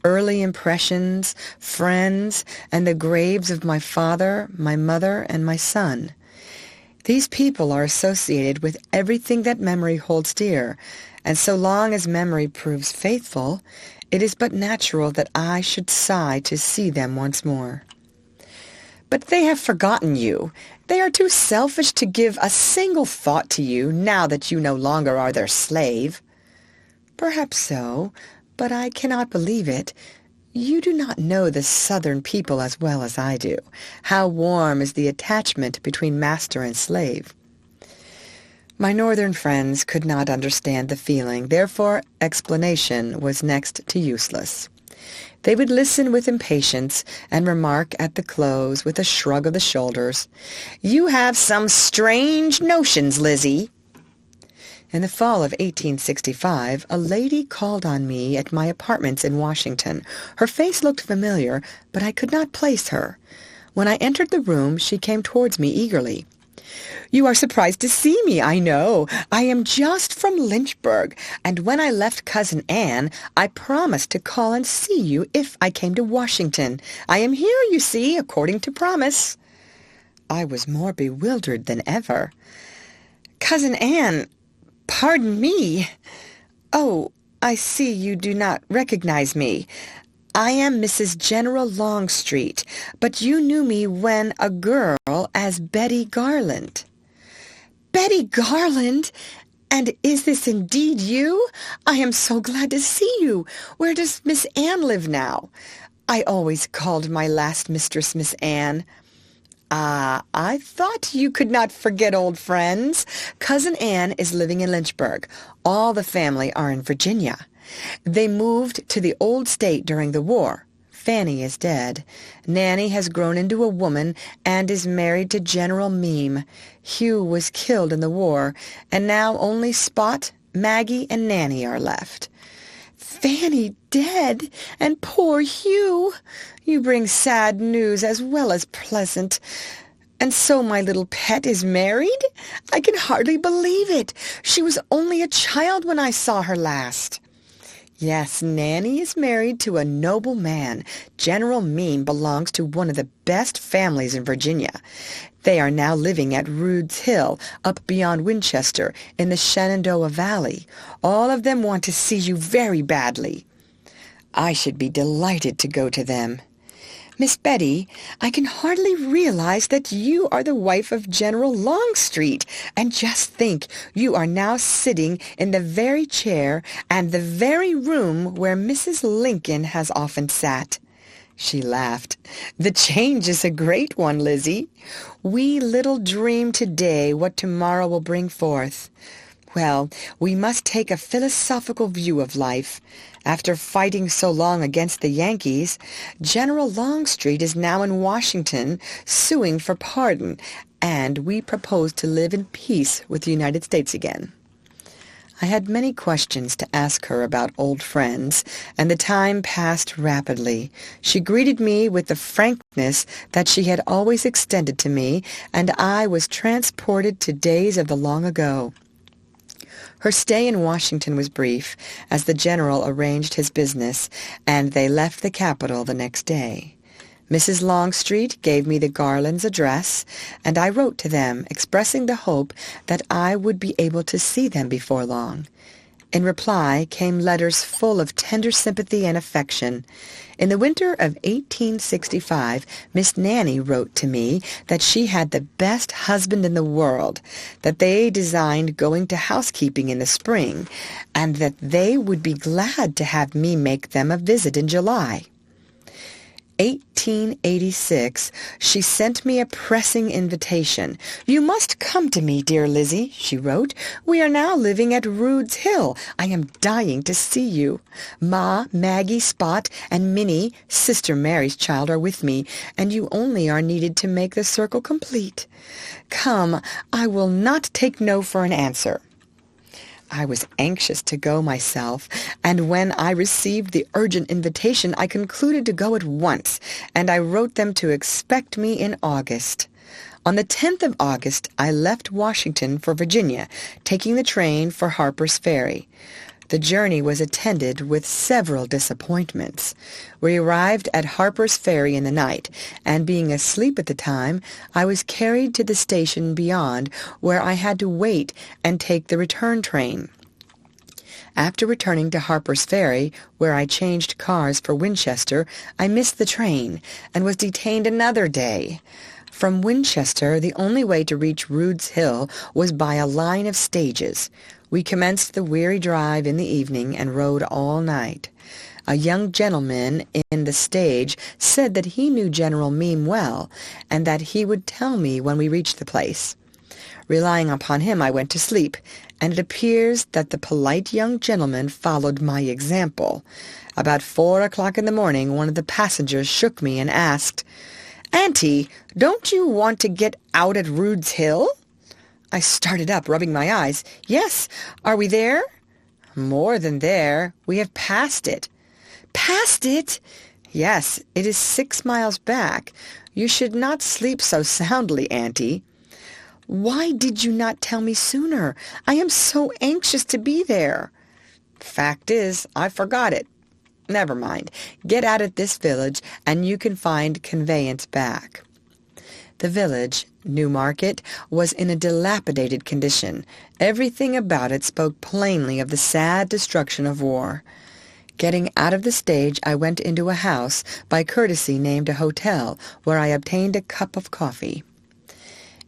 Speaker 1: early impressions, friends, and the graves of my father, my mother, and my son. These people are associated with everything that memory holds dear, and so long as memory proves faithful, it is but natural that I should sigh to see them once more." "But they have forgotten you. They are too selfish to give a single thought to you now that you no longer are their slave." "Perhaps so, but I cannot believe it. You do not know the Southern people as well as I do. How warm is the attachment between master and slave." My northern friends could not understand the feeling, therefore explanation was next to useless. They would listen with impatience and remark at the close with a shrug of the shoulders, "You have some strange notions, Lizzie." In the fall of 1865, a lady called on me at my apartments in Washington. Her face looked familiar, but I could not place her. When I entered the room, she came towards me eagerly. "You are surprised to see me, I know. I am just from Lynchburg, and when I left Cousin Anne, I promised to call and see you if I came to Washington. I am here, you see, according to promise." I was more bewildered than ever. "Cousin Anne, pardon me. Oh, I see you do not recognize me. I am Mrs. General Longstreet, but you knew me when a girl as Betty Garland." "Betty Garland? And is this indeed you? I am so glad to see you. Where does Miss Anne live now? I always called my last mistress Miss Anne." "Ah, I thought you could not forget old friends. Cousin Anne is living in Lynchburg. All the family are in Virginia. They moved to the old state during the war. Fanny is dead. Nanny has grown into a woman and is married to General Meem. Hugh was killed in the war, and now only Spot, Maggie, and Nanny are left." "Fanny dead, and poor Hugh! You bring sad news as well as pleasant. And so my little pet is married? I can hardly believe it. She was only a child when I saw her last." "Yes, Nanny is married to a noble man. General Meem belongs to one of the best families in Virginia. They are now living at Rude's Hill, up beyond Winchester, in the Shenandoah Valley. All of them want to see you very badly." "I should be delighted to go to them." "Miss Betty, I can hardly realize that you are the wife of General Longstreet. And just think, you are now sitting in the very chair and the very room where Mrs. Lincoln has often sat." She laughed. "The change is a great one, Lizzie. We little dream today what tomorrow will bring forth. Well, we must take a philosophical view of life. After fighting so long against the Yankees, General Longstreet is now in Washington suing for pardon, and we propose to live in peace with the United States again." I had many questions to ask her about old friends, and the time passed rapidly. She greeted me with the frankness that she had always extended to me, and I was transported to days of the long ago. Her stay in Washington was brief, as the general arranged his business, and they left the capital the next day. Mrs. Longstreet gave me the Garlands' address, and I wrote to them, expressing the hope that I would be able to see them before long. In reply came letters full of tender sympathy and affection. In the winter of 1865, Miss Nanny wrote to me that she had the best husband in the world, that they designed going to housekeeping in the spring, and that they would be glad to have me make them a visit in July. 1886, she sent me a pressing invitation. "You must come to me, dear Lizzie," she wrote. "We are now living at Rude's Hill. I am dying to see you. Ma, Maggie, Spot, and Minnie, Sister Mary's child, are with me, and you only are needed to make the circle complete. Come, I will not take no for an answer." I was anxious to go myself, and when I received the urgent invitation, I concluded to go at once, and I wrote them to expect me in August. On the 10th of August, I left Washington for Virginia, taking the train for Harper's Ferry. The journey was attended with several disappointments. We arrived at Harper's Ferry in the night, and being asleep at the time, I was carried to the station beyond, where I had to wait and take the return train. After returning to Harper's Ferry, where I changed cars for Winchester, I missed the train and was detained another day. From Winchester, the only way to reach Rude's Hill was by a line of stages. We commenced the weary drive in the evening and rode all night. A young gentleman in the stage said that he knew General Meem well, and that he would tell me when we reached the place. Relying upon him, I went to sleep, and it appears that the polite young gentleman followed my example. About 4 o'clock in the morning, one of the passengers shook me and asked, "Auntie, don't you want to get out at Rude's Hill?" I started up, rubbing my eyes. "Yes. Are we there?" "More than there. We have passed it." "Passed it?" "Yes. It is 6 miles back. You should not sleep so soundly, Auntie." "Why did you not tell me sooner? I am so anxious to be there." "Fact is, I forgot it. Never mind. Get out at this village, and you can find conveyance back." The village, Newmarket, was in a dilapidated condition. Everything about it spoke plainly of the sad destruction of war. Getting out of the stage, I went into a house, by courtesy named a hotel, where I obtained a cup of coffee.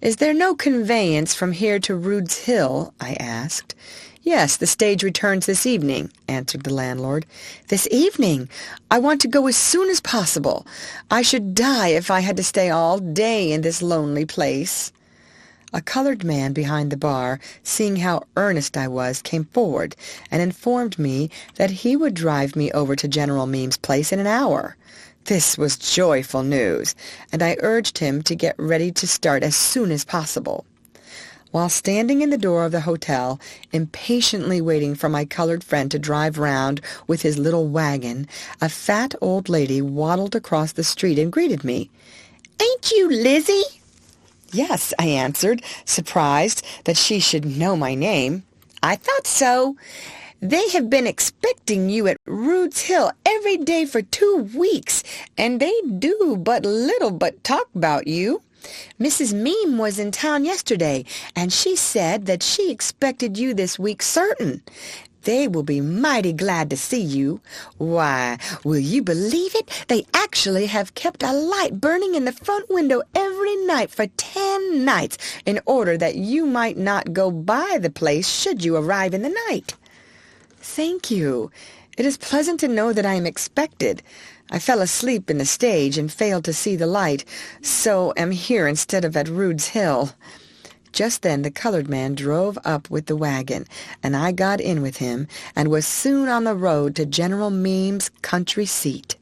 Speaker 1: "Is there no conveyance from here to Rude's Hill?" I asked. "Yes, the stage returns this evening," answered the landlord. "This evening? I want to go as soon as possible. I should die if I had to stay all day in this lonely place." A colored man behind the bar, seeing how earnest I was, came forward and informed me that he would drive me over to General Meem's place in an hour. This was joyful news, and I urged him to get ready to start as soon as possible. While standing in the door of the hotel, impatiently waiting for my colored friend to drive round with his little wagon, a fat old lady waddled across the street and greeted me. "Ain't you Lizzie?" "Yes," I answered, surprised that she should know my name. "I thought so. They have been expecting you at Rude's Hill every day for 2 weeks, and they do but little but talk about you. Mrs. Meem was in town yesterday, and she said that she expected you this week certain. They will be mighty glad to see you. Why, will you believe it? They actually have kept a light burning in the front window every night for 10 nights, in order that you might not go by the place should you arrive in the night." "Thank you. It is pleasant to know that I am expected. I fell asleep in the stage and failed to see the light, so am here instead of at Rude's Hill." Just then the colored man drove up with the wagon, and I got in with him, and was soon on the road to General Meem's country seat.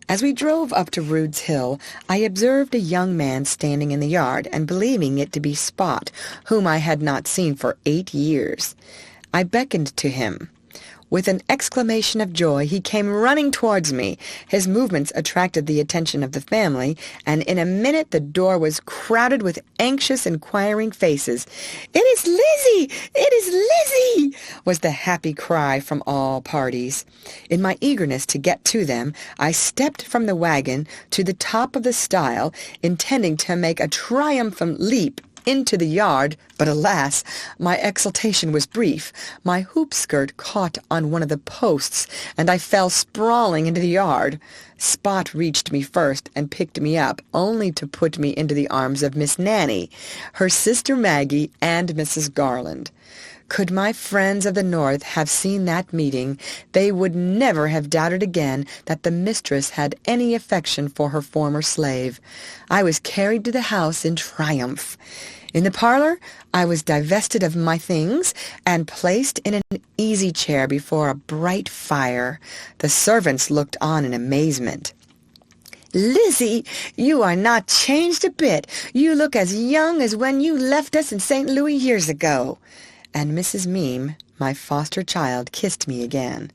Speaker 1: As we drove up to Rude's Hill, I observed a young man standing in the yard, and believing it to be Spot, whom I had not seen for 8 years. I beckoned to him. With an exclamation of joy, he came running towards me. His movements attracted the attention of the family, and in a minute the door was crowded with anxious, inquiring faces. "It is Lizzie! It is Lizzie!" was the happy cry from all parties. In my eagerness to get to them, I stepped from the wagon to the top of the stile, intending to make a triumphant leap into the yard, but alas, my exultation was brief. My hoop skirt caught on one of the posts, and I fell sprawling into the yard. Spot reached me first and picked me up, only to put me into the arms of Miss Nanny, her sister Maggie, and Mrs. Garland. Could my friends of the North have seen that meeting, they would never have doubted again that the mistress had any affection for her former slave. I was carried to the house in triumph. In the parlor, I was divested of my things and placed in an easy chair before a bright fire. The servants looked on in amazement. "Lizzie, you are not changed a bit. You look as young as when you left us in St. Louis years ago." And Mrs. Meme, my foster child, kissed me again.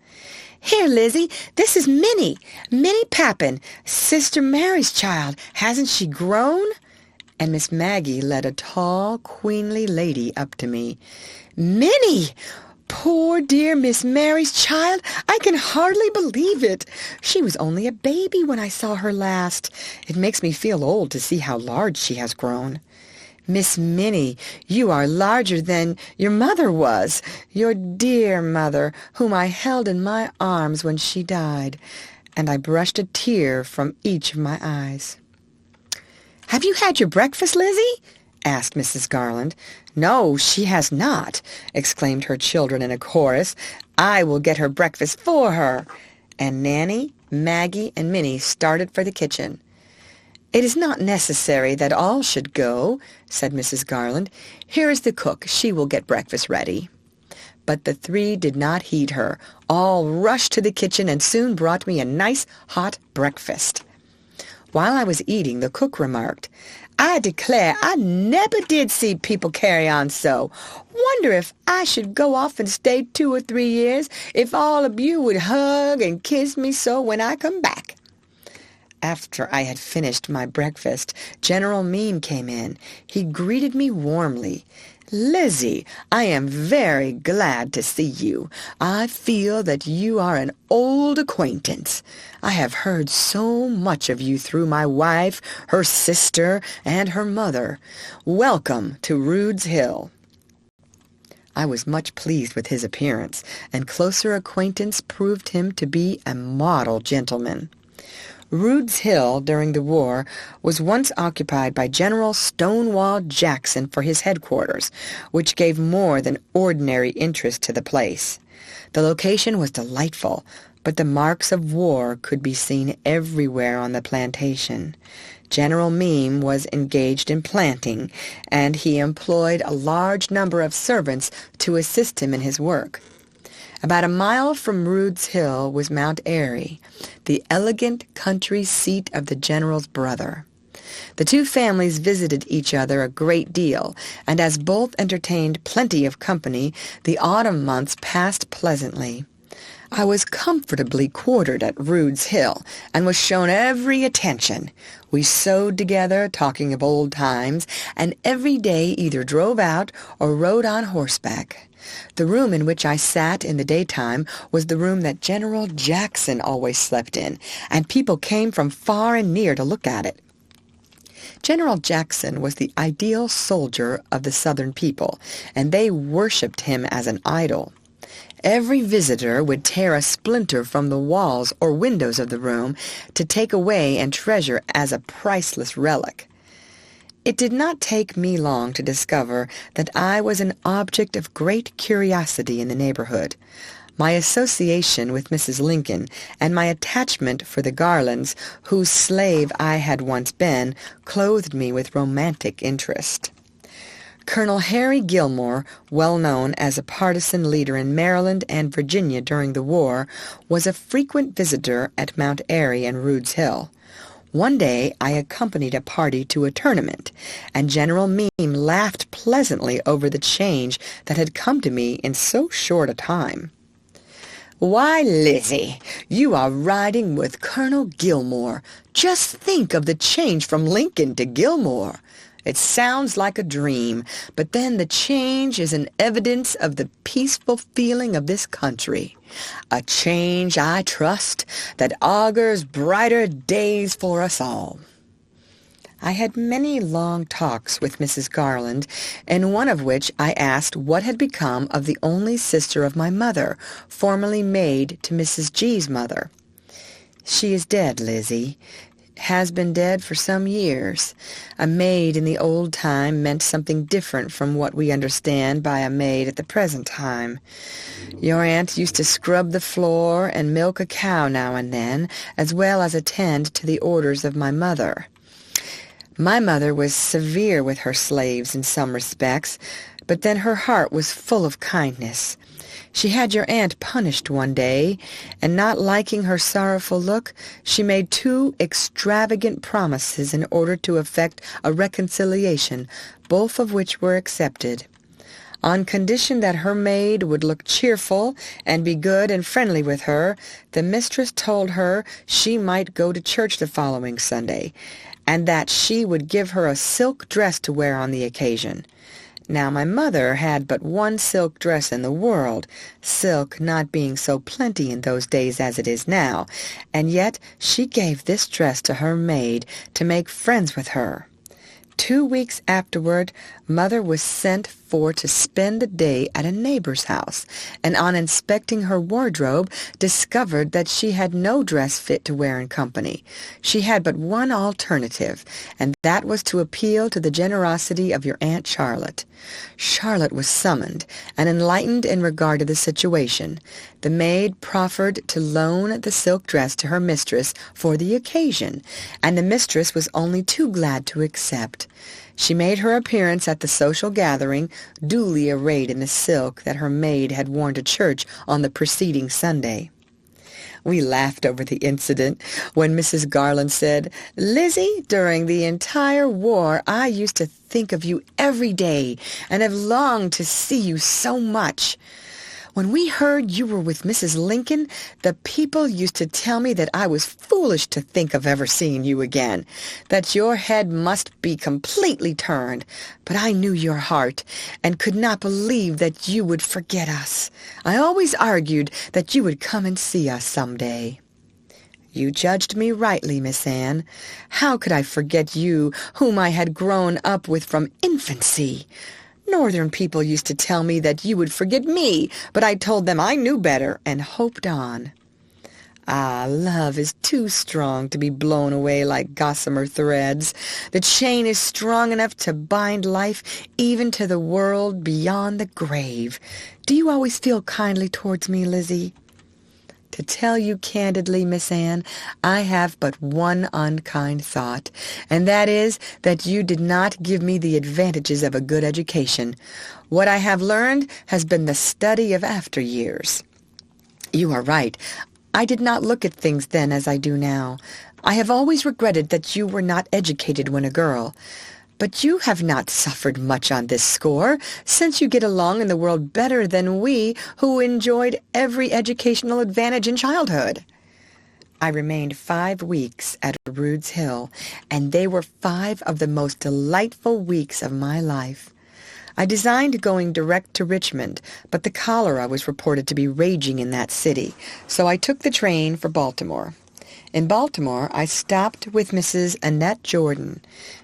Speaker 1: "Here, Lizzie, this is Minnie Pappin, Sister Mary's child. Hasn't she grown?" And Miss Maggie led a tall, queenly lady up to me. "Minnie! Poor dear Miss Mary's child! I can hardly believe it. She was only a baby when I saw her last. It makes me feel old to see how large she has grown." "Miss Minnie, you are larger than your mother was, your dear mother, whom I held in my arms when she died," and I brushed a tear from each of my eyes. "Have you had your breakfast, Lizzie?" asked Mrs. Garland. "No, she has not," exclaimed her children in a chorus. "I will get her breakfast for her." And Nanny, Maggie, and Minnie started for the kitchen. "It is not necessary that all should go," said Mrs. Garland. "Here is the cook. She will get breakfast ready." But the three did not heed her. All rushed to the kitchen and soon brought me a nice hot breakfast. While I was eating, the cook remarked, "I declare I never did see people carry on so. Wonder if I should go off and stay 2 or 3 years, if all of you would hug and kiss me so when I come back." After I had finished my breakfast, General Meme came in. He greeted me warmly. "Lizzie, I am very glad to see you. I feel that you are an old acquaintance. I have heard so much of you through my wife, her sister, and her mother. Welcome to Rude's Hill." I was much pleased with his appearance, and closer acquaintance proved him to be a model gentleman. Rude's Hill, during the war, was once occupied by General Stonewall Jackson for his headquarters, which gave more than ordinary interest to the place. The location was delightful, but the marks of war could be seen everywhere on the plantation. General Meme was engaged in planting, and he employed a large number of servants to assist him in his work. About a mile from Rude's Hill was Mount Airy, the elegant country seat of the general's brother. The two families visited each other a great deal, and as both entertained plenty of company, the autumn months passed pleasantly. I was comfortably quartered at Rude's Hill, and was shown every attention. We sewed together, talking of old times, and every day either drove out or rode on horseback. The room in which I sat in the daytime was the room that General Jackson always slept in, and people came from far and near to look at it. General Jackson was the ideal soldier of the Southern people, and they worshipped him as an idol. Every visitor would tear a splinter from the walls or windows of the room to take away and treasure as a priceless relic. It did not take me long to discover that I was an object of great curiosity in the neighborhood. My association with Mrs. Lincoln and my attachment for the Garlands, whose slave I had once been, clothed me with romantic interest. Colonel Harry Gilmore, well known as a partisan leader in Maryland and Virginia during the war, was a frequent visitor at Mount Airy and Rude's Hill. One day I accompanied a party to a tournament, and General Meme laughed pleasantly over the change that had come to me in so short a time. "Why, Lizzie, you are riding with Colonel Gilmore. Just think of the change from Lincoln to Gilmore. It sounds like a dream, but then the change is an evidence of the peaceful feeling of this country. A change, I trust, that augurs brighter days for us all." I had many long talks with Mrs. Garland, in one of which I asked what had become of the only sister of my mother, formerly maid to Mrs. G's mother. "She is dead, Lizzie. Has been dead for some years. A maid in the old time meant something different from what we understand by a maid at the present time. Your aunt used to scrub the floor and milk a cow now and then, as well as attend to the orders of my mother. My mother was severe with her slaves in some respects, but then her heart was full of kindness. She had your aunt punished one day, and not liking her sorrowful look, she made 2 extravagant promises in order to effect a reconciliation, both of which were accepted. On condition that her maid would look cheerful and be good and friendly with her, the mistress told her she might go to church the following Sunday, and that she would give her a silk dress to wear on the occasion. Now my mother had but one silk dress in the world, silk not being so plenty in those days as it is now, and yet she gave this dress to her maid to make friends with her. 2 weeks afterward, Mother was sent for to spend the day at a neighbor's house, and on inspecting her wardrobe, discovered that she had no dress fit to wear in company. She had but one alternative, and that was to appeal to the generosity of your Aunt Charlotte. Charlotte was summoned, and enlightened in regard to the situation. The maid proffered to loan the silk dress to her mistress for the occasion, and the mistress was only too glad to accept. She made her appearance at the social gathering, duly arrayed in the silk that her maid had worn to church on the preceding Sunday. We laughed over the incident when Mrs. Garland said, "Lizzie, during the entire war I used to think of you every day and have longed to see you so much. When we heard you were with Mrs. Lincoln, the people used to tell me that I was foolish to think of ever seeing you again, that your head must be completely turned. But I knew your heart, and could not believe that you would forget us. I always argued that you would come and see us some day." "You judged me rightly, Miss Anne. How could I forget you, whom I had grown up with from infancy? Northern people used to tell me that you would forget me, but I told them I knew better and hoped on." Ah, love is too strong to be blown away like gossamer threads. The chain is strong enough to bind life even to the world beyond the grave. Do you always feel kindly towards me, Lizzie? To tell you candidly, Miss Anne, I have but one unkind thought, and that is that you did not give me the advantages of a good education. What I have learned has been the study of after years. You are right. I did not look at things then as I do now. I have always regretted that you were not educated when a girl. But you have not suffered much on this score, since you get along in the world better than we, who enjoyed every educational advantage in childhood. I remained 5 weeks at Rude's Hill, and they were 5 of the most delightful weeks of my life. I designed going direct to Richmond, but the cholera was reported to be raging in that city, so I took the train for Baltimore. In Baltimore, I stopped with Mrs. Annette Jordan.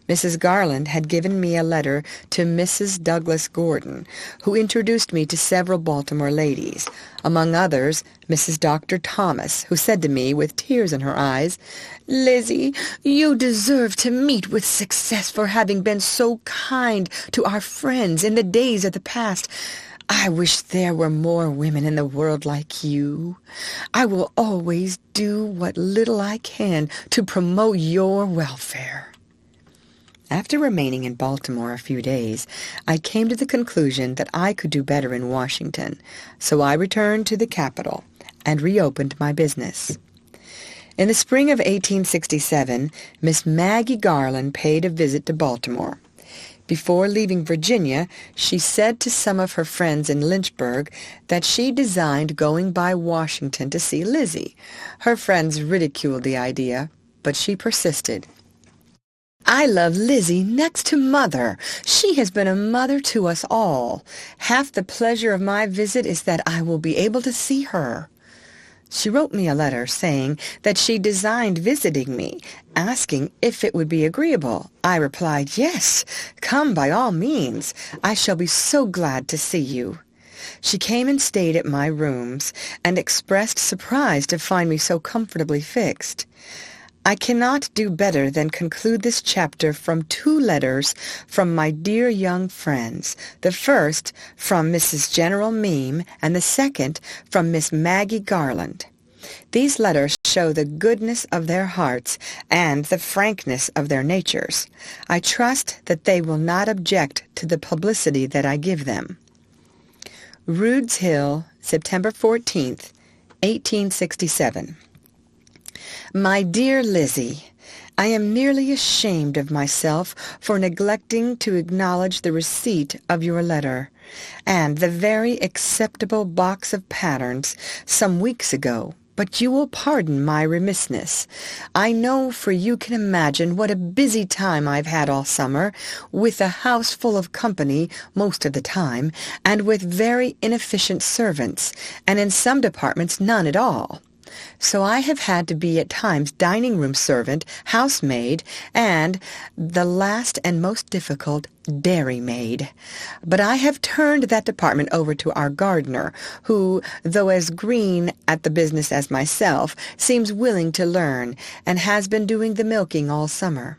Speaker 1: Mrs. Garland had given me a letter to Mrs. Douglas Gordon, who introduced me to several Baltimore ladies, among others Mrs. Dr. Thomas, who said to me with tears in her eyes, "Lizzie, you deserve to meet with success for having been so kind to our friends in the days of the past. I wish there were more women in the world like you. I will always do what little I can to promote your welfare." After remaining in Baltimore a few days, I came to the conclusion that I could do better in Washington, so I returned to the capital and reopened my business. In the spring of 1867, Miss Maggie Garland paid a visit to Baltimore. Before leaving Virginia, she said to some of her friends in Lynchburg that she designed going by Washington to see Lizzie. Her friends ridiculed the idea, but she persisted. "I love Lizzie next to Mother. She has been a mother to us all. Half the pleasure of my visit is that I will be able to see her." She wrote me a letter saying that she designed visiting me, asking if it would be agreeable. I replied, "Yes, come by all means. I shall be so glad to see you." She came and stayed at my rooms and expressed surprise to find me so comfortably fixed. I cannot do better than conclude this chapter from 2 letters from my dear young friends, the first from Mrs. General Meem and the second from Miss Maggie Garland. These letters show the goodness of their hearts and the frankness of their natures. I trust that they will not object to the publicity that I give them. Rude's Hill, September 14th, 1867. My dear Lizzie, I am nearly ashamed of myself for neglecting to acknowledge the receipt of your letter, and the very acceptable box of patterns some weeks ago. But you will pardon my remissness. I know, for you can imagine what a busy time I've had all summer, with a house full of company most of the time, and with very inefficient servants, and in some departments none at all. So I have had to be at times dining-room servant, housemaid, and, the last and most difficult, dairymaid. But I have turned that department over to our gardener, who, though as green at the business as myself, seems willing to learn, and has been doing the milking all summer.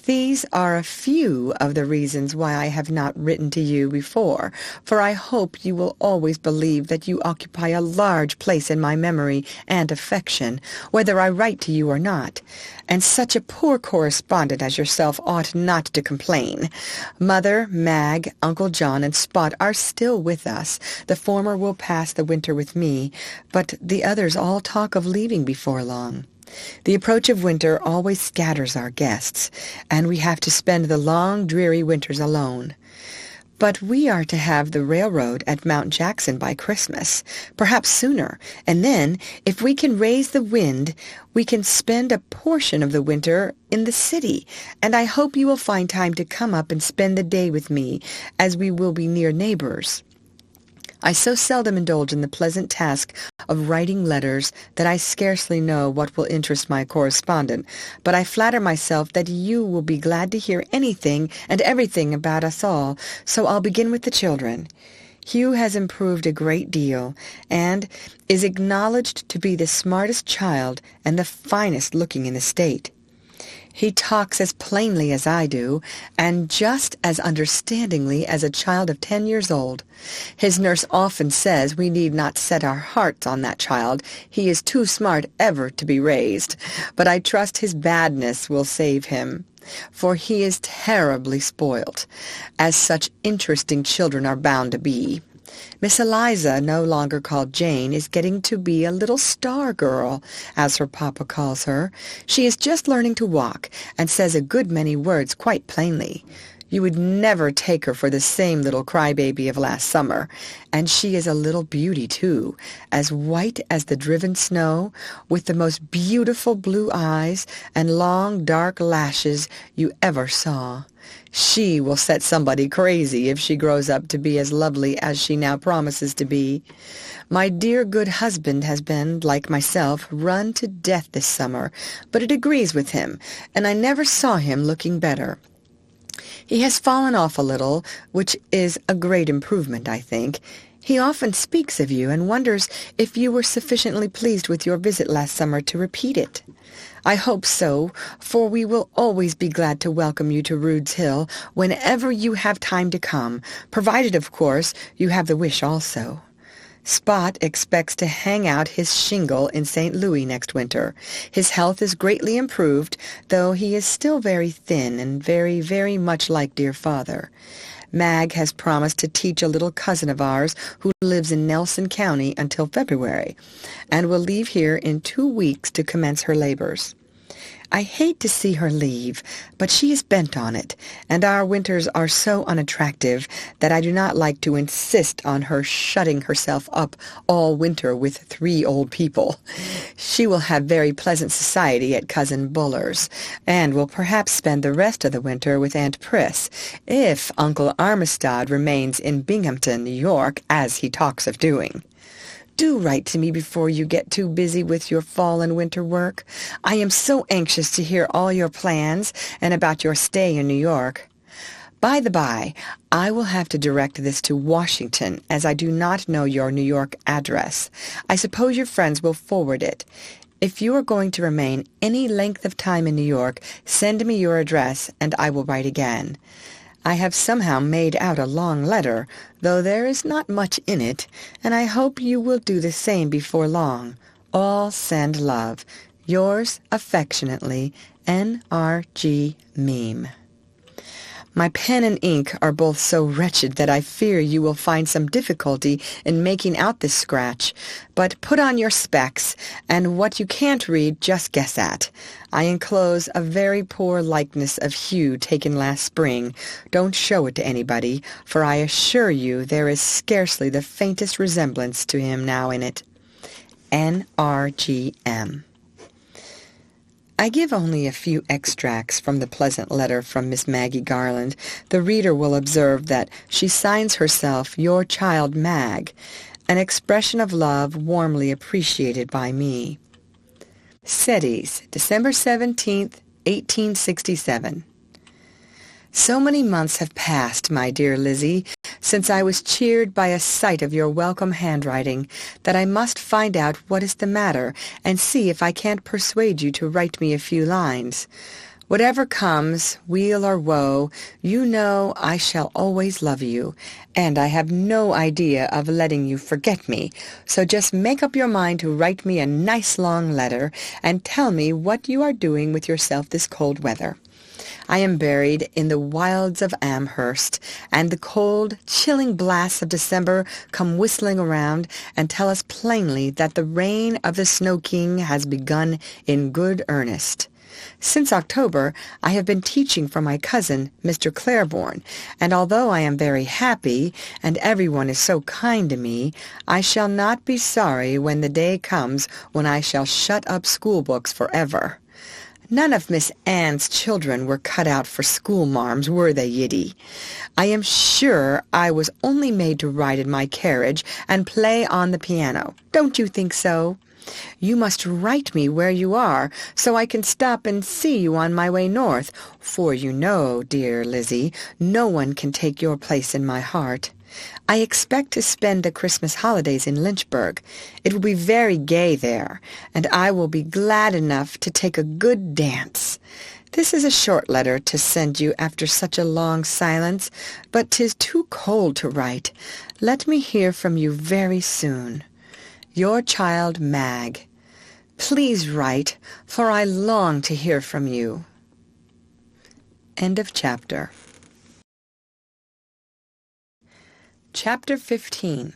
Speaker 1: These are a few of the reasons why I have not written to you before, for I hope you will always believe that you occupy a large place in my memory and affection, whether I write to you or not, and such a poor correspondent as yourself ought not to complain. Mother, Mag, Uncle John, and Spot are still with us. The former will pass the winter with me, but the others all talk of leaving before long. The approach of winter always scatters our guests, and we have to spend the long, dreary winters alone. But we are to have the railroad at Mount Jackson by Christmas, perhaps sooner, and then, if we can raise the wind, we can spend a portion of the winter in the city, and I hope you will find time to come up and spend the day with me, as we will be near neighbors. I so seldom indulge in the pleasant task of writing letters that I scarcely know what will interest my correspondent, but I flatter myself that you will be glad to hear anything and everything about us all, so I'll begin with the children. Hugh has improved a great deal, and is acknowledged to be the smartest child and the finest looking in the state. He talks as plainly as I do, and just as understandingly as a child of 10 years old. His nurse often says we need not set our hearts on that child. He is too smart ever to be raised. But I trust his badness will save him, for he is terribly spoilt, as such interesting children are bound to be. Miss Eliza, no longer called Jane, is getting to be a little star girl, as her papa calls her. She is just learning to walk, and says a good many words quite plainly. You would never take her for the same little crybaby of last summer, and she is a little beauty, too, as white as the driven snow, with the most beautiful blue eyes and long dark lashes you ever saw. She will set somebody crazy if she grows up to be as lovely as she now promises to be. My dear good husband has been, like myself, run to death this summer, but it agrees with him, and I never saw him looking better. He has fallen off a little, which is a great improvement, I think. He often speaks of you and wonders if you were sufficiently pleased with your visit last summer to repeat it. I hope so, for we will always be glad to welcome you to Rude's Hill whenever you have time to come, provided, of course, you have the wish also. Spot expects to hang out his shingle in St. Louis next winter. His health is greatly improved, though he is still very thin and very, very much like dear father. Mag has promised to teach a little cousin of ours who lives in Nelson County until February, and will leave here in 2 weeks to commence her labors. I hate to see her leave, but she is bent on it, and our winters are so unattractive that I do not like to insist on her shutting herself up all winter with 3 old people. She will have very pleasant society at Cousin Buller's, and will perhaps spend the rest of the winter with Aunt Priss, if Uncle Armistead remains in Binghamton, New York, as he talks of doing. do write to me before you get too busy with your fall and winter work. I am so anxious to hear all your plans and about your stay in New York. By the by, I will have to direct this to Washington, as I do not know your New York address. I suppose your friends will forward it. If you are going to remain any length of time in New York, send me your address, and I will write again. I have somehow made out a long letter, though there is not much in it, and I hope you will do the same before long. All send love. Yours affectionately, N.R.G. Meme. My pen and ink are both so wretched that I fear you will find some difficulty in making out this scratch, but put on your specs, and what you can't read just guess at. I enclose a very poor likeness of Hugh taken last spring. Don't show it to anybody, for I assure you there is scarcely the faintest resemblance to him now in it. N.R.G.M. I give only a few extracts from the pleasant letter from Miss Maggie Garland. The reader will observe that she signs herself your child Mag, an expression of love warmly appreciated by me. Seddies, December 17th, 1867. So many months have passed, my dear Lizzie, since I was cheered by a sight of your welcome handwriting, that I must find out what is the matter and see if I can't persuade you to write me a few lines. Whatever comes, weal or woe, you know I shall always love you, and I have no idea of letting you forget me, so just make up your mind to write me a nice long letter and tell me what you are doing with yourself this cold weather. I am buried in the wilds of Amherst, and the cold, chilling blasts of December come whistling around and tell us plainly that the reign of the Snow King has begun in good earnest. Since October, I have been teaching for my cousin, Mr. Claiborne, and although I am very happy, and everyone is so kind to me, I shall not be sorry when the day comes when I shall shut up school-books forever. None of Miss Ann's children were cut out for schoolmarms, were they, Yiddy? I am sure I was only made to ride in my carriage and play on the piano. Don't you think so? You must write me where you are, so I can stop and see you on my way north, for you know, dear Lizzie, no one can take your place in my heart. I expect to spend the Christmas holidays in Lynchburg. It will be very gay there, and I will be glad enough to take a good dance. This is a short letter to send you after such a long silence, but 'tis too cold to write. Let me hear from you very soon. Your child Mag. Please write, for I long to hear from you. End of chapter. Chapter 15.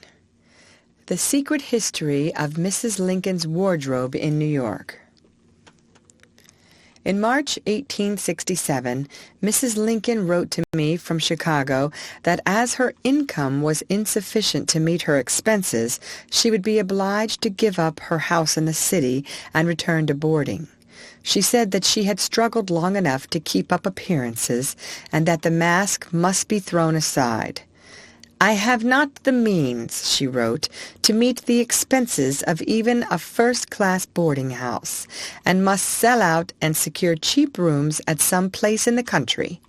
Speaker 1: The Secret History of Mrs. Lincoln's Wardrobe in New York. In March 1867, Mrs. Lincoln wrote to me from Chicago that as her income was insufficient to meet her expenses, she would be obliged to give up her house in the city and return to boarding. She said that she had struggled long enough to keep up appearances, and that the mask must be thrown aside. I have not the means, she wrote, to meet the expenses of even a first-class boarding-house, and must sell out and secure cheap rooms at some place in the country.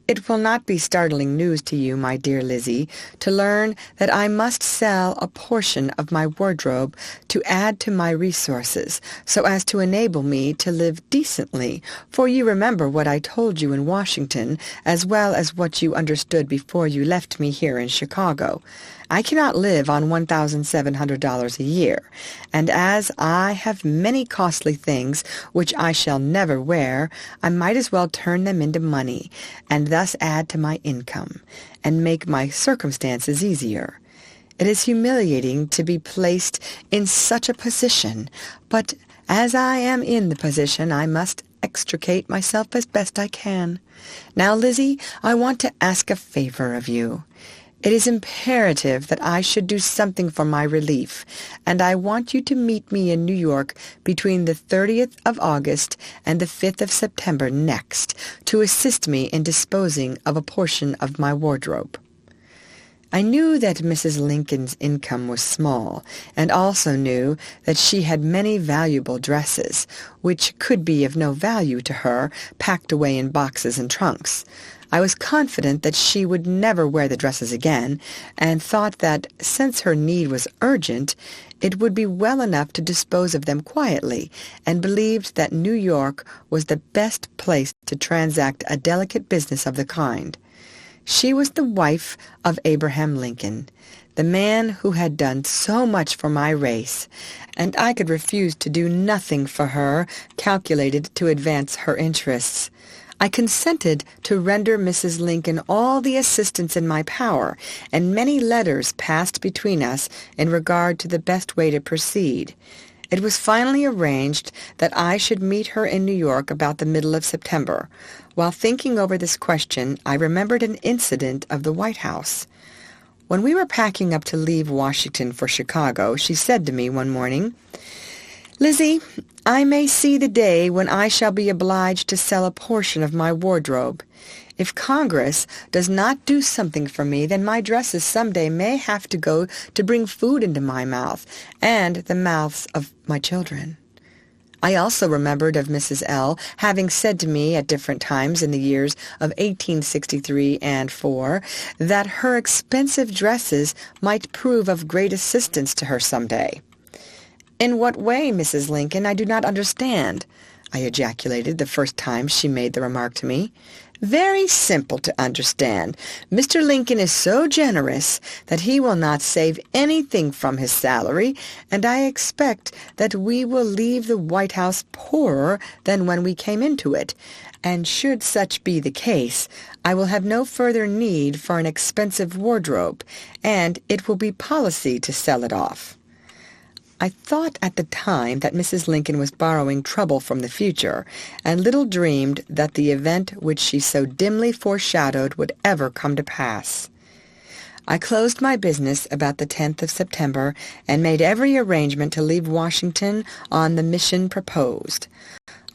Speaker 1: It will not be startling news to you, my dear Lizzie, to learn that I must sell a portion of my wardrobe to add to my resources, so as to enable me to live decently, for you remember what I told you in Washington, as well as what you understood before you left me here in Chicago. I cannot live on $1,700 a year, and as I have many costly things which I shall never wear, I might as well turn them into money, and thus add to my income, and make my circumstances easier. It is humiliating to be placed in such a position, but as I am in the position, I must extricate myself as best I can. Now, Lizzie, I want to ask a favor of you. It is imperative that I should do something for my relief, and I want you to meet me in New York between the 30th of August and the 5th of September next, to assist me in disposing of a portion of my wardrobe. I knew that Mrs. Lincoln's income was small, and also knew that she had many valuable dresses, which could be of no value to her, packed away in boxes and trunks. I was confident that she would never wear the dresses again, and thought that, since her need was urgent, it would be well enough to dispose of them quietly, and believed that New York was the best place to transact a delicate business of the kind. She was the wife of Abraham Lincoln, the man who had done so much for my race, and I could refuse to do nothing for her calculated to advance her interests. I consented to render Mrs. Lincoln all the assistance in my power, and many letters passed between us in regard to the best way to proceed. It was finally arranged that I should meet her in New York about the middle of September. While thinking over this question, I remembered an incident of the White House. When we were packing up to leave Washington for Chicago, she said to me one morning, "Lizzie, I may see the day when I shall be obliged to sell a portion of my wardrobe. If Congress does not do something for me, then my dresses some day may have to go to bring food into my mouth and the mouths of my children." I also remembered of Mrs. L. having said to me at different times in the years of 1863 and 4 that her expensive dresses might prove of great assistance to her some day. "In what way, Mrs. Lincoln? I do not understand," I ejaculated the first time she made the remark to me. "Very simple to understand. Mr. Lincoln is so generous that he will not save anything from his salary, and I expect that we will leave the White House poorer than when we came into it, and should such be the case, I will have no further need for an expensive wardrobe, and it will be policy to sell it off." I thought at the time that Mrs. Lincoln was borrowing trouble from the future, and little dreamed that the event which she so dimly foreshadowed would ever come to pass. I closed my business about the 10th of September, and made every arrangement to leave Washington on the mission proposed.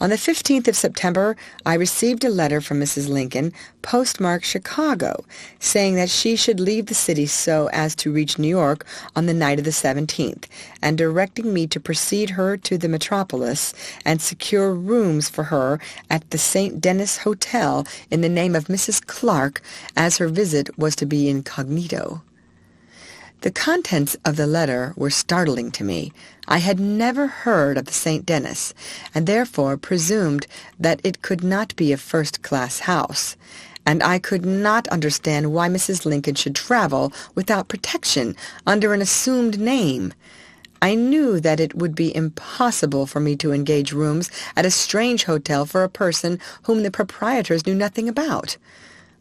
Speaker 1: On the 15th of September, I received a letter from Mrs. Lincoln, postmarked Chicago, saying that she should leave the city so as to reach New York on the night of the 17th, and directing me to precede her to the metropolis and secure rooms for her at the St. Denis Hotel in the name of Mrs. Clark, as her visit was to be incognito. The contents of the letter were startling to me. I had never heard of the St. Denis, and therefore presumed that it could not be a first-class house, and I could not understand why Mrs. Lincoln should travel without protection under an assumed name. I knew that it would be impossible for me to engage rooms at a strange hotel for a person whom the proprietors knew nothing about.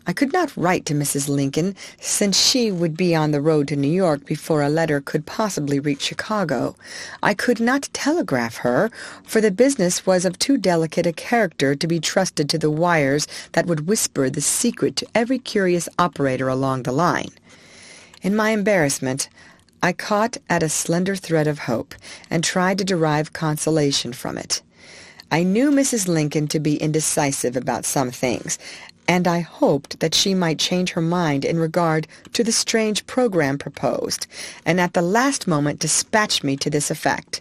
Speaker 1: I could not write to Mrs. Lincoln, since she would be on the road to New York before a letter could possibly reach Chicago. I could not telegraph her, for the business was of too delicate a character to be trusted to the wires that would whisper the secret to every curious operator along the line. In my embarrassment, I caught at a slender thread of hope, and tried to derive consolation from it. I knew Mrs. Lincoln to be indecisive about some things, and I hoped that she might change her mind in regard to the strange program proposed, and at the last moment dispatch me to this effect.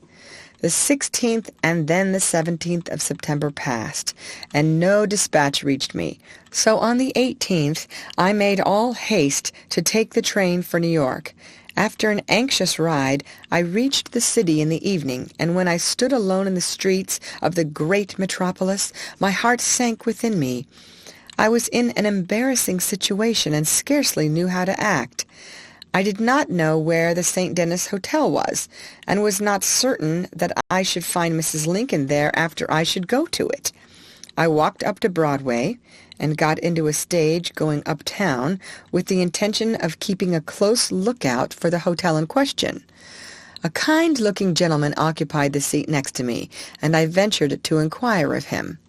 Speaker 1: The 16th and then the 17th of September passed, and no dispatch reached me. So on the 18th I made all haste to take the train for New York. After an anxious ride, I reached the city in the evening, and when I stood alone in the streets of the great metropolis, my heart sank within me. I was in an embarrassing situation and scarcely knew how to act. I did not know where the St. Denis Hotel was, and was not certain that I should find Mrs. Lincoln there after I should go to it. I walked up to Broadway, and got into a stage going uptown with the intention of keeping a close lookout for the hotel in question. A kind-looking gentleman occupied the seat next to me, and I ventured to inquire of him.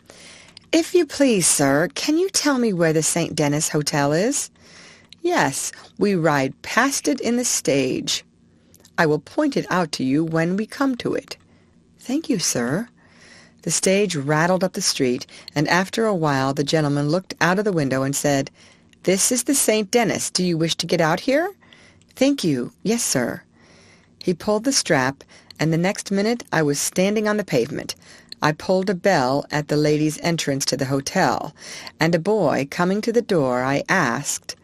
Speaker 1: "If you please, sir, can you tell me where the St. Denis Hotel is?" "Yes, we ride past it in the stage." "I will point it out to you when we come to it." "Thank you, sir." The stage rattled up the street, and after a while the gentleman looked out of the window and said, "This is the St. Denis. Do you wish to get out here?" Thank you. Yes, sir." He pulled the strap, and the next minute I was standing on the pavement. I pulled a bell at the ladies' entrance to the hotel, and a boy coming to the door, I asked,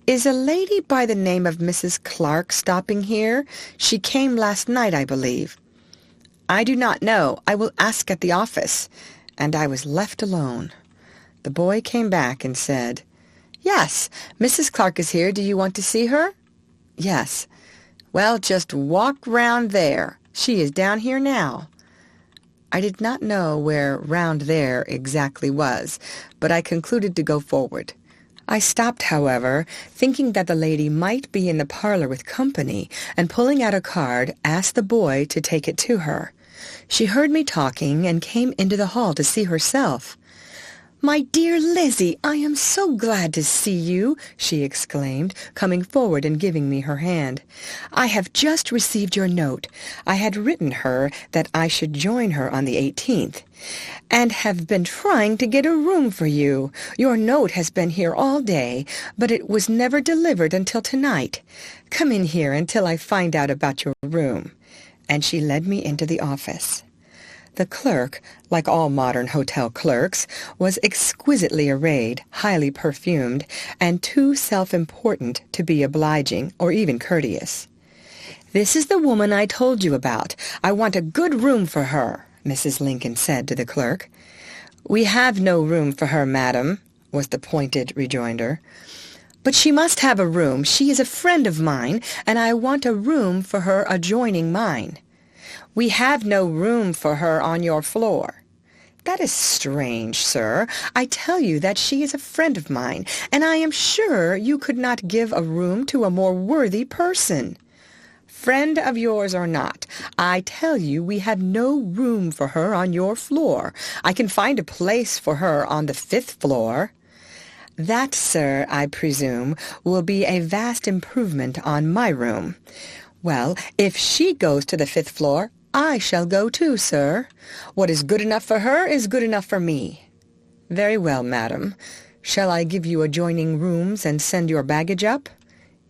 Speaker 1: "Is a lady by the name of Mrs. Clark stopping here? She came last night, I believe." "I do not know. I will ask at the office." And I was left alone. The boy came back and said, "Yes, Mrs. Clark is here. Do you want to see her?" "Yes." "Well, just walk round there. She is down here now." I did not know where round there exactly was, but I concluded to go forward. I stopped, however, thinking that the lady might be in the parlor with company, and pulling out a card, asked the boy to take it to her. She heard me talking and came into the hall to see herself. "My dear Lizzie, I am so glad to see you," she exclaimed, coming forward and giving me her hand. "I have just received your note. I had written her that I should join her on the 18th, and have been trying to get a room for you. Your note has been here all day, but it was never delivered until tonight. Come in here until I find out about your room." And she led me into the office. The clerk, like all modern hotel clerks, was exquisitely arrayed, highly perfumed, and too self-important to be obliging or even courteous. "This is the woman I told you about. I want a good room for her," Mrs. Lincoln said to the clerk. "We have no room for her, madam," was the pointed rejoinder. "But she must have a room. She is a friend of mine, and I want a room for her adjoining mine." "We have no room for her on your floor." "That is strange, sir. I tell you that she is a friend of mine, and I am sure you could not give a room to a more worthy person." "Friend of yours or not, I tell you we have no room for her on your floor. I can find a place for her on the 5th floor. "That, sir, I presume, will be a vast improvement on my room." "Well, if she goes to the 5th floor, I shall go too, sir. What is good enough for her is good enough for me." "Very well, madam. Shall I give you adjoining rooms and send your baggage up?"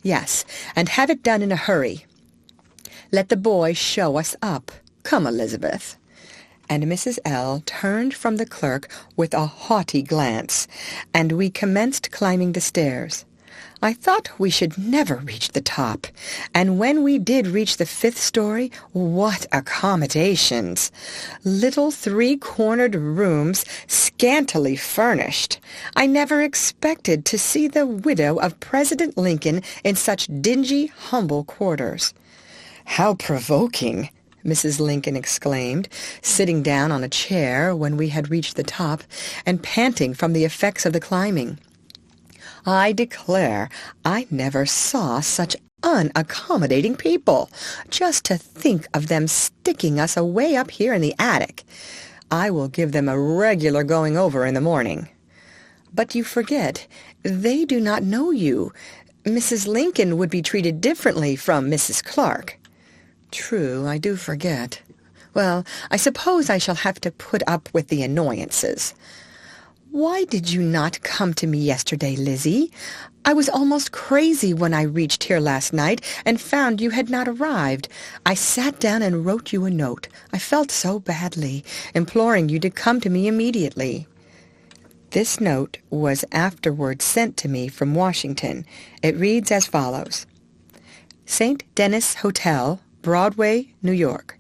Speaker 1: "Yes, and have it done in a hurry. Let the boy show us up. Come, Elizabeth." And Mrs. L. turned from the clerk with a haughty glance, and we commenced climbing the stairs. I thought we should never reach the top, and when we did reach the 5th story, what accommodations! Little 3-cornered rooms, scantily furnished. I never expected to see the widow of President Lincoln in such dingy, humble quarters. "How provoking!" Mrs. Lincoln exclaimed, sitting down on a chair when we had reached the top, and panting from the effects of the climbing. "I declare I never saw such unaccommodating people. Just to think of them sticking us away up here in the attic. I will give them a regular going over in the morning." "But you forget, they do not know you. Mrs. Lincoln would be treated differently from Mrs. Clark." "True, I do forget. Well, I suppose I shall have to put up with the annoyances." "Why did you not come to me yesterday, Lizzie? I was almost crazy when I reached here last night and found you had not arrived. I sat down and wrote you a note. I felt so badly, imploring you to come to me immediately." This note was afterwards sent to me from Washington. It reads as follows: "St. Denis Hotel, Broadway, New York.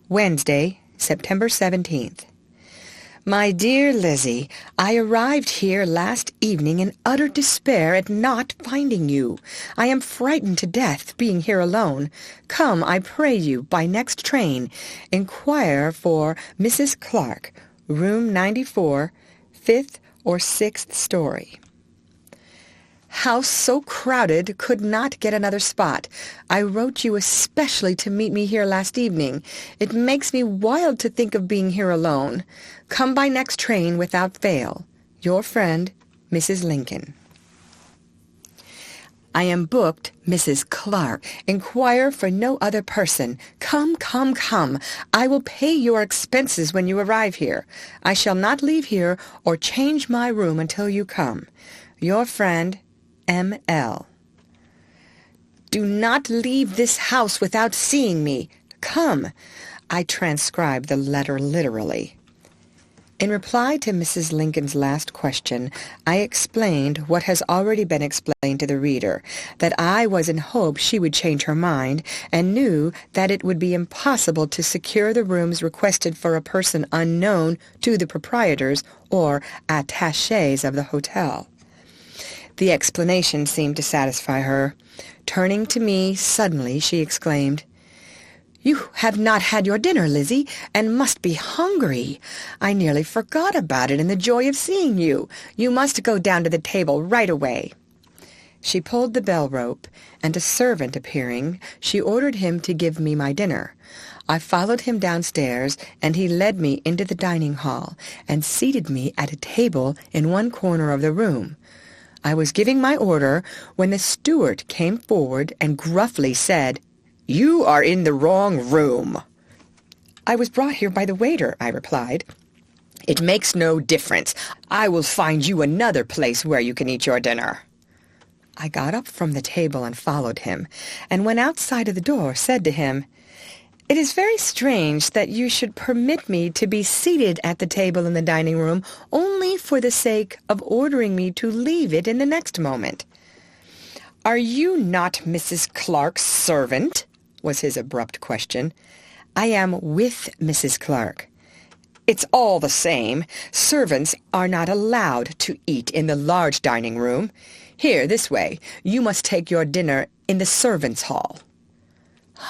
Speaker 1: Wednesday, September 17th. My dear Lizzie, I arrived here last evening in utter despair at not finding you. I am frightened to death, being here alone. Come, I pray you, by next train. Inquire for Mrs. Clark, room 94, 5th or 6th story. House so crowded, could not get another spot. I wrote you especially to meet me here last evening. It makes me wild to think of being here alone. Come by next train without fail. Your friend, Mrs. Lincoln. I am booked, Mrs. Clark. Inquire for no other person. Come, come, come. I will pay your expenses when you arrive here. I shall not leave here or change my room until you come. Your friend, M.L. Do not leave this house without seeing me. Come." I transcribed the letter literally. In reply to Mrs. Lincoln's last question, I explained what has already been explained to the reader, that I was in hopes she would change her mind, and knew that it would be impossible to secure the rooms requested for a person unknown to the proprietors or attachés of the hotel. The explanation seemed to satisfy her. Turning to me suddenly, she exclaimed, "You have not had your dinner, Lizzie, and must be hungry. I nearly forgot about it in the joy of seeing you. You must go down to the table right away." She pulled the bell rope, and a servant appearing, she ordered him to give me my dinner. I followed him downstairs, and he led me into the dining hall, and seated me at a table in one corner of the room. I was giving my order when the steward came forward and gruffly said, "You are in the wrong room." "I was brought here by the waiter," I replied. "It makes no difference. I will find you another place where you can eat your dinner." I got up from the table and followed him, and when outside of the door said to him, "It is very strange that you should permit me to be seated at the table in the dining room only for the sake of ordering me to leave it in the next moment." "Are you not Mrs. Clark's servant?" was his abrupt question. "I am with Mrs. Clark." "It's all the same. Servants are not allowed to eat in the large dining room. Here, this way. You must take your dinner in the servants' hall."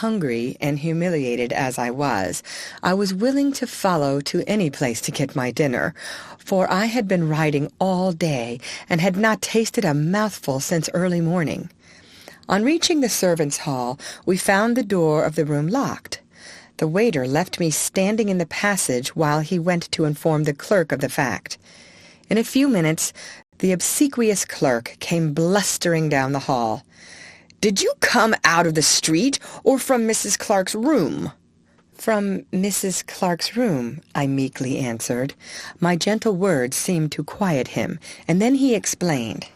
Speaker 1: Hungry and humiliated as I was willing to follow to any place to get my dinner, for I had been riding all day and had not tasted a mouthful since early morning. On reaching the servants' hall, we found the door of the room locked. The waiter left me standing in the passage while he went to inform the clerk of the fact. In a few minutes, the obsequious clerk came blustering down the hall. "Did you come out of the street or from Mrs. Clark's room?" "From Mrs. Clark's room," I meekly answered. My gentle words seemed to quiet him, and then he explained.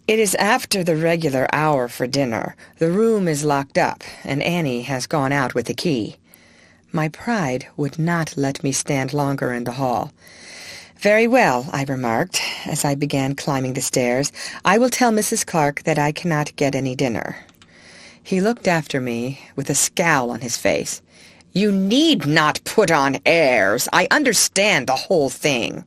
Speaker 1: "It is after the regular hour for dinner. The room is locked up, and Annie has gone out with the key." My pride would not let me stand longer in the hall. "Very well," I remarked, as I began climbing the stairs. "I will tell Mrs. Clark that I cannot get any dinner." He looked after me with a scowl on his face. "You need not put on airs. I understand the whole thing."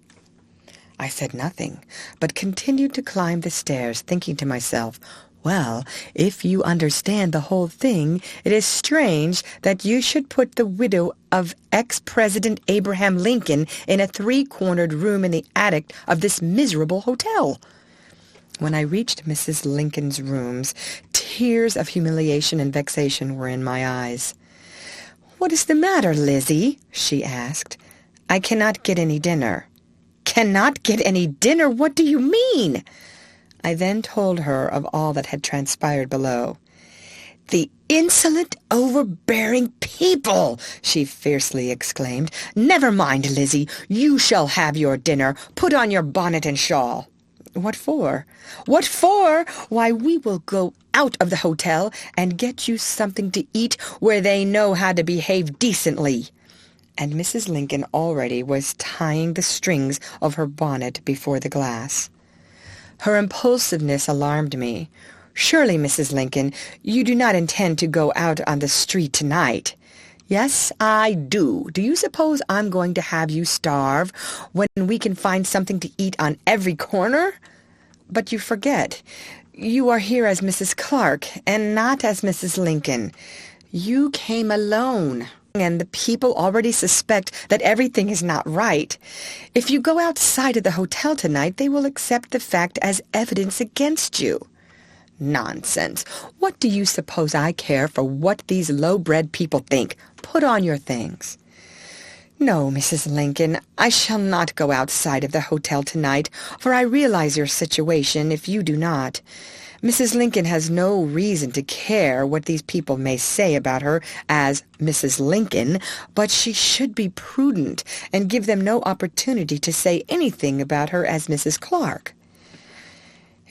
Speaker 1: I said nothing, but continued to climb the stairs, thinking to myself, "Well, if you understand the whole thing, it is strange that you should put the widow of ex-President Abraham Lincoln in a three-cornered room in the attic of this miserable hotel." When I reached Mrs. Lincoln's rooms, tears of humiliation and vexation were in my eyes. "What is the matter, Lizzie?" she asked. "I cannot get any dinner." "Cannot get any dinner? What do you mean?" I then told her of all that had transpired below. "The insolent, overbearing people!" she fiercely exclaimed. "Never mind, Lizzie. You shall have your dinner. Put on your bonnet and shawl." "What for?" "What for? Why, we will go out of the hotel and get you something to eat where they know how to behave decently." And Mrs. Lincoln already was tying the strings of her bonnet before the glass. Her impulsiveness alarmed me. "Surely, Mrs. Lincoln, you do not intend to go out on the street tonight?" "Yes, I do. Do you suppose I'm going to have you starve when we can find something to eat on every corner?" "But you forget. You are here as Mrs. Clark, and not as Mrs. Lincoln. You came alone, and the people already suspect that everything is not right. If you go outside of the hotel tonight, they will accept the fact as evidence against you." "Nonsense. What do you suppose I care for what these low-bred people think? Put on your things." "No, Mrs. Lincoln, I shall not go outside of the hotel tonight, for I realize your situation if you do not. Mrs. Lincoln has no reason to care what these people may say about her as Mrs. Lincoln, but she should be prudent and give them no opportunity to say anything about her as Mrs. Clark."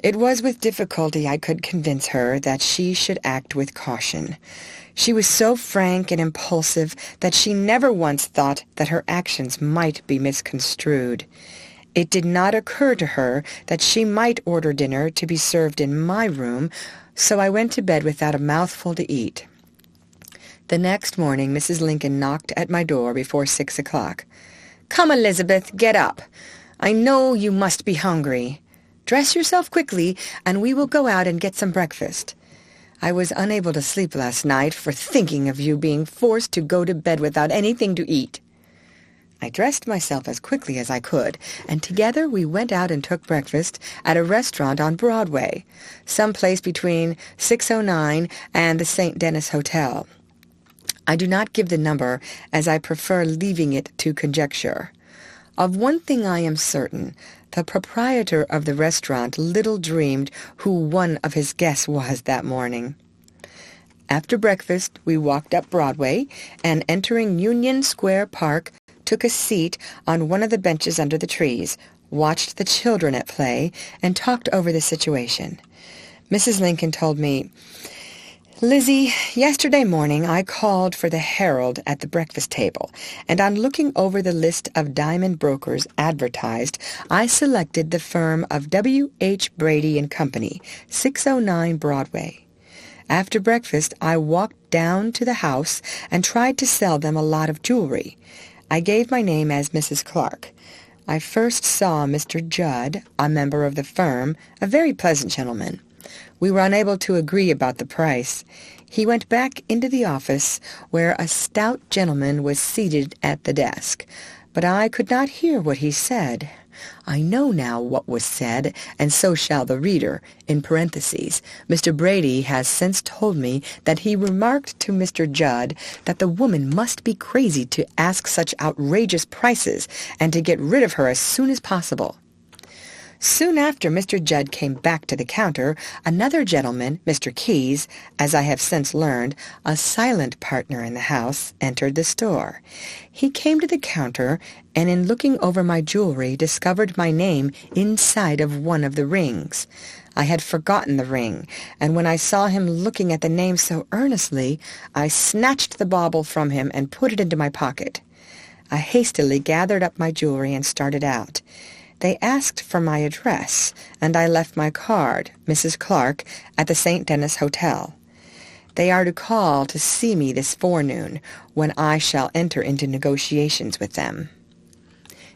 Speaker 1: It was with difficulty I could convince her that she should act with caution. She was so frank and impulsive that she never once thought that her actions might be misconstrued. It did not occur to her that she might order dinner to be served in my room, so I went to bed without a mouthful to eat. The next morning Mrs. Lincoln knocked at my door before 6 o'clock. "Come, Elizabeth, get up. I know you must be hungry. Dress yourself quickly, and we will go out and get some breakfast. I was unable to sleep last night for thinking of you being forced to go to bed without anything to eat." I dressed myself as quickly as I could, and together we went out and took breakfast at a restaurant on Broadway, some place between 609 and the St. Denis Hotel. I do not give the number, as I prefer leaving it to conjecture. Of one thing I am certain: the proprietor of the restaurant little dreamed who one of his guests was that morning. After breakfast, we walked up Broadway, and entering Union Square Park, took a seat on one of the benches under the trees, watched the children at play, and talked over the situation. Mrs. Lincoln told me, "Lizzie, yesterday morning I called for the Herald at the breakfast table, and on looking over the list of diamond brokers advertised, I selected the firm of W. H. Brady and Company, 609 Broadway. After breakfast, I walked down to the house and tried to sell them a lot of jewelry. I gave my name as Mrs. Clark. I first saw Mr. Judd, a member of the firm, a very pleasant gentleman. We were unable to agree about the price. He went back into the office, where a stout gentleman was seated at the desk, but I could not hear what he said. I know now what was said, and so shall the reader. In parentheses, Mr. Brady has since told me that he remarked to Mr. Judd that the woman must be crazy to ask such outrageous prices, and to get rid of her as soon as possible. Soon after Mr. Judd came back to the counter, another gentleman, Mr. Keyes, as I have since learned, a silent partner in the house, entered the store. He came to the counter, and in looking over my jewelry discovered my name inside of one of the rings. I had forgotten the ring, and when I saw him looking at the name so earnestly, I snatched the bauble from him and put it into my pocket. I hastily gathered up my jewelry and started out. They asked for my address, and I left my card, Mrs. Clark, at the St. Denis Hotel. They are to call to see me this forenoon, when I shall enter into negotiations with them.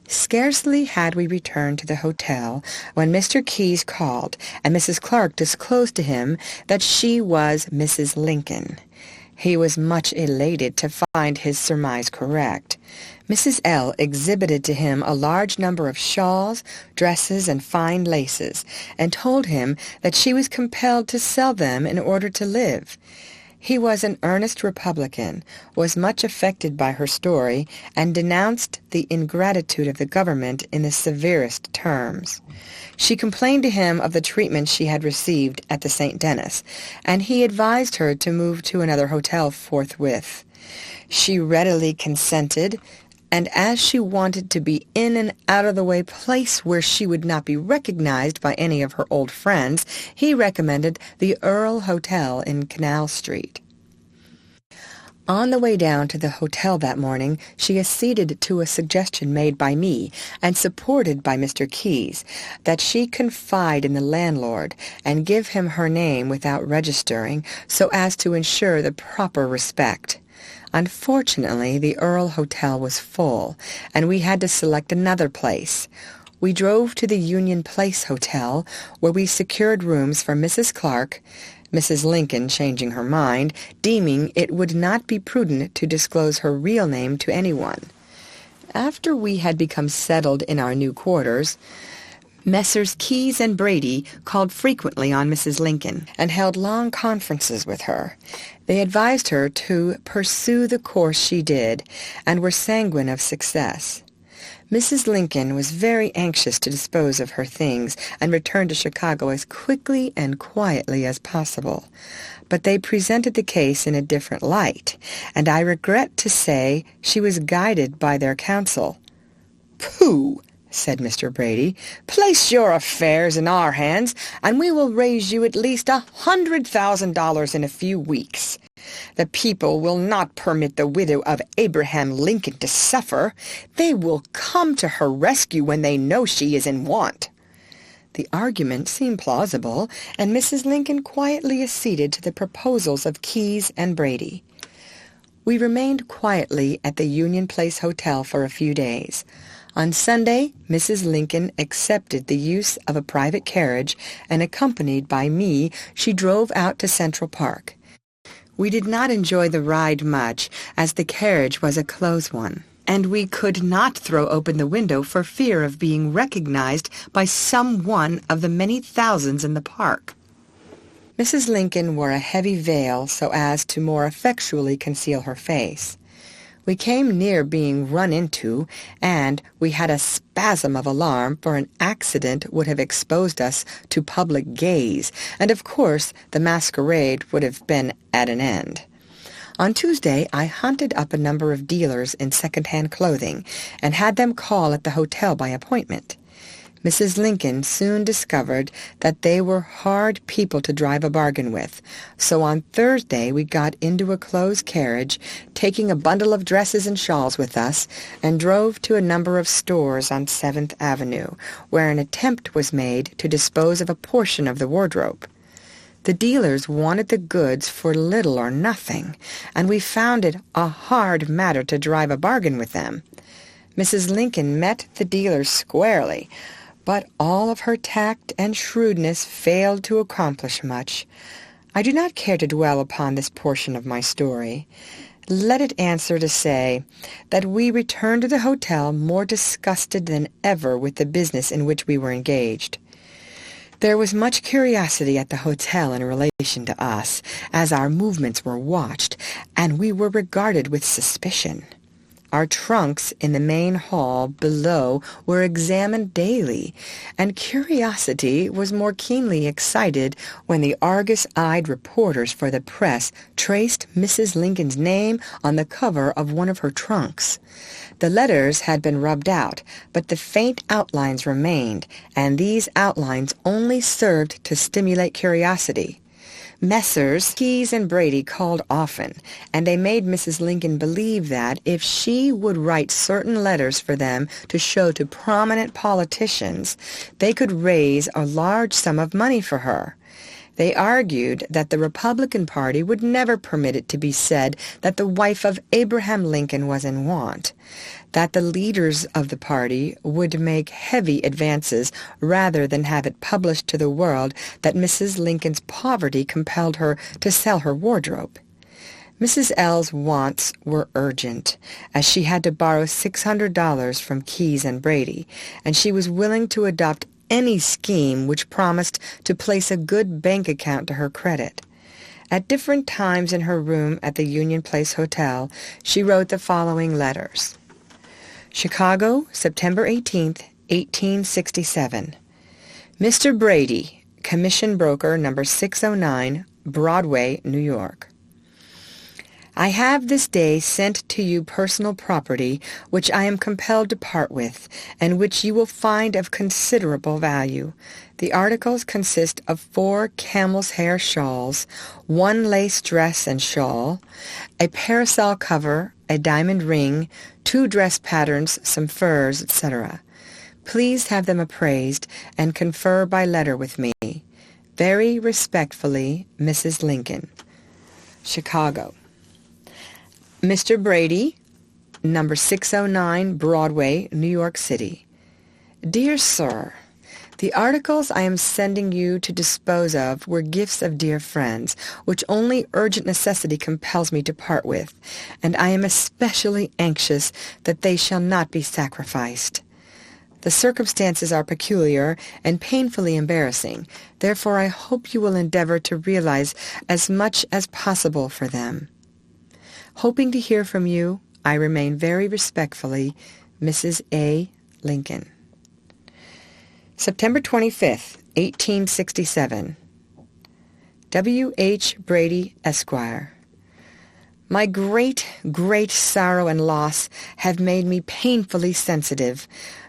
Speaker 1: Scarcely had we returned to the hotel when Mr. Keyes called, and Mrs. Clark disclosed to him that she was Mrs. Lincoln. He was much elated to find his surmise correct. Mrs. L. exhibited to him a large number of shawls, dresses, and fine laces, and told him that she was compelled to sell them in order to live. He was an earnest Republican, was much affected by her story, and denounced the ingratitude of the government in the severest terms. She complained to him of the treatment she had received at the St. Denis, and he advised her to move to another hotel forthwith. She readily consented, and as she wanted to be in an out-of-the-way place where she would not be recognized by any of her old friends, he recommended the Earl Hotel in Canal Street. On the way down to the hotel that morning, she acceded to a suggestion made by me and supported by Mr. Keyes, that she confide in the landlord and give him her name without registering, so as to ensure the proper respect. Unfortunately, the Earl Hotel was full, and we had to select another place. We drove to the Union Place Hotel, where we secured rooms for Mrs. Clark, Mrs. Lincoln changing her mind, deeming it would not be prudent to disclose her real name to anyone. After we had become settled in our new quarters, Messrs. Keyes and Brady called frequently on Mrs. Lincoln and held long conferences with her. They advised her to pursue the course she did, and were sanguine of success. Mrs. Lincoln was very anxious to dispose of her things and return to Chicago as quickly and quietly as possible. But they presented the case in a different light, and I regret to say she was guided by their counsel. "Pooh!" said Mr. Brady. "Place your affairs in our hands, and we will raise you at least $100,000 in a few weeks. The people will not permit the widow of Abraham Lincoln to suffer. They will come to her rescue when they know she is in want." The argument seemed plausible, and Mrs. Lincoln quietly acceded to the proposals of Keyes and Brady. We remained quietly at the Union Place Hotel for a few days. On Sunday, Mrs. Lincoln accepted the use of a private carriage, and accompanied by me, she drove out to Central Park. We did not enjoy the ride much, as the carriage was a closed one, and we could not throw open the window for fear of being recognized by some one of the many thousands in the park. Mrs. Lincoln wore a heavy veil so as to more effectually conceal her face. We came near being run into, and we had a spasm of alarm, for an accident would have exposed us to public gaze, and of course the masquerade would have been at an end. On Tuesday I hunted up a number of dealers in second-hand clothing, and had them call at the hotel by appointment. Mrs. Lincoln soon discovered that they were hard people to drive a bargain with, so on Thursday we got into a closed carriage, taking a bundle of dresses and shawls with us, and drove to a number of stores on 7th Avenue, where an attempt was made to dispose of a portion of the wardrobe. The dealers wanted the goods for little or nothing, and we found it a hard matter to drive a bargain with them. Mrs. Lincoln met the dealers squarely, but all of her tact and shrewdness failed to accomplish much. I do not care to dwell upon this portion of my story. Let it answer to say that we returned to the hotel more disgusted than ever with the business in which we were engaged. There was much curiosity at the hotel in relation to us, as our movements were watched, and we were regarded with suspicion. Our trunks in the main hall below were examined daily, and curiosity was more keenly excited when the Argus-eyed reporters for the press traced Mrs. Lincoln's name on the cover of one of her trunks. The letters had been rubbed out, but the faint outlines remained, and these outlines only served to stimulate curiosity. Messrs. Keyes and Brady called often, and they made Mrs. Lincoln believe that if she would write certain letters for them to show to prominent politicians, they could raise a large sum of money for her. They argued that the Republican Party would never permit it to be said that the wife of Abraham Lincoln was in want, that the leaders of the party would make heavy advances rather than have it published to the world that Mrs. Lincoln's poverty compelled her to sell her wardrobe. Mrs. L's wants were urgent, as she had to borrow $600 from Keyes and Brady, and she was willing to adopt any scheme which promised to place a good bank account to her credit. At different times in her room at the Union Place Hotel, she wrote the following letters. Chicago, September 18th, 1867. Mr. Brady, Commission Broker, number 609, Broadway, New York. I have this day sent to you personal property which I am compelled to part with, and which you will find of considerable value. The articles consist of 4 camel's hair shawls, 1 lace dress and shawl, a parasol cover, a diamond ring, 2 dress patterns, some furs, etc. Please have them appraised and confer by letter with me. Very respectfully, Mrs. Lincoln. Chicago. Mr. Brady, number 609 Broadway, New York City. Dear Sir, the articles I am sending you to dispose of were gifts of dear friends, which only urgent necessity compels me to part with, and I am especially anxious that they shall not be sacrificed. The circumstances are peculiar and painfully embarrassing, therefore I hope you will endeavor to realize as much as possible for them. Hoping to hear from you, I remain very respectfully, Mrs. A. Lincoln. September 25th, 1867. W. H. Brady, Esquire. My great, great sorrow and loss have made me painfully sensitive.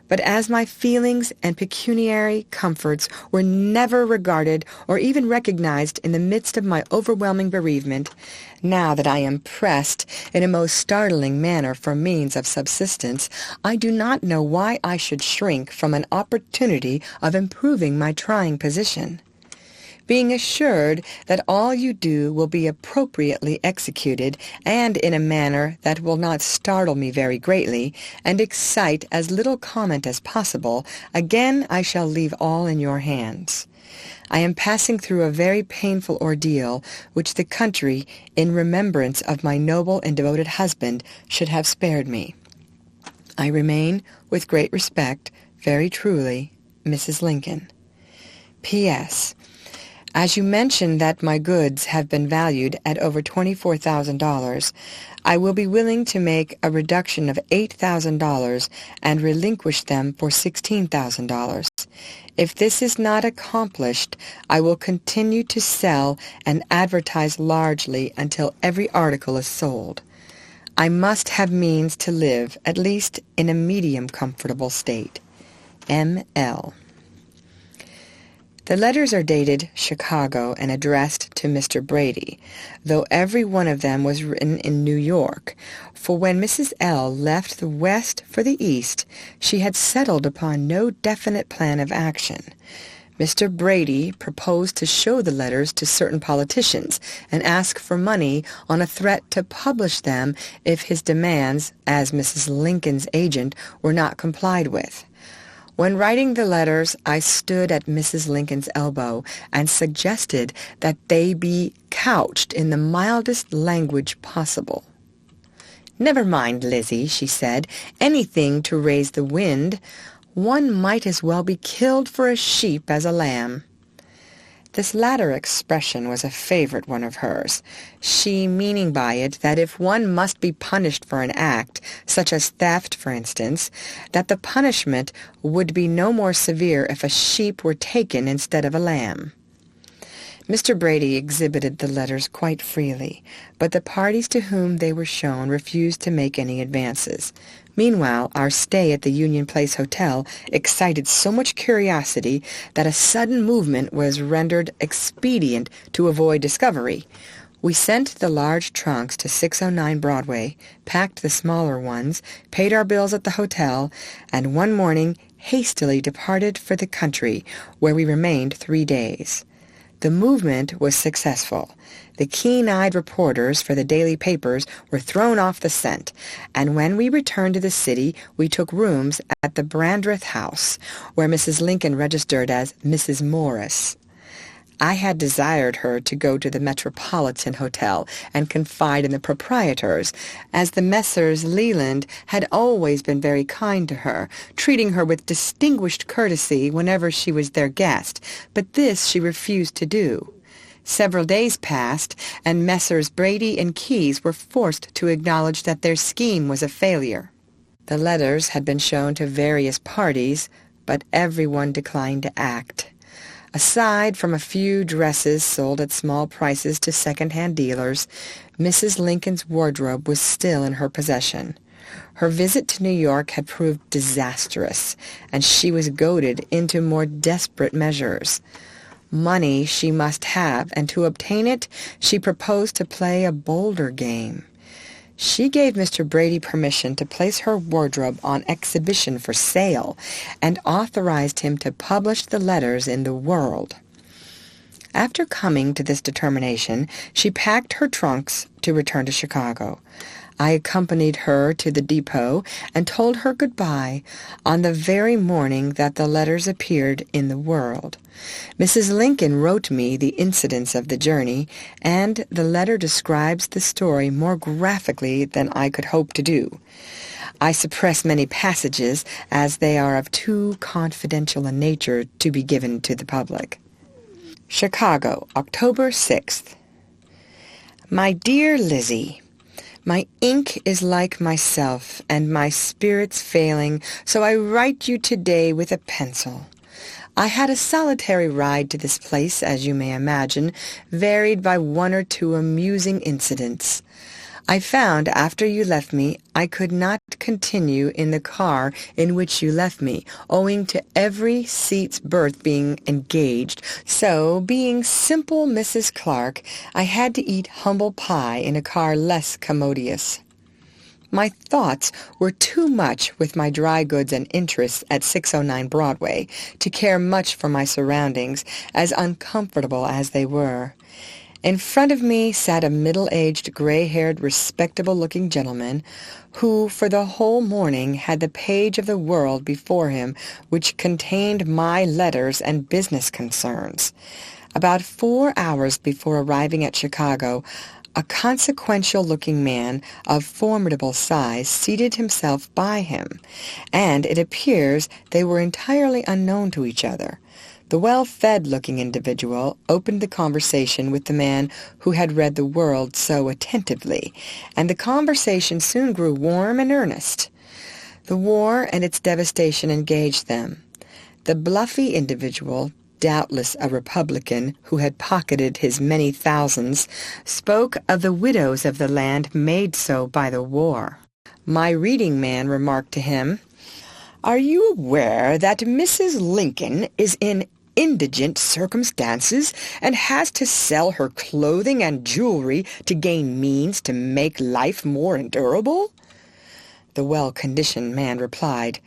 Speaker 1: But as my feelings and pecuniary comforts were never regarded or even recognized in the midst of my overwhelming bereavement, now that I am pressed in a most startling manner for means of subsistence, I do not know why I should shrink from an opportunity of improving my trying position. Being assured that all you do will be appropriately executed and in a manner that will not startle me very greatly and excite as little comment as possible, again I shall leave all in your hands. I am passing through a very painful ordeal which the country, in remembrance of my noble and devoted husband, should have spared me. I remain, with great respect, very truly, Mrs. Lincoln. P.S. As you mention that my goods have been valued at over $24,000, I will be willing to make a reduction of $8,000 and relinquish them for $16,000. If this is not accomplished, I will continue to sell and advertise largely until every article is sold. I must have means to live, at least in a medium comfortable state. M.L. The letters are dated Chicago and addressed to Mr. Brady, though every one of them was written in New York, for when Mrs. L. left the West for the East, she had settled upon no definite plan of action. Mr. Brady proposed to show the letters to certain politicians and ask for money on a threat to publish them if his demands, as Mrs. Lincoln's agent, were not complied with. When writing the letters, I stood at Mrs. Lincoln's elbow and suggested that they be couched in the mildest language possible. "Never mind, Lizzie," she said, "anything to raise the wind. One might as well be killed for a sheep as a lamb." This latter expression was a favorite one of hers, she meaning by it that if one must be punished for an act, such as theft, for instance, that the punishment would be no more severe if a sheep were taken instead of a lamb. Mr. Brady exhibited the letters quite freely, but the parties to whom they were shown refused to make any advances. Meanwhile, our stay at the Union Place Hotel excited so much curiosity that a sudden movement was rendered expedient to avoid discovery. We sent the large trunks to 609 Broadway, packed the smaller ones, paid our bills at the hotel, and one morning hastily departed for the country, where we remained 3 days. The movement was successful. The keen-eyed reporters for the daily papers were thrown off the scent, and when we returned to the city, we took rooms at the Brandreth House, where Mrs. Lincoln registered as Mrs. Morris. I had desired her to go to the Metropolitan Hotel and confide in the proprietors, as the Messrs. Leland had always been very kind to her, treating her with distinguished courtesy whenever she was their guest, but this she refused to do. Several days passed, and Messrs. Brady and Keyes were forced to acknowledge that their scheme was a failure. The letters had been shown to various parties, but everyone declined to act. Aside from a few dresses sold at small prices to second-hand dealers, Mrs. Lincoln's wardrobe was still in her possession. Her visit to New York had proved disastrous, and she was goaded into more desperate measures. Money she must have, and to obtain it, she proposed to play a bolder game. She gave Mr. Brady permission to place her wardrobe on exhibition for sale, and authorized him to publish the letters in the World. After coming to this determination, she packed her trunks to return to Chicago. I accompanied her to the depot and told her goodbye on the very morning that the letters appeared in the World. Mrs. Lincoln wrote me the incidents of the journey, and the letter describes the story more graphically than I could hope to do. I suppress many passages, as they are of too confidential a nature to be given to the public. Chicago, October 6th. My dear Lizzie, my ink is like myself, and my spirits failing, so I write you today with a pencil. I had a solitary ride to this place, as you may imagine, varied by one or two amusing incidents. I found after you left me I could not continue in the car in which you left me, owing to every seat's berth being engaged. So, being simple Mrs. Clark, I had to eat humble pie in a car less commodious. My thoughts were too much with my dry goods and interests at 609 Broadway to care much for my surroundings, as uncomfortable as they were. In front of me sat a middle-aged, gray-haired, respectable-looking gentleman who, for the whole morning, had the page of the world before him which contained my letters and business concerns. About 4 hours before arriving at Chicago, a consequential-looking man of formidable size seated himself by him, and it appears they were entirely unknown to each other. The well-fed-looking individual opened the conversation with the man who had read the world so attentively, and the conversation soon grew warm and earnest. The war and its devastation engaged them. The bluffy individual, doubtless a Republican who had pocketed his many thousands, spoke of the widows of the land made so by the war. My reading man remarked to him, "Are you aware that Mrs. Lincoln is in indigent circumstances and has to sell her clothing and jewelry to gain means to make life more endurable?" The well-conditioned man replied,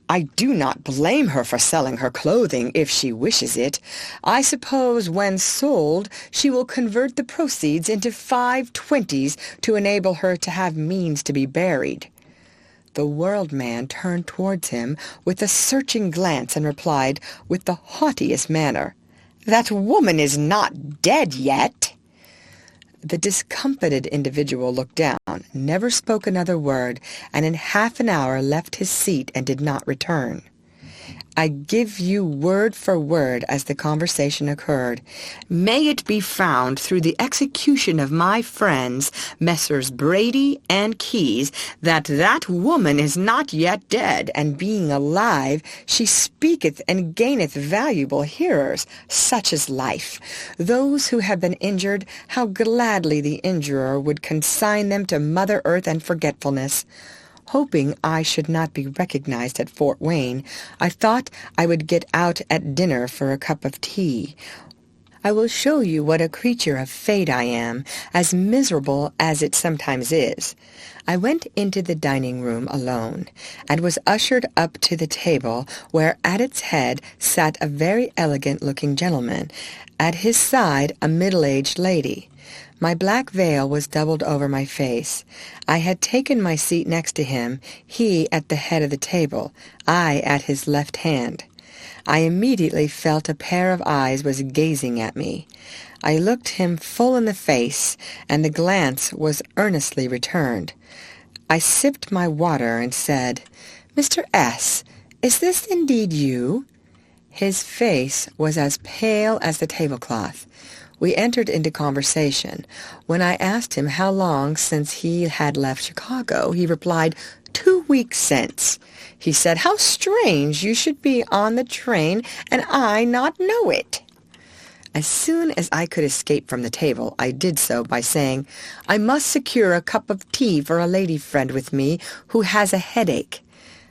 Speaker 1: "I do not blame her for selling her clothing if she wishes it. I suppose when sold she will convert the proceeds into 5/20s to enable her to have means to be buried." The world man turned towards him with a searching glance and replied with the haughtiest manner, "That woman is not dead yet." The discomfited individual looked down, never spoke another word, and in half an hour left his seat and did not return. I give you word for word as the conversation occurred. May it be found through the execution of my friends, Messrs. Brady and Keyes, that that woman is not yet dead, and being alive, she speaketh and gaineth valuable hearers. Such is life. Those who have been injured, how gladly the injurer would consign them to Mother Earth and forgetfulness. Hoping I should not be recognized at Fort Wayne, I thought I would get out at dinner for a cup of tea. I will show you what a creature of fate I am, as miserable as it sometimes is. I went into the dining-room alone, and was ushered up to the table, where at its head sat a very elegant-looking gentleman, at his side a middle-aged lady. My black veil was doubled over my face. I had taken my seat next to him, he at the head of the table, I at his left hand. I immediately felt a pair of eyes was gazing at me. I looked him full in the face, and the glance was earnestly returned. I sipped my water and said, "Mr. S., is this indeed you?" His face was as pale as the tablecloth. We entered into conversation. When I asked him how long since he had left Chicago, he replied, 2 weeks since. He said, "How strange you should be on the train and I not know it." As soon as I could escape from the table, I did so by saying, "I must secure a cup of tea for a lady friend with me who has a headache."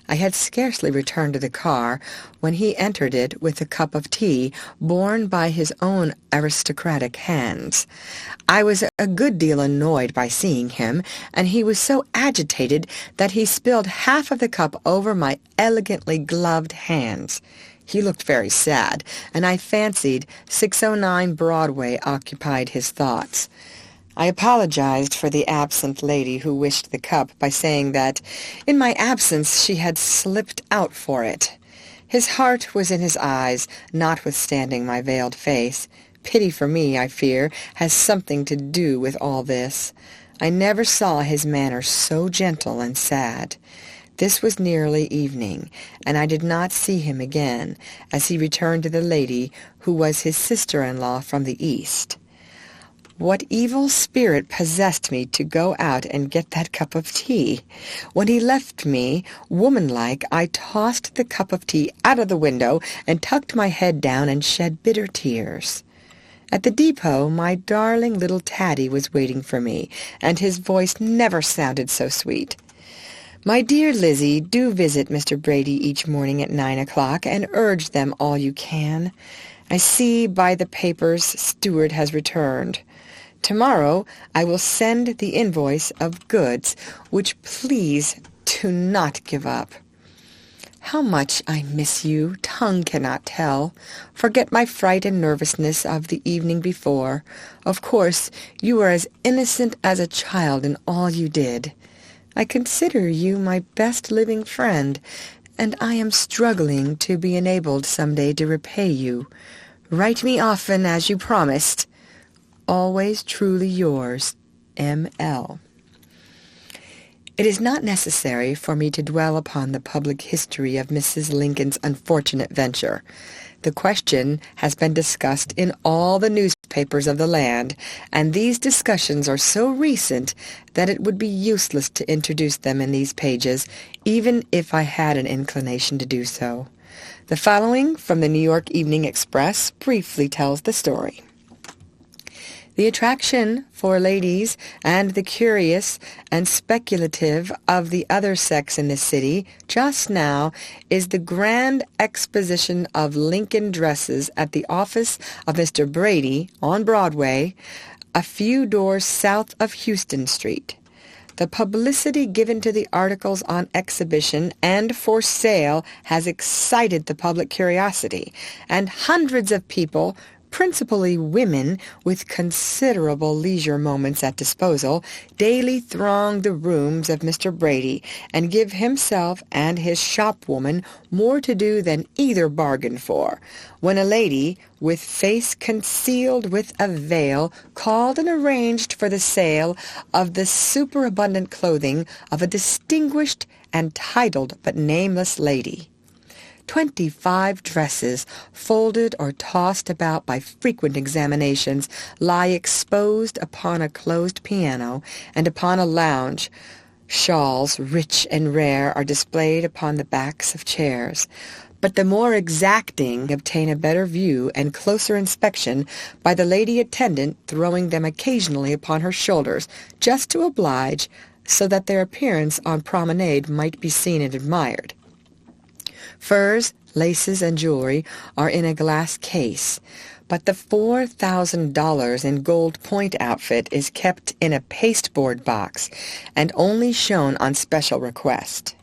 Speaker 1: I had scarcely returned to the car when he entered it with a cup of tea borne by his own aristocratic hands. I was a good deal annoyed by seeing him, and he was so agitated that he spilled half of the cup over my elegantly gloved hands. He looked very sad, and I fancied 609 Broadway occupied his thoughts. I apologized for the absent lady who wished the cup by saying that, in my absence, she had slipped out for it. His heart was in his eyes, notwithstanding my veiled face. Pity for me, I fear, has something to do with all this. I never saw his manner so gentle and sad. This was nearly evening, and I did not see him again, as he returned to the lady who was his sister-in-law from the East. What evil spirit possessed me to go out and get that cup of tea? When he left me, womanlike, I tossed the cup of tea out of the window and tucked my head down and shed bitter tears. At the depot, my darling little Taddy was waiting for me, and his voice never sounded so sweet. "My dear Lizzie, do visit Mr. Brady each morning at 9 o'clock, and urge them all you can. I see by the papers Stewart has returned. Tomorrow I will send the invoice of goods, which please do not give up. How much I miss you, tongue cannot tell. Forget my fright and nervousness of the evening before. Of course, you were as innocent as a child in all you did. I consider you my best living friend, and I am struggling to be enabled some day to repay you. Write me often, as you promised. Always truly yours, M.L." It is not necessary for me to dwell upon the public history of Mrs. Lincoln's unfortunate venture. The question has been discussed in all the newspapers of the land, and these discussions are so recent that it would be useless to introduce them in these pages, even if I had an inclination to do so. The following from the New York Evening Express briefly tells the story. The attraction for ladies and the curious and speculative of the other sex in this city just now is the grand exposition of Lincoln dresses at the office of Mr. Brady on Broadway, a few doors south of Houston Street. The publicity given to the articles on exhibition and for sale has excited the public curiosity, and hundreds of people, principally women with considerable leisure moments at disposal, daily throng the rooms of Mr. Brady and give himself and his shopwoman more to do than either bargained for, when a lady, with face concealed with a veil, called and arranged for the sale of the superabundant clothing of a distinguished and titled but nameless lady. 25 dresses, folded or tossed about by frequent examinations, lie exposed upon a closed piano and upon a lounge. Shawls, rich and rare, are displayed upon the backs of chairs. But the more exacting obtain a better view and closer inspection by the lady attendant throwing them occasionally upon her shoulders, just to oblige, so that their appearance on promenade might be seen and admired. Furs, laces, and jewelry are in a glass case, but the $4,000 in gold point outfit is kept in a pasteboard box and only shown on special request.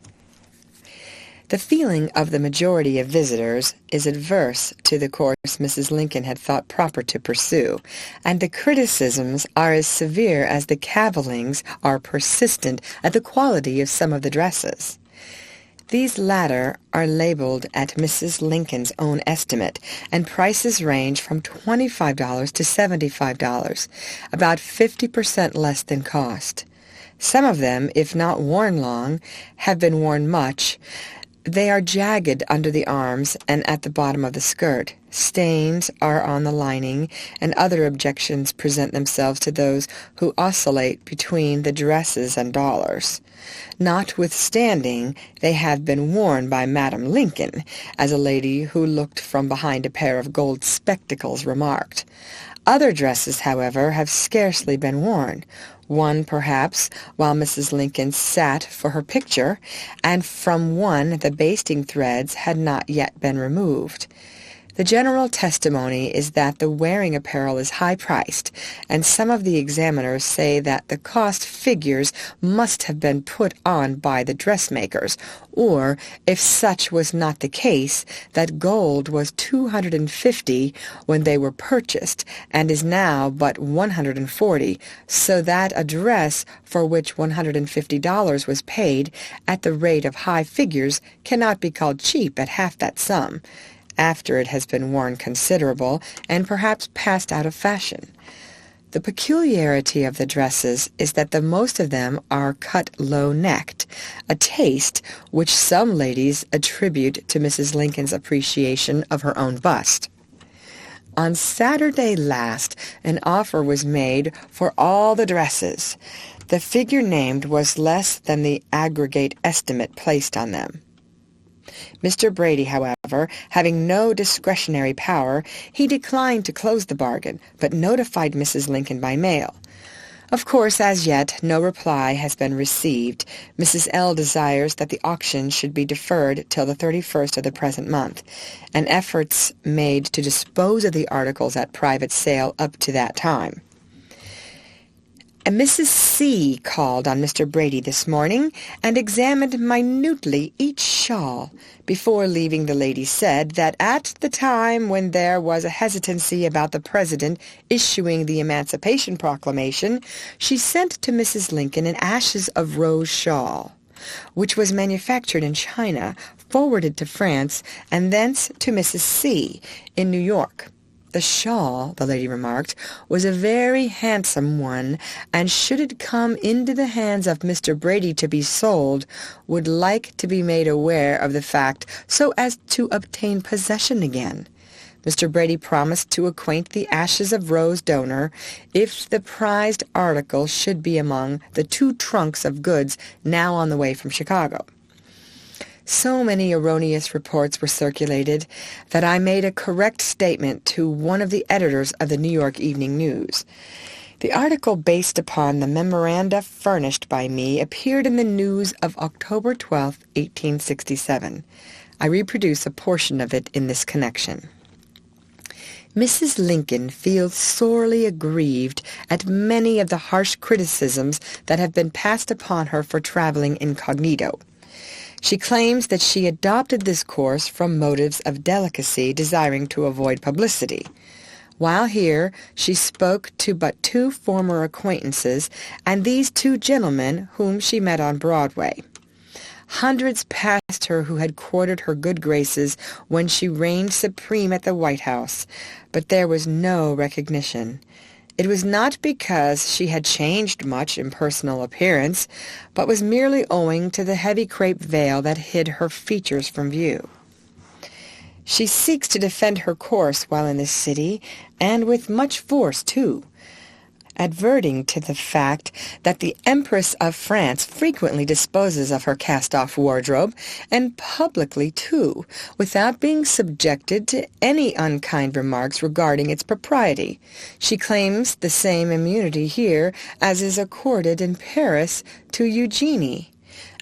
Speaker 1: The feeling of the majority of visitors is adverse to the course Mrs. Lincoln had thought proper to pursue, and the criticisms are as severe as the cavillings are persistent at the quality of some of the dresses. These latter are labeled at Mrs. Lincoln's own estimate, and prices range from $25 to $75, about 50% less than cost. Some of them, if not worn long, have been worn much. They are jagged under the arms and at the bottom of the skirt. Stains are on the lining, and other objections present themselves to those who oscillate between the dresses and dollars. Notwithstanding, they have been worn by Madam Lincoln, as a lady who looked from behind a pair of gold spectacles remarked. Other dresses, however, have scarcely been worn. One, perhaps, while Mrs. Lincoln sat for her picture, and from one the basting threads had not yet been removed. The general testimony is that the wearing apparel is high-priced, and some of the examiners say that the cost figures must have been put on by the dressmakers, or, if such was not the case, that gold was $250 when they were purchased, and is now but $140, so that a dress for which $150 was paid at the rate of high figures cannot be called cheap at half that sum, after it has been worn considerable and perhaps passed out of fashion. The peculiarity of the dresses is that the most of them are cut low-necked, a taste which some ladies attribute to Mrs. Lincoln's appreciation of her own bust. On Saturday last, an offer was made for all the dresses. The figure named was less than the aggregate estimate placed on them. Mr. Brady, however, having no discretionary power, he declined to close the bargain, but notified Mrs. Lincoln by mail. Of course, as yet, no reply has been received. Mrs. L. desires that the auction should be deferred till the 31st of the present month, and efforts made to dispose of the articles at private sale up to that time. And Mrs. C. called on Mr. Brady this morning and examined minutely each shawl. Before leaving, the lady said that at the time when there was a hesitancy about the President issuing the Emancipation Proclamation, she sent to Mrs. Lincoln an ashes of rose shawl, which was manufactured in China, forwarded to France, and thence to Mrs. C. in New York. The shawl, the lady remarked, was a very handsome one, and should it come into the hands of Mr. Brady to be sold, would like to be made aware of the fact so as to obtain possession again. Mr. Brady promised to acquaint the Ashes of Rose donor if the prized article should be among the 2 trunks of goods now on the way from Chicago. So many erroneous reports were circulated that I made a correct statement to one of the editors of the New York Evening News. The article based upon the memoranda furnished by me appeared in the News of October 12, 1867. I reproduce a portion of it in this connection. Mrs. Lincoln feels sorely aggrieved at many of the harsh criticisms that have been passed upon her for traveling incognito. She claims that she adopted this course from motives of delicacy, desiring to avoid publicity. While here, she spoke to but 2 former acquaintances, and these 2 gentlemen whom she met on Broadway. Hundreds passed her who had courted her good graces when she reigned supreme at the White House, but there was no recognition. It was not because she had changed much in personal appearance, but was merely owing to the heavy crape veil that hid her features from view. She seeks to defend her course while in this city, and with much force, too, adverting to the fact that the Empress of France frequently disposes of her cast-off wardrobe, and publicly, too, without being subjected to any unkind remarks regarding its propriety. She claims the same immunity here as is accorded in Paris to Eugenie.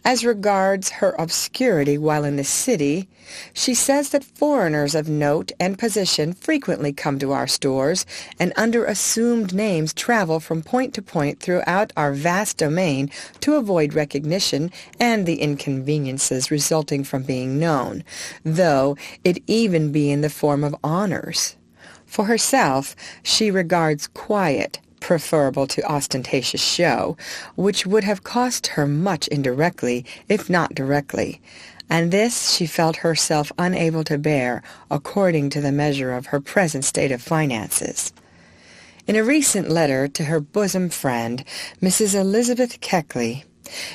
Speaker 1: As regards her obscurity while in the city, she says that foreigners of note and position frequently come to our stores, and under assumed names travel from point to point throughout our vast domain to avoid recognition and the inconveniences resulting from being known, though it even be in the form of honors. For herself, she regards quiet preferable to ostentatious show, which would have cost her much indirectly, if not directly, and this she felt herself unable to bear according to the measure of her present state of finances. In a recent letter to her bosom friend, Mrs. Elizabeth Keckley,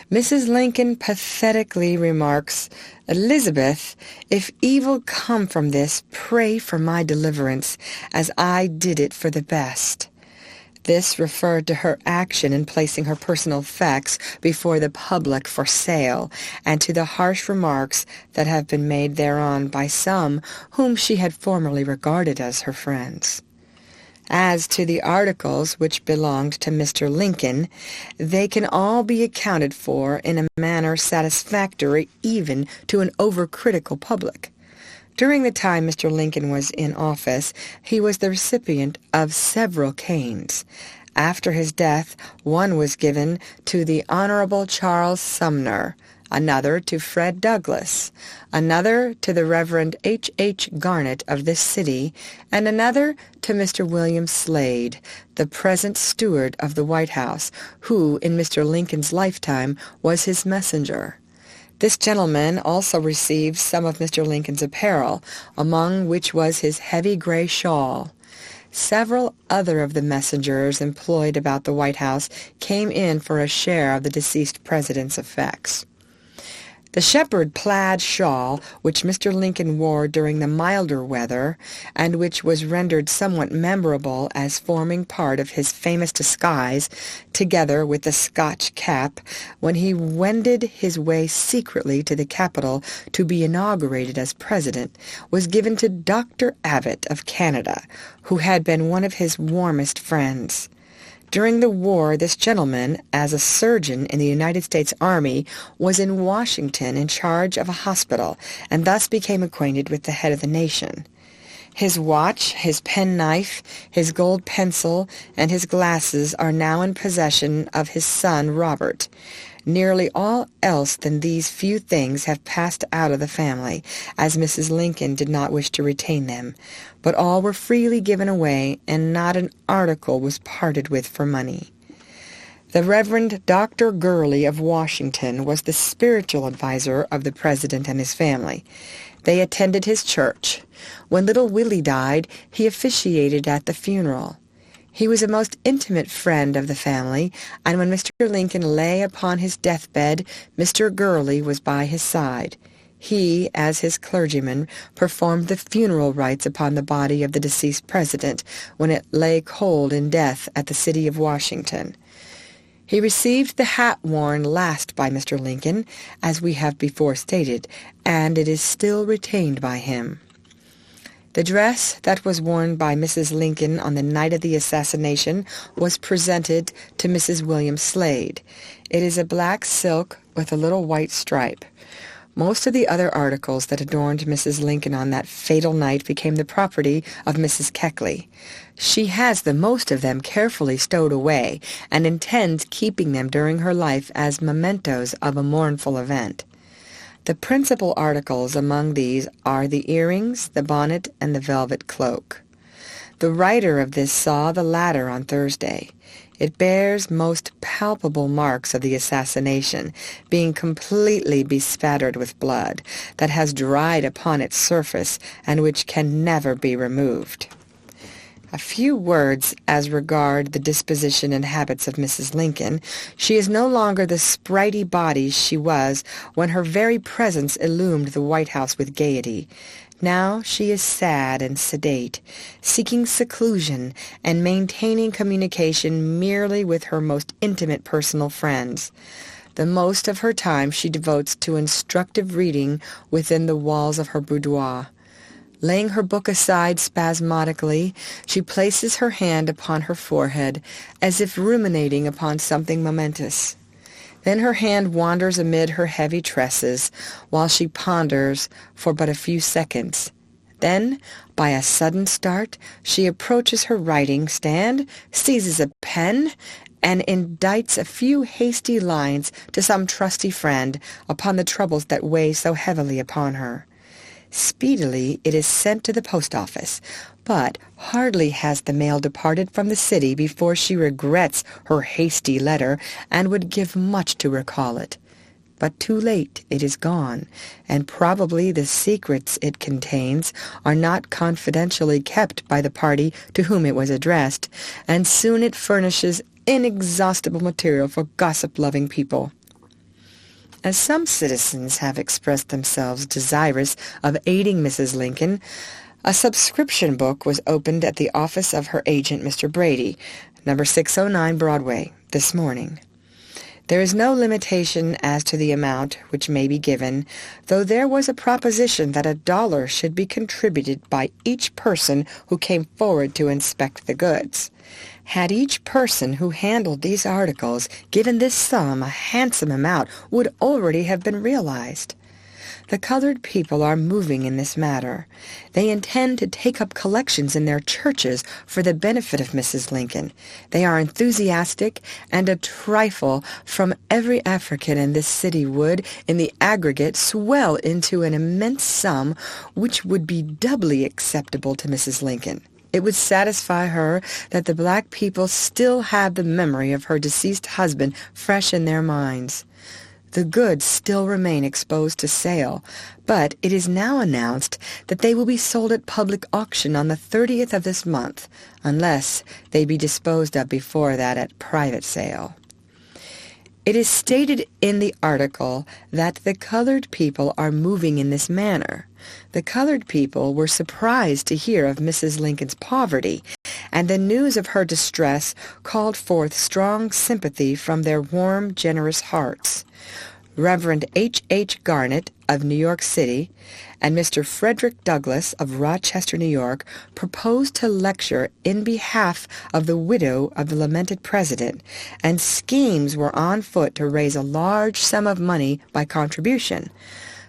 Speaker 1: Mrs. Lincoln pathetically remarks, "Elizabeth, if evil come from this, pray for my deliverance, as I did it for the best." This referred to her action in placing her personal effects before the public for sale, and to the harsh remarks that have been made thereon by some whom she had formerly regarded as her friends. As to the articles which belonged to Mr. Lincoln, they can all be accounted for in a manner satisfactory even to an overcritical public. During the time Mr. Lincoln was in office, he was the recipient of several canes. After his death, one was given to the Honorable Charles Sumner, another to Fred Douglass, another to the Reverend H. Garnett of this city, and another to Mr. William Slade, the present steward of the White House, who, in Mr. Lincoln's lifetime, was his messenger. This gentleman also received some of Mr. Lincoln's apparel, among which was his heavy gray shawl. Several other of the messengers employed about the White House came in for a share of the deceased president's effects. The shepherd plaid shawl which Mr. Lincoln wore during the milder weather, and which was rendered somewhat memorable as forming part of his famous disguise, together with the Scotch cap, when he wended his way secretly to the Capitol to be inaugurated as president, was given to Dr. Abbott of Canada, who had been one of his warmest friends. During the war, this gentleman, as a surgeon in the United States Army, was in Washington in charge of a hospital, and thus became acquainted with the head of the nation. His watch, his penknife, his gold pencil, and his glasses are now in possession of his son Robert. Nearly all else than these few things have passed out of the family, as Mrs. Lincoln did not wish to retain them, but all were freely given away, and not an article was parted with for money. The Reverend Dr. Gurley of Washington was the spiritual adviser of the President and his family. They attended his church. When little Willie died, he officiated at the funeral. He was a most intimate friend of the family, and when Mr. Lincoln lay upon his deathbed, Mr. Gurley was by his side. He, as his clergyman, performed the funeral rites upon the body of the deceased president when it lay cold in death at the city of Washington. He received the hat worn last by Mr. Lincoln, as we have before stated, and it is still retained by him. The dress that was worn by Mrs. Lincoln on the night of the assassination was presented to Mrs. William Slade. It is a black silk with a little white stripe. Most of the other articles that adorned Mrs. Lincoln on that fatal night became the property of Mrs. Keckley. She has the most of them carefully stowed away, and intends keeping them during her life as mementos of a mournful event. The principal articles among these are the earrings, the bonnet, and the velvet cloak. The writer of this saw the latter on Thursday. It bears most palpable marks of the assassination, being completely bespattered with blood that has dried upon its surface and which can never be removed. A few words as regard the disposition and habits of Mrs. Lincoln. She is no longer the sprightly body she was when her very presence illumined the White House with gaiety. Now she is sad and sedate, seeking seclusion and maintaining communication merely with her most intimate personal friends. The most of her time she devotes to instructive reading within the walls of her boudoir. Laying her book aside spasmodically, she places her hand upon her forehead, as if ruminating upon something momentous. Then her hand wanders amid her heavy tresses, while she ponders for but a few seconds. Then, by a sudden start, she approaches her writing-stand, seizes a pen, and indites a few hasty lines to some trusty friend upon the troubles that weigh so heavily upon her. Speedily it is sent to the post office, but hardly has the mail departed from the city before she regrets her hasty letter and would give much to recall it. But too late it is gone, and probably the secrets it contains are not confidentially kept by the party to whom it was addressed, and soon it furnishes inexhaustible material for gossip-loving people. As some citizens have expressed themselves desirous of aiding Mrs. Lincoln, a subscription book was opened at the office of her agent, Mr. Brady, number 609 Broadway, this morning. There is no limitation as to the amount which may be given, though there was a proposition that $1 should be contributed by each person who came forward to inspect the goods. Had each person who handled these articles given this sum, a handsome amount would already have been realized. The colored people are moving in this matter. They intend to take up collections in their churches for the benefit of Mrs. Lincoln. They are enthusiastic, and a trifle from every African in this city would, in the aggregate, swell into an immense sum which would be doubly acceptable to Mrs. Lincoln. It would satisfy her that the black people still have the memory of her deceased husband fresh in their minds. The goods still remain exposed to sale, but it is now announced that they will be sold at public auction on the 30th of this month, unless they be disposed of before that at private sale. It is stated in the article that the colored people are moving in this manner. The colored people were surprised to hear of Mrs. Lincoln's poverty, and the news of her distress called forth strong sympathy from their warm, generous hearts. Reverend H. H. Garnett of New York City and Mr. Frederick Douglass of Rochester, New York, proposed to lecture in behalf of the widow of the lamented president, and schemes were on foot to raise a large sum of money by contribution.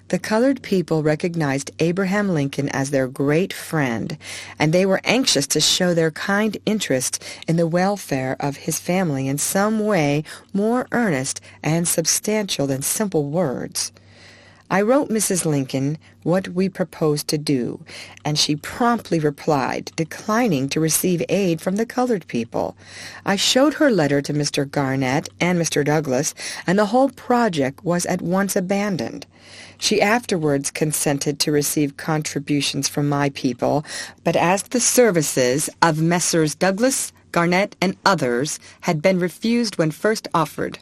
Speaker 1: The colored people recognized Abraham Lincoln as their great friend, and they were anxious to show their kind interest in the welfare of his family in some way more earnest and substantial than simple words. I wrote Mrs. Lincoln what we proposed to do, and she promptly replied, declining to receive aid from the colored people. I showed her letter to Mr. Garnett and Mr. Douglass, and the whole project was at once abandoned. She afterwards consented to receive contributions from my people, but as the services of Messrs. Douglass, Garnett, and others had been refused when first offered,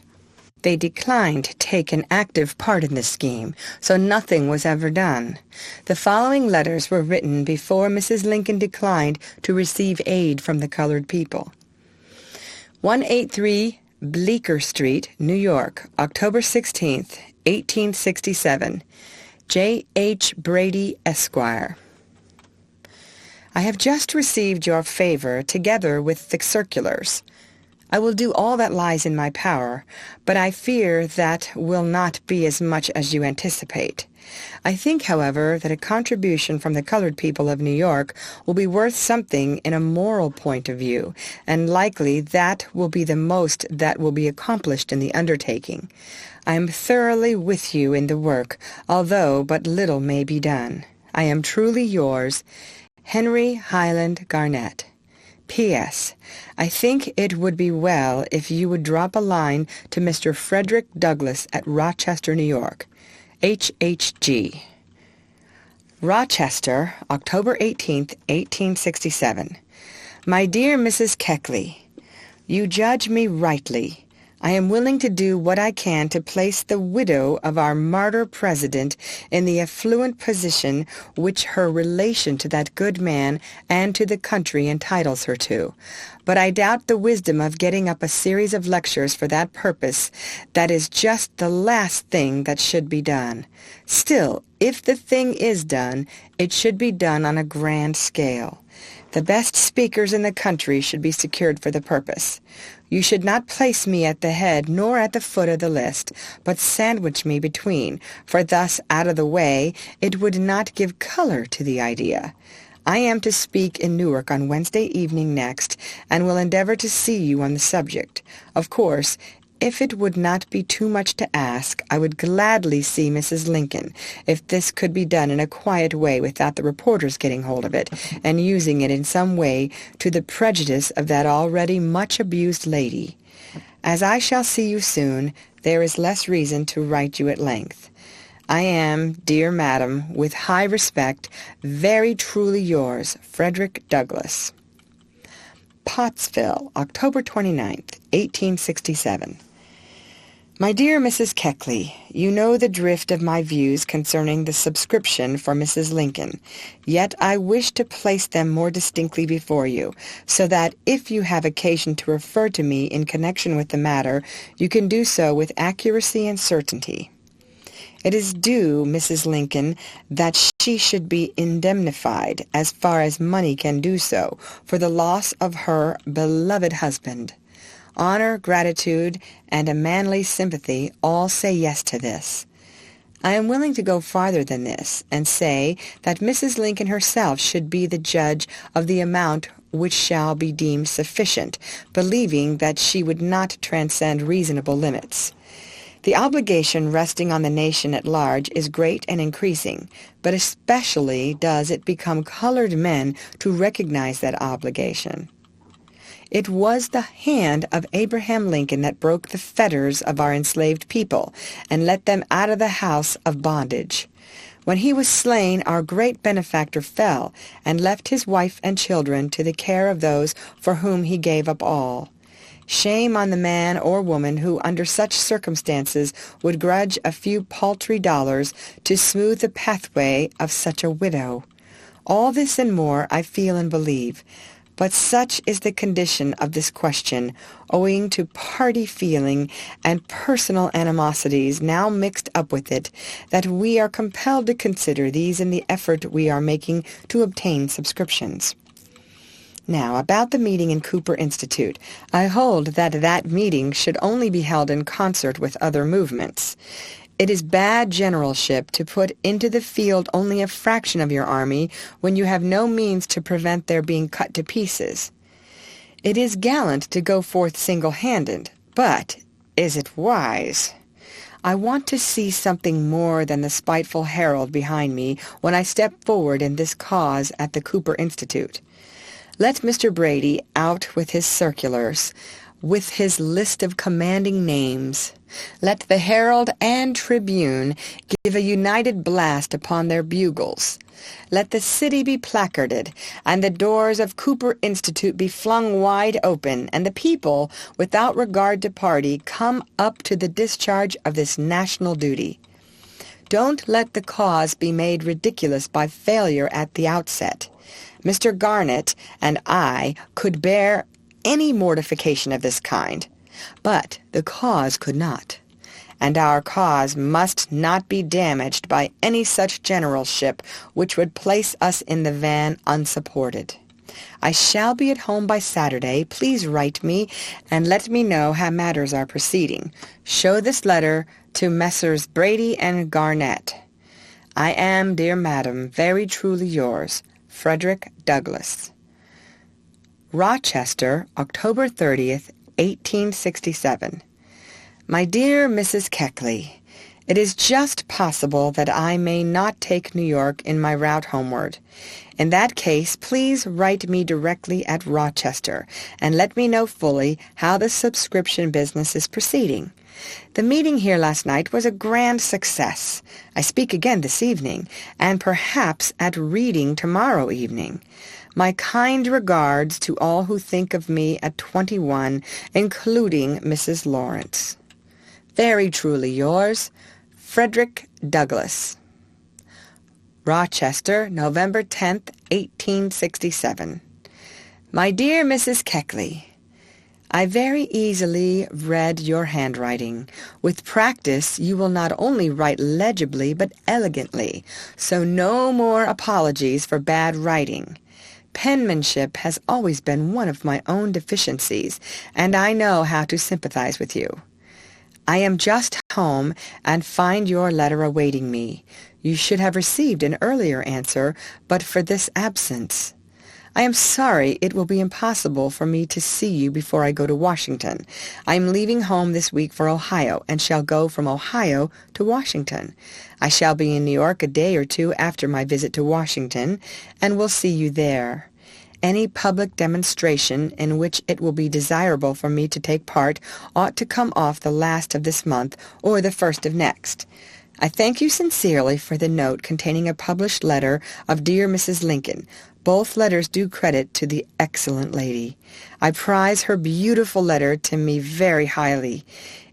Speaker 1: they declined to take an active part in the scheme, so nothing was ever done. The following letters were written before Mrs. Lincoln declined to receive aid from the colored people. 183 Bleecker Street, New York, October 16th, 1867. J. H. Brady, Esquire. I have just received your favor together with the circulars. I will do all that lies in my power, but I fear that will not be as much as you anticipate. I think, however, that a contribution from the colored people of New York will be worth something in a moral point of view, and likely that will be the most that will be accomplished in the undertaking. I am thoroughly with you in the work, although but little may be done. I am truly yours, Henry Highland Garnett. P.S. I think it would be well if you would drop a line to Mr. Frederick Douglass at Rochester, New York. H.H.G. Rochester, October 18th, 1867. My dear Mrs. Keckley, you judge me rightly. I am willing to do what I can to place the widow of our martyr president in the affluent position which her relation to that good man and to the country entitles her to. But I doubt the wisdom of getting up a series of lectures for that purpose. That is just the last thing that should be done. Still, if the thing is done, it should be done on a grand scale. The best speakers in the country should be secured for the purpose. You should not place me at the head nor at the foot of the list, but sandwich me between, for thus out of the way it would not give color to the idea. I am to speak in Newark on Wednesday evening next, and will endeavor to see you on the subject. Of course, if it would not be too much to ask, I would gladly see Mrs. Lincoln, if this could be done in a quiet way without the reporters getting hold of it, and using it in some way to the prejudice of that already much abused lady. As I shall see you soon, there is less reason to write you at length. I am, dear madam, with high respect, very truly yours, Frederick Douglass. Pottsville, October 29th, 1867. My dear Mrs. Keckley, you know the drift of my views concerning the subscription for Mrs. Lincoln, yet I wish to place them more distinctly before you, so that if you have occasion to refer to me in connection with the matter, you can do so with accuracy and certainty. It is due Mrs. Lincoln that she should be indemnified, as far as money can do so, for the loss of her beloved husband. Honor, gratitude, and a manly sympathy all say yes to this. I am willing to go farther than this, and say that Mrs. Lincoln herself should be the judge of the amount which shall be deemed sufficient, believing that she would not transcend reasonable limits. The obligation resting on the nation at large is great and increasing, but especially does it become colored men to recognize that obligation. It was the hand of Abraham Lincoln that broke the fetters of our enslaved people and let them out of the house of bondage. When he was slain, our great benefactor fell and left his wife and children to the care of those for whom he gave up all. Shame on the man or woman who, under such circumstances, would grudge a few paltry dollars to smooth the pathway of such a widow. All this and more I feel and believe, but such is the condition of this question, owing to party feeling and personal animosities now mixed up with it, that we are compelled to consider these in the effort we are making to obtain subscriptions. Now, about the meeting in Cooper Institute, I hold that that meeting should only be held in concert with other movements. It is bad generalship to put into the field only a fraction of your army when you have no means to prevent their being cut to pieces. It is gallant to go forth single-handed, but is it wise? I want to see something more than the spiteful herald behind me when I step forward in this cause at the Cooper Institute. Let Mr. Brady out with his circulars, with his list of commanding names. Let the Herald and Tribune give a united blast upon their bugles. Let the city be placarded, and the doors of Cooper Institute be flung wide open, and the people, without regard to party, come up to the discharge of this national duty. Don't let the cause be made ridiculous by failure at the outset. Mr. Garnett and I could bear any mortification of this kind, but the cause could not, and our cause must not be damaged by any such generalship which would place us in the van unsupported. I shall be at home by Saturday. Please write me and let me know how matters are proceeding. Show this letter to Messrs. Brady and Garnett. I am, dear madam, very truly yours, Frederick Douglass. Rochester, October 30th, 1867. My dear Mrs. Keckley, it is just possible that I may not take New York in my route homeward. In that case, please write me directly at Rochester, and let me know fully how the subscription business is proceeding. The meeting here last night was a grand success. I speak again this evening, and perhaps at reading tomorrow evening. My kind regards to all who think of me at 21, including Mrs. Lawrence. Very truly yours, Frederick Douglass. Rochester, November 10th, 1867. My dear Mrs. Keckley, I very easily read your handwriting. With practice, you will not only write legibly, but elegantly, so no more apologies for bad writing. Penmanship has always been one of my own deficiencies, and I know how to sympathize with you. I am just home and find your letter awaiting me. You should have received an earlier answer, but for this absence. I am sorry it will be impossible for me to see you before I go to Washington. I am leaving home this week for Ohio, and shall go from Ohio to Washington. I shall be in New York a day or two after my visit to Washington, and will see you there. Any public demonstration in which it will be desirable for me to take part ought to come off the last of this month or the first of next. I thank you sincerely for the note containing a published letter of dear Mrs. Lincoln. Both letters do credit to the excellent lady. I prize her beautiful letter to me very highly.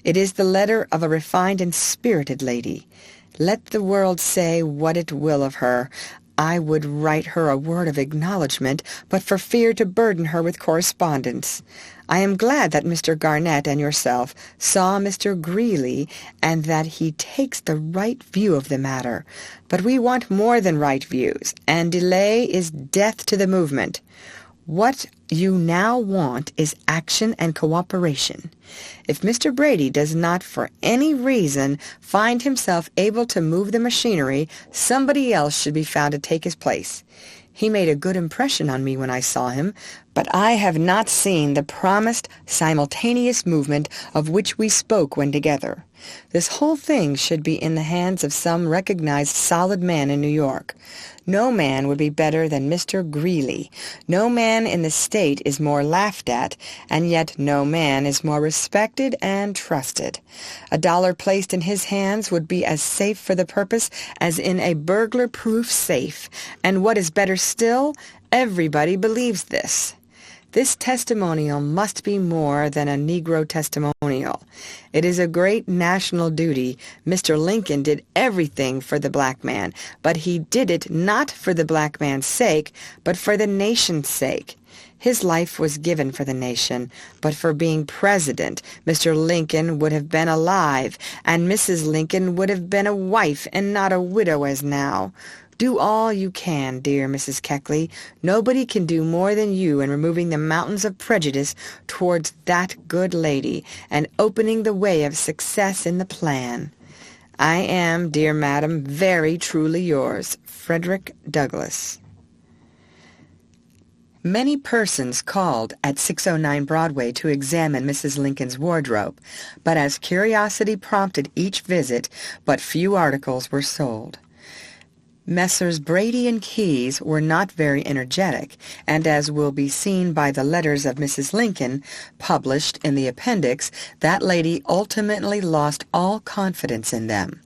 Speaker 1: It is the letter of a refined and spirited lady. Let the world say what it will of her. I would write her a word of acknowledgment, but for fear to burden her with correspondence. I am glad that Mr. Garnett and yourself saw Mr. Greeley, and that he takes the right view of the matter. But we want more than right views, and delay is death to the movement. What you now want is action and cooperation. If Mr. Brady does not for any reason find himself able to move the machinery, somebody else should be found to take his place. He made a good impression on me when I saw him, but I have not seen the promised simultaneous movement of which we spoke when together. This whole thing should be in the hands of some recognized solid man in New York. No man would be better than Mr. Greeley. No man in the state is more laughed at, and yet no man is more respected and trusted. $1 placed in his hands would be as safe for the purpose as in a burglar-proof safe, and what is better still, everybody believes this. This testimonial must be more than a Negro testimonial. It is a great national duty. Mr. Lincoln did everything for the black man, but he did it not for the black man's sake, but for the nation's sake. His life was given for the nation, but for being president, Mr. Lincoln would have been alive, and Mrs. Lincoln would have been a wife and not a widow as now. Do all you can, dear Mrs. Keckley. Nobody can do more than you in removing the mountains of prejudice towards that good lady and opening the way of success in the plan. I am, dear madam, very truly yours, Frederick Douglass. Many persons called at 609 Broadway to examine Mrs. Lincoln's wardrobe, but as curiosity prompted each visit, but few articles were sold. Messrs. Brady and Keyes were not very energetic, and as will be seen by the letters of Mrs. Lincoln, published in the appendix, that lady ultimately lost all confidence in them.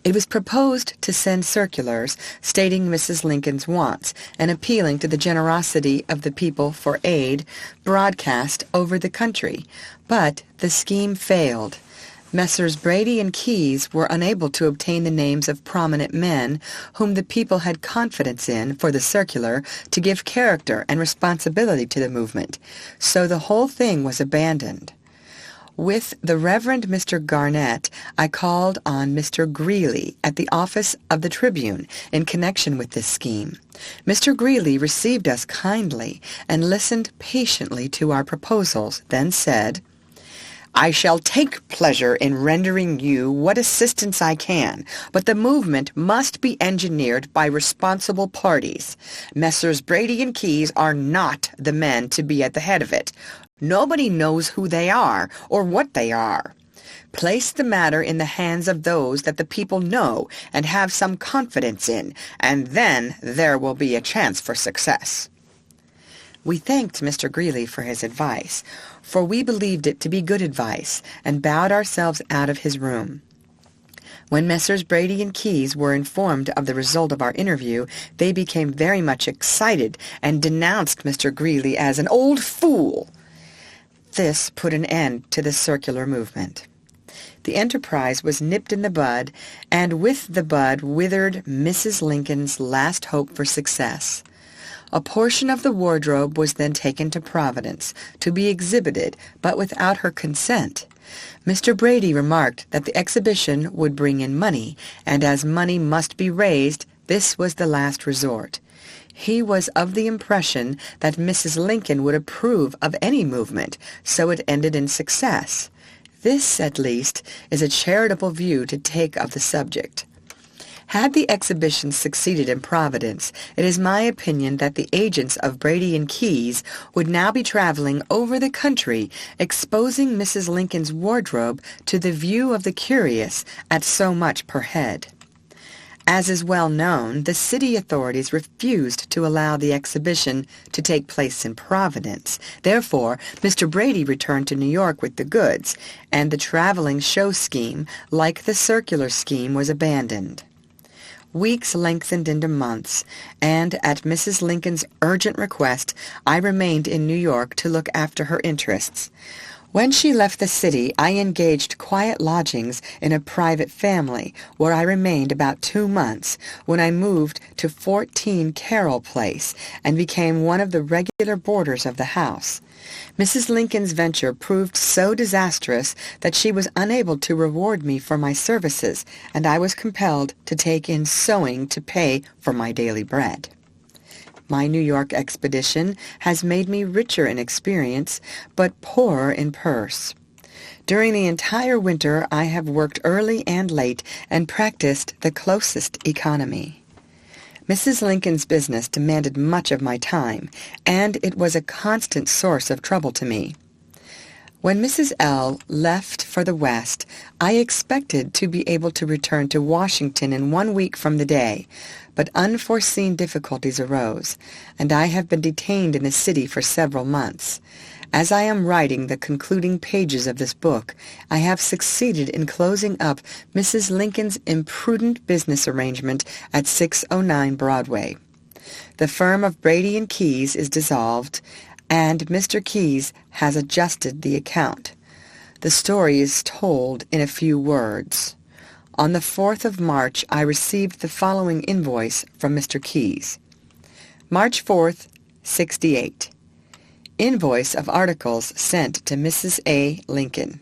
Speaker 1: It was proposed to send circulars stating Mrs. Lincoln's wants and appealing to the generosity of the people for aid broadcast over the country, but the scheme failed. Messrs. Brady and Keyes were unable to obtain the names of prominent men whom the people had confidence in for the circular to give character and responsibility to the movement, so the whole thing was abandoned. With the Reverend Mr. Garnett, I called on Mr. Greeley at the office of the Tribune in connection with this scheme. Mr. Greeley received us kindly and listened patiently to our proposals, then said, "I shall take pleasure in rendering you what assistance I can, but the movement must be engineered by responsible parties. Messrs. Brady and Keyes are not the men to be at the head of it. Nobody knows who they are or what they are. Place the matter in the hands of those that the people know and have some confidence in, and then there will be a chance for success." We thanked Mr. Greeley for his advice, for we believed it to be good advice, and bowed ourselves out of his room. When Messrs. Brady and Keyes were informed of the result of our interview, they became very much excited and denounced Mr. Greeley as an old fool. This put an end to the circular movement. The enterprise was nipped in the bud, and with the bud withered Mrs. Lincoln's last hope for success. A portion of the wardrobe was then taken to Providence to be exhibited, but without her consent. Mr. Brady remarked that the exhibition would bring in money, and as money must be raised, this was the last resort. He was of the impression that Mrs. Lincoln would approve of any movement, so it ended in success. This, at least, is a charitable view to take of the subject. Had the exhibition succeeded in Providence, it is my opinion that the agents of Brady and Keyes would now be traveling over the country, exposing Mrs. Lincoln's wardrobe to the view of the curious at so much per head. As is well known, the city authorities refused to allow the exhibition to take place in Providence. Therefore, Mr. Brady returned to New York with the goods, and the traveling show scheme, like the circular scheme, was abandoned. Weeks lengthened into months, and at Mrs. Lincoln's urgent request, I remained in New York to look after her interests. When she left the city, I engaged quiet lodgings in a private family, where I remained about 2 months, when I moved to 14 Carroll Place, and became one of the regular boarders of the house. Mrs. Lincoln's venture proved so disastrous that she was unable to reward me for my services, and I was compelled to take in sewing to pay for my daily bread. My New York expedition has made me richer in experience, but poorer in purse. During the entire winter I have worked early and late and practiced the closest economy. Mrs. Lincoln's business demanded much of my time, and it was a constant source of trouble to me. When Mrs. L. left for the West, I expected to be able to return to Washington in 1 week from the day, but unforeseen difficulties arose, and I have been detained in the city for several months. As I am writing the concluding pages of this book, I have succeeded in closing up Mrs. Lincoln's imprudent business arrangement at 609 Broadway. The firm of Brady and Keyes is dissolved, and Mr. Keyes has adjusted the account. The story is told in a few words. On the 4th of March, I received the following invoice from Mr. Keyes. March 4th, 68. Invoice of articles sent to Mrs. A. Lincoln.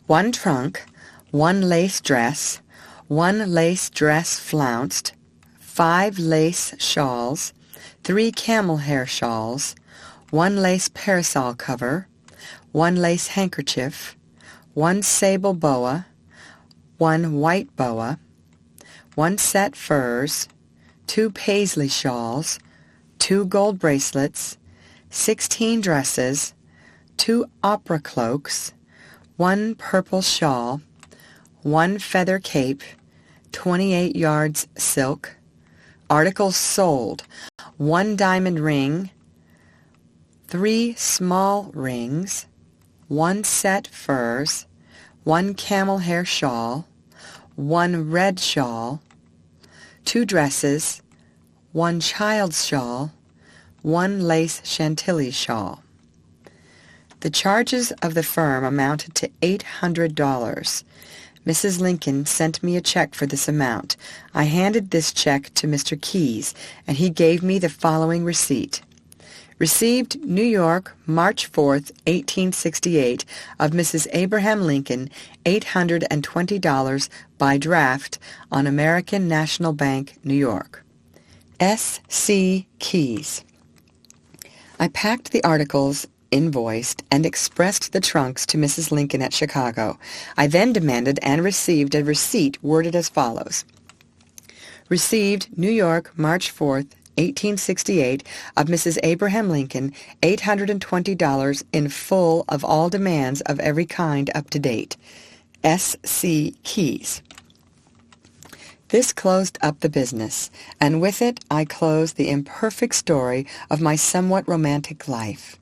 Speaker 1: 1 trunk, 1 lace dress, 1 lace dress flounced, 5 lace shawls, 3 camel hair shawls, 1 lace parasol cover, 1 lace handkerchief, 1 sable boa, 1 white boa, 1 set furs, 2 paisley shawls, 2 gold bracelets, 16 dresses, 2 opera cloaks, 1 purple shawl, 1 feather cape, 28 yards silk. Articles sold: 1 diamond ring, 3 small rings, 1 set furs, 1 camel hair shawl, 1 red shawl, 2 dresses, 1 child's shawl, 1 lace chantilly shawl. The charges of the firm amounted to $800. Mrs. Lincoln sent me a check for this amount. I handed this check to Mr. Keyes, and he gave me the following receipt. Received New York, March 4th, 1868, of Mrs. Abraham Lincoln, $820 by draft on American National Bank, New York. S. C. Keyes. I packed the articles, invoiced, and expressed the trunks to Mrs. Lincoln at Chicago. I then demanded and received a receipt worded as follows. Received New York, March 4th, 1868, of Mrs. Abraham Lincoln, $820 in full of all demands of every kind up to date. S. C. Keyes. This closed up the business, and with it I closed the imperfect story of my somewhat romantic life.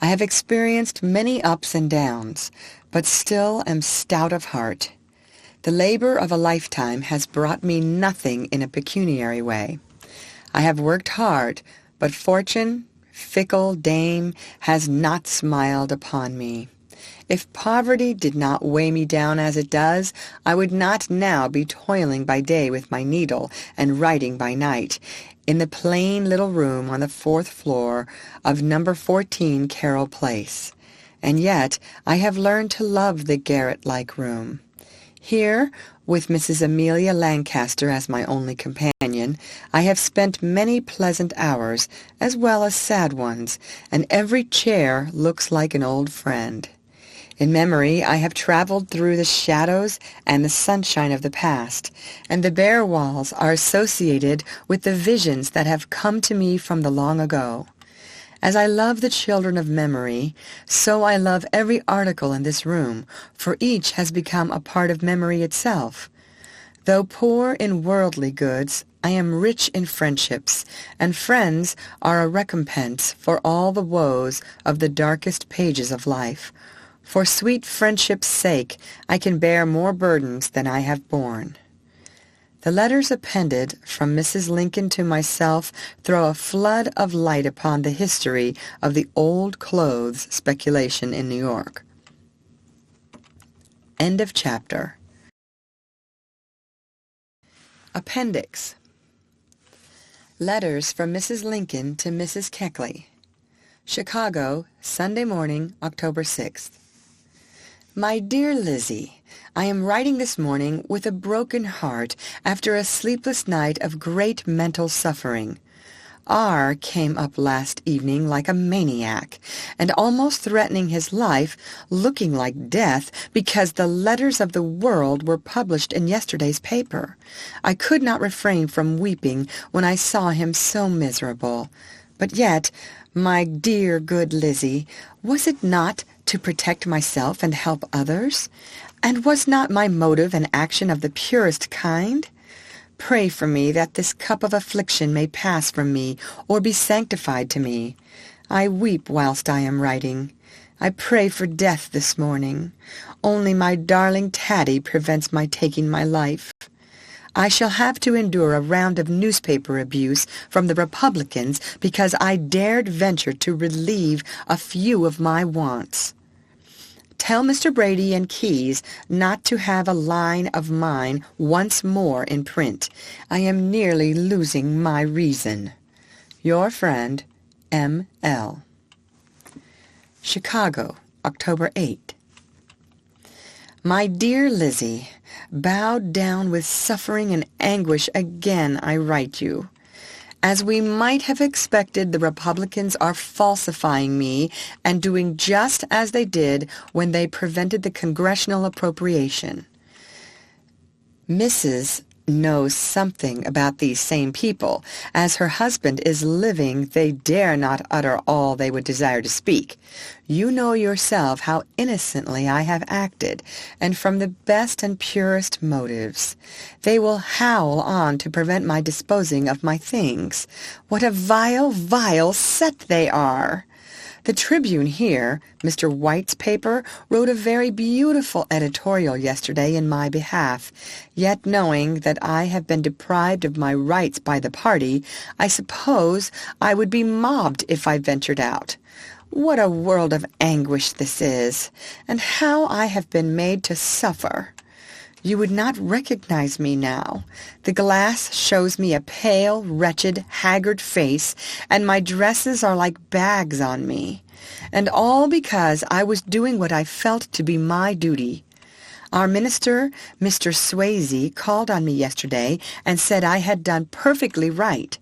Speaker 1: I have experienced many ups and downs, but still am stout of heart. The labor of a lifetime has brought me nothing in a pecuniary way. I have worked hard, but fortune, fickle dame, has not smiled upon me. If poverty did not weigh me down as it does, I would not now be toiling by day with my needle and writing by night in the plain little room on the 4th floor of number 14 Carroll Place. And yet I have learned to love the garret-like room. Here, with Mrs. Amelia Lancaster as my only companion, I have spent many pleasant hours as well as sad ones, and every chair looks like an old friend. In memory, I have traveled through the shadows and the sunshine of the past, and the bare walls are associated with the visions that have come to me from the long ago. As I love the children of memory, so I love every article in this room, for each has become a part of memory itself. Though poor in worldly goods, I am rich in friendships, and friends are a recompense for all the woes of the darkest pages of life. For sweet friendship's sake, I can bear more burdens than I have borne. The letters appended from Mrs. Lincoln to myself throw a flood of light upon the history of the old clothes speculation in New York. End of chapter. Appendix. Letters from Mrs. Lincoln to Mrs. Keckley. Chicago, Sunday morning, October 6th. My dear Lizzie, I am writing this morning with a broken heart after a sleepless night of great mental suffering. R. came up last evening like a maniac, and almost threatening his life, looking like death, because the letters of the world were published in yesterday's paper. I could not refrain from weeping when I saw him so miserable. But yet, my dear good Lizzie, was it not to protect myself and help others? And was not my motive and action of the purest kind? Pray for me that this cup of affliction may pass from me or be sanctified to me. I weep whilst I am writing. I pray for death this morning. Only my darling Taddy prevents my taking my life. I shall have to endure a round of newspaper abuse from the Republicans because I dared venture to relieve a few of my wants. Tell Mr. Brady and Keyes not to have a line of mine once more in print. I am nearly losing my reason. Your friend, M.L. Chicago, October 8. My dear Lizzie, bowed down with suffering and anguish again I write you. As we might have expected, the Republicans are falsifying me and doing just as they did when they prevented the congressional appropriation. Mrs. knows something about these same people. As her husband is living, they dare not utter all they would desire to speak. You know yourself how innocently I have acted, and from the best and purest motives. They will howl on to prevent my disposing of my things. What a vile, vile set they are! The Tribune here, Mr. White's paper, wrote a very beautiful editorial yesterday in my behalf. Yet knowing that I have been deprived of my rights by the party, I suppose I would be mobbed if I ventured out. What a world of anguish this is, and how I have been made to suffer. You would not recognize me now. The glass shows me a pale, wretched, haggard face, and my dresses are like bags on me. And all because I was doing what I felt to be my duty. Our minister, Mr. Swayze, called on me yesterday and said I had done perfectly right.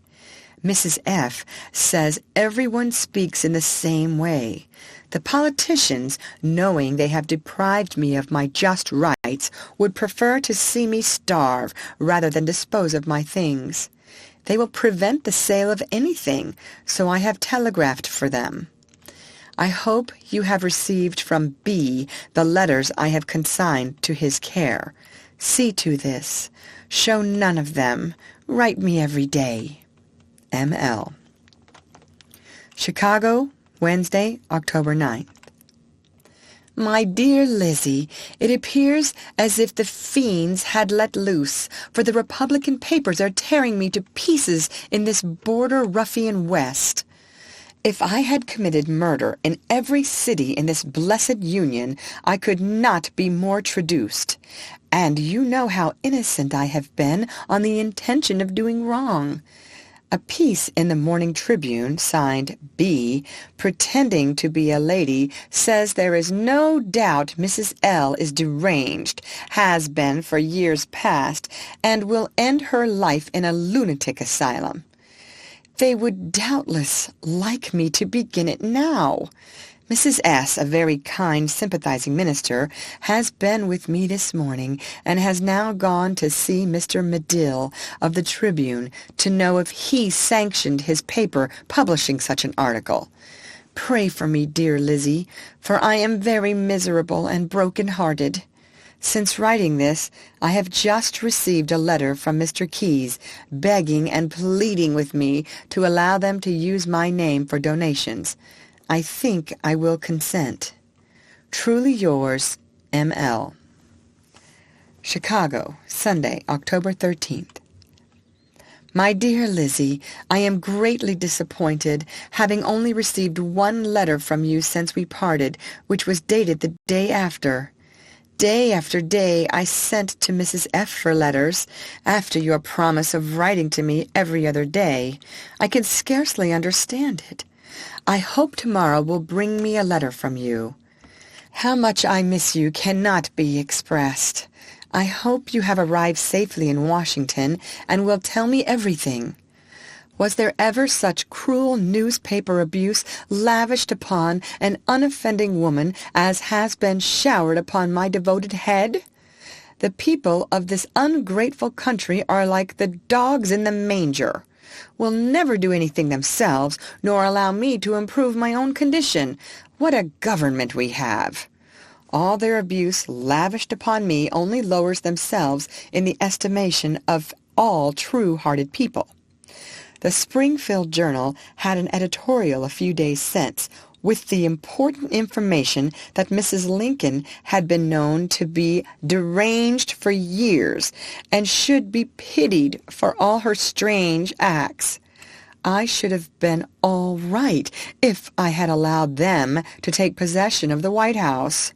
Speaker 1: Mrs. F. says everyone speaks in the same way. The politicians, knowing they have deprived me of my just rights, would prefer to see me starve rather than dispose of my things. They will prevent the sale of anything, so I have telegraphed for them. I hope you have received from B. the letters I have consigned to his care. See to this. Show none of them. Write me every day. M.L. Chicago, Wednesday, October 9th. My dear Lizzie, it appears as if the fiends had let loose, for the Republican papers are tearing me to pieces in this border ruffian West. If I had committed murder in every city in this blessed Union, I could not be more traduced. And you know how innocent I have been on the intention of doing wrong. A piece in the Morning Tribune, signed B., pretending to be a lady, says there is no doubt Mrs. L. is deranged, has been for years past, and will end her life in a lunatic asylum. They would doubtless like me to begin it now. Mrs. S., a very kind, sympathizing minister, has been with me this morning, and has now gone to see Mr. Medill of the Tribune to know if he sanctioned his paper publishing such an article. Pray for me, dear Lizzie, for I am very miserable and broken-hearted. Since writing this, I have just received a letter from Mr. Keyes, begging and pleading with me to allow them to use my name for donations. I think I will consent. Truly yours, M.L. Chicago, Sunday, October 13th. My dear Lizzie, I am greatly disappointed, having only received one letter from you since we parted, which was dated the day after. Day after day I sent to Mrs. F. for letters, after your promise of writing to me every other day. I can scarcely understand it. I hope tomorrow will bring me a letter from you. How much I miss you cannot be expressed. I hope you have arrived safely in Washington and will tell me everything. Was there ever such cruel newspaper abuse lavished upon an unoffending woman as has been showered upon my devoted head? The people of this ungrateful country are like the dogs in the manger. Will never do anything themselves, nor allow me to improve my own condition. What a government we have! All their abuse lavished upon me only lowers themselves in the estimation of all true-hearted people. The Springfield Journal had an editorial a few days since, with the important information that Mrs. Lincoln had been known to be deranged for years and should be pitied for all her strange acts. I should have been all right if I had allowed them to take possession of the White House.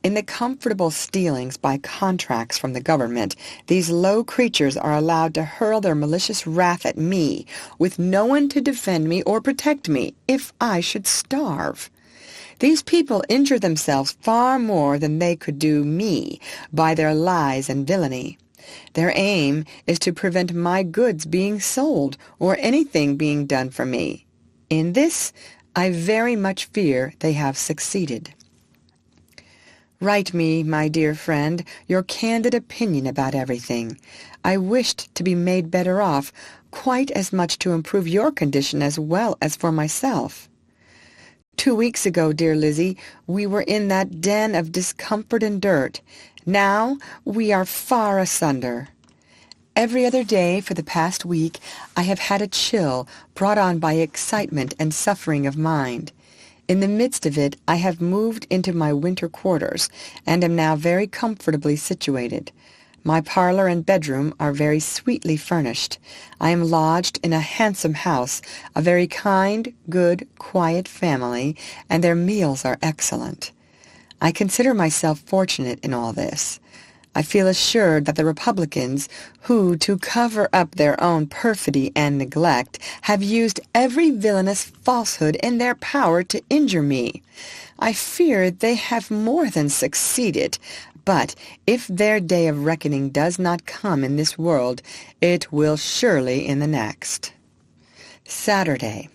Speaker 1: In the comfortable stealings by contracts from the government, these low creatures are allowed to hurl their malicious wrath at me, with no one to defend me or protect me if I should starve. These people injure themselves far more than they could do me by their lies and villainy. Their aim is to prevent my goods being sold or anything being done for me. In this, I very much fear they have succeeded. Write me, my dear friend, your candid opinion about everything. I wished to be made better off, quite as much to improve your condition as well as for myself. 2 weeks ago, dear Lizzie, we were in that den of discomfort and dirt. Now we are far asunder. Every other day for the past week I have had a chill brought on by excitement and suffering of mind. In the midst of it, I have moved into my winter quarters, and am now very comfortably situated. My parlor and bedroom are very sweetly furnished. I am lodged in a handsome house, a very kind, good, quiet family, and their meals are excellent. I consider myself fortunate in all this. I feel assured that the Republicans, who, to cover up their own perfidy and neglect, have used every villainous falsehood in their power to injure me. I fear they have more than succeeded, but if their day of reckoning does not come in this world, it will surely in the next. Saturday.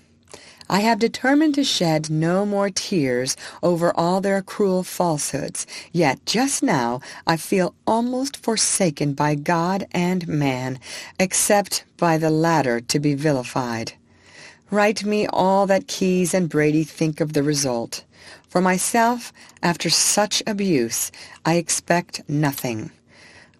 Speaker 1: I have determined to shed no more tears over all their cruel falsehoods, yet just now I feel almost forsaken by God and man, except by the latter to be vilified. Write me all that Keyes and Brady think of the result. For myself, after such abuse, I expect nothing.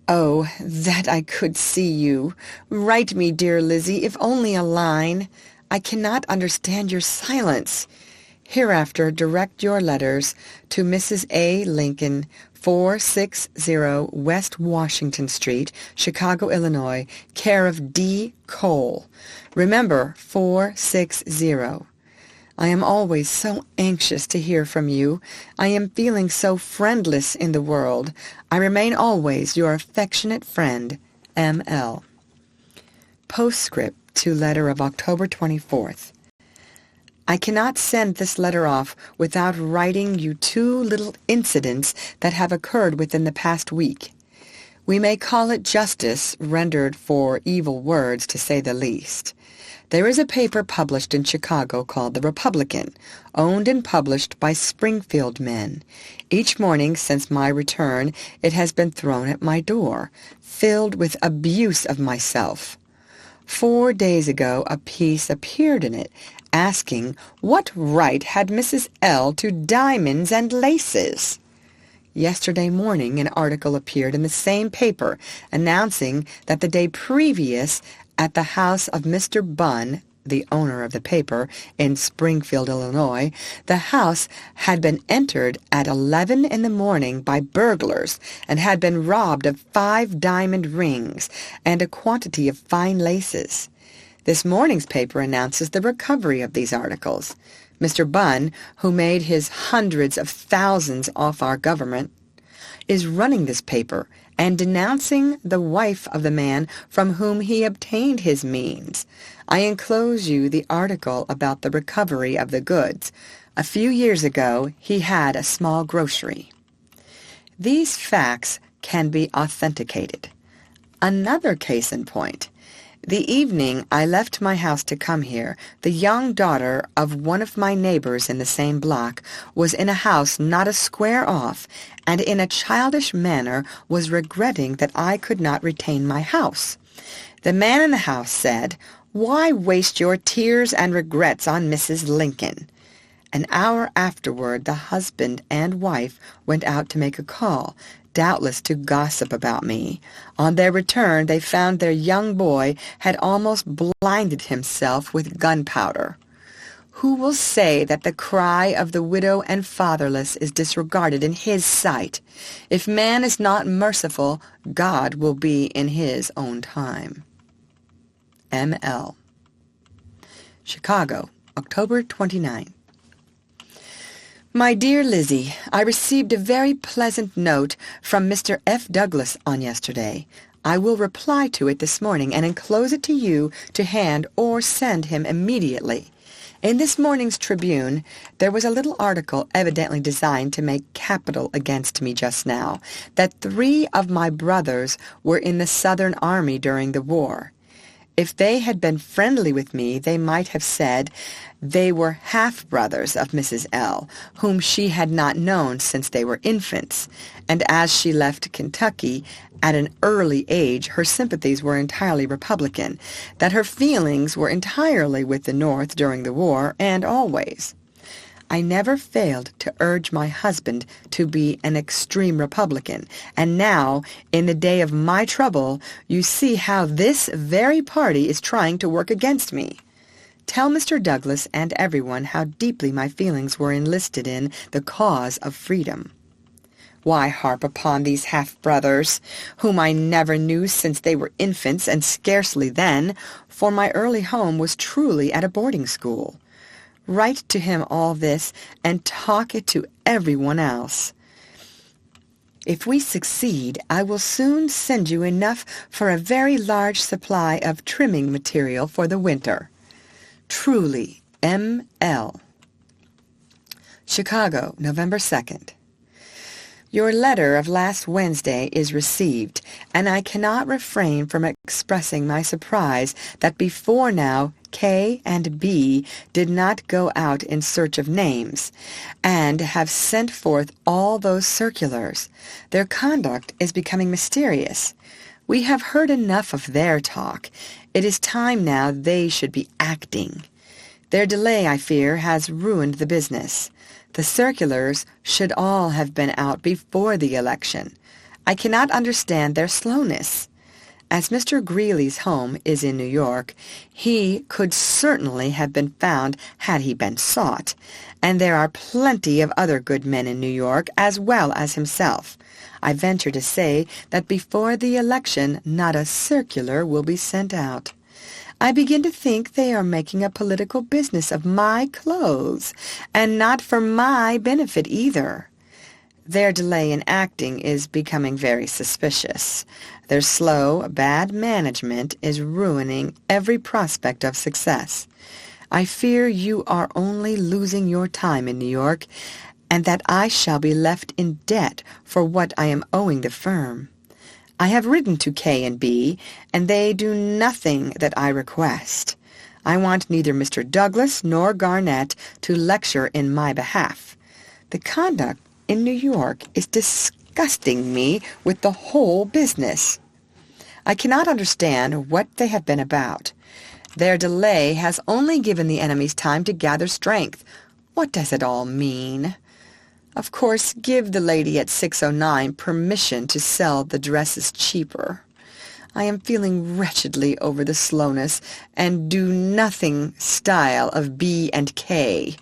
Speaker 1: Oh, that I could see you! Write me, dear Lizzie, if only a line. I cannot understand your silence. Hereafter direct your letters to Mrs. A. Lincoln, 460 West Washington Street, Chicago, Illinois, care of D. Cole. Remember, 460. I am always so anxious to hear from you. I am feeling so friendless in the world. I remain always your affectionate friend, M.L. Postscript to letter of October 24th. I cannot send this letter off without writing you 2 little incidents that have occurred within the past week. We may call it justice rendered for evil words, to say the least. There is a paper published in Chicago called The Republican, owned and published by Springfield men. Each morning since my return it has been thrown at my door, filled with abuse of myself. 4 days ago a piece appeared in it, asking what right had Mrs. L. to diamonds and laces. Yesterday morning an article appeared in the same paper, announcing that the day previous, at the house of Mr. Bunn, the owner of the paper, in Springfield, Illinois, the house had been entered at 11 in the morning by burglars and had been robbed of 5 diamond rings and a quantity of fine laces. This morning's paper announces the recovery of these articles. Mr. Bunn, who made his hundreds of thousands off our government, is running this paper and denouncing the wife of the man from whom he obtained his means. I enclose you the article about the recovery of the goods. A few years ago he had a small grocery. These facts can be authenticated. Another case in point. The evening I left my house to come here, the young daughter of one of my neighbors in the same block was in a house not a square off, and in a childish manner was regretting that I could not retain my house. The man in the house said, "Why waste your tears and regrets on Mrs. Lincoln?" An hour afterward the husband and wife went out to make a call, doubtless to gossip about me. On their return they found their young boy had almost blinded himself with gunpowder. Who will say that the cry of the widow and fatherless is disregarded in his sight? If man is not merciful, God will be in his own time. M.L. Chicago, October 29. My dear Lizzie, I received a very pleasant note from Mr. F. Douglas on yesterday. I will reply to it this morning and enclose it to you to hand or send him immediately. In this morning's Tribune, there was a little article evidently designed to make capital against me just now, that 3 of my brothers were in the Southern Army during the war. If they had been friendly with me, they might have said they were half-brothers of Mrs. L., whom she had not known since they were infants, and as she left Kentucky at an early age, her sympathies were entirely Republican, that her feelings were entirely with the North during the war, and always. I never failed to urge my husband to be an extreme Republican, and now, in the day of my trouble, you see how this very party is trying to work against me. Tell Mr. Douglas and everyone how deeply my feelings were enlisted in the cause of freedom. Why harp upon these half-brothers, whom I never knew since they were infants, and scarcely then, for my early home was truly at a boarding school. Write to him all this, and talk it to everyone else. If we succeed, I will soon send you enough for a very large supply of trimming material for the winter. Truly, M.L. Chicago, November 2nd. Your letter of last Wednesday is received, and I cannot refrain from expressing my surprise that before now K and B did not go out in search of names, and have sent forth all those circulars. Their conduct is becoming mysterious. We have heard enough of their talk. It is time now they should be acting. Their delay, I fear, has ruined the business. The circulars should all have been out before the election. I cannot understand their slowness. As Mr. Greeley's home is in New York, he could certainly have been found had he been sought, and there are plenty of other good men in New York as well as himself. I venture to say that before the election not a circular will be sent out. I begin to think they are making a political business of my clothes, and not for my benefit either. Their delay in acting is becoming very suspicious. Their slow, bad management is ruining every prospect of success. I fear you are only losing your time in New York, and that I shall be left in debt for what I am owing the firm. I have written to K and B, and they do nothing that I request. I want neither Mr. Douglas nor Garnett to lecture in my behalf. The conduct in New York is disgusting me with the whole business. I cannot understand what they have been about. Their delay has only given the enemies time to gather strength. What does it all mean? Of course, give the lady at 609 permission to sell the dresses cheaper. I am feeling wretchedly over the slowness and do nothing style of B and K.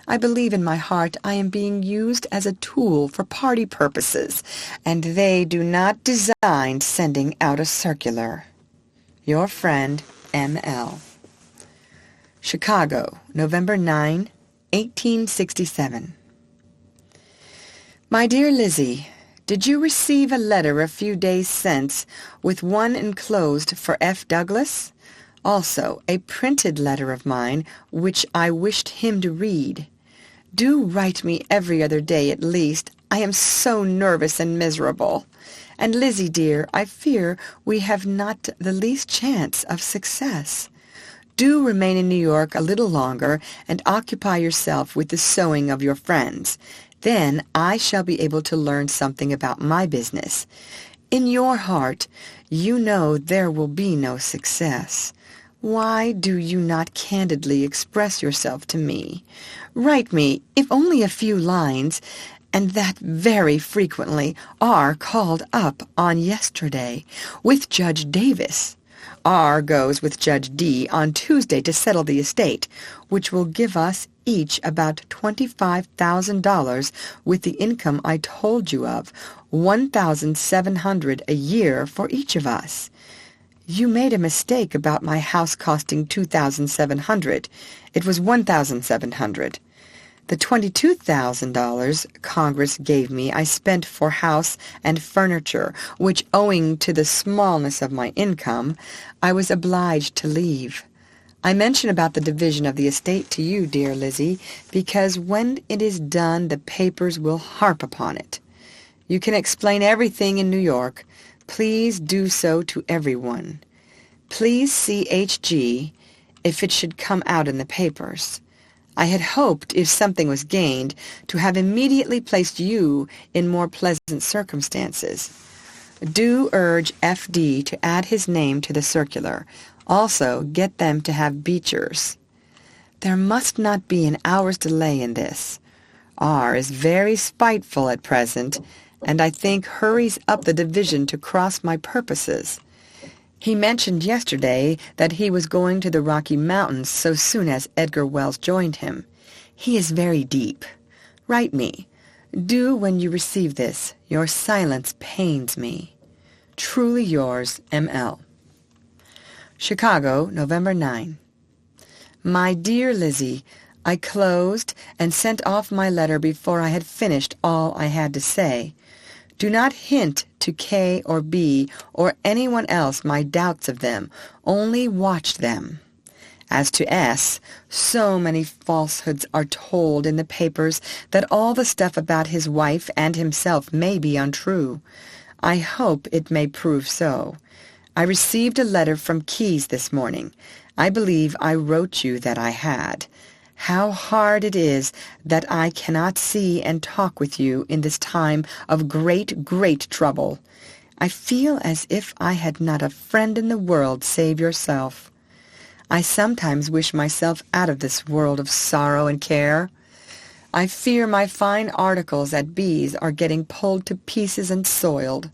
Speaker 1: I believe in my heart I am being used as a tool for party purposes, and they do not design sending out a circular. Your friend, M.L. Chicago, November 9, 1867. My dear Lizzie, did you receive a letter a few days since with one enclosed for F. Douglas? Also, a printed letter of mine which I wished him to read. Do write me every other day at least. I am so nervous and miserable. And Lizzie, dear, I fear we have not the least chance of success. Do remain in New York a little longer and occupy yourself with the sewing of your friends. Then I shall be able to learn something about my business. In your heart, you know there will be no success. Why do you not candidly express yourself to me? Write me, if only a few lines, and that very frequently, are called up on yesterday with Judge Davis. R goes with Judge D on Tuesday to settle the estate, which will give us each about $25,000 with the income I told you of, $1,700 a year for each of us. You made a mistake about my house costing $2,700. It was $1,700. The $22,000 Congress gave me I spent for house and furniture, which, owing to the smallness of my income, I was obliged to leave. I mention about the division of the estate to you, dear Lizzie, because when it is done the papers will harp upon it. You can explain everything in New York. Please do so to everyone. Please see H.G. if it should come out in the papers. I had hoped, if something was gained, to have immediately placed you in more pleasant circumstances. Do urge F.D. to add his name to the circular. Also, get them to have Beechers. There must not be an hour's delay in this. R. is very spiteful at present, and I think hurries up the division to cross my purposes. He mentioned yesterday that he was going to the Rocky Mountains so soon as Edgar Wells joined him. He is very deep. Write me. Do when you receive this. Your silence pains me. Truly yours, M.L. Chicago, November 9. My dear Lizzie, I closed and sent off my letter before I had finished all I had to say. Do not hint to K or B or anyone else my doubts of them. Only watch them. As to S, so many falsehoods are told in the papers that all the stuff about his wife and himself may be untrue. I hope it may prove so. I received a letter from Keyes this morning. I believe I wrote you that I had. How hard it is that I cannot see and talk with you in this time of great, great trouble. I feel as if I had not a friend in the world save yourself. I sometimes wish myself out of this world of sorrow and care. I fear my fine articles at B's are getting pulled to pieces and soiled.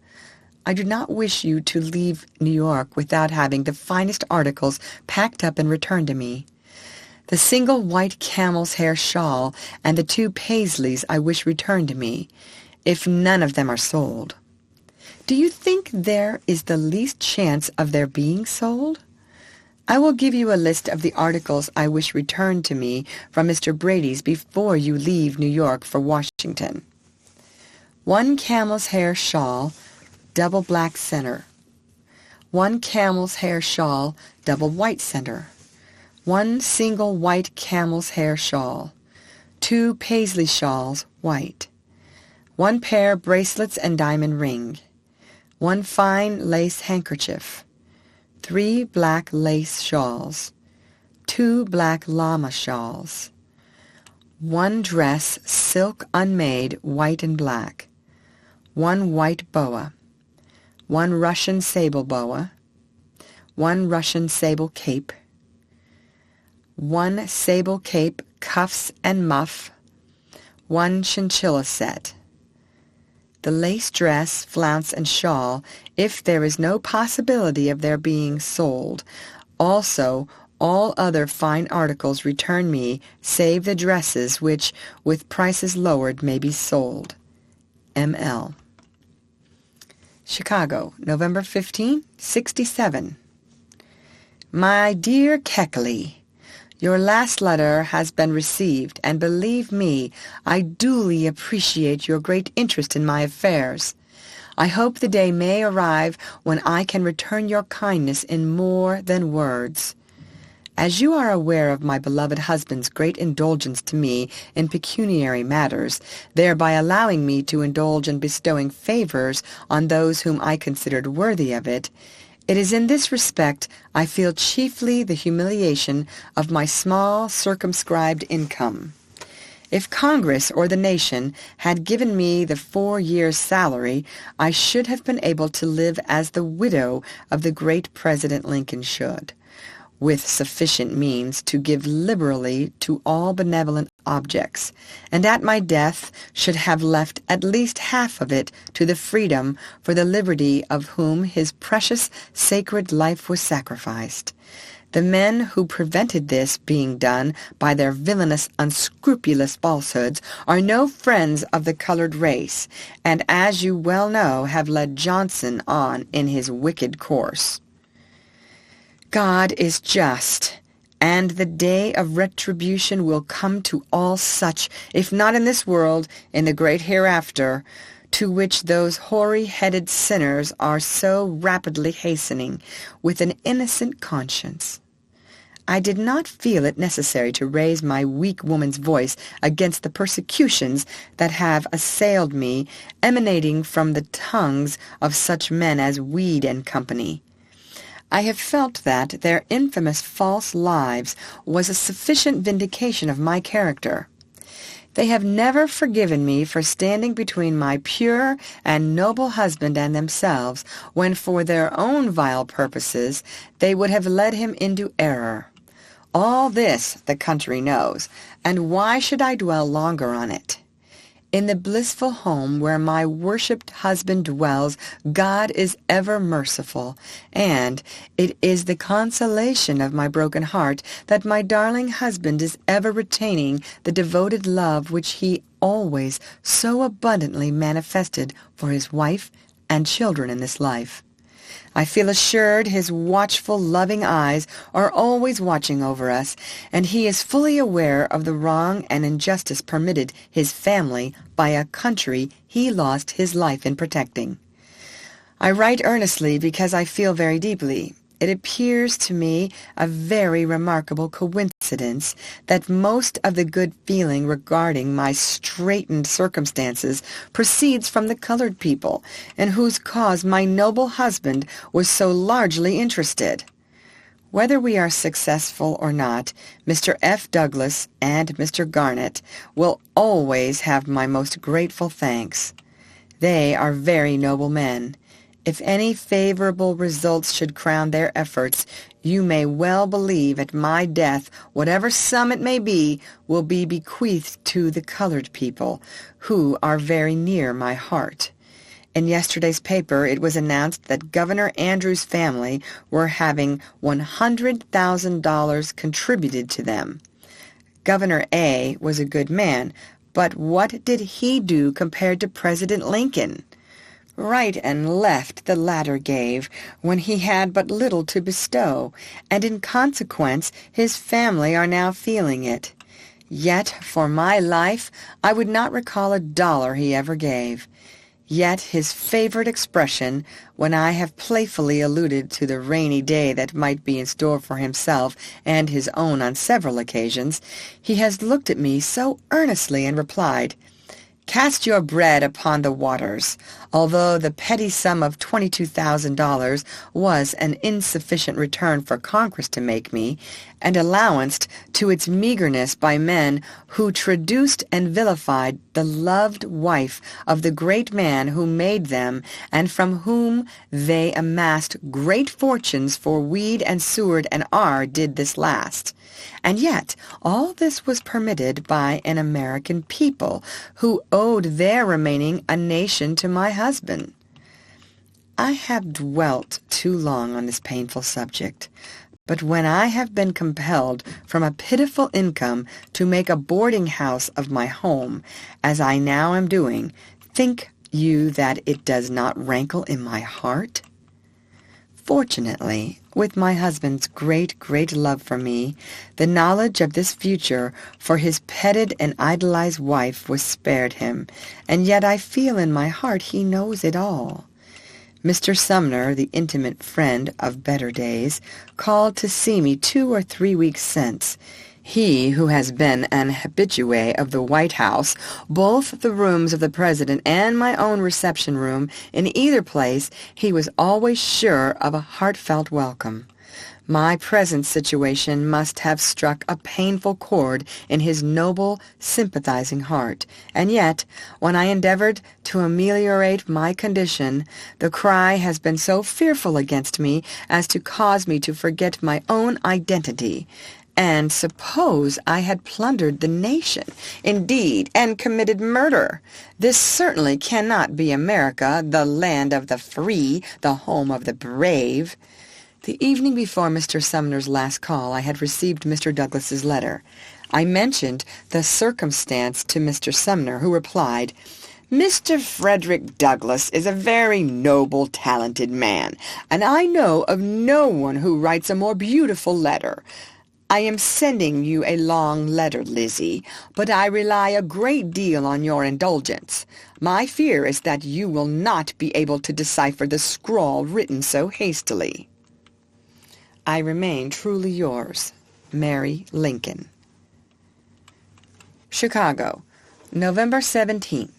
Speaker 1: I do not wish you to leave New York without having the finest articles packed up and returned to me. The single white camel's hair shawl and the 2 Paisleys I wish returned to me, if none of them are sold. Do you think there is the least chance of their being sold? I will give you a list of the articles I wish returned to me from Mr. Brady's before you leave New York for Washington. 1 camel's hair shawl, double black center. 1 camel's hair shawl, double white center. 1 single white camel's hair shawl. 2 Paisley shawls, white. 1 pair bracelets and diamond ring. 1 fine lace handkerchief. 3 black lace shawls. 2 black llama shawls. 1 dress, silk unmade, white and black. 1 white boa. 1 Russian sable boa. 1 Russian sable cape. 1 sable cape, cuffs and muff. 1 chinchilla set. The lace dress, flounce, and shawl, if there is no possibility of their being sold. Also, all other fine articles return me, save the dresses, which, with prices lowered, may be sold. M.L. Chicago, November 15, 67. My dear Keckley, your last letter has been received, and believe me, I duly appreciate your great interest in my affairs. I hope the day may arrive when I can return your kindness in more than words. As you are aware of my beloved husband's great indulgence to me in pecuniary matters, thereby allowing me to indulge in bestowing favors on those whom I considered worthy of it, it is in this respect I feel chiefly the humiliation of my small, circumscribed income. If Congress or the nation had given me the 4 years' salary, I should have been able to live as the widow of the great President Lincoln should. with sufficient means to give liberally to all benevolent objects, and at my death should have left at least half of it to the freedom for the liberty of whom his precious sacred life was sacrificed. The men who prevented this being done by their villainous, unscrupulous falsehoods are no friends of the colored race, and as you well know, have led Johnson on in his wicked course. God is just, and the day of retribution will come to all such, if not in this world, in the great hereafter, to which those hoary-headed sinners are so rapidly hastening with an innocent conscience. I did not feel it necessary to raise my weak woman's voice against the persecutions that have assailed me, emanating from the tongues of such men as Weed and Company. I have felt that their infamous false lives was a sufficient vindication of my character. They have never forgiven me for standing between my pure and noble husband and themselves, when for their own vile purposes they would have led him into error. All this the country knows, and why should I dwell longer on it? In the blissful home where my worshipped husband dwells, God is ever merciful, and it is the consolation of my broken heart that my darling husband is ever retaining the devoted love which he always so abundantly manifested for his wife and children in this life. I feel assured his watchful, loving eyes are always watching over us, and he is fully aware of the wrong and injustice permitted his family by a country he lost his life in protecting. I write earnestly because I feel very deeply. It appears to me a very remarkable coincidence that most of the good feeling regarding my straitened circumstances proceeds from the colored people, in whose cause my noble husband was so largely interested. Whether we are successful or not, Mr. F. Douglass and Mr. Garnett will always have my most grateful thanks. They are very noble men. If any favorable results should crown their efforts, you may well believe at my death, whatever sum it may be, will be bequeathed to the colored people, who are very near my heart. In yesterday's paper it was announced that Governor Andrews' family were having $100,000 contributed to them. Governor A. was a good man, but what did he do compared to President Lincoln? Right and left the latter gave, when he had but little to bestow, and in consequence his family are now feeling it. Yet for my life I would not recall a dollar he ever gave. Yet his favorite expression, when I have playfully alluded to the rainy day that might be in store for himself and his own on several occasions, he has looked at me so earnestly and replied, "Cast your bread upon the waters," although the petty sum of $22,000 was an insufficient return for Congress to make me, and allowanced to its meagerness by men who traduced and vilified the loved wife of the great man who made them, and from whom they amassed great fortunes, for Weed and Seward and R. did this last. And yet all this was permitted by an American people, who owed their remaining a nation to my husband. I have dwelt too long on this painful subject, but when I have been compelled from a pitiful income to make a boarding-house of my home, as I now am doing, think you that it does not rankle in my heart? Fortunately, with my husband's great, great love for me, the knowledge of this future for his petted and idolized wife was spared him, and yet I feel in my heart he knows it all. Mr. Sumner, the intimate friend of better days, called to see me 2 or 3 weeks since. He, who has been an habitué of the White House, both the rooms of the President and my own reception room, in either place he was always sure of a heartfelt welcome. My present situation must have struck a painful chord in his noble, sympathizing heart, and yet, when I endeavored to ameliorate my condition, the cry has been so fearful against me as to cause me to forget my own identity. And suppose I had plundered the nation, indeed, and committed murder. This certainly cannot be America, the land of the free, the home of the brave. The evening before Mr. Sumner's last call, I had received Mr. Douglas's letter. I mentioned the circumstance to Mr. Sumner, who replied, "Mr. Frederick Douglass is a very noble, talented man, and I know of no one who writes a more beautiful letter. I am sending you a long letter, Lizzie, but I rely a great deal on your indulgence. My fear is that you will not be able to decipher the scrawl written so hastily. I remain truly yours, Mary Lincoln." Chicago, November 17th.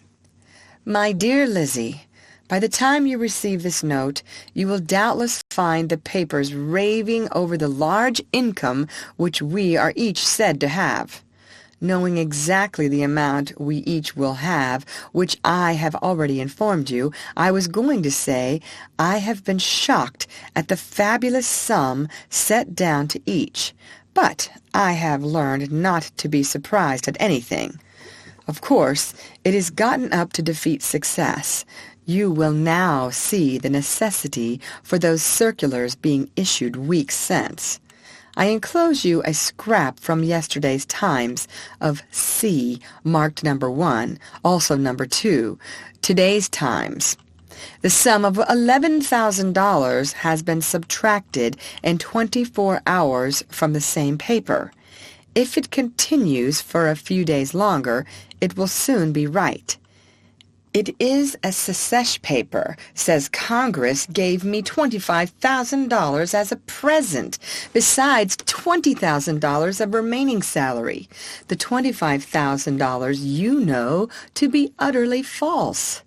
Speaker 1: My dear Lizzie, by the time you receive this note, you will doubtless find the papers raving over the large income which we are each said to have. Knowing exactly the amount we each will have, which I have already informed you, I was going to say I have been shocked at the fabulous sum set down to each, but I have learned not to be surprised at anything. Of course, it is gotten up to defeat success. You will now see the necessity for those circulars being issued weeks since. I enclose you a scrap from yesterday's Times of C, marked number 1, also number 2, today's Times. The sum of $11,000 has been subtracted in 24 hours from the same paper. If it continues for a few days longer, it will soon be right. It is a secesh paper. Says Congress gave me $25,000 as a present, besides $20,000 of remaining salary. The $25,000 you know to be utterly false.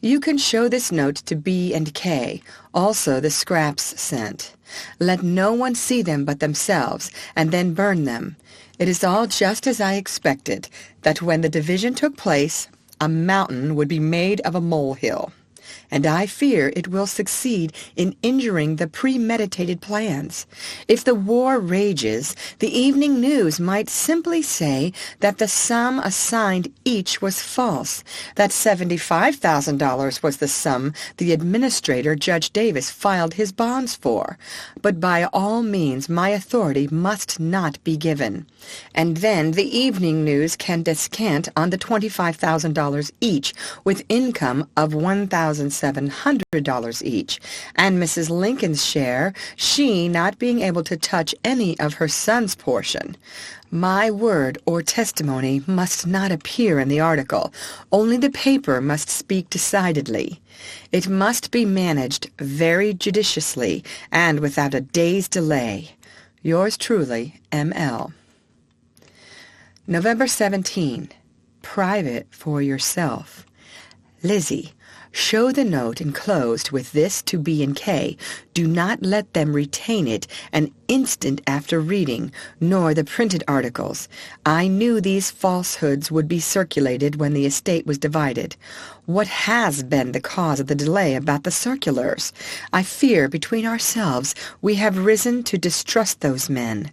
Speaker 1: You can show this note to B and K, also the scraps sent. Let no one see them but themselves, and then burn them. It is all just as I expected, that when the division took place, a mountain would be made of a molehill, and I fear it will succeed in injuring the premeditated plans. If the war rages, the evening news might simply say that the sum assigned each was false, that $75,000 was the sum the administrator, Judge Davis, filed his bonds for. But by all means my authority must not be given. And then the evening news can descant on the $25,000 each, with income of $1,700 each, and Mrs. Lincoln's share, she not being able to touch any of her son's portion. My word or testimony must not appear in the article. Only the paper must speak decidedly. It must be managed very judiciously and without a day's delay. Yours truly, M.L. November 17. Private for yourself. Lizzie, show the note enclosed with this to B and K. Do not let them retain it an instant after reading, nor the printed articles. I knew these falsehoods would be circulated when the estate was divided. What has been the cause of the delay about the circulars? I fear, between ourselves, we have risen to distrust those men.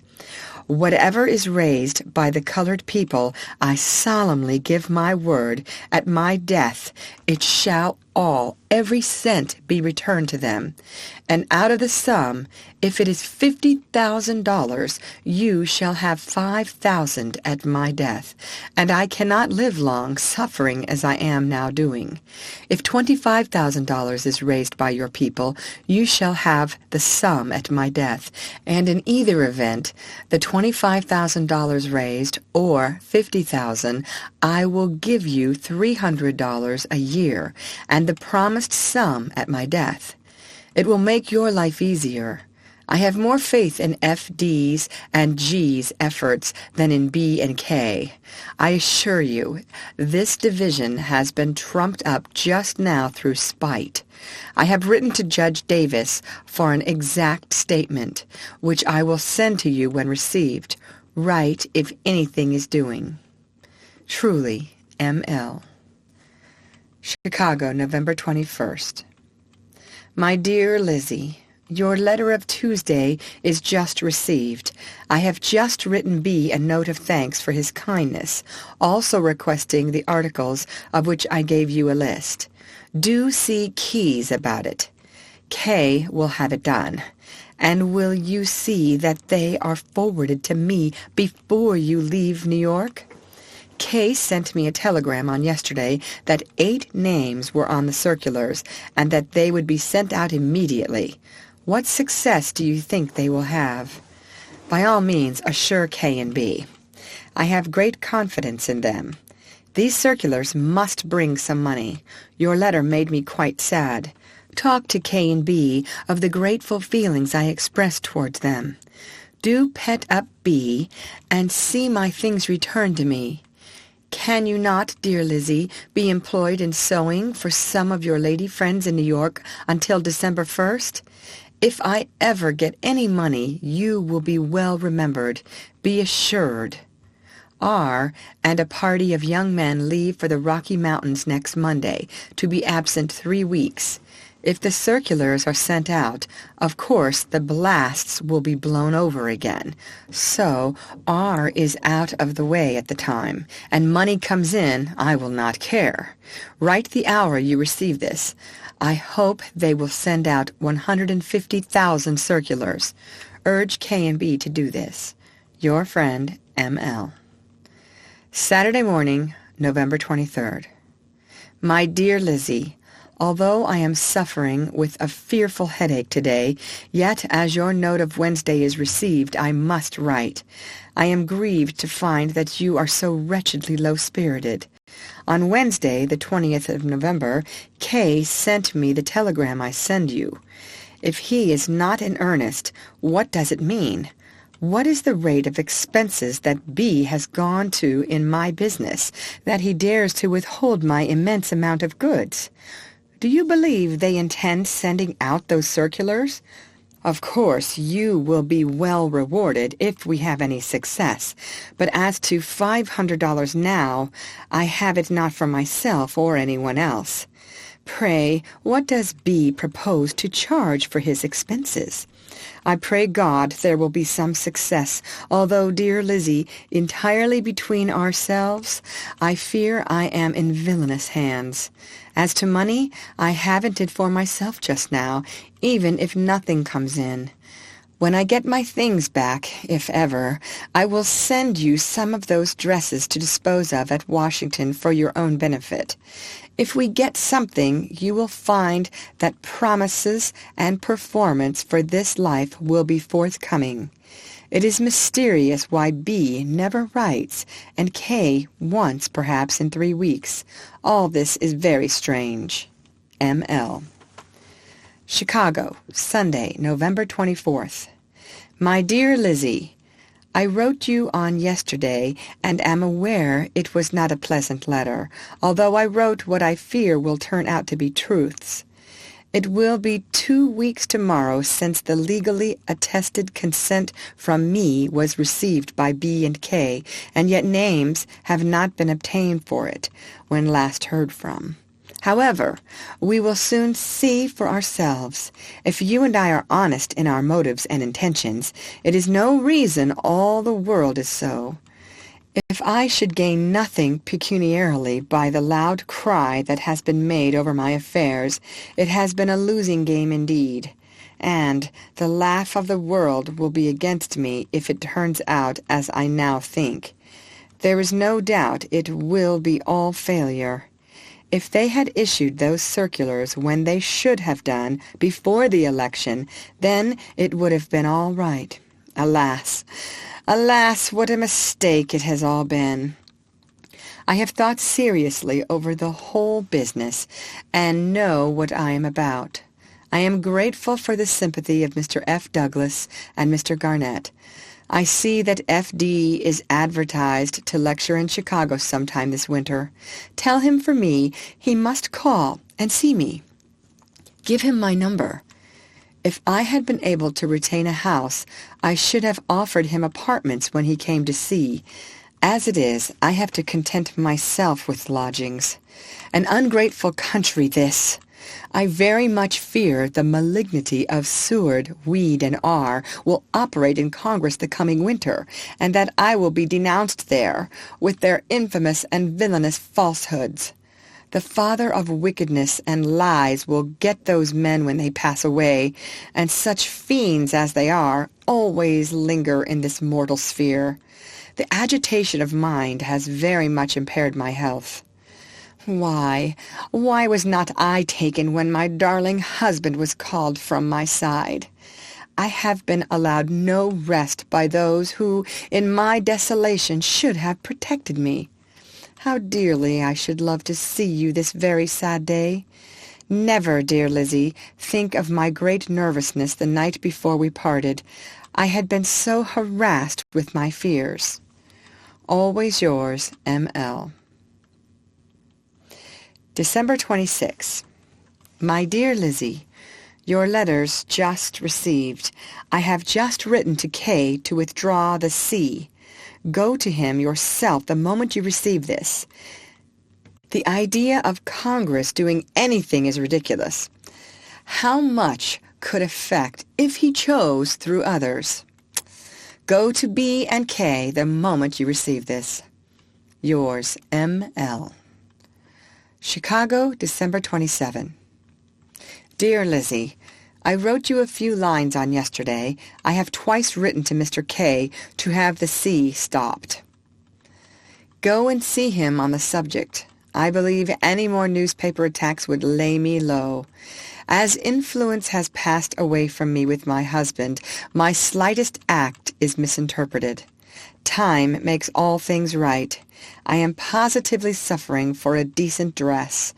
Speaker 1: Whatever is raised by the colored people, I solemnly give my word, at my death, it shall all, every cent, be returned to them. And out of the sum, if it is $50,000, you shall have $5,000 at my death, and I cannot live long suffering as I am now doing. If $25,000 is raised by your people, you shall have the sum at my death, and in either event, the $25,000 raised, or $50,000, I will give you $300 a year, and the promised sum at my death. It will make your life easier. I have more faith in FD's and G's efforts than in B and K. I assure you, this division has been trumped up just now through spite. I have written to Judge Davis for an exact statement, which I will send to you when received. Write if anything is doing. Truly, M.L. Chicago, November 21st. My dear Lizzie, your letter of Tuesday is just received. I have just written B a note of thanks for his kindness, also requesting the articles of which I gave you a list. Do see Keyes about it. K will have it done. And will you see that they are forwarded to me before you leave New York? Kay sent me a telegram on yesterday that 8 names were on the circulars and that they would be sent out immediately. What success do you think they will have? By all means, assure K and B. I have great confidence in them. These circulars must bring some money. Your letter made me quite sad. Talk to K and B of the grateful feelings I express towards them. Do pet up B and see my things returned to me. Can you not, dear Lizzie, be employed in sewing for some of your lady friends in New York until December 1st? If I ever get any money, you will be well remembered. Be assured. R. and a party of young men leave for the Rocky Mountains next Monday, to be absent 3 weeks. If the circulars are sent out, of course the blasts will be blown over again. So R is out of the way at the time, and money comes in, I will not care. Write the hour you receive this. I hope they will send out 150,000 circulars. Urge K and B to do this. Your friend, M.L. Saturday morning, November 23rd. My dear Lizzie, although I am suffering with a fearful headache today, yet as your note of Wednesday is received, I must write. I am grieved to find that you are so wretchedly low-spirited. On Wednesday, the 20th of November, K. sent me the telegram I send you. If he is not in earnest, what does it mean? What is the rate of expenses that B has gone to in my business, that he dares to withhold my immense amount of goods? Do you believe they intend sending out those circulars? Of course, you will be well rewarded if we have any success, but as to $500 now, I have it not for myself or anyone else. Pray, what does B propose to charge for his expenses? I pray God there will be some success, although, dear Lizzie, entirely between ourselves, I fear I am in villainous hands. As to money, I haven't it for myself just now, even if nothing comes in. When I get my things back, if ever, I will send you some of those dresses to dispose of at Washington for your own benefit. If we get something, you will find that promises and performance for this life will be forthcoming. It is mysterious why B never writes, and K once, perhaps, in 3 weeks. All this is very strange. M.L. Chicago, Sunday, November 24th. My dear Lizzie, I wrote you on yesterday, and am aware it was not a pleasant letter, although I wrote what I fear will turn out to be truths. It will be 2 weeks tomorrow since the legally attested consent from me was received by B and K, and yet names have not been obtained for it, when last heard from. However, we will soon see for ourselves. If you and I are honest in our motives and intentions, it is no reason all the world is so. If I should gain nothing pecuniarily by the loud cry that has been made over my affairs, it has been a losing game indeed, and the laugh of the world will be against me if it turns out as I now think. There is no doubt it will be all failure. If they had issued those circulars when they should have done, before the election, then it would have been all right. Alas! Alas, what a mistake it has all been! I have thought seriously over the whole business, and know what I am about. I am grateful for the sympathy of Mr. F. Douglas and Mr. Garnett. I see that F.D. is advertised to lecture in Chicago sometime this winter. Tell him for me he must call and see me. Give him my number. If I had been able to retain a house, I should have offered him apartments when he came to see. As it is, I have to content myself with lodgings. An ungrateful country, this. I very much fear the malignity of Seward, Weed, and R. will operate in Congress the coming winter, and that I will be denounced there, with their infamous and villainous falsehoods. The father of wickedness and lies will get those men when they pass away, and such fiends as they are always linger in this mortal sphere. The agitation of mind has very much impaired my health. Why was not I taken when my darling husband was called from my side? I have been allowed no rest by those who, in my desolation, should have protected me. How dearly I should love to see you this very sad day. Never, dear Lizzie, think of my great nervousness the night before we parted. I had been so harassed with my fears. Always yours, M.L. December 26. My dear Lizzie, your letters just received. I have just written to K. to withdraw the C. Go to him yourself the moment you receive this. The idea of Congress doing anything is ridiculous. How much could affect if he chose through others? Go to B and K the moment you receive this. Yours, M.L. Chicago, December 27. Dear Lizzie, I wrote you a few lines on yesterday. I have twice written to Mr. K. to have the C stopped. Go and see him on the subject. I believe any more newspaper attacks would lay me low. As influence has passed away from me with my husband, my slightest act is misinterpreted. Time makes all things right. I am positively suffering for a decent dress.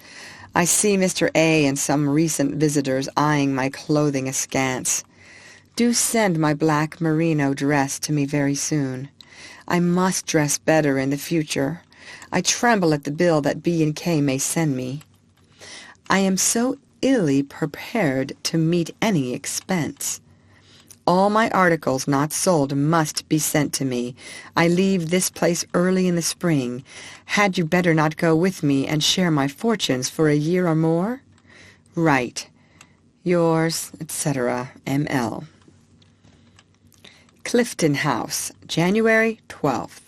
Speaker 1: I see Mr. A. and some recent visitors eyeing my clothing askance. Do send my black merino dress to me very soon. I must dress better in the future. I tremble at the bill that B and K may send me. I am so illy prepared to meet any expense. All my articles not sold must be sent to me. I leave this place early in the spring. Had you better not go with me and share my fortunes for a year or more? Write. Yours, etc., M.L. Clifton House, January 12th.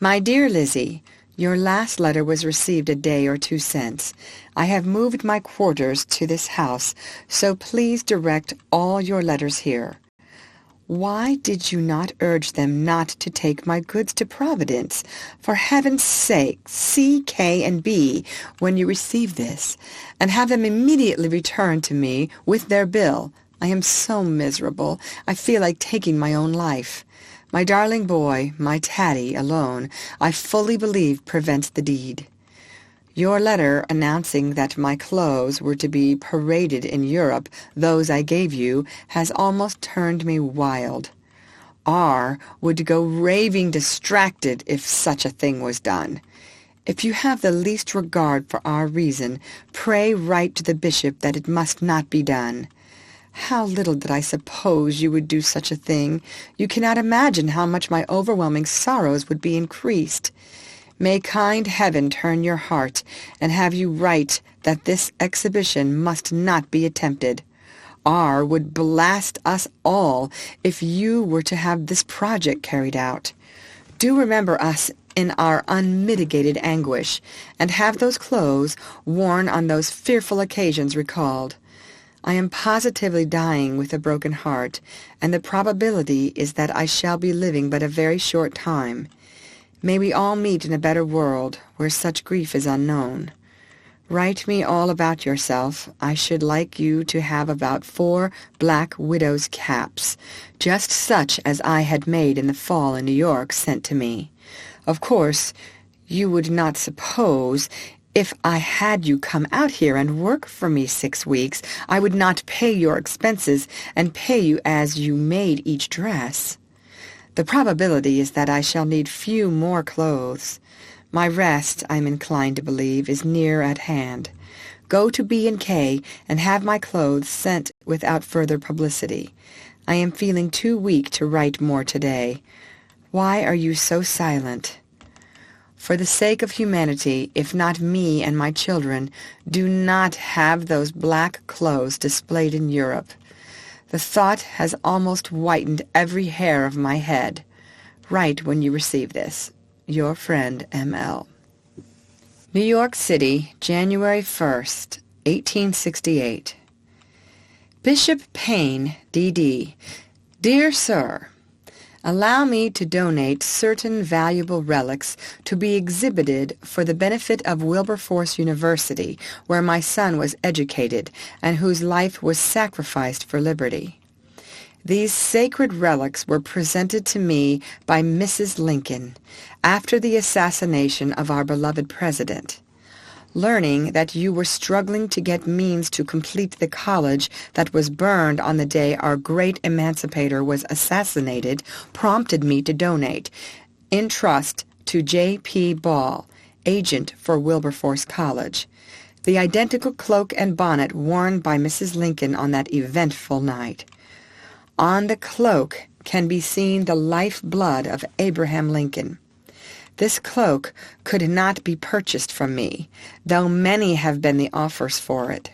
Speaker 1: My dear Lizzie, your last letter was received a day or two since. I have moved my quarters to this house, so please direct all your letters here. Why did you not urge them not to take my goods to Providence? For heaven's sake, C, K, and B when you receive this, and have them immediately returned to me with their bill. I am so miserable, I feel like taking my own life. My darling boy, my Taddy, alone, I fully believe prevents the deed. Your letter announcing that my clothes were to be paraded in Europe, those I gave you, has almost turned me wild. R. would go raving distracted if such a thing was done. If you have the least regard for our reason, pray write to the bishop that it must not be done. How little did I suppose you would do such a thing! You cannot imagine how much my overwhelming sorrows would be increased. May kind heaven turn your heart, and have you write that this exhibition must not be attempted. R. would blast us all if you were to have this project carried out. Do remember us in our unmitigated anguish, and have those clothes worn on those fearful occasions recalled. I am positively dying with a broken heart, and the probability is that I shall be living but a very short time. May we all meet in a better world, where such grief is unknown. Write me all about yourself. I should like you to have about 4 black widow's caps, just such as I had made in the fall in New York, sent to me. Of course, you would not suppose If I had you come out here and work for me 6 weeks, I would not pay your expenses and pay you as you made each dress. The probability is that I shall need few more clothes. My rest, I'm inclined to believe, is near at hand. Go to B&K and have my clothes sent without further publicity. I am feeling too weak to write more today. Why are you so silent? For the sake of humanity, if not me and my children, do not have those black clothes displayed in Europe. The thought has almost whitened every hair of my head. Write when you receive this. Your friend, M.L. New York City, January 1st, 1868. Bishop Payne, D.D. Dear Sir, allow me to donate certain valuable relics to be exhibited for the benefit of Wilberforce University, where my son was educated and whose life was sacrificed for liberty. These sacred relics were presented to me by Mrs. Lincoln after the assassination of our beloved President. Learning that you were struggling to get means to complete the college that was burned on the day our great emancipator was assassinated prompted me to donate, in trust to J.P. Ball, agent for Wilberforce College, the identical cloak and bonnet worn by Mrs. Lincoln on that eventful night. On the cloak can be seen the life-blood of Abraham Lincoln. This cloak could not be purchased from me, though many have been the offers for it.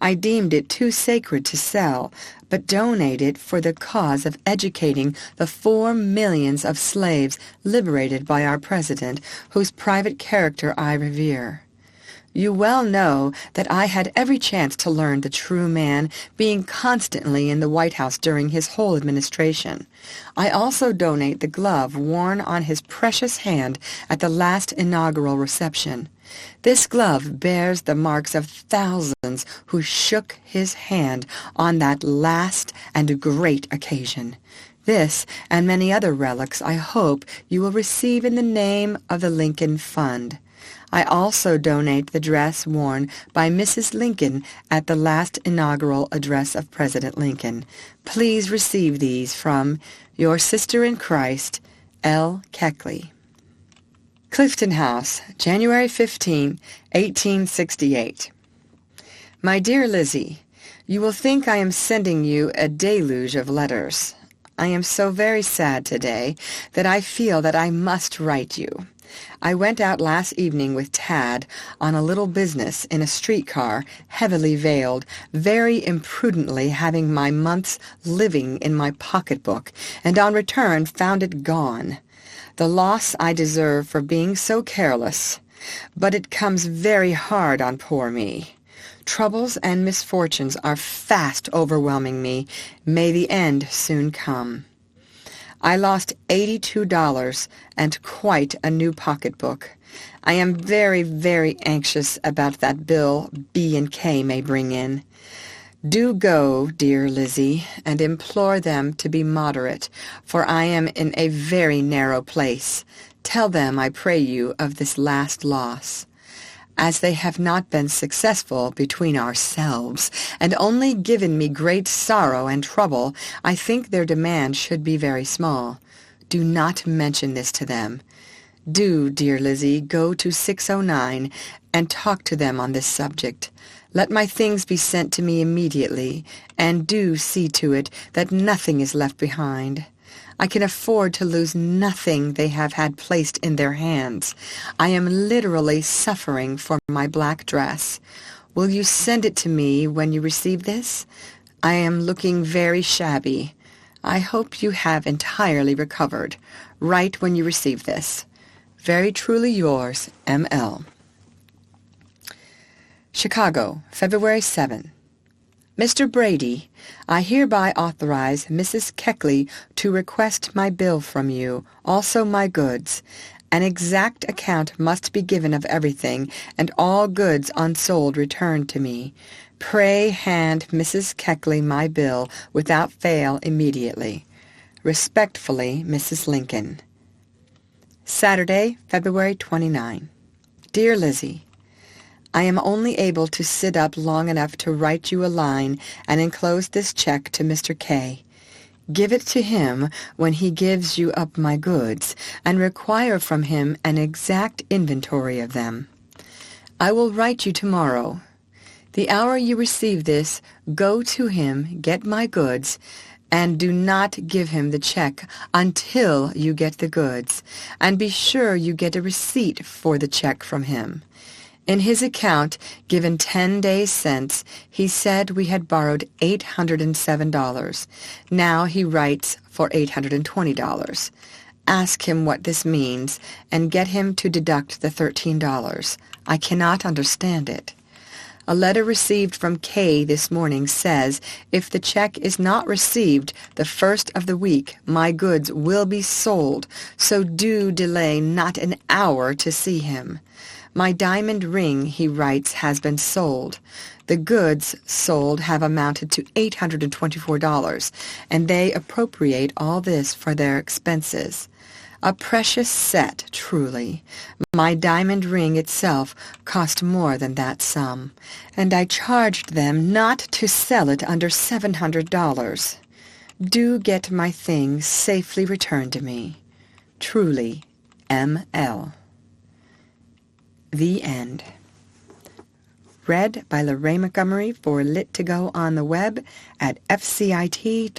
Speaker 1: I deemed it too sacred to sell, but donate it for the cause of educating the 4 millions of slaves liberated by our President, whose private character I revere. You well know that I had every chance to learn the true man, being constantly in the White House during his whole administration. I also donate the glove worn on his precious hand at the last inaugural reception. This glove bears the marks of thousands who shook his hand on that last and great occasion. This and many other relics I hope you will receive in the name of the Lincoln Fund. I also donate the dress worn by Mrs. Lincoln at the last inaugural address of President Lincoln. Please receive these from your sister in Christ, L. Keckley. Clifton House, January 15, 1868. My dear Lizzie, you will think I am sending you a deluge of letters. I am so very sad today that I feel that I must write you. I went out last evening with Tad on a little business in a streetcar, heavily veiled, very imprudently having my month's living in my pocketbook, and on return found it gone. The loss I deserve for being so careless, but it comes very hard on poor me. Troubles and misfortunes are fast overwhelming me. May the end soon come. I lost $82 and quite a new pocketbook. I am very, very anxious about that bill B&K may bring in. Do go, dear Lizzie, and implore them to be moderate, for I am in a very narrow place. Tell them, I pray you, of this last loss. As they have not been successful between ourselves, and only given me great sorrow and trouble, I think their demand should be very small. Do not mention this to them. Do, dear Lizzie, go to 609 and talk to them on this subject. Let my things be sent to me immediately, and do see to it that nothing is left behind. I can afford to lose nothing they have had placed in their hands. I am literally suffering for my black dress. Will you send it to me when you receive this? I am looking very shabby. I hope you have entirely recovered. Write when you receive this. Very truly yours, M.L. Chicago, February 7. Mr. Brady, I hereby authorize Mrs. Keckley to request my bill from you, also my goods. An exact account must be given of everything, and all goods unsold returned to me. Pray hand Mrs. Keckley my bill without fail immediately. Respectfully, Mrs. Lincoln. Saturday, February 29. Dear Lizzie, I am only able to sit up long enough to write you a line and enclose this check to Mr. K. Give it to him when he gives you up my goods, and require from him an exact inventory of them. I will write you tomorrow. The hour you receive this, go to him, get my goods, and do not give him the check until you get the goods, and be sure you get a receipt for the check from him. In his account, given 10 days since, he said we had borrowed $807. Now he writes for $820. Ask him what this means, and get him to deduct the $13. I cannot understand it. A letter received from K this morning says if the check is not received the first of the week, my goods will be sold, so do delay not an hour to see him. My diamond ring, he writes, has been sold. The goods sold have amounted to $824, and they appropriate all this for their expenses. A precious set, truly. My diamond ring itself cost more than that sum, and I charged them not to sell it under $700. Do get my things safely returned to me. Truly, M.L. The End. Read by Lorraine Montgomery for Lit2Go on the web at fcit.usf.edu.